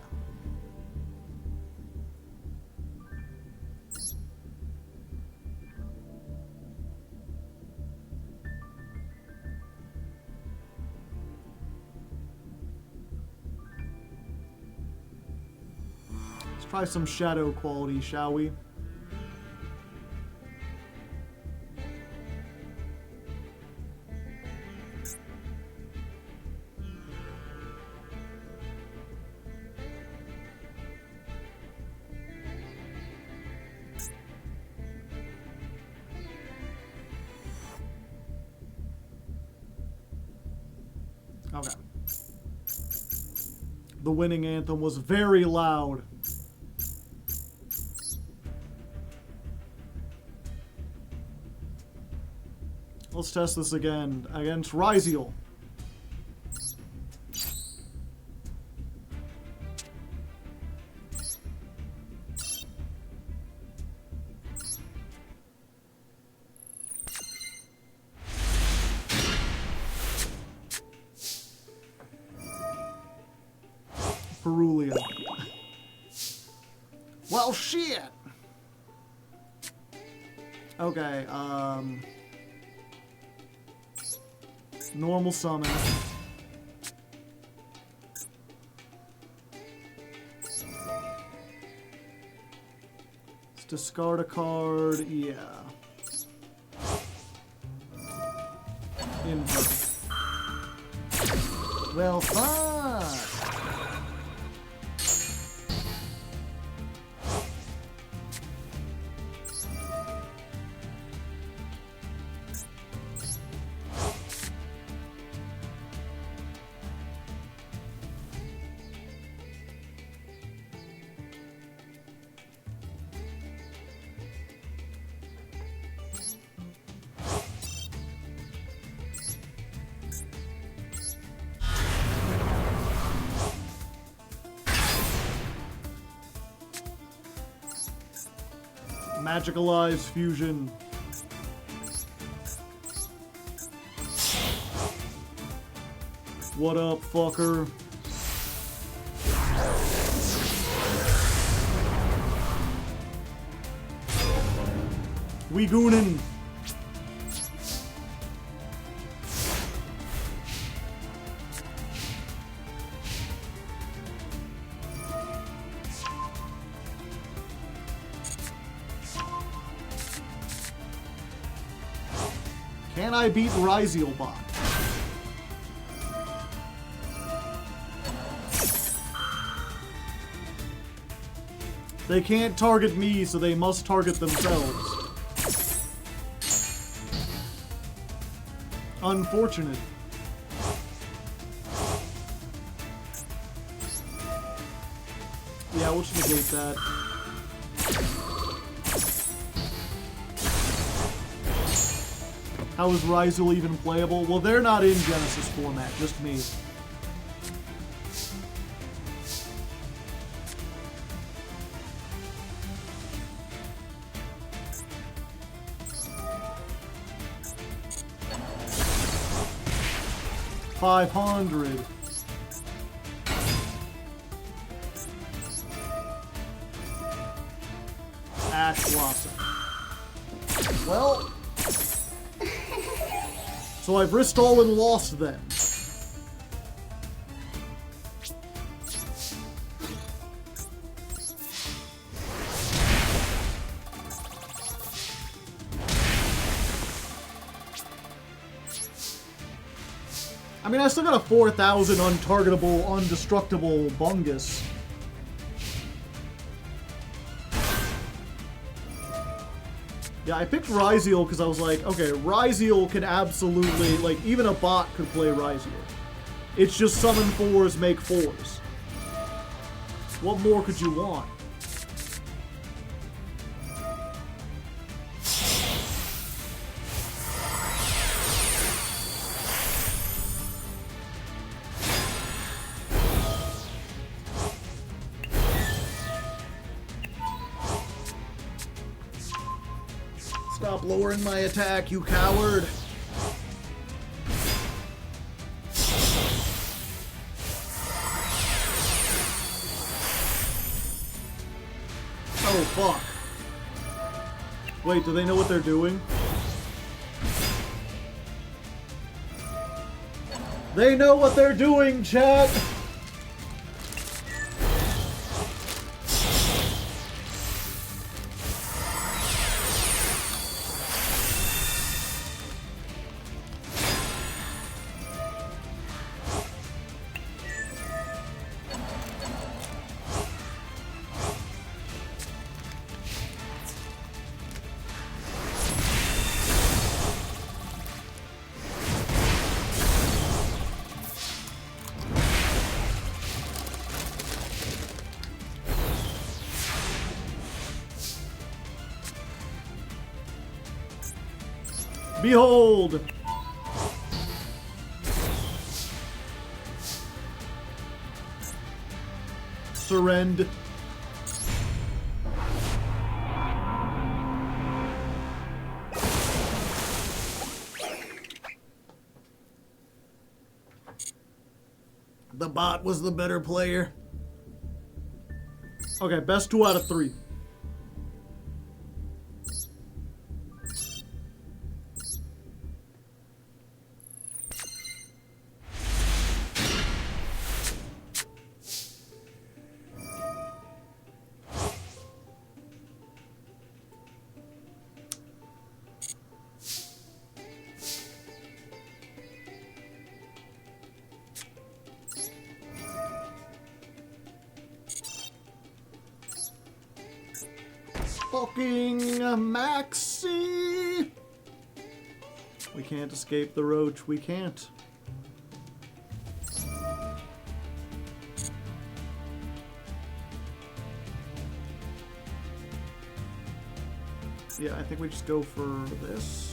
Let's try some shadow quality, shall we? Okay. The winning anthem was very loud. Let's test this again against Ryziel. Perulia. Well, shit! Okay, normal summon. Let's discard a card, yeah. Invert. Well, fuck! Magicalized fusion. What up, fucker? We goonin'. Can I beat Ryzielbot? They can't target me, so they must target themselves. Unfortunate. Yeah, we'll just negate that. How is Ryzel even playable? Well, they're not in Genesis format, just me. $500. Ash Blossom. Well, so I've risked all and lost then. I mean, I still got a 4,000 untargetable, undestructible Bungus. Yeah, I picked Ryziel because I was like, okay, Ryziel can absolutely, like, even a bot could play Ryziel. It's just summon 4s, make 4s. What more could you want? Stop lowering my attack, you coward! Oh, fuck. Wait, do they know what they're doing? They know what they're doing, chat! Behold! Surrender. The bot was the better player. Okay, best 2 out of 3. Fucking Maxi! We can't escape the roach. We can't. Yeah, I think we just go for this.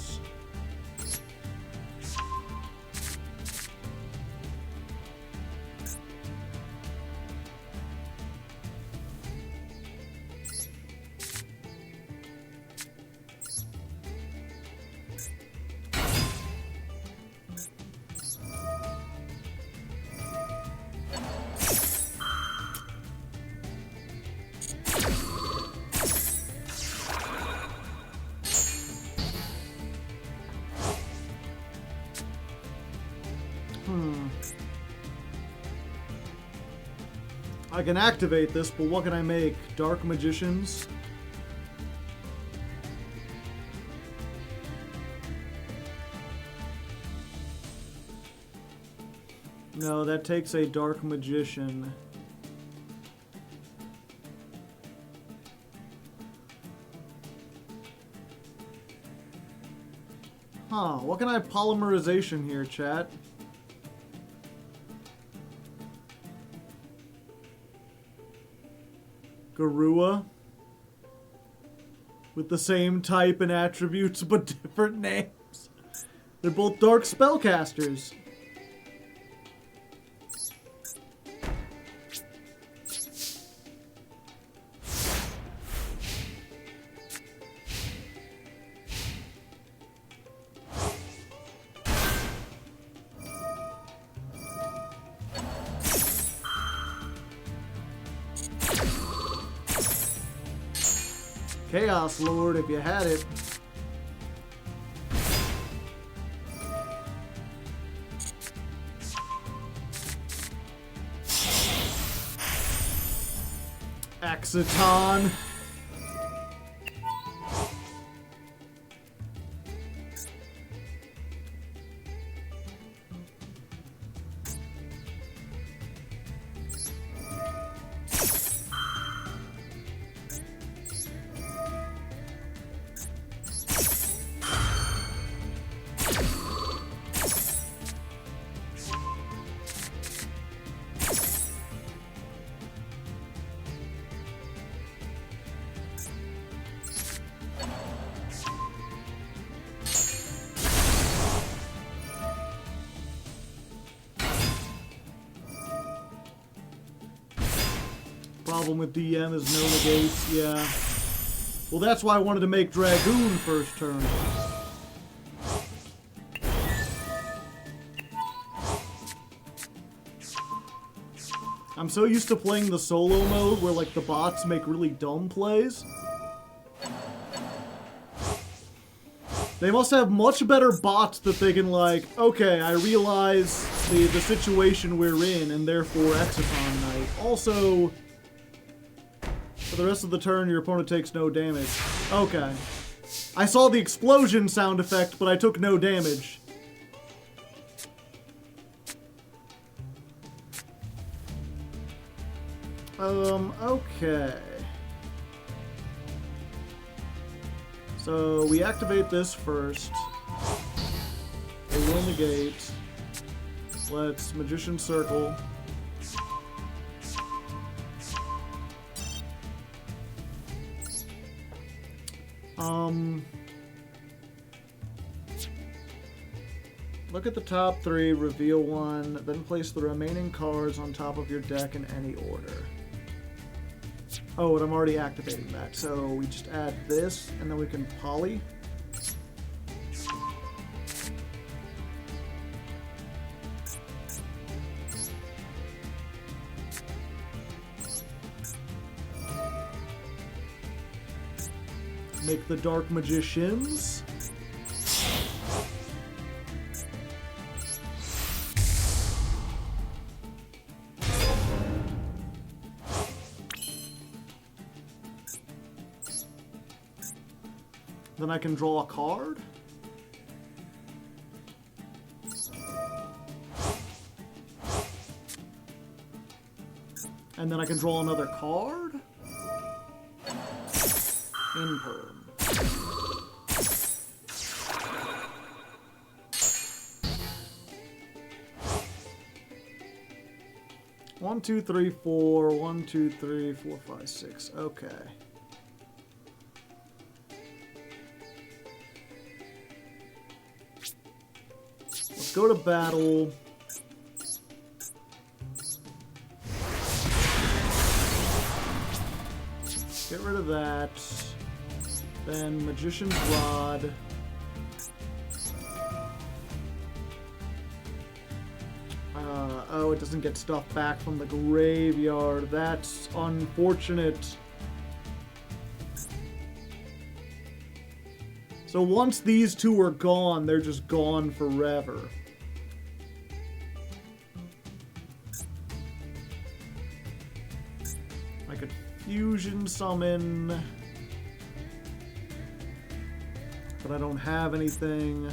I can activate this, but what can I make? Dark Magicians? No, that takes a Dark Magician. Huh, what can I polymerization here, chat? Garua? With the same type and attributes, but different names. They're both dark spellcasters. Chaos Lord, if you had it. Axiton. Problem with DM is no negates, yeah. Well, that's why I wanted to make Dragoon first turn. I'm so used to playing the solo mode where, like, the bots make really dumb plays. They must have much better bots that they can, like, okay, I realize the situation we're in, and therefore Exiton Knight. Also, for the rest of the turn, your opponent takes no damage. Okay. I saw the explosion sound effect, but I took no damage. Okay. So, we activate this first. They will negate. Let's Magician Circle. Look at the top three, reveal one, then place the remaining cards on top of your deck in any order. Oh, and I'm already activating that, so we just add this, and then we can poly. Make the Dark Magicians. Then I can draw a card. And then I can draw another card. Imperm. One, two, three, four. 1, 2, 3, 4, 5, 6. Okay. Let's go to battle. Get rid of that. Then Magician's Rod. Oh, it doesn't get stuff back from the graveyard. That's unfortunate. So once these two are gone, they're just gone forever. Fusion summon. But I don't have anything.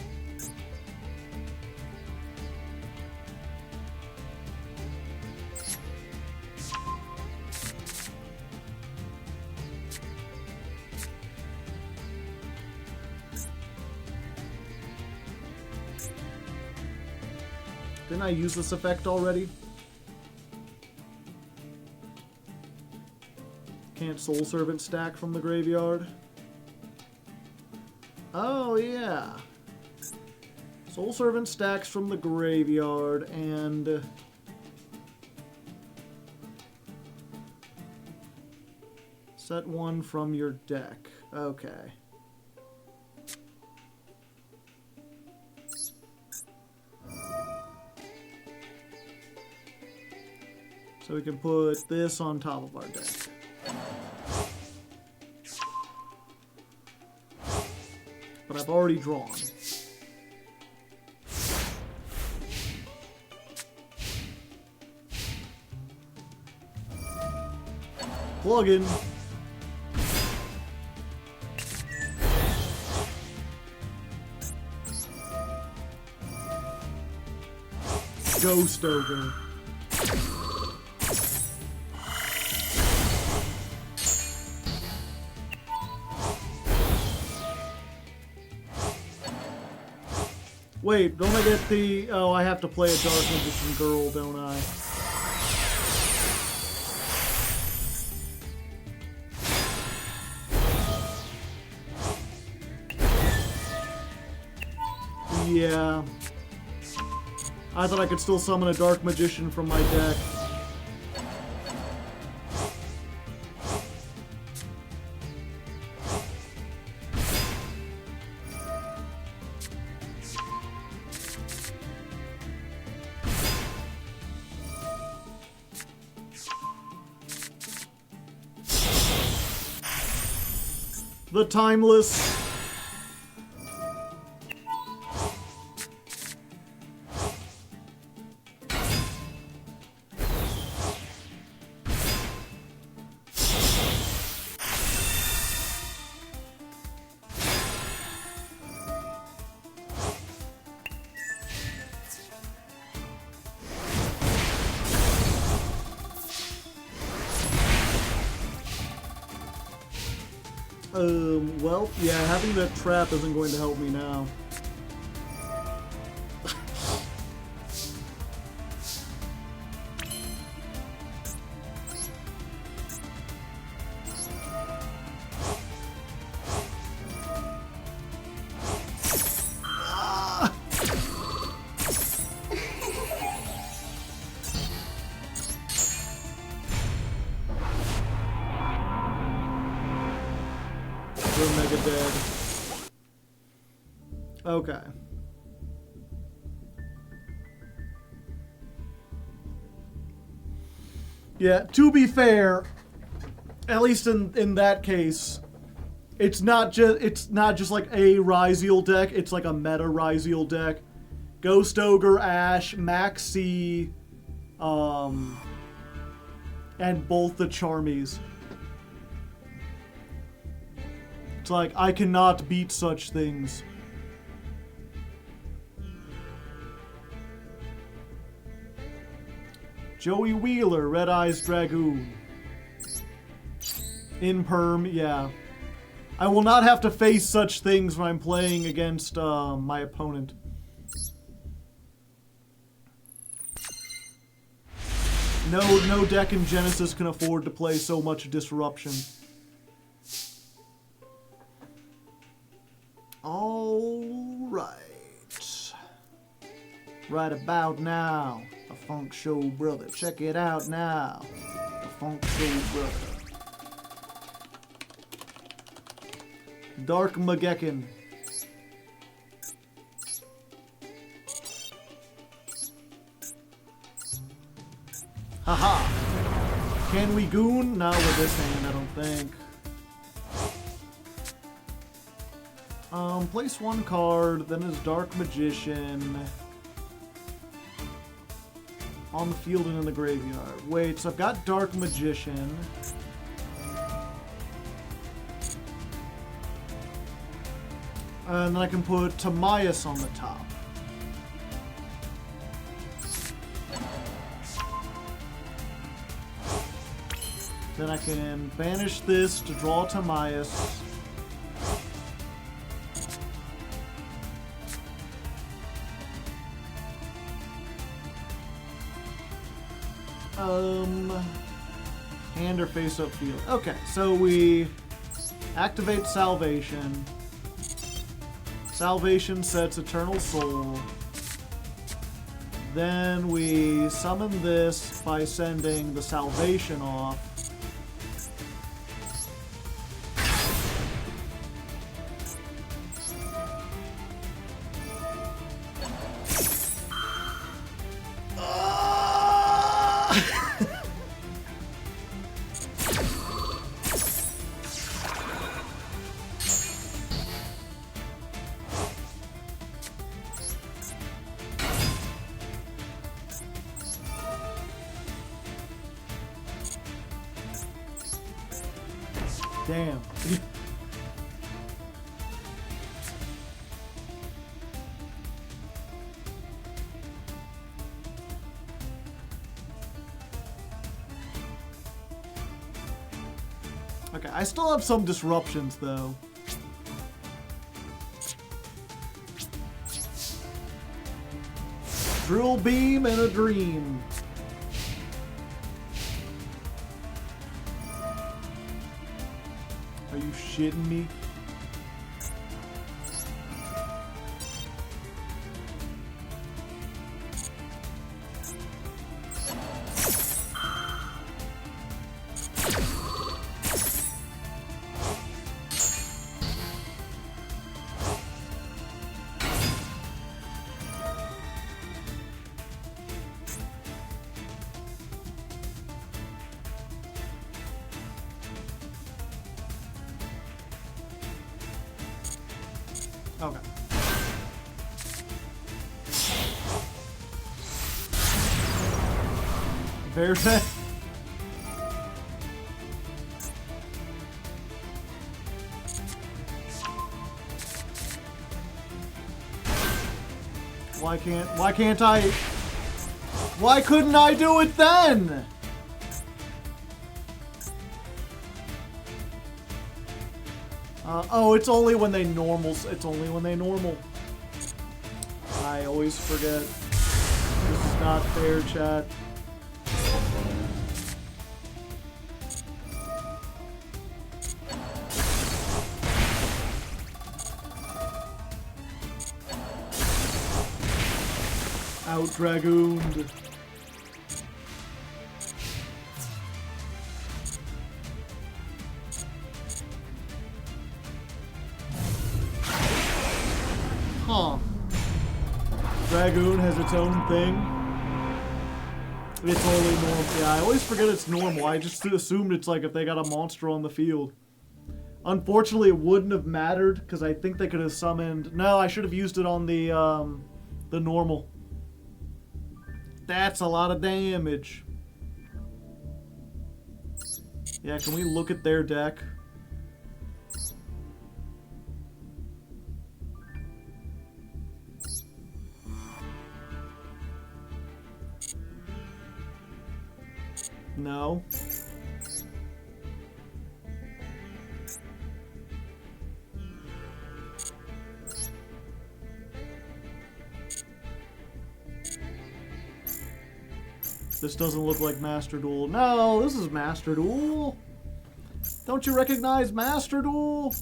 Didn't I use this effect already? Can't Soul Servant stack from the graveyard? Oh, yeah. Soul Servant stacks from the graveyard, and... set one from your deck. Okay. So we can put this on top of our deck. But I've already drawn. Plug in. Ghost Ogre. Wait, don't I get the... Oh, I have to play a Dark Magician Girl, don't I? Yeah. I thought I could still summon a Dark Magician from my deck. The Timeless. Well, yeah, having that trap isn't going to help me now. We're mega dead. Okay. Yeah, to be fair, at least in that case, it's not just like a Ryziel deck, it's like a meta Ryziel deck. Ghost Ogre, Ash, Maxi, and both the Charmies. It's like, I cannot beat such things. Joey Wheeler, Red Eyes Dragoon. In perm, yeah. I will not have to face such things when I'm playing against my opponent. No deck in Genesis can afford to play so much disruption. Alright. Right about now, a Funk Show Brother. Check it out now. A Funk Show Brother. Dark Magekin. Haha. Can we goon? Not with this hand, I don't think. Place one card, then his Dark Magician. On the field and in the graveyard. Wait, so I've got Dark Magician. And then I can put Timaeus on the top. Then I can banish this to draw Timaeus. Hand or face up field. Okay, so we activate Salvation. Salvation sets Eternal Soul. Then we summon this by sending the Salvation off. Damn. Okay, I still have some disruptions though. Drill beam and a dream. Are you shitting me? Okay. Bear set. Why can't I? Why couldn't I do it then? Oh, it's only when they normal. It's only when they normal. I always forget. This is not fair, chat. Out dragooned. Huh. Dragoon has its own thing. It's only normal. Yeah, I always forget it's normal. I just assumed it's like if they got a monster on the field. Unfortunately, it wouldn't have mattered because I think they could have summoned. No, I should have used it on the normal. That's a lot of damage. Yeah, can we look at their deck? No. This doesn't look like Master Duel. No, this is Master Duel. Don't you recognize Master Duel?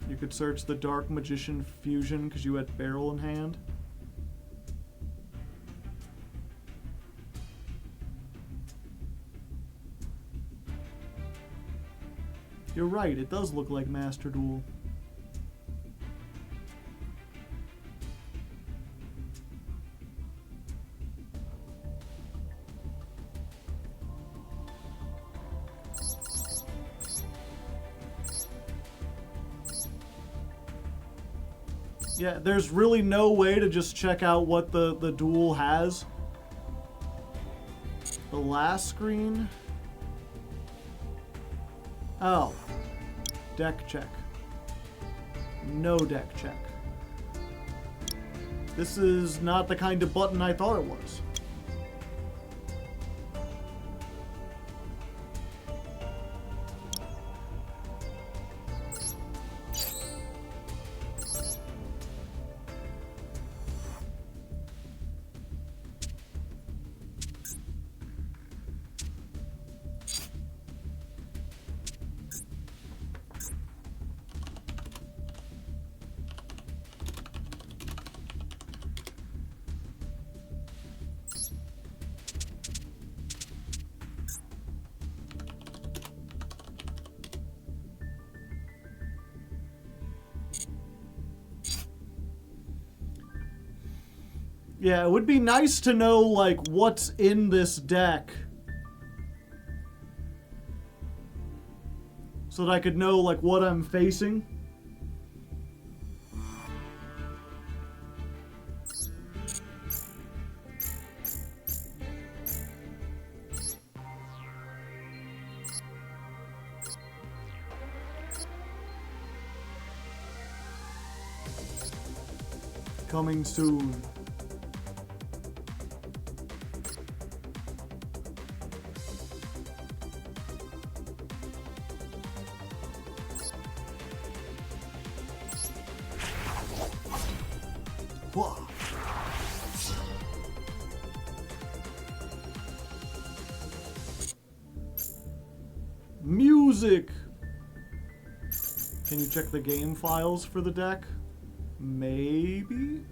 You could search the Dark Magician Fusion because you had Barrel in hand. You're right, it does look like Master Duel. Yeah, there's really no way to just check out what the duel has. The last screen? Oh. Deck check. No deck check. This is not the kind of button I thought it was. Yeah, it would be nice to know, like, what's in this deck. So that I could know, like, what I'm facing. Coming soon. Whoa. Music! Can you check the game files for the deck? Maybe?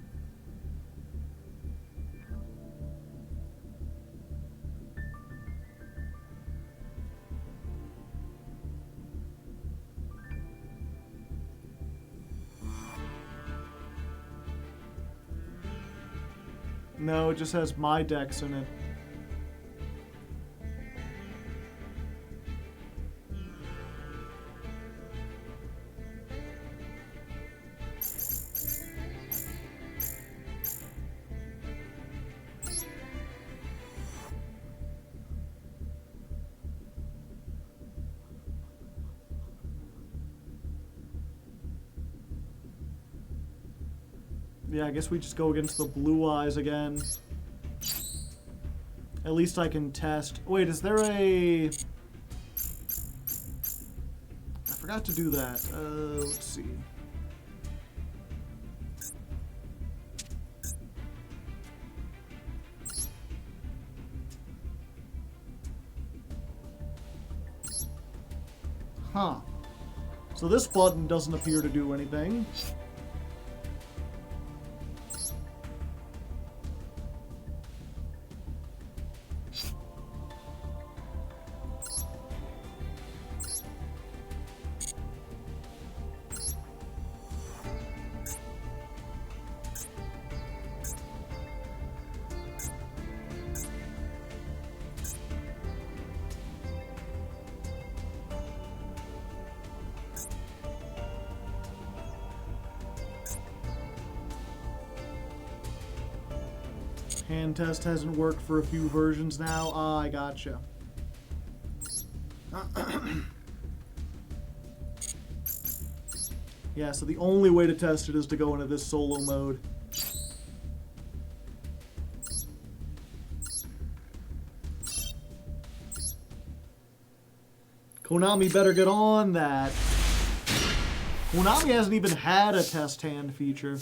No, it just has my decks in it. Yeah, I guess we just go against the blue eyes again. At least I can test. Wait, is there a... I forgot to do that. Let's see. Huh. So this button doesn't appear to do anything. Hand test hasn't worked for a few versions now. Ah, I gotcha. Yeah, so the only way to test it is to go into this solo mode. Konami better get on that. Konami hasn't even had a test hand feature.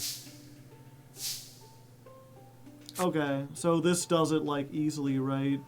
Okay, so this does it, like, easily, right?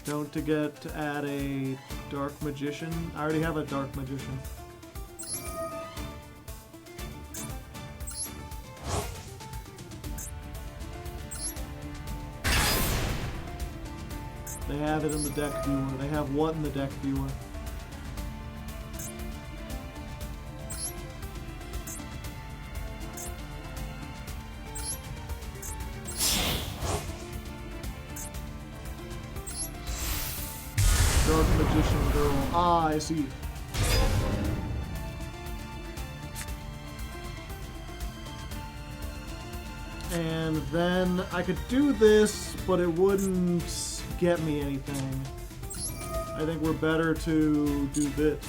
Don't forget to add a Dark Magician. I already have a Dark Magician. They have it in the deck viewer. They have what in the deck viewer? girl. Ah, I see. And then I could do this, but it wouldn't get me anything. I think we're better to do this.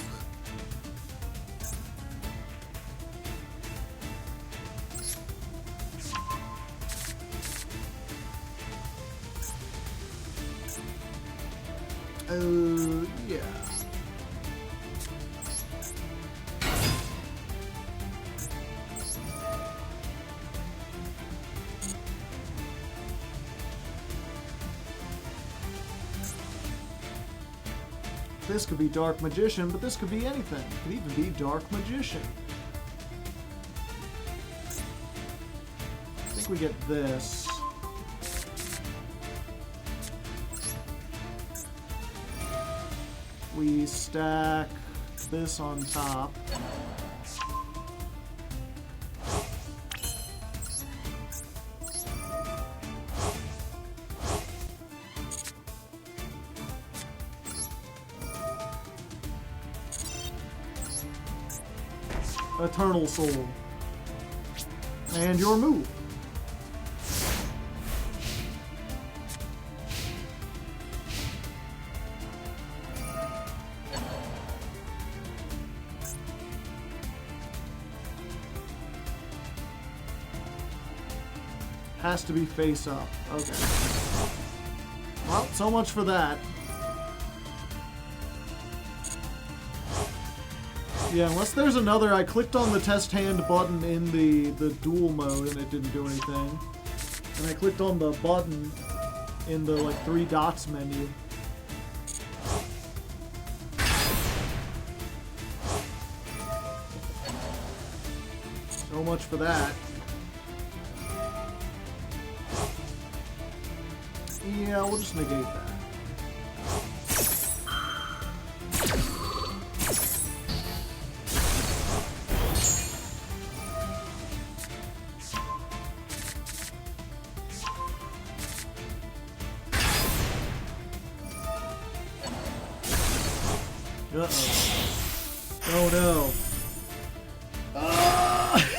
Yeah. This could be Dark Magician, but this could be anything. It could even be Dark Magician. I think we get this. We stack this on top. Eternal Soul. And your move. Has to be face up. Okay. Well, so much for that. Yeah, unless there's another, I clicked on the test hand button in the dual mode and it didn't do anything. And I clicked on the button in the like 3 dots menu. So much for that. Yeah, we'll just negate that. Uh-oh. Oh no. Ah!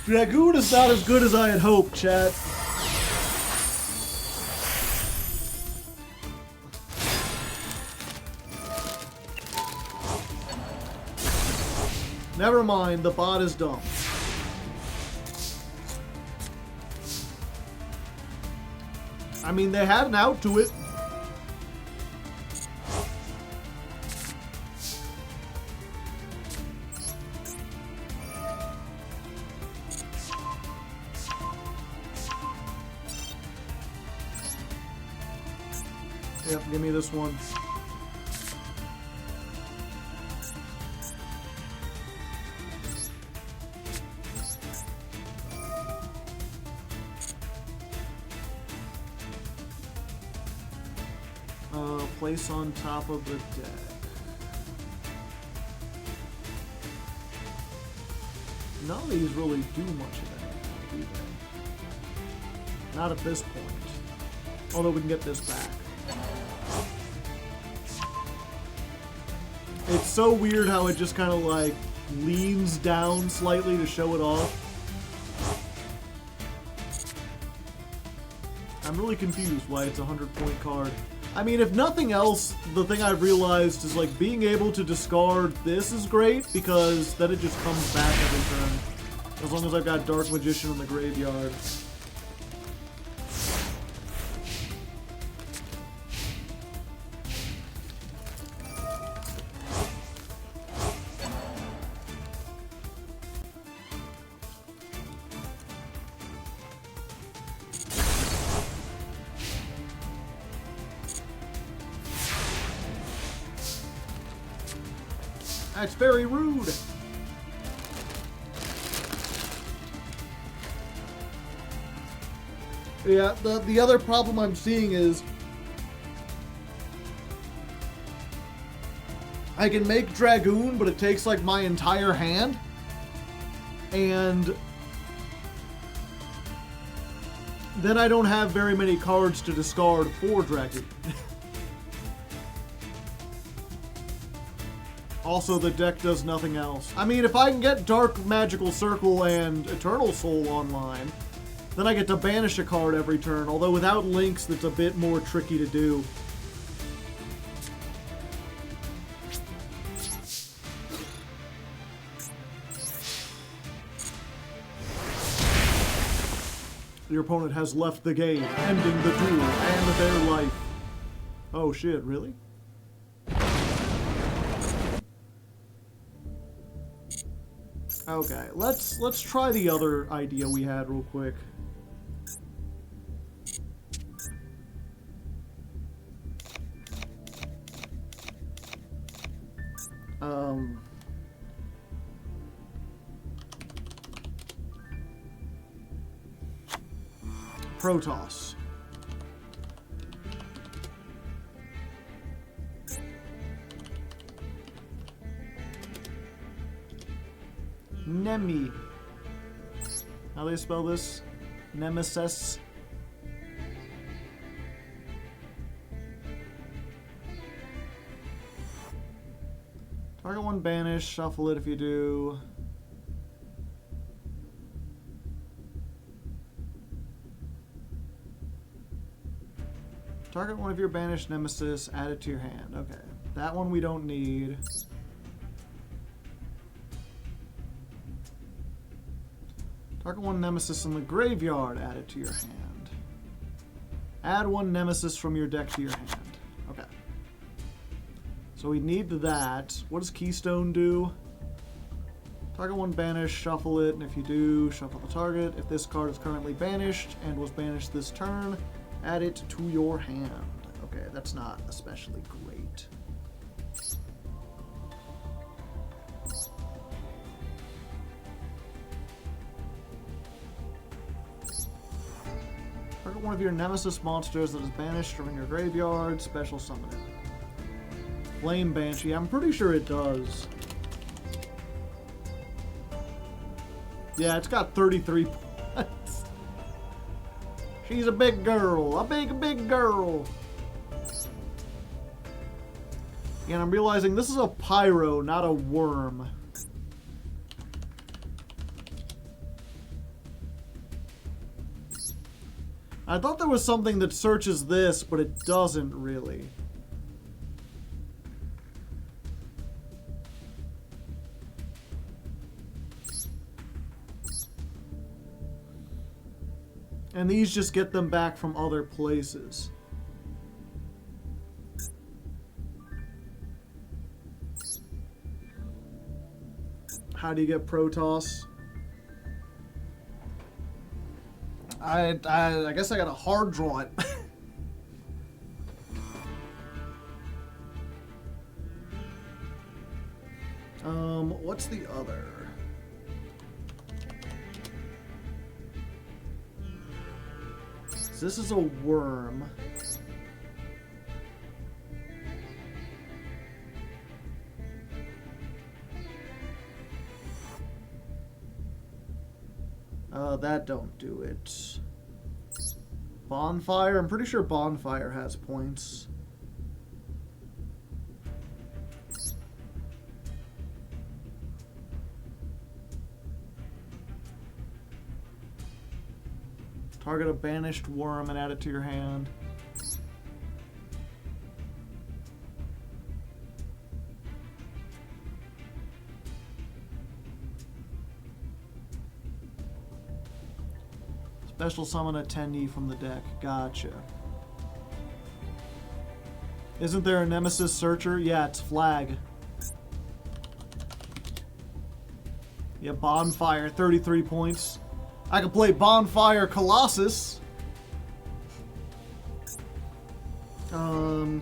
Dragoon is not as good as I had hoped, chat. Never mind, the bot is dumb. I mean, they had an out to it. Yep, give me this one. Place on top of the deck. None of these really do much of anything, do they? Not at this point. Although we can get this back. It's so weird how it just kind of like leans down slightly to show it off. I'm really confused why it's a 100-point card. I mean, if nothing else, the thing I've realized is, like, being able to discard this is great, because then it just comes back every turn. As long as I've got Dark Magician in the graveyard. That's very rude. Yeah, the other problem I'm seeing is I can make Dragoon, but it takes like my entire hand. And then I don't have very many cards to discard for Dragon. Also, the deck does nothing else. I mean, if I can get Dark Magical Circle and Eternal Soul online, then I get to banish a card every turn, although without links, that's a bit more tricky to do. Your opponent has left the game, ending the duel and their life. Oh shit, really? Okay, let's try the other idea we had real quick. Protoss. Nemi. How do they spell this? Nemesis. Target one banish, shuffle it if you do. Target one of your banished nemesis, add it to your hand. Okay. That one we don't need. Target one nemesis in the graveyard, add it to your hand. Add one nemesis from your deck to your hand. Okay. So we need that. What does Keystone do? Target one banish, shuffle it, and if you do, shuffle the target. If this card is currently banished and was banished this turn, add it to your hand. Okay, that's not especially great. Target one of your nemesis monsters that is banished from your graveyard, special summon it. Flame Banshee, I'm pretty sure it does. Yeah, it's got 33 points. She's a big girl. A big girl. And I'm realizing this is a pyro, not a worm. I thought there was something that searches this, but it doesn't really. And these just get them back from other places. How do you get Protoss? I guess I gotta hard draw it. What's the other? This is a worm. That don't do it. Bonfire? I'm pretty sure Bonfire has points. Target a banished worm and add it to your hand. Special summon a Tenyi from the deck. Gotcha. Isn't there a Nemesis Searcher? Yeah, it's Flag. Yeah, Bonfire, 33 points. I could play Bonfire Colossus.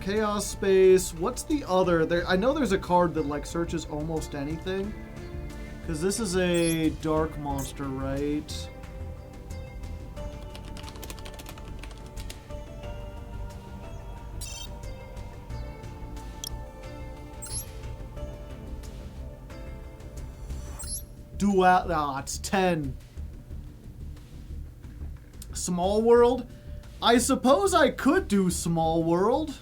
Chaos Space. What's the other? I know there's a card that like searches almost anything. Because this is a dark monster, right? It's 10. Small World? I suppose I could do Small World.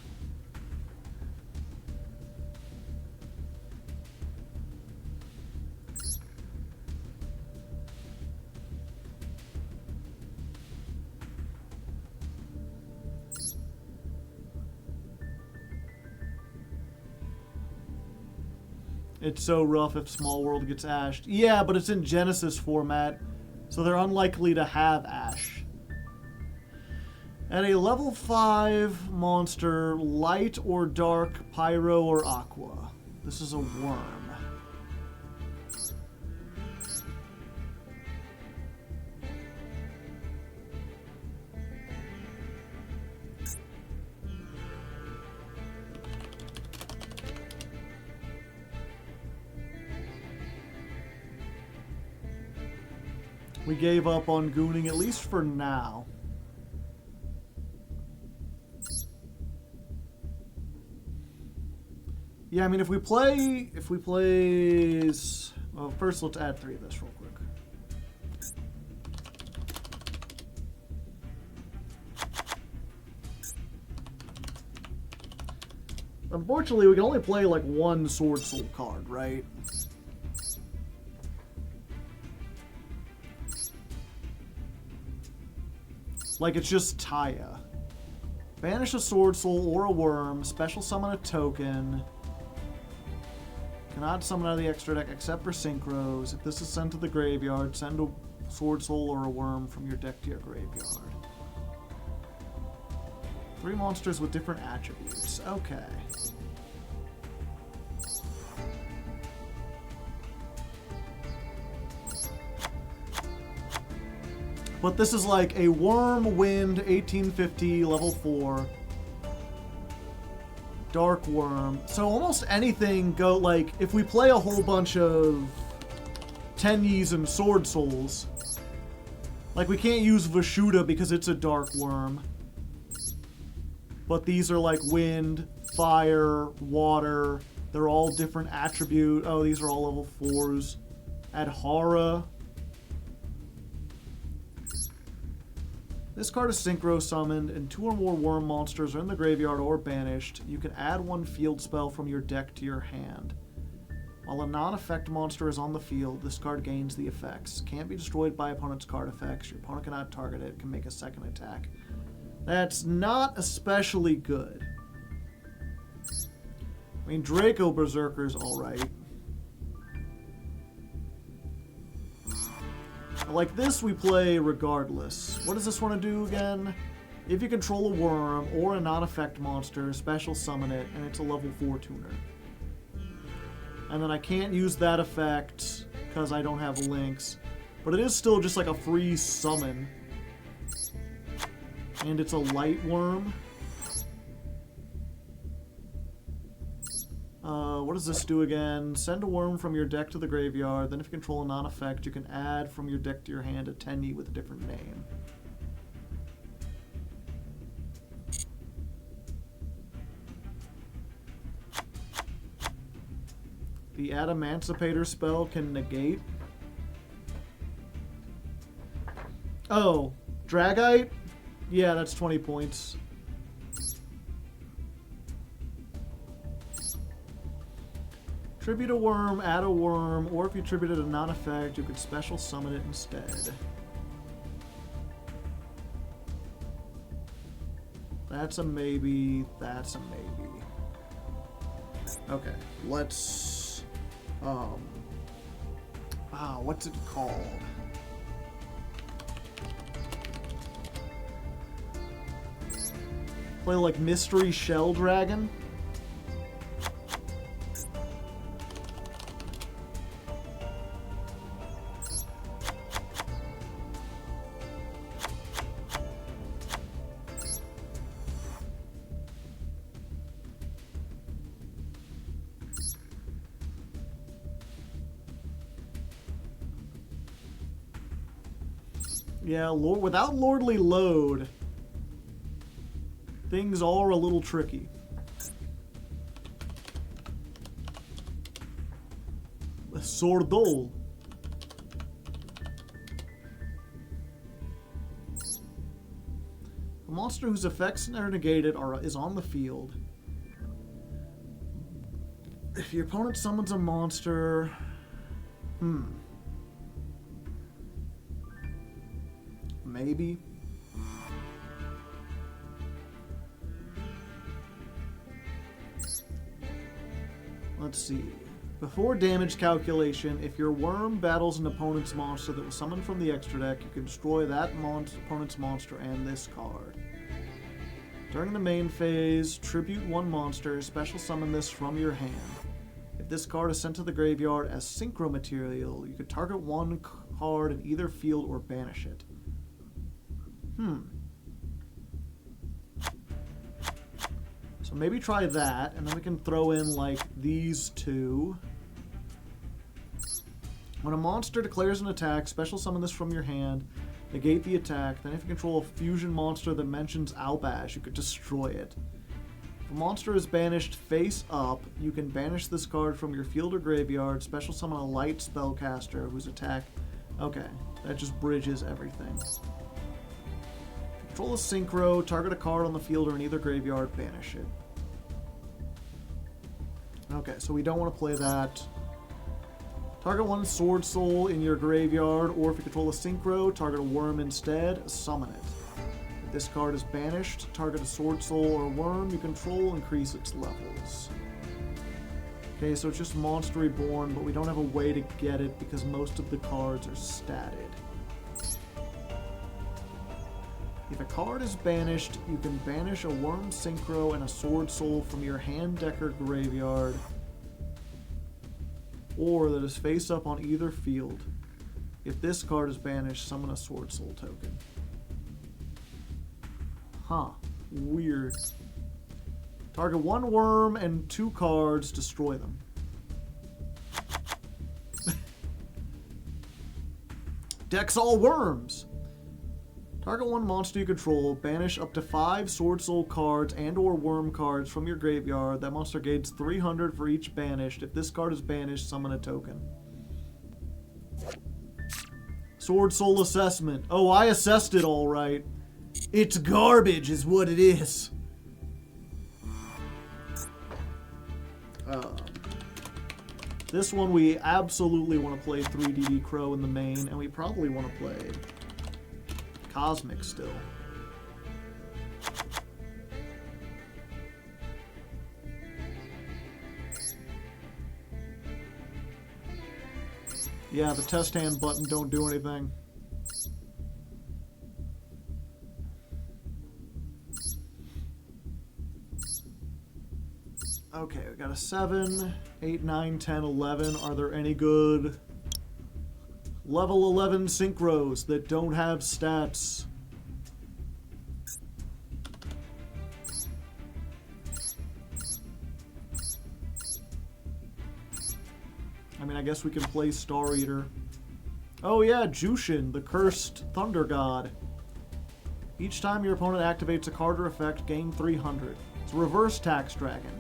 It's so rough if Small World gets ashed. Yeah, but it's in Genesis format, so they're unlikely to have ash. At a level 5 monster, light or dark, pyro or aqua. This is a worm. We gave up on gooning, at least for now. Yeah, I mean, if we play... Well, first let's add 3 of this real quick. Unfortunately, we can only play, like, 1 Sword Soul card, right? Like, it's just Taya. Banish a Sword Soul or a Worm. Special summon a token. Cannot summon out of the extra deck except for Synchros. If this is sent to the graveyard, send a Sword Soul or a Worm from your deck to your graveyard. 3 monsters with different attributes. Okay. But this is like a Worm, Wind, 1850, level 4. Dark Worm. So almost anything go, like, if we play a whole bunch of Tenyis and Sword Souls, like, we can't use Vashuda because it's a Dark Worm. But these are like Wind, Fire, Water. They're all different attribute. Oh, these are all level 4s. Adhara. This card is Synchro summoned, and 2 or more worm monsters are in the graveyard or banished. You can add 1 field spell from your deck to your hand. While a non-effect monster is on the field, this card gains the effects. Can't be destroyed by opponent's card effects. Your opponent cannot target it. Can make a second attack. That's not especially good. I mean, Draco Berserker's alright. Like this, we play regardless. What does this want to do again? If you control a worm or a non-effect monster, special summon it, and it's a level 4 tuner. And then I can't use that effect because I don't have links. But it is still just like a free summon. And it's a light worm. What does this do again? Send a worm from your deck to the graveyard. Then if you control a non-effect, you can add from your deck to your hand a Tenyi with a different name. The Adamancipator spell can negate. Oh, Dragite? Yeah, that's 20 points. Tribute a worm, add a worm, or if you tributed a non-effect, you could special summon it instead. That's a maybe, that's a maybe. Okay, let's, what's it called? Play like Mystery Shell Dragon? Yeah, without Lordly Load, things are a little tricky. Sordol. monster whose effects are negated is on the field. If your opponent summons a monster... Maybe. Let's see. Before damage calculation, if your worm battles an opponent's monster that was summoned from the extra deck, you can destroy that opponent's monster and this card. During the main phase, tribute one monster, special summon this from your hand. If this card is sent to the graveyard as synchro material, you could target one card in either field or banish it. So maybe try that, and then we can throw in, like, these two. When a monster declares an attack, special summon this from your hand, negate the attack, then if you control a fusion monster that mentions Albash, you could destroy it. If a monster is banished face up, you can banish this card from your field or graveyard, special summon a light spellcaster whose attack... Okay, that just bridges everything. Control a synchro, target a card on the field or in either graveyard, banish it. Okay, so we don't want to play that. Target one Sword Soul in your graveyard, or if you control a synchro, target a worm instead, summon it. If this card is banished, target a Sword Soul or worm you control, increase its levels. Okay, so it's just Monster Reborn, but we don't have a way to get it because most of the cards are statted. If a card is banished, you can banish a Worm Synchro and a Sword Soul from your hand, deck, or graveyard, or that is face up on either field. If this card is banished, summon a Sword Soul token. Huh. Weird. Target one worm and two cards, destroy them. Deck's all worms! Target one monster you control, banish up to 5 Sword Soul cards and or worm cards from your graveyard. That monster gains 300 for each banished. If this card is banished, summon a token. Sword Soul Assessment. Oh, I assessed it all right. It's garbage is what it is. This one we absolutely want to play 3DD Crow in the main, and we probably want to play Cosmic still. Yeah, the test hand button don't do anything. Okay, we got a 7, 8, 9, 10, 11. Are there any good level 11 synchros that don't have stats? I mean, I guess we can play Star Eater. Oh yeah, Jushin, the cursed thunder god. Each time your opponent activates a card or effect, gain 300. It's a reverse tax dragon.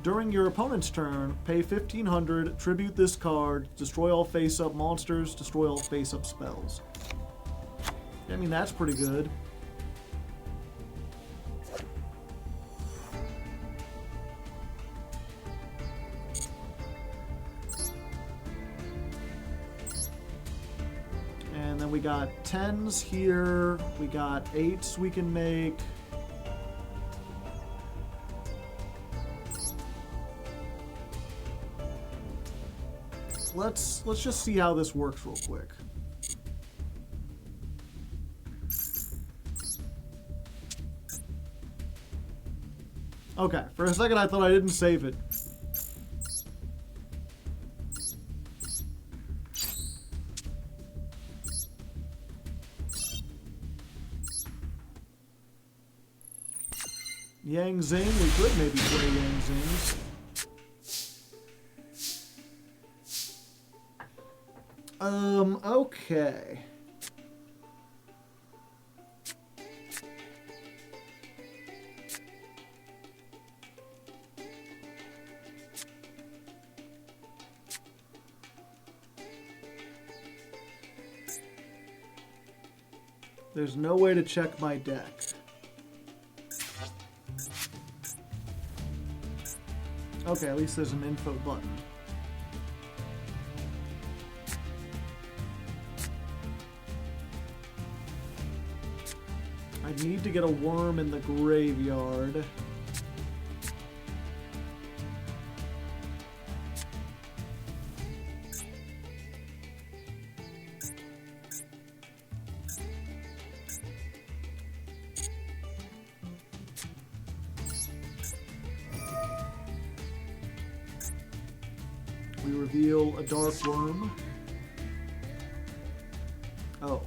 During your opponent's turn, pay 1,500, tribute this card, destroy all face-up monsters, destroy all face-up spells. I mean, that's pretty good. And then we got 10s here, we got 8s we can make. Let's just see how this works real quick. Okay, for a second I thought I didn't save it. Yang Zing, we could maybe play Yang Zings. Okay. There's no way to check my deck. Okay, at least there's an info button. I need to get a worm in the graveyard. We reveal a dark worm. Oh.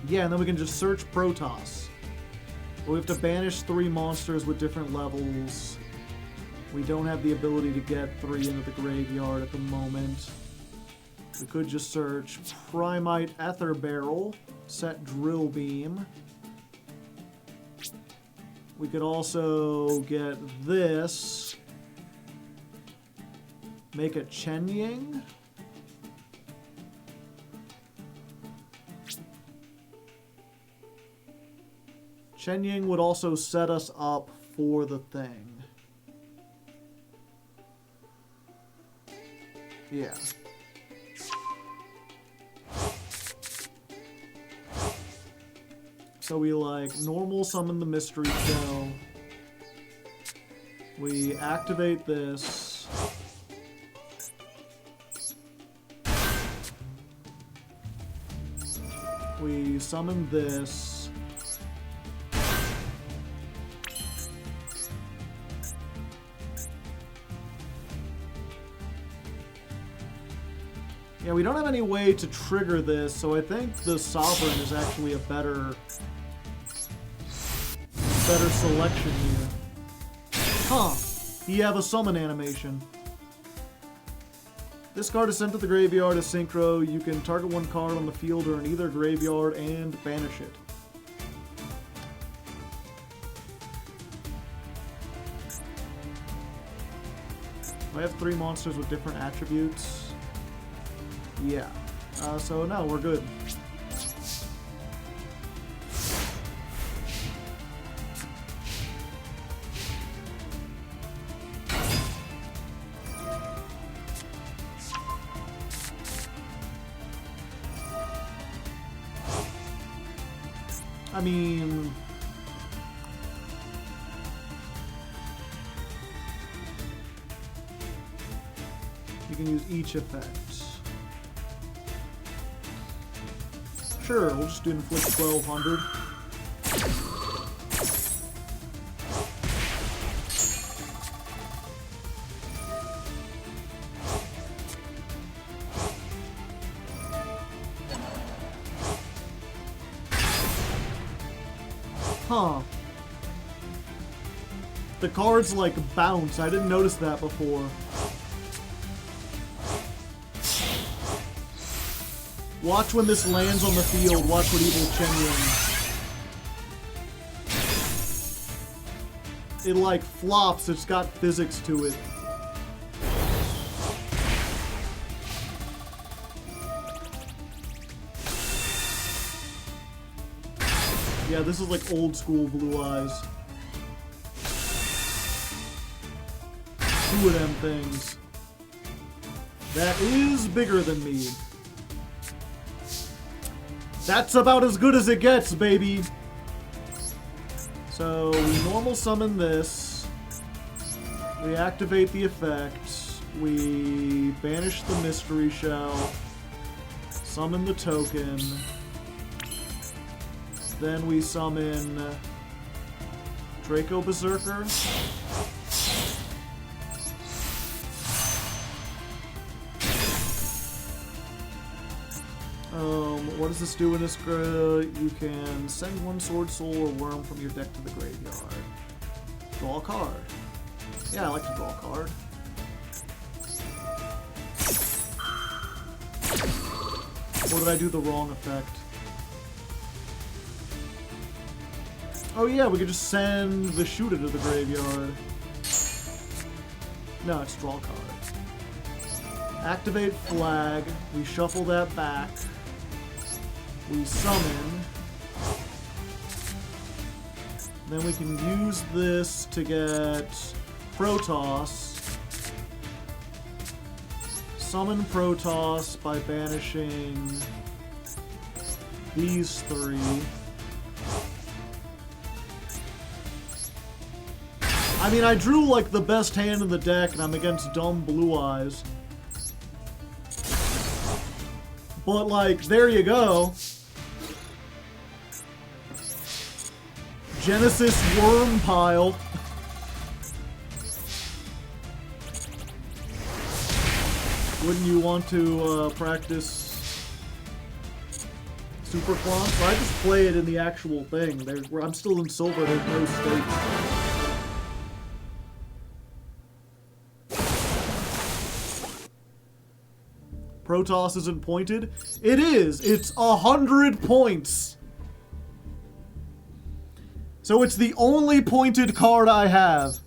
Yeah, and then we can just search Protoss. But we have to banish 3 monsters with different levels. We don't have the ability to get 3 into the graveyard at the moment. We could just search Primite Ether Barrel, set Drill Beam. We could also get this. Make a Chenying. Chenying would also set us up for the thing. Yeah. So we like normal summon the mystery shell. We activate this. We summon this. Yeah, we don't have any way to trigger this, so I think the Sovereign is actually a better selection here. Huh. You have a summon animation. This card is sent to the graveyard as synchro. You can target 1 card on the field or in either graveyard and banish it. I have 3 monsters with different attributes. Yeah. So no, we're good. I mean, you can use each effect. Sure, we'll just do inflict 1200. Huh. The cards like bounce. I didn't notice that before. Watch when this lands on the field. Watch what Evil Chenying. It like flops. It's got physics to it. Yeah, this is like old school Blue Eyes. 2 of them things. That is bigger than me. That's about as good as it gets, baby. So we normal summon this. We activate the effect. We banish the mystery shell. Summon the token. Then we summon Draco Berserker. What does this do in this? You can send 1 Sword Soul or Worm from your deck to the graveyard. Draw a card. Yeah, I like to draw a card. Or did I do the wrong effect? Oh yeah, we could just send the shooter to the graveyard. No, it's draw a card. Activate flag. We shuffle that back. We summon. Then we can use this to get Protoss. Summon Protoss by banishing these three. I mean, I drew, like, the best hand in the deck, and I'm against dumb Blue Eyes. But, like, there you go. Genesis Worm Pile. Wouldn't you want to practice Super Quant? So I just play it in the actual thing. I'm still in silver, there's no stakes. Protoss isn't pointed? It is! It's 100 points! So it's the only pointed card I have.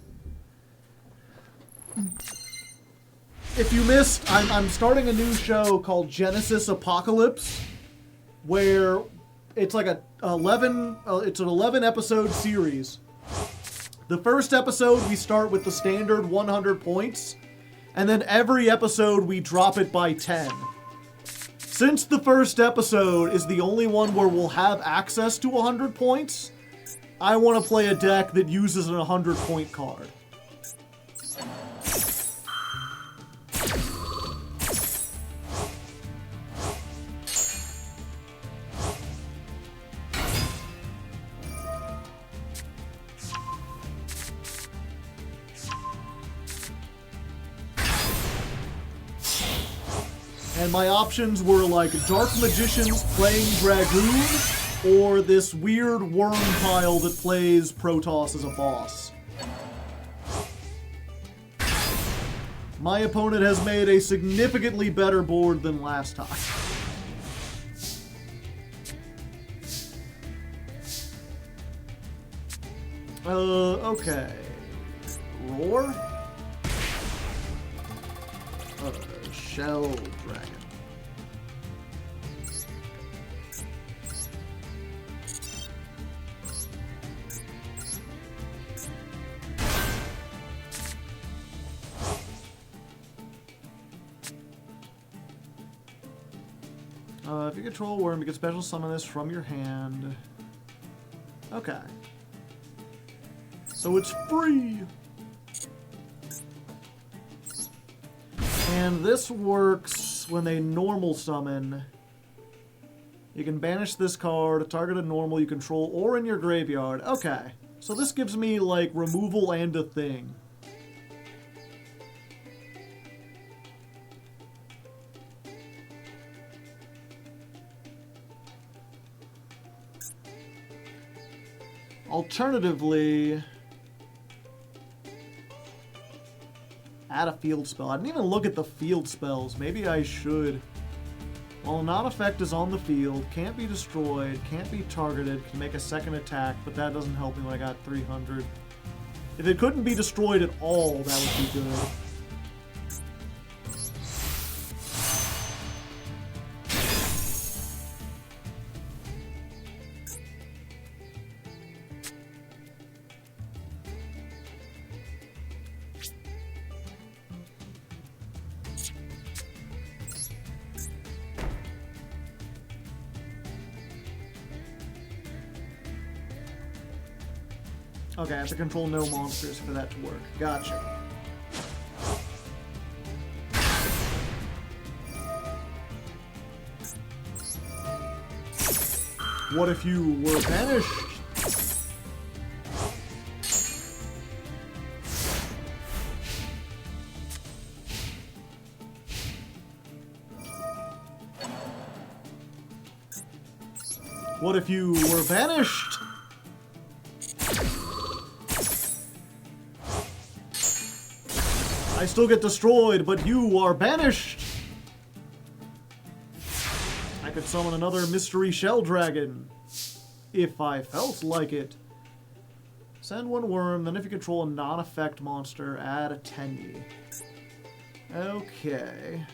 If you missed, I'm starting a new show called Genesis Apocalypse, where it's like it's an 11 episode series. The first episode we start with the standard 100 points, and then every episode we drop it by 10. Since the first episode is the only one where we'll have access to 100 points, I want to play a deck that uses an 100-point card. And my options were like Dark Magicians playing Dragoon, or this weird worm pile that plays Protoss as a boss. My opponent has made a significantly better board than last time. Okay. Roar? Shell Dragon. If you control a worm, you can special summon this from your hand. Okay. So it's free! And this works when they normal summon. You can banish this card, target a normal you control, or in your graveyard. Okay. So this gives me, like, removal and a thing. Alternatively, add a field spell. I didn't even look at the field spells. Maybe I should. While a non-effect is on the field, can't be destroyed, can't be targeted, can make a second attack, but that doesn't help me when I got 300. If it couldn't be destroyed at all, that would be good. Okay, I have to control no monsters for that to work. Gotcha. What if you were banished? What if you were banished? I still get destroyed, but you are banished! I could summon another Mystery Shell Dragon, if I felt like it. Send one worm, then if you control a non-effect monster, add a Tenyi. Okay.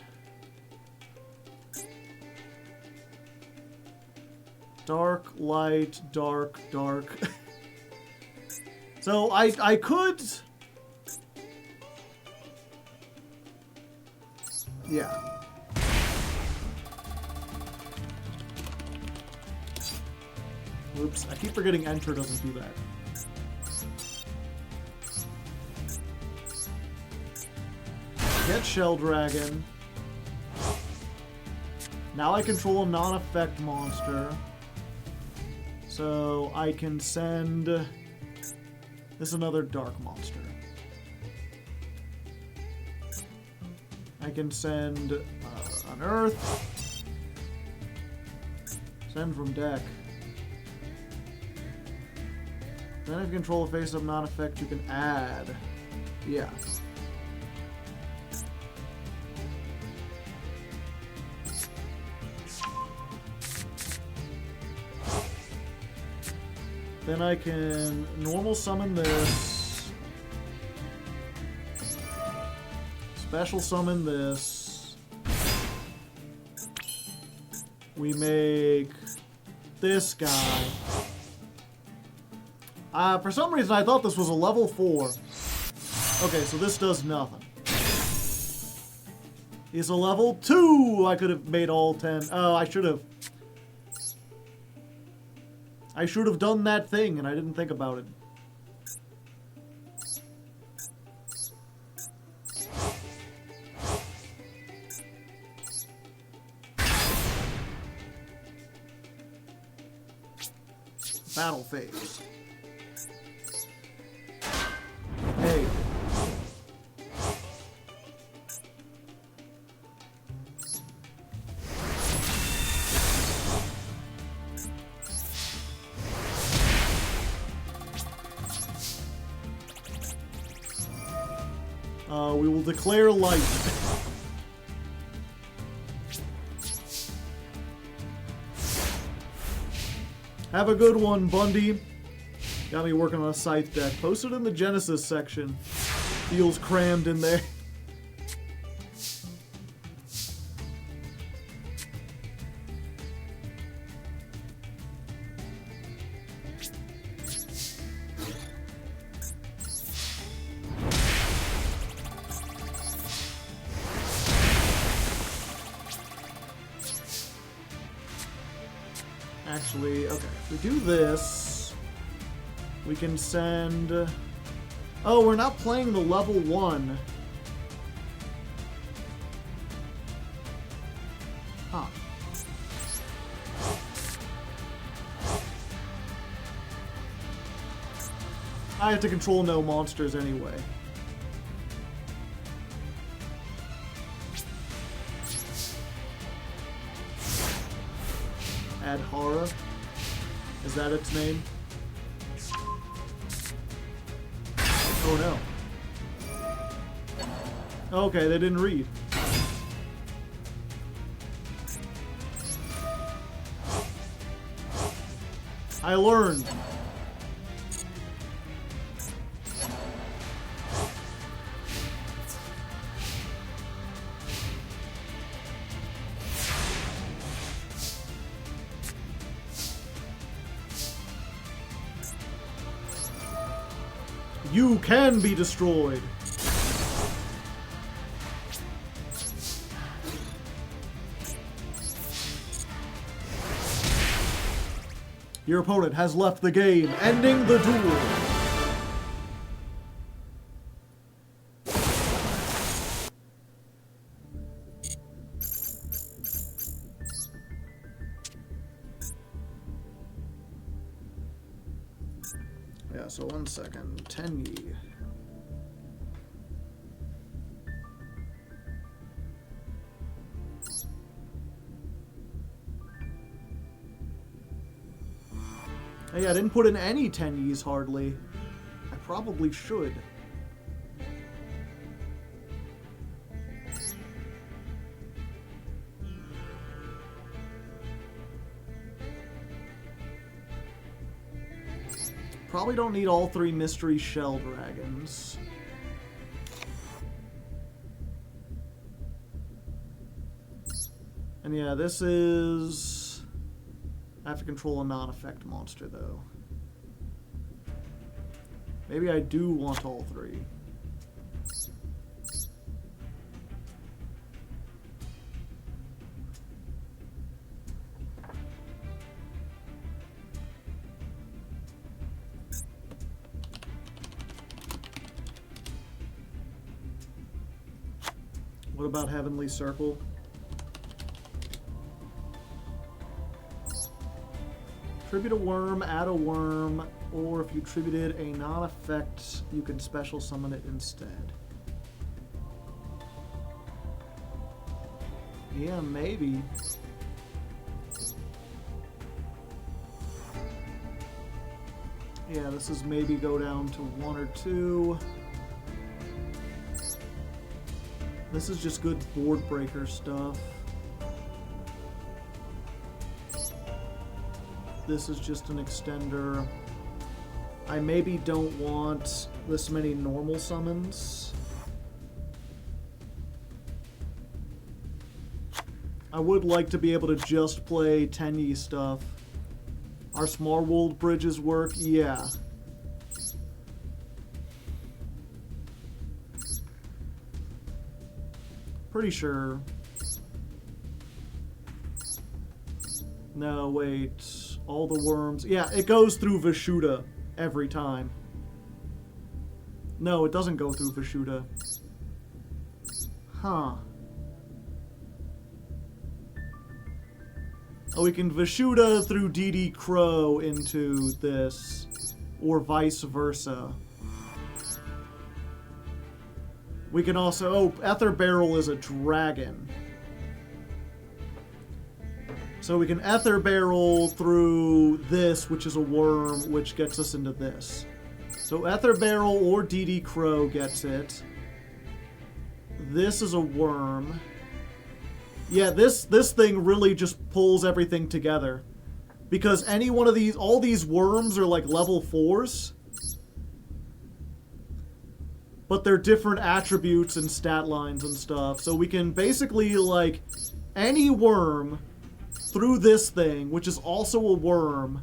Dark, light, dark, dark. So I could... Yeah. Oops, I keep forgetting enter doesn't do that. Get Shell Dragon. Now I control a non-effect monster. So I can send... This is another dark monster. I can send an Earth. Send from deck. Then if you control a face-up non-effect, you can add. Yeah. Then I can normal summon this. Special summon this. We make this guy. For some reason I thought this was a level 4. Okay, so this does nothing. He's a level 2! I could have made all 10. Oh, I should have. I should have done that thing, and I didn't think about it. Battle phase. Hey. We will declare light. Have a good one, Bundy. Got me working on a scythe deck. Posted in the Genesis section. Feels crammed in there. Actually, okay, if we do this, we can send... Oh, we're not playing the level 1. Huh. I have to control no monsters anyway. Adhara? Is that its name? Oh no. Okay, they didn't read. I learned. You can be destroyed. Your opponent has left the game, ending the duel. Yeah, so 1 second. Tenyi. Hey, I didn't put in any Tenyis hardly. I probably should. Probably don't need all 3 mystery shell dragons. And yeah, this is I have to control a non-effect monster, though. Maybe I do want all three. What about Heavenly Circle? Tribute a worm, add a worm, or if you tributed a non-effect, you can special summon it instead. Yeah, maybe. Yeah, this is maybe go down to 1 or 2. This is just good board breaker stuff. This is just an extender. I maybe don't want this many normal summons. I would like to be able to just play Tenyi stuff. Our Small World bridges work? Yeah. Pretty sure. No, wait. All the worms. Yeah, it goes through Vishuddha every time. No, it doesn't go through Vishuddha. Huh. Oh, we can Vishuddha through DD Crow into this, or vice versa. We can also... Oh, Ether Barrel is a dragon. So we can Ether Barrel through this, which is a worm, which gets us into this. So Ether Barrel or DD Crow gets it. This is a worm. Yeah, this thing really just pulls everything together. Because any one of these... All these worms are like level 4s. But they're different attributes and stat lines and stuff. So we can basically, like, any worm through this thing, which is also a worm,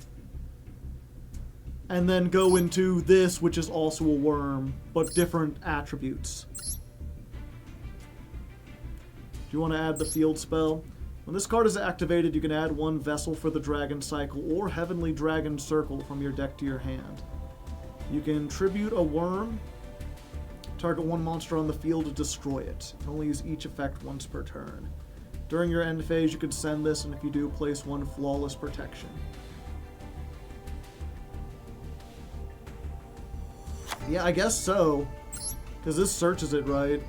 and then go into this, which is also a worm, but different attributes. Do you want to add the field spell? When this card is activated, you can add 1 Vessel for the Dragon Cycle or Heavenly Dragon Circle from your deck to your hand. You can tribute a worm. Target 1 monster on the field to destroy it. You can only use each effect once per turn. During your end phase, you can send this, and if you do, place 1 Flawless Protection. Yeah, I guess so. Because this searches it, right?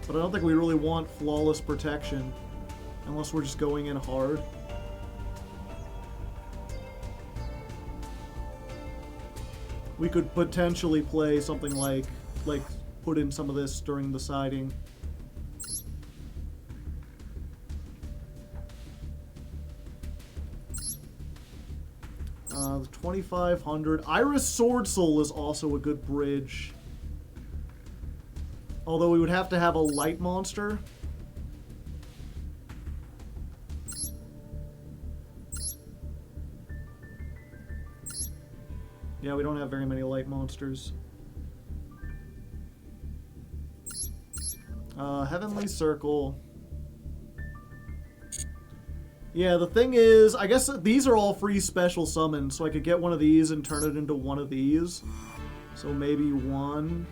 But I don't think we really want Flawless Protection. Unless we're just going in hard. We could potentially play something like put in some of this during the siding. The 2500. Iris Sword Soul is also a good bridge. Although we would have to have a light monster. Yeah, we don't have very many light monsters. Heavenly Circle. Yeah, the thing is, I guess these are all free special summons, so I could get one of these and turn it into one of these. So maybe 1.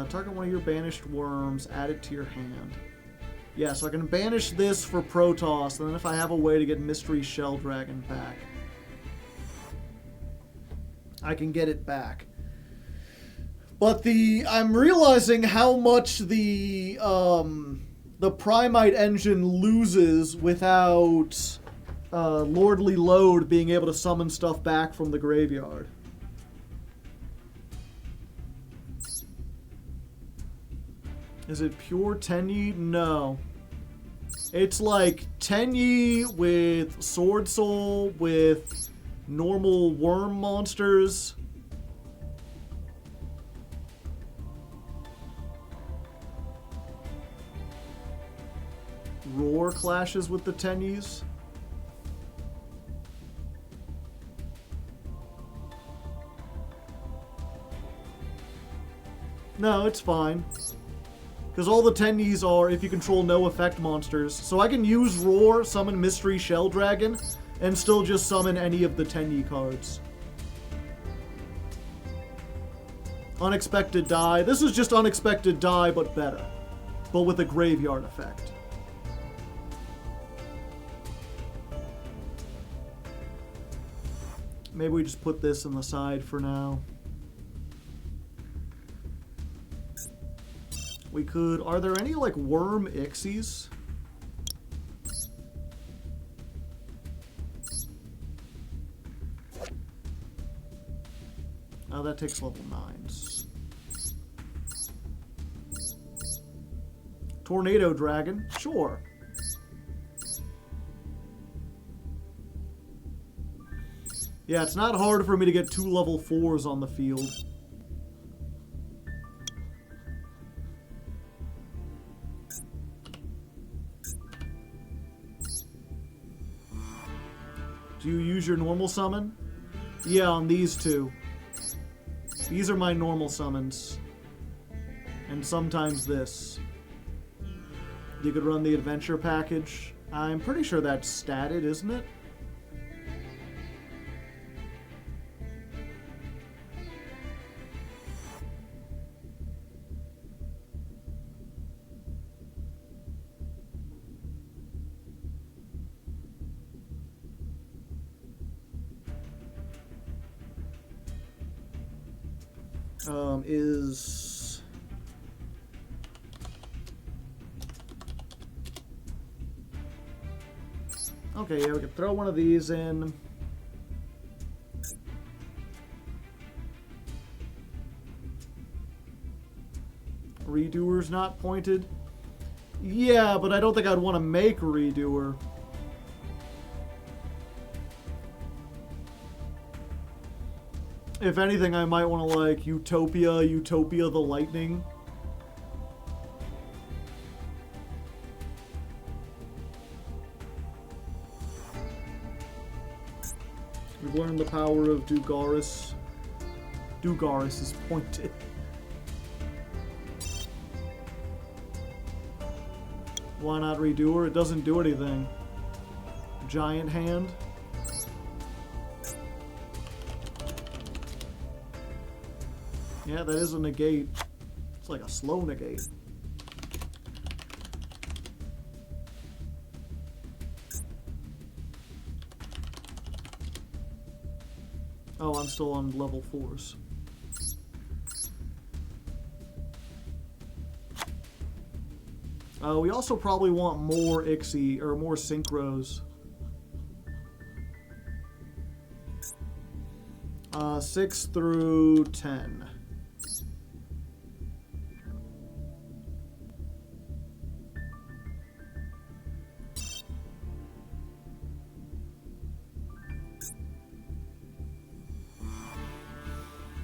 Target one of your banished worms, add it to your hand. Yeah, so I can banish this for Protoss, and then if I have a way to get Mystery Shell Dragon back, I can get it back. But I'm realizing how much the Primite engine loses without Lordly Load being able to summon stuff back from the graveyard. Is it pure Tenyi? No. It's like Tenyi with Sword Soul, with normal worm monsters. Roar clashes with the Tenyies. No, it's fine. Because all the Tenyies are if you control no effect monsters. So I can use Roar, summon Mystery Shell Dragon, and still just summon any of the Tenyi cards. Unexpected Die. This is just Unexpected Die, but better. But with a graveyard effect. Maybe we just put this on the side for now. We could... Are there any, like, worm Ixies? Oh, that takes level 9s. Tornado Dragon? Sure. Yeah, it's not hard for me to get 2 level 4s on the field. Do you use your normal summon? Yeah, on these two. These are my normal summons. And sometimes this. You could run the adventure package. I'm pretty sure that's statted, isn't it? Is... Okay, yeah, we could throw one of these in. Redoer's not pointed. Yeah, but I don't think I'd want to make Redoer. If anything, I might want to, like, Utopia the Lightning. We've learned the power of Dugaris. Dugaris is pointed. Why not Redoer? It doesn't do anything. Giant Hand. Yeah, that is a negate. It's like a slow negate. Oh, I'm still on level 4s. We also probably want more Ixie, or more Synchros. 6 through 10.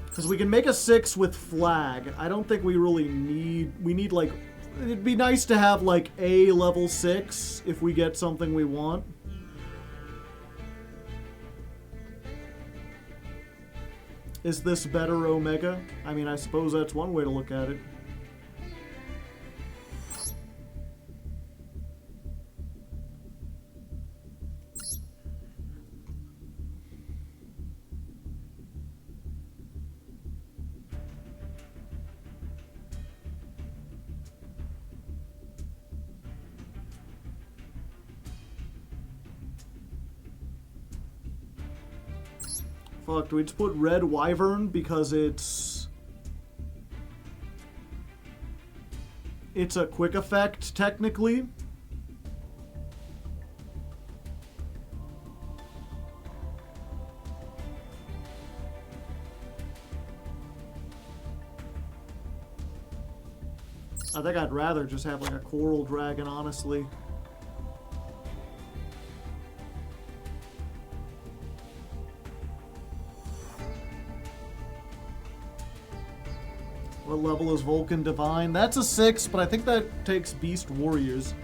Because we can make a 6 with Flag. I don't think we really need... We need, like... It'd be nice to have, like, a level 6 if we get something we want. Is this better Omega? I mean, I suppose that's one way to look at it. Fuck, do we just put Red Wyvern because it's a quick effect, technically? I think I'd rather just have like a Coral Dragon, honestly. What level is Vulcan Divine? That's a 6, but I think that takes Beast Warriors.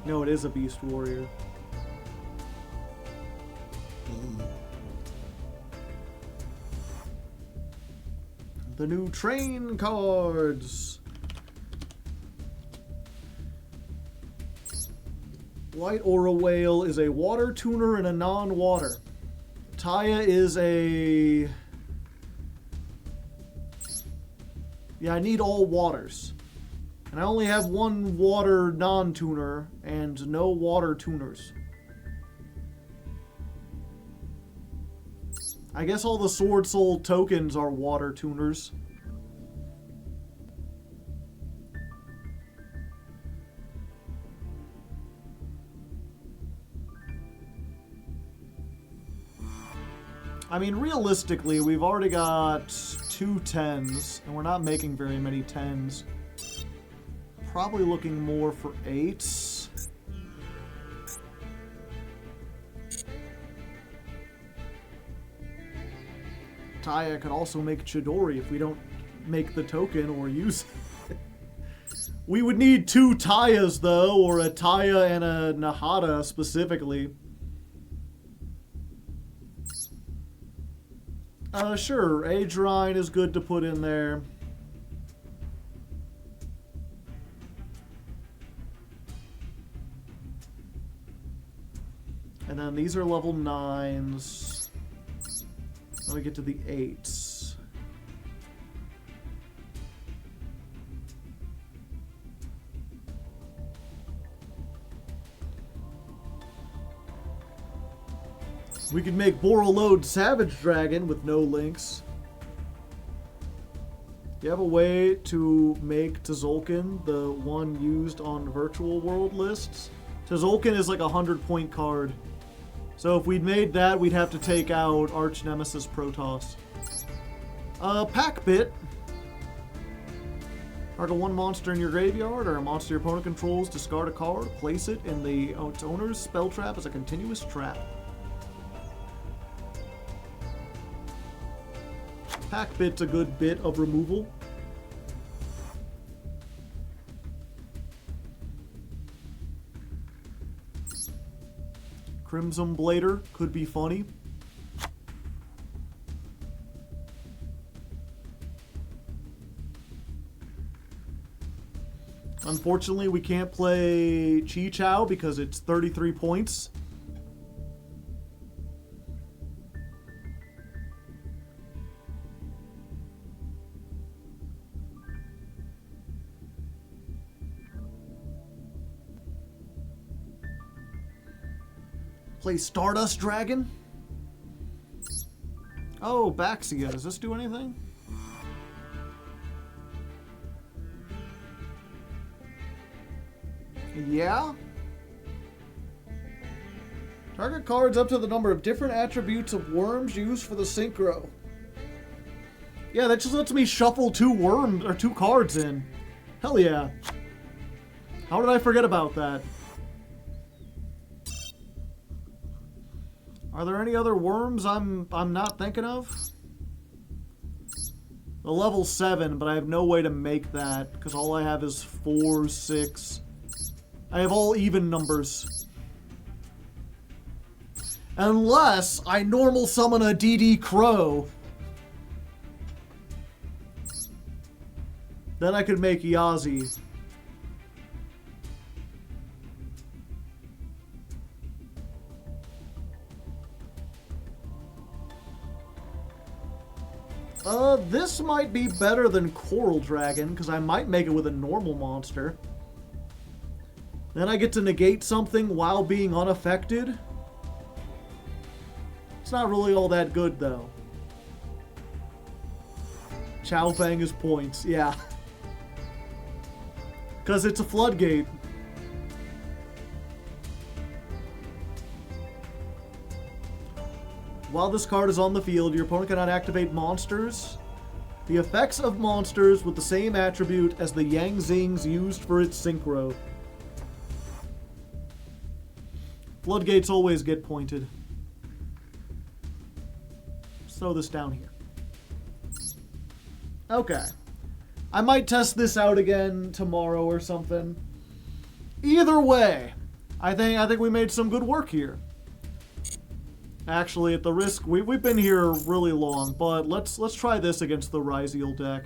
No, it is a Beast Warrior. The new train cards. White Aura Whale is a water tuner and a non-water. Taya is a... Yeah, I need all waters. And I only have one water non-tuner and no water tuners. I guess all the Sword Soul tokens are water tuners. I mean, realistically, we've already got 2 10s, and we're not making very many 10s. Probably looking more for 8s. Taya could also make Chidori if we don't make the token or use it. We would need 2 Tayas, though, or a Taya and a Nahata specifically. Sure, Adrine is good to put in there. And then these are level 9s. Then we get to the 8s. We could make Borreload Savage Dragon with no links. You have a way to make Tzolk'in the one used on virtual world lists? Tzolk'in is like a 100-point card. So if we'd made that, we'd have to take out Arch Nemesis Protoss. Pack Bit. Target one monster in your graveyard or a monster your opponent controls, discard a card, place it in its owner's spell trap as a continuous trap. Pack Bit's a good bit of removal. Crimson Blader could be funny. Unfortunately, we can't play Chi Chow because it's 33 points. Play Stardust Dragon? Oh, Baxia. Does this do anything? Yeah? Target cards up to the number of different attributes of worms used for the synchro. Yeah, that just lets me shuffle 2 worms or 2 cards in. Hell yeah. How did I forget about that? Are there any other worms I'm not thinking of? The level 7, but I have no way to make that because all I have is 4, 6. I have all even numbers. Unless I normal summon a DD Crow. Then I could make Yazi. This might be better than Coral Dragon, because I might make it with a normal monster. Then I get to negate something while being unaffected. It's not really all that good, though. Chow Fang is points, yeah. Because it's a floodgate. While this card is on the field, your opponent cannot activate monsters. The effects of monsters with the same attribute as the Yang Zings used for its synchro. Floodgates always get pointed. Let's throw this down here. Okay. I might test this out again tomorrow or something. Either way, I think we made some good work here. Actually, at the risk, we've been here really long, but let's try this against the Ryziel deck.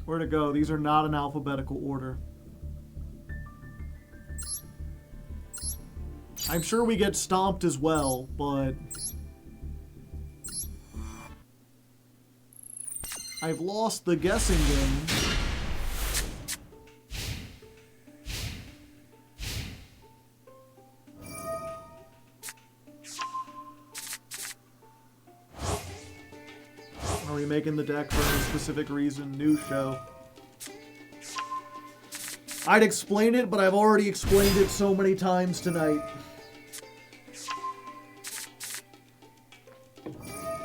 Where to go? These are not in alphabetical order. I'm sure we get stomped as well, but I've lost the guessing game. Are we making the deck for any specific reason? New show. I'd explain it, but I've already explained it so many times tonight.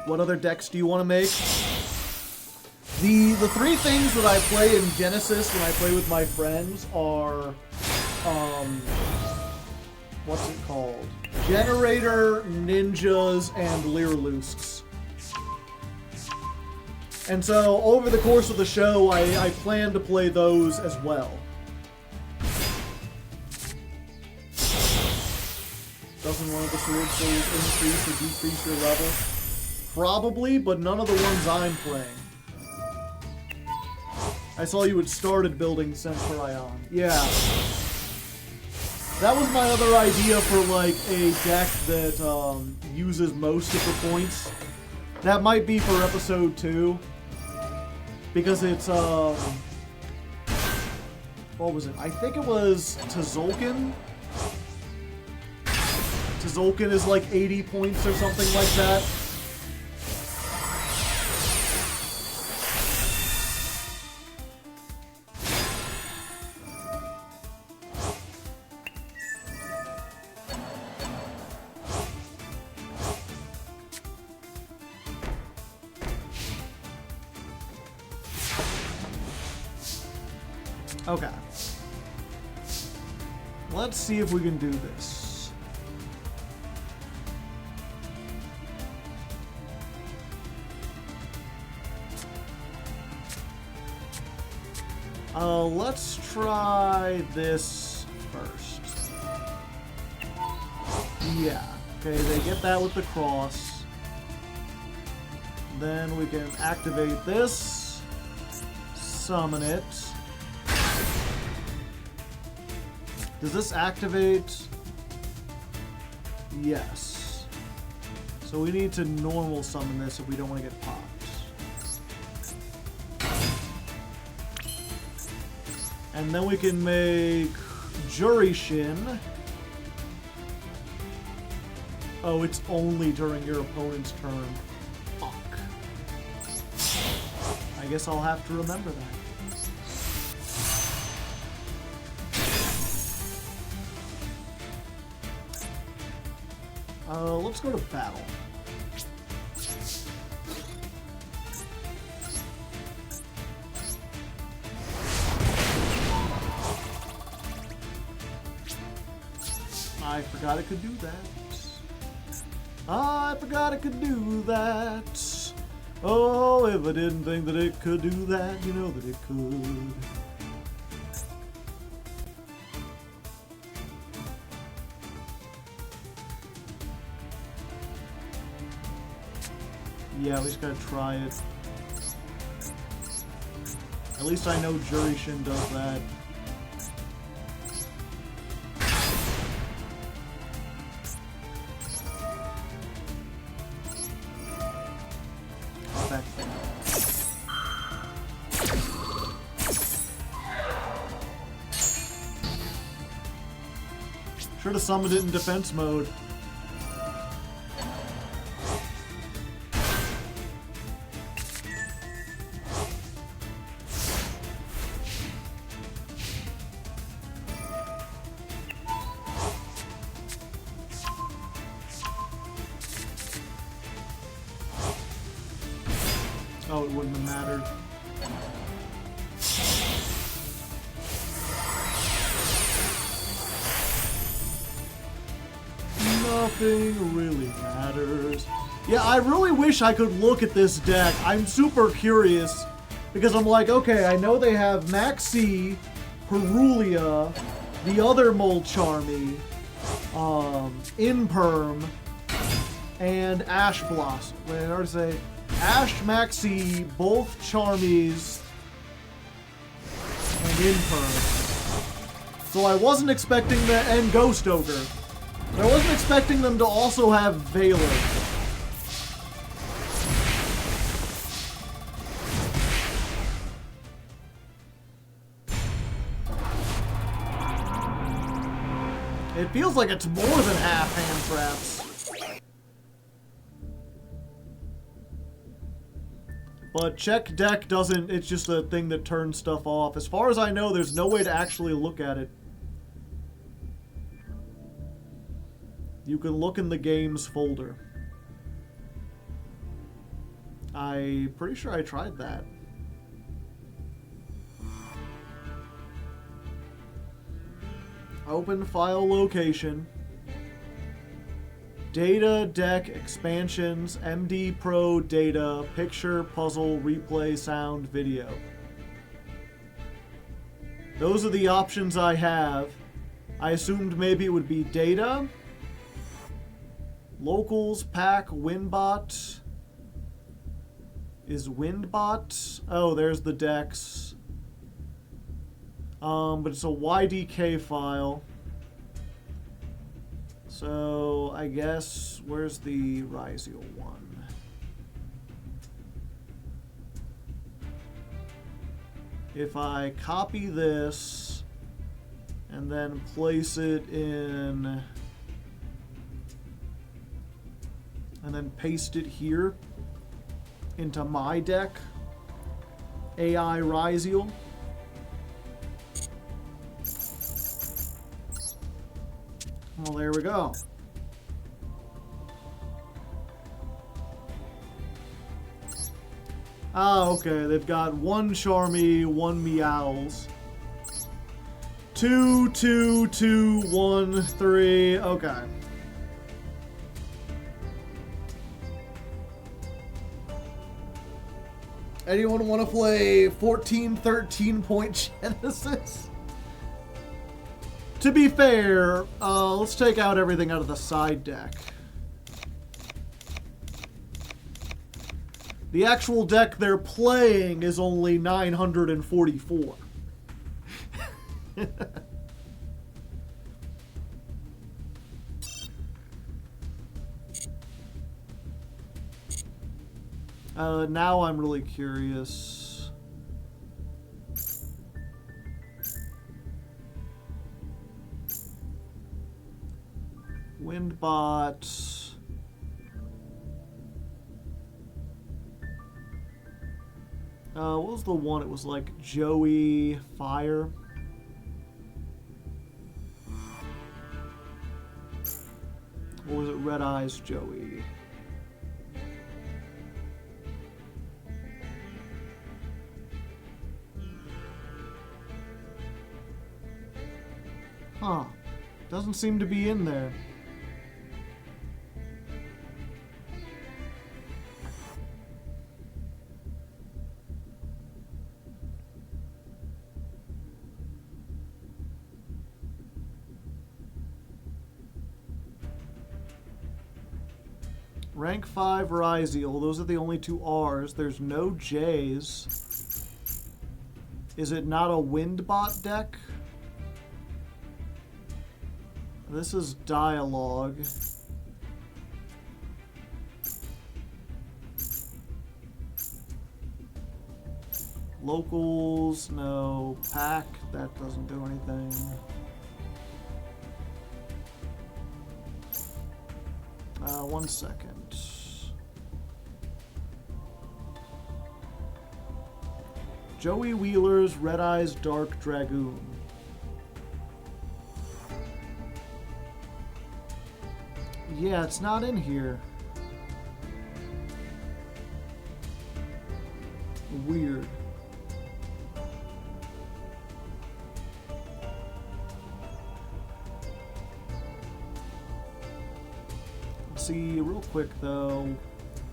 What other decks do you want to make? The three things that I play in Genesis when I play with my friends are, what's it called? Generator, Ninjas, and Leerlusks. And so, over the course of the show, I plan to play those as well. Doesn't one of the Sword Souls increase or decrease your level? Probably, but none of the ones I'm playing. I saw you had started building Centurion. Yeah. That was my other idea for, like, a deck that uses most of the points. That might be for episode 2. Because it's, what was it? I think it was Tzolk'in. Tzolk'in is like 80 points or something like that. Okay. Let's see if we can do this. Let's try this first. Yeah. Okay, they get that with the cross. Then we can activate this. Summon it. Does this activate? Yes. So we need to normal summon this if we don't want to get popped. And then we can make Jurishin. Oh, it's only during your opponent's turn. Fuck. I guess I'll have to remember that. Let's go to battle. I forgot it could do that. I forgot it could do that. Oh, if I didn't think that it could do that, you know that it could. Yeah, we just gotta try it. At least I know Jurishin does that. Should have summoned it in defense mode. Oh, it wouldn't have mattered. nothing really matters. Yeah, I really wish I could look at this deck. I'm super curious because I'm like, okay, I know they have Maxi, Perulia, the other Molcharmy, Imperm, and Ash Blossom. Wait, I already say Ash, Maxi, both Charmies, and Imperm. So I wasn't expecting that, and Ghost Ogre. But I wasn't expecting them to also have Veiler. It feels like it's more than half hand traps. But check deck doesn't, it's just a thing that turns stuff off. As far as I know, there's no way to actually look at it. You can look in the games folder. I'm pretty sure I tried that. Open file location. Data, deck, expansions, MD Pro data, picture, puzzle, replay, sound, video. Those are the options I have. I assumed maybe it would be data, locals, pack, Winbot. Is Winbot? Oh, there's the decks. But it's a YDK file. So, I guess, where's the Ryziel one? If I copy this and then place it in, and then paste it here into my deck, AI Ryziel. Well, there we go. Ah, okay. They've got one Charmy, one Meowls. 2, 2, 2, 1, 3. Okay. Anyone want to play 14, 13 point Genesis? To be fair, let's take out everything out of the side deck. The actual deck they're playing is only 944. Now I'm really curious. Windbot. What was the one? It was like Joey Fire. Or was it Red Eyes Joey? Huh. Doesn't seem to be in there. Rank 5 Ryziel, those are the only two R's. There's no J's. Is it not a Windbot deck? This is Dialogue. Locals, no. Pack, that doesn't do anything. One second. Joey Wheeler's Red Eyes Dark Dragoon. Yeah, it's not in here. Weird. see, real quick though,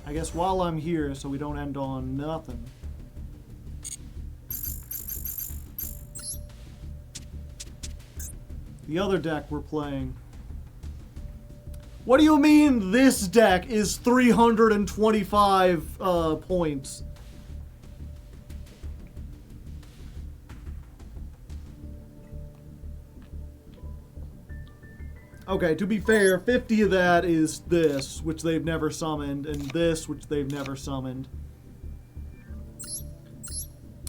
I guess while I'm here, so we don't end on nothing. The other deck we're playing. What do you mean this deck is 325 points? Okay, to be fair, 50 of that is this, which they've never summoned, and this, which they've never summoned.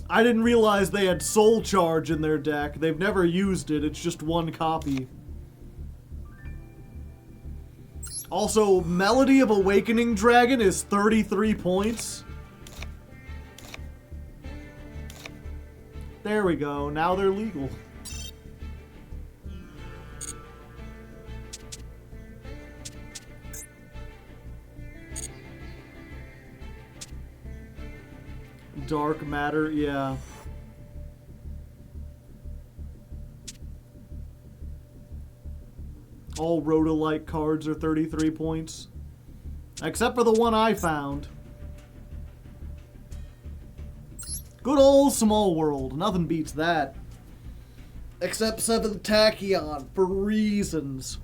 I didn't realize they had Soul Charge in their deck. They've never used it, it's just one copy. Also, Melody of Awakening Dragon is 33 points. There we go, now they're legal. Dark Matter, yeah. All Rhodolite cards are 33 points. Except for the one I found. Good old Small World. Nothing beats that. Except 7th Tachyon, for reasons.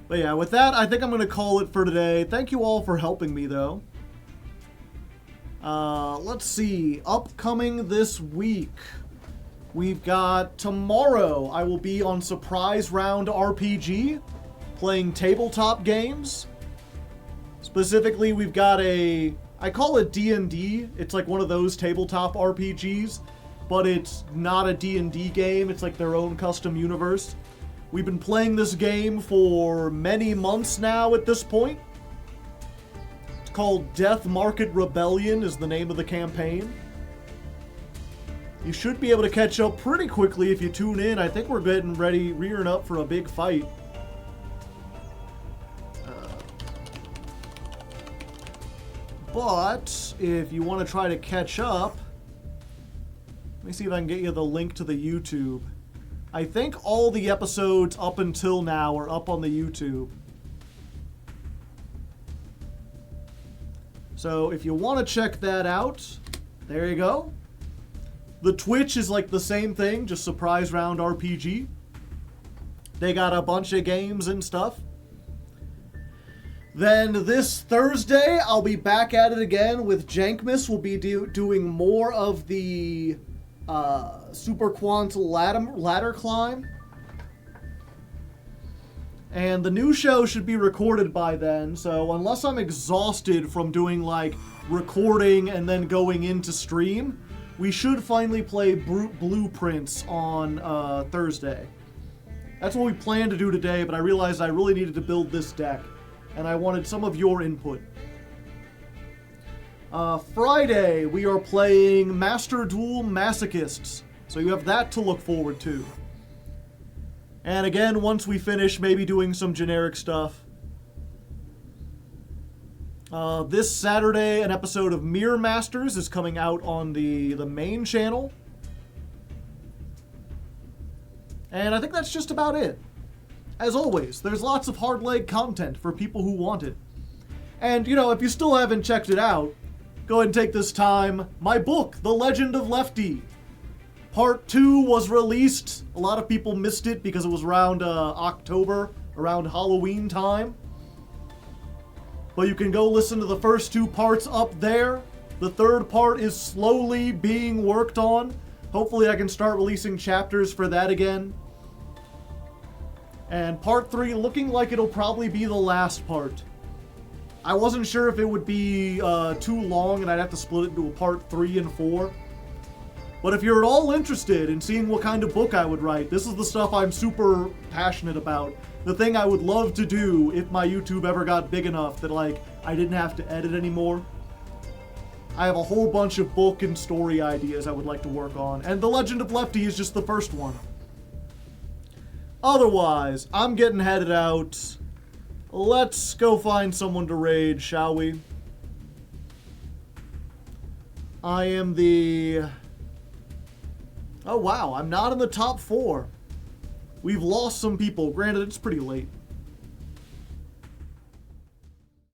But yeah, with that, I think I'm going to call it for today. Thank you all for helping me, though. Let's see. Upcoming this week. We've got tomorrow, I will be on Surprise Round RPG, playing tabletop games. Specifically, we've got I call it D&D. It's like one of those tabletop RPGs, but it's not a D&D game. It's like their own custom universe. We've been playing this game for many months now at this point. It's called Death Market Rebellion is the name of the campaign. You should be able to catch up pretty quickly if you tune in. I think we're getting ready, rearing up for a big fight. But if you want to try to catch up, let me see if I can get you the link to the YouTube. I think all the episodes up until now are up on the YouTube. So if you want to check that out, there you go. The Twitch is like the same thing, just Surprise Round RPG. They got a bunch of games and stuff. Then this Thursday, I'll be back at it again with Jankmas. We'll be doing more of the Super Quant ladder climb. And the new show should be recorded by then, so unless I'm exhausted from doing like recording and then going into stream, we should finally play Blueprints on Thursday. That's what we planned to do today, but I realized I really needed to build this deck, and I wanted some of your input. Friday, we are playing Master Duel Masochists, so you have that to look forward to. And again, once we finish, maybe doing some generic stuff. This Saturday, an episode of Mirror Masters is coming out on the main channel. And I think that's just about it. As always, there's lots of Hardleg content for people who want it. And, you know, if you still haven't checked it out, go ahead and take this time. My book, The Legend of Lefty. Part 2 was released. A lot of people missed it because it was around October, around Halloween time. But you can go listen to the first 2 parts up there. The third part is slowly being worked on. Hopefully I can start releasing chapters for that again. And part 3 looking like it'll probably be the last part. I wasn't sure if it would be too long and I'd have to split it into a part 3 and 4. But if you're at all interested in seeing what kind of book I would write, this is the stuff I'm super passionate about. The thing I would love to do if my YouTube ever got big enough that, like, I didn't have to edit anymore. I have a whole bunch of book and story ideas I would like to work on, and The Legend of Lefty is just the first one. Otherwise, I'm getting headed out. Let's go find someone to raid, shall we? I am the... Oh wow, I'm not in the top 4. We've lost some people. Granted, it's pretty late.